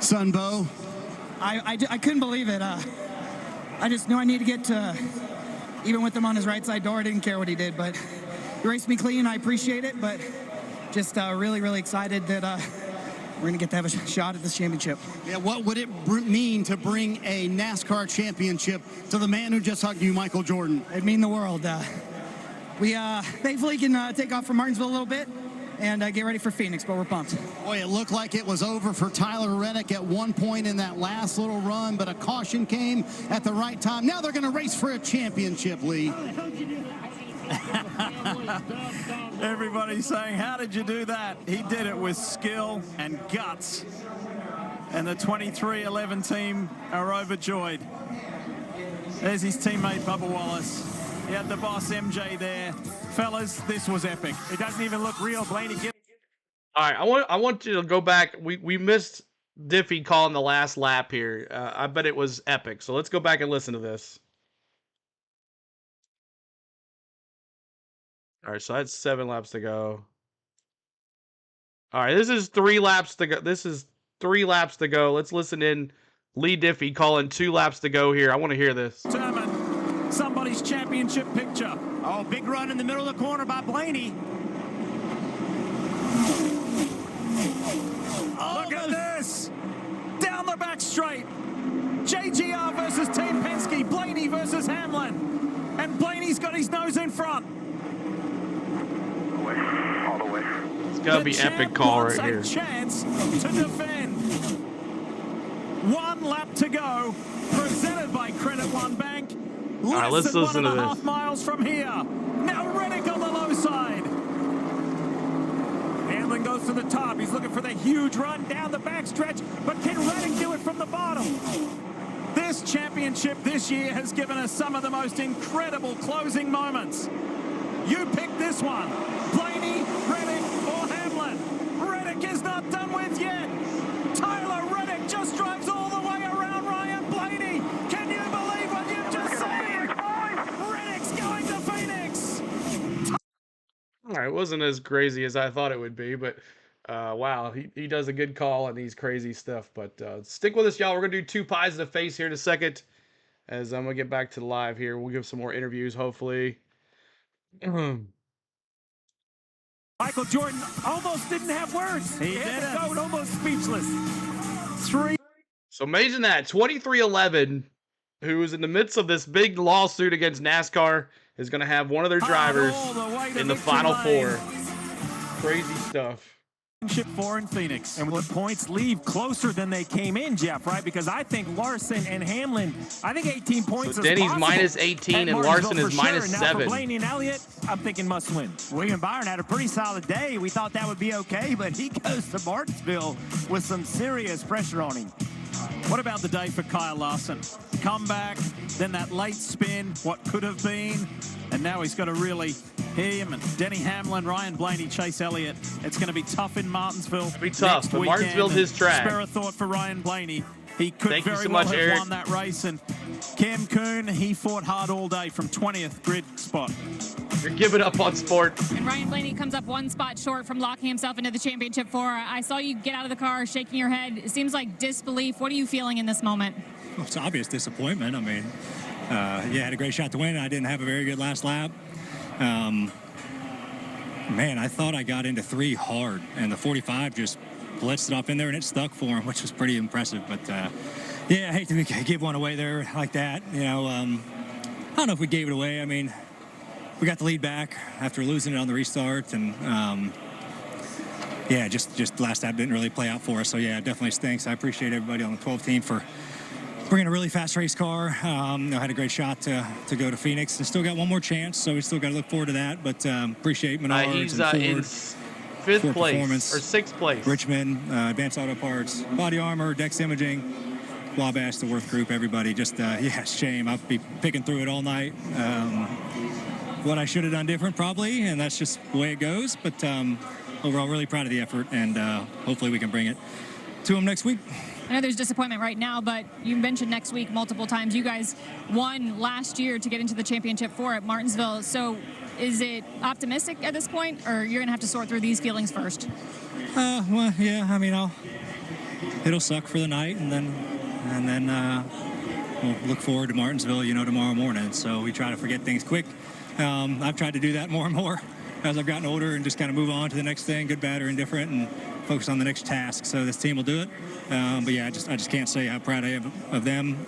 Son Bo, I couldn't believe it. I just knew I need to get to, even with him on his right side door, I didn't care what he did, but he raced me clean. I appreciate it, but just really, really excited that we're going to get to have a shot at this championship. Yeah, what would it mean to bring a NASCAR championship to the man who just hugged you, Michael Jordan? It'd mean the world. We thankfully can take off from Martinsville a little bit and get ready for Phoenix, but we're pumped. Boy, it looked like it was over for Tyler Reddick at one point in that last little run, but a caution came at the right time. Now they're going to race for a championship, Lee. Everybody's saying, how did you do that? He did it with skill and guts. And the 23-11 team are overjoyed. There's his teammate, Bubba Wallace. He had the boss, MJ, there. Fellas, this was epic. It doesn't even look real, Blaney. All right, I want you to go back. We missed Diffie calling the last lap here. I bet it was epic. So let's go back and listen to this. All right, so that's 7 laps to go. All right, this is 3 laps to go. Let's listen in. Lee Diffie calling 2 laps to go here. I want to hear this. Somebody's championship picture. Oh, big run in the middle of the corner by Blaney. Look at this. Down the back straight. JGR versus Team Penske. Blaney versus Hamlin. And Blaney's got his nose in front. All the way. It's got to be epic call right here. A chance to defend. 1 lap to go. Presented by Credit One Bank. All right, let's listen to this. 1.5 miles from here. Now Reddick on the low side. Hamlin goes to the top. He's looking for the huge run down the backstretch, but can Reddick do it from the bottom? This championship this year has given us some of the most incredible closing moments. You pick this one. Blaney, Reddick, or Hamlin. Reddick is not done with yet. Tyler Reddick just drives all the way around Ryan Blaney. Can you believe what you've just seen? Reddick's going to Phoenix. All right, it wasn't as crazy as I thought it would be, but wow, he does a good call on these crazy stuff. But stick with us, y'all. We're going to do 2 pies in the face here in a second as I'm going to get back to the live here. We'll give some more interviews, hopefully. Michael Jordan almost didn't have words. He had to go almost speechless. 3. So amazing that 2311, who is in the midst of this big lawsuit against NASCAR, is going to have one of their drivers in the Final 4. Crazy stuff. Championship 4 in Phoenix. And the points leave closer than they came in, Jeff, right? Because I think Larson and Hamlin, I think 18 points so is Denny's possible. minus 18 and Larson is minus Now 7. for Blaney and Elliott, I'm thinking must win. William Byron had a pretty solid day. We thought that would be okay, but he goes to Martinsville with some serious pressure on him. What about the day for Kyle Larson? Comeback, then that late spin, what could have been, and now he's got to really him and Denny Hamlin, Ryan Blaney, Chase Elliott. It's going to be tough in Martinsville. It'll be tough, but Martinsville's his track. Spare a thought for Ryan Blaney. He could Thank you very so well much, have Eric. won that race. And Cam Coon, he fought hard all day from 20th grid spot. You're giving up on sport. And Ryan Blaney comes up 1 spot short from locking himself into the championship 4. I saw you get out of the car shaking your head. It seems like disbelief. What are you feeling in this moment? Well, it's obvious disappointment. I mean, yeah, had a great shot to win. I didn't have a very good last lap. Man, I thought I got into 3 hard, and the 45 just blitzed it up in there, and it stuck for him, which was pretty impressive. But, yeah, I hate to give one away there like that. You know, I don't know if we gave it away. I mean, we got the lead back after losing it on the restart, and, yeah, just last lap didn't really play out for us. So, yeah, it definitely stinks. I appreciate everybody on the 12 team for bringing a really fast race car. I had a great shot to go to Phoenix and still got one more chance, so we still got to look forward to that. But appreciate Menards He's and Ford in 5th place or 6th place. Richmond, Advanced Auto Parts, Body Armor, Dex Imaging, Wabash, the Worth Group, everybody. Just, yeah, shame. I'll be picking through it all night. What I should have done different, probably, and that's just the way it goes. But overall, really proud of the effort, and hopefully we can bring it to them next week. I know there's disappointment right now, but you mentioned next week multiple times. You guys won last year to get into the championship 4 at Martinsville. So is it optimistic at this point, or you're going to have to sort through these feelings first? Well, yeah, I mean, it'll suck for the night, and then and then we'll look forward to Martinsville, tomorrow morning. So we try to forget things quick. I've tried to do that more and more as I've gotten older and just kind of move on to the next thing, good, bad, or indifferent, and focus on the next task. So this team will do it. But yeah, I just can't say how proud I am of them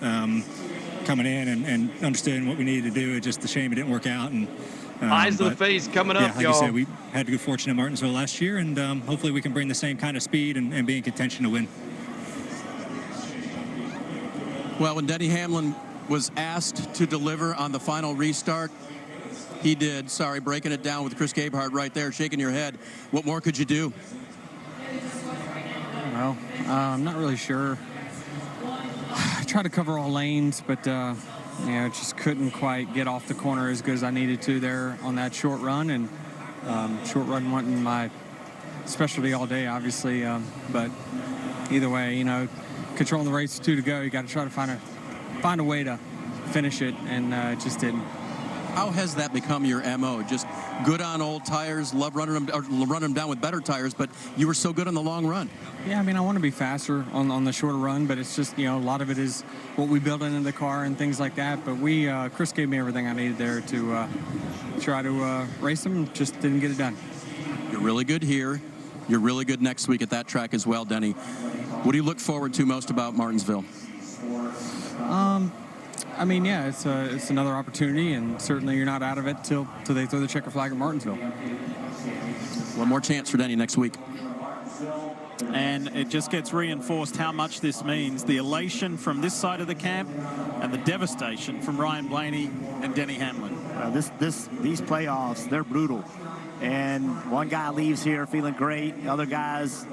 coming in and understanding what we needed to do. It's just a shame it didn't work out. And Eyes to the face coming up, like y'all. you said, we had good fortune at Martinsville last year, and hopefully we can bring the same kind of speed and be in contention to win. Well, when Denny Hamlin was asked to deliver on the final restart, he did. Sorry, breaking it down with Chris Gabehart right there, shaking your head. What more could you do? I don't know. I'm not really sure. I tried to cover all lanes, but just couldn't quite get off the corner as good as I needed to there on that short run. And short run wasn't my specialty all day, obviously. But either way, controlling the race, 2 to go. You got to try to find a way to finish it, and it just didn't. How has that become your MO? Just good on old tires, love running them down with better tires, but you were so good on the long run. Yeah, I want to be faster on the shorter run, but it's just, a lot of it is what we build into the car and things like that. But Chris gave me everything I needed there to try to race them, just didn't get it done. You're really good here. You're really good next week at that track as well, Denny. What do you look forward to most about Martinsville? It's another opportunity, and certainly you're not out of it till they throw the checker flag at Martinsville. One more chance for Denny next week. And it just gets reinforced how much this means. The elation from this side of the camp and the devastation from Ryan Blaney and Denny Hamlin. These playoffs, they're brutal. And one guy leaves here feeling great. Other guys,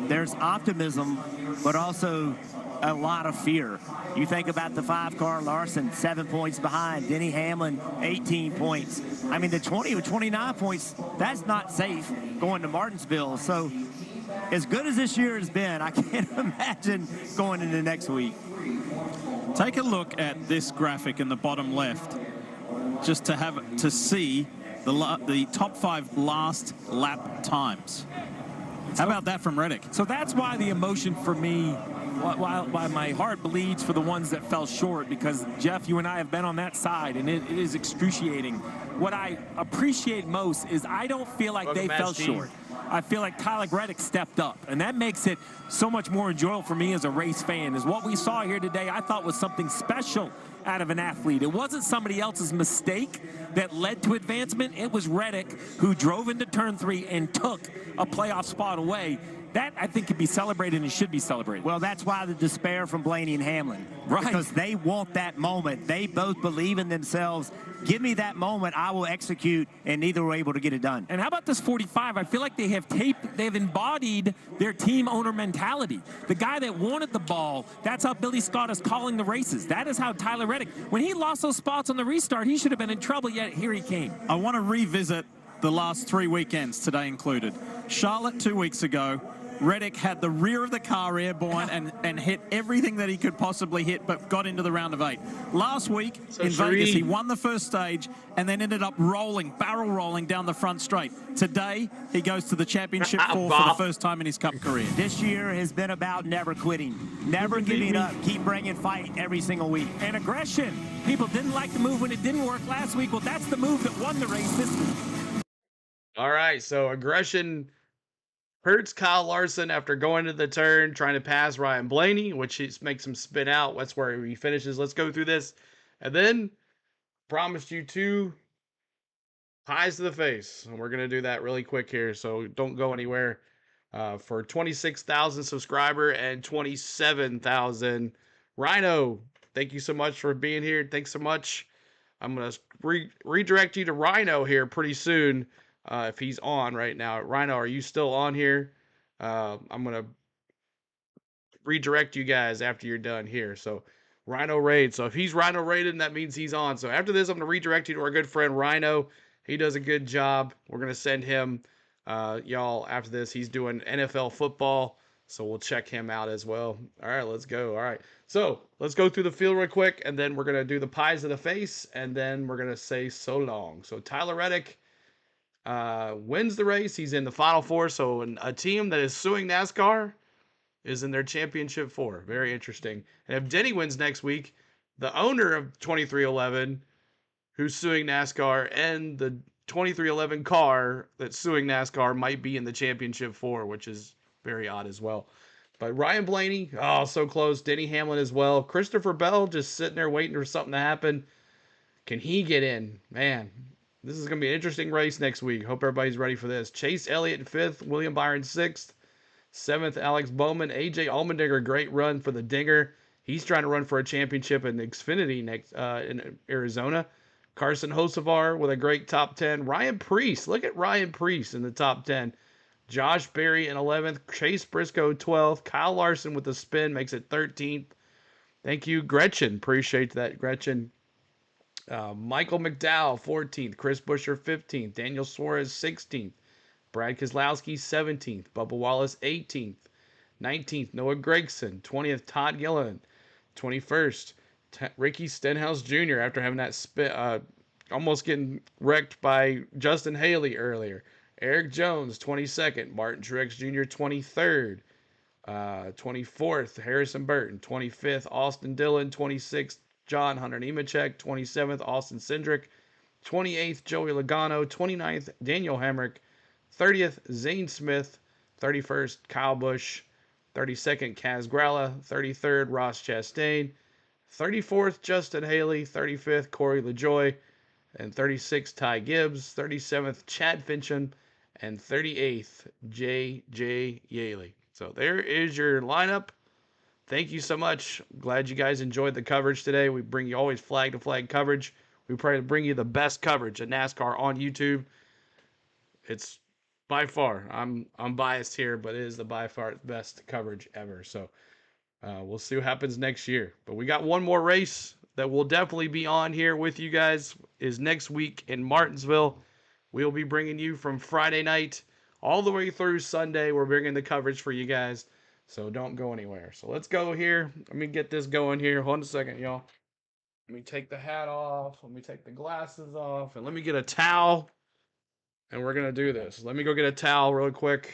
there's optimism, but also a lot of fear. You think about the 5-car Larson, 7 points behind. Denny Hamlin, 18 points. The 20 or 29 points, that's not safe going to Martinsville. So as good as this year has been, I can't imagine going into next week. Take a look at this graphic in the bottom left, just to see the top 5 last lap times. How about that from Reddick? So that's why the emotion for me, why my heart bleeds for the ones that fell short, because Jeff, you and I have been on that side, and it is excruciating. What I appreciate most is I don't feel like they fell short. I feel like Tyler Reddick stepped up, and that makes it so much more enjoyable for me as a race fan. Is what we saw here today, I thought was something special out of an athlete. It wasn't somebody else's mistake that led to advancement. It was Reddick who drove into turn 3 and took a playoff spot away. That, I think, can be celebrated and should be celebrated. Well, that's why the despair from Blaney and Hamlin. Right. Because they want that moment. They both believe in themselves. Give me that moment, I will execute, and neither were able to get it done. And how about this 45? I feel like they've embodied their team owner mentality. The guy that wanted the ball, that's how Billy Scott is calling the races. That is how Tyler Reddick, when he lost those spots on the restart, he should have been in trouble, yet here he came. I want to revisit the last 3 weekends, today included. Charlotte 2 weeks ago, Reddick had the rear of the car airborne and hit everything that he could possibly hit, but got into the round of 8. Last week in Vegas, he won the first stage and then ended up barrel rolling down the front straight. Today, he goes to the championship 4 for the first time in his Cup career. This year has been about never quitting, never giving up, keep bringing fight every single week. And aggression. People didn't like the move when it didn't work last week. Well, that's the move that won the race this week. All right, so aggression hurts Kyle Larson after going to the turn, trying to pass Ryan Blaney, which makes him spin out. That's where he finishes. Let's go through this. And then, promised you 2 pies to the face. And we're going to do that really quick here, so don't go anywhere. For 26,000 subscriber and 27,000. Rhino, thank you so much for being here. Thanks so much. I'm going to redirect you to Rhino here pretty soon. If he's on right now. Rhino, are you still on here? I'm going to redirect you guys after you're done here. So, Rhino Raid. So, if he's Rhino Rated, that means he's on. So, after this, I'm going to redirect you to our good friend Rhino. He does a good job. We're going to send him, y'all, after this. He's doing NFL football. So, we'll check him out as well. All right, let's go. All right. So, let's go through the field real quick, and then we're going to do the pies of the face, and then we're going to say so long. So, Tyler Reddick wins the race. He's in the Final 4. So a team that is suing NASCAR is in their championship 4. Very interesting. And if Denny wins next week, the owner of 2311, who's suing NASCAR, and the 2311 car that's suing NASCAR might be in the championship 4, which is very odd as well. But Ryan Blaney, oh, so close. Denny Hamlin as well. Christopher Bell just sitting there waiting for something to happen. Can he get in? Man, this is going to be an interesting race next week. Hope everybody's ready for this. Chase Elliott in 5th. William Byron 6th. 7th, Alex Bowman. AJ Allmendinger, great run for the Dinger. He's trying to run for a championship in Xfinity next in Arizona. Carson Hocevar with a great top 10. Ryan Preece. Look at Ryan Preece in the top 10. Josh Berry in 11th. Chase Briscoe 12th. Kyle Larson with the spin makes it 13th. Thank you, Gretchen. Appreciate that, Gretchen. Michael McDowell 14th. Chris Buescher 15th. Daniel Suarez 16th. Brad Keselowski 17th. Bubba Wallace 18th. 19th, Noah Gragson. 20th, Todd Gilliland. 21st, Ricky Stenhouse Jr. after having that almost getting wrecked by Justin Haley earlier. Eric Jones, 22nd. Martin Truex Jr., 23rd. 24th, Harrison Burton. 25th, Austin Dillon. 26th, John Hunter Nemechek. 27th, Austin Cindric. 28th, Joey Logano. 29th, Daniel Hemrick. 30th, Zane Smith. 31st, Kyle Busch. 32nd, Kaz Gralla. 33rd, Ross Chastain. 34th, Justin Haley. 35th, Corey LaJoie. And 36th, Ty Gibbs. 37th, Chad Fincham. And 38th, J.J. Yaley. So there is your lineup. Thank you so much. Glad you guys enjoyed the coverage today. We bring you always flag-to-flag coverage. We try to bring you the best coverage of NASCAR on YouTube. It's by far, I'm biased here, but it is the by far best coverage ever. So we'll see what happens next year. But we got one more race that will definitely be on here with you guys is next week in Martinsville. We'll be bringing you from Friday night all the way through Sunday. We're bringing the coverage for you guys. So don't go anywhere. So let's go here. Let me get this going here. Hold on a second, y'all. Let me take the hat off. Let me take the glasses off. And let me get a towel. And we're going to do this. Let me go get a towel real quick.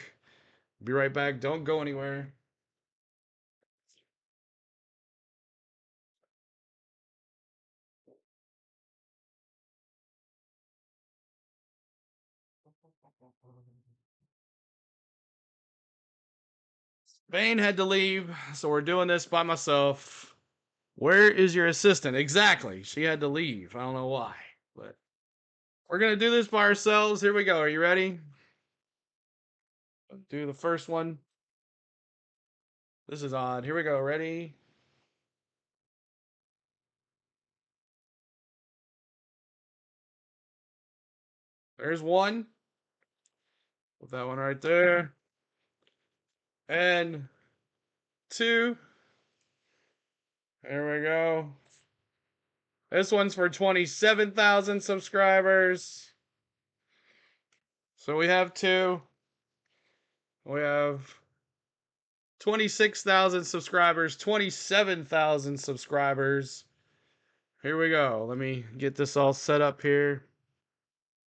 Be right back. Don't go anywhere. Spain had to leave, so we're doing this by myself. Where is your assistant? Exactly. She had to leave. I don't know why, but we're going to do this by ourselves. Here we go. Are you ready? Do the first one. This is odd. Here we go. Ready? There's one. Put that one right there. And 2. There we go. This one's for 27,000 subscribers. So we have 2. We have 26,000 subscribers, 27,000 subscribers. Here we go. Let me get this all set up here.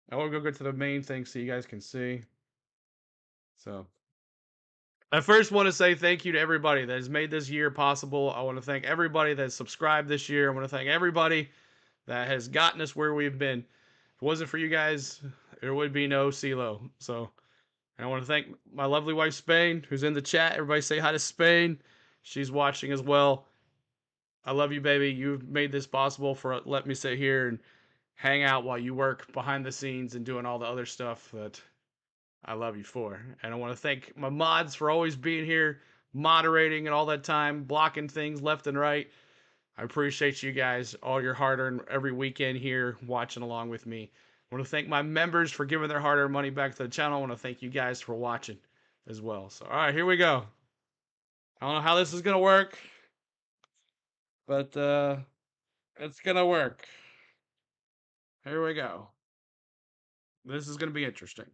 I want to go to the main thing so you guys can see. So I first want to say thank you to everybody that has made this year possible. I want to thank everybody that subscribed this year. I want to thank everybody that has gotten us where we've been. If it wasn't for you guys, there would be no CeeLo. So I want to thank my lovely wife, Spain, who's in the chat. Everybody say hi to Spain. She's watching as well. I love you, baby. You've made this possible for let me sit here and hang out while you work behind the scenes and doing all the other stuff that I love you for. And I want to thank my mods for always being here, moderating and all that time, blocking things left and right. I appreciate you guys, all your hard-earned every weekend here, watching along with me. I want to thank my members for giving their hard-earned money back to the channel. I want to thank you guys for watching as well. So, all right, here we go. I don't know how this is going to work, but it's going to work. Here we go. This is going to be interesting.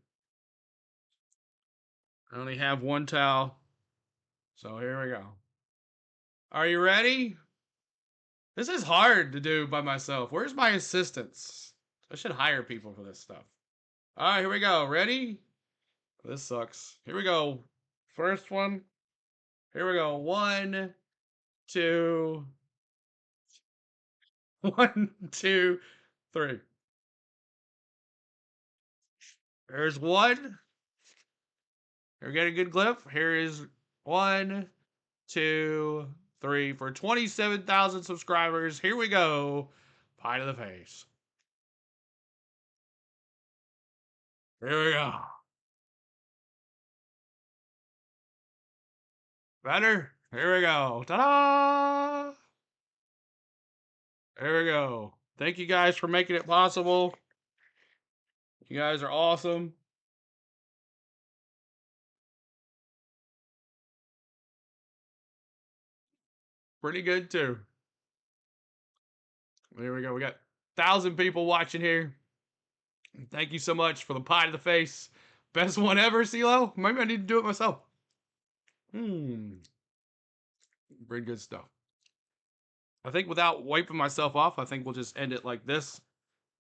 I only have one towel, so here we go. Are you ready? This is hard to do by myself. Where's my assistants? I should hire people for this stuff. All right, here we go. Ready? This sucks. Here we go. First one. Here we go. 1, 2. 1, 2, 3. There's 1. Here, get a good clip. Here is 1, 2, 3 for 27,000 subscribers. Here we go. Pie to the face. Here we go. Better. Here we go. Ta-da! There we go. Thank you guys for making it possible. You guys are awesome. Pretty good too. There we go. We got 1,000 people watching here. Thank you so much for the pie to the face. Best one ever, CeeLo. Maybe I need to do it myself. Pretty good stuff. I think without wiping myself off, I think we'll just end it like this.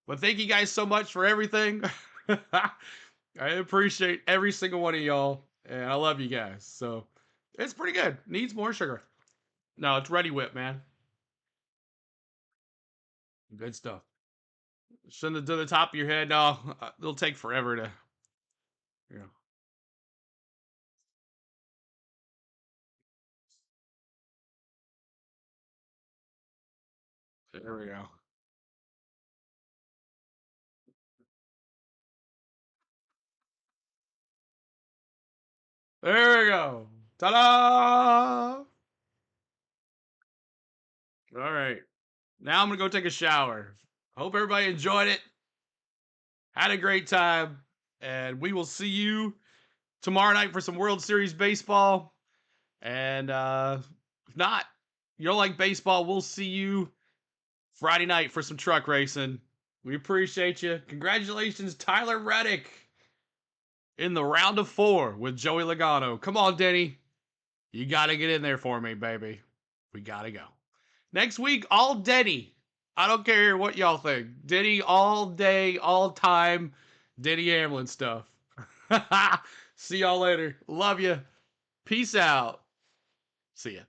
But thank you guys so much for everything. I appreciate every single one of y'all. And I love you guys. So it's pretty good. Needs more sugar. No, it's Ready Whip, man. Good stuff. Send it to the top of your head. No, it'll take forever to, you know. There we go. There we go. Ta-da! All right. Now I'm going to go take a shower. Hope everybody enjoyed it. Had a great time. And we will see you tomorrow night for some World Series baseball. And if not, you don't like baseball, we'll see you Friday night for some truck racing. We appreciate you. Congratulations, Tyler Reddick, in the round of 4 with Joey Logano. Come on, Denny. You got to get in there for me, baby. We got to go. Next week, all Denny. I don't care what y'all think. Denny all day, all time. Denny Hamlin stuff. See y'all later. Love you. Peace out. See ya.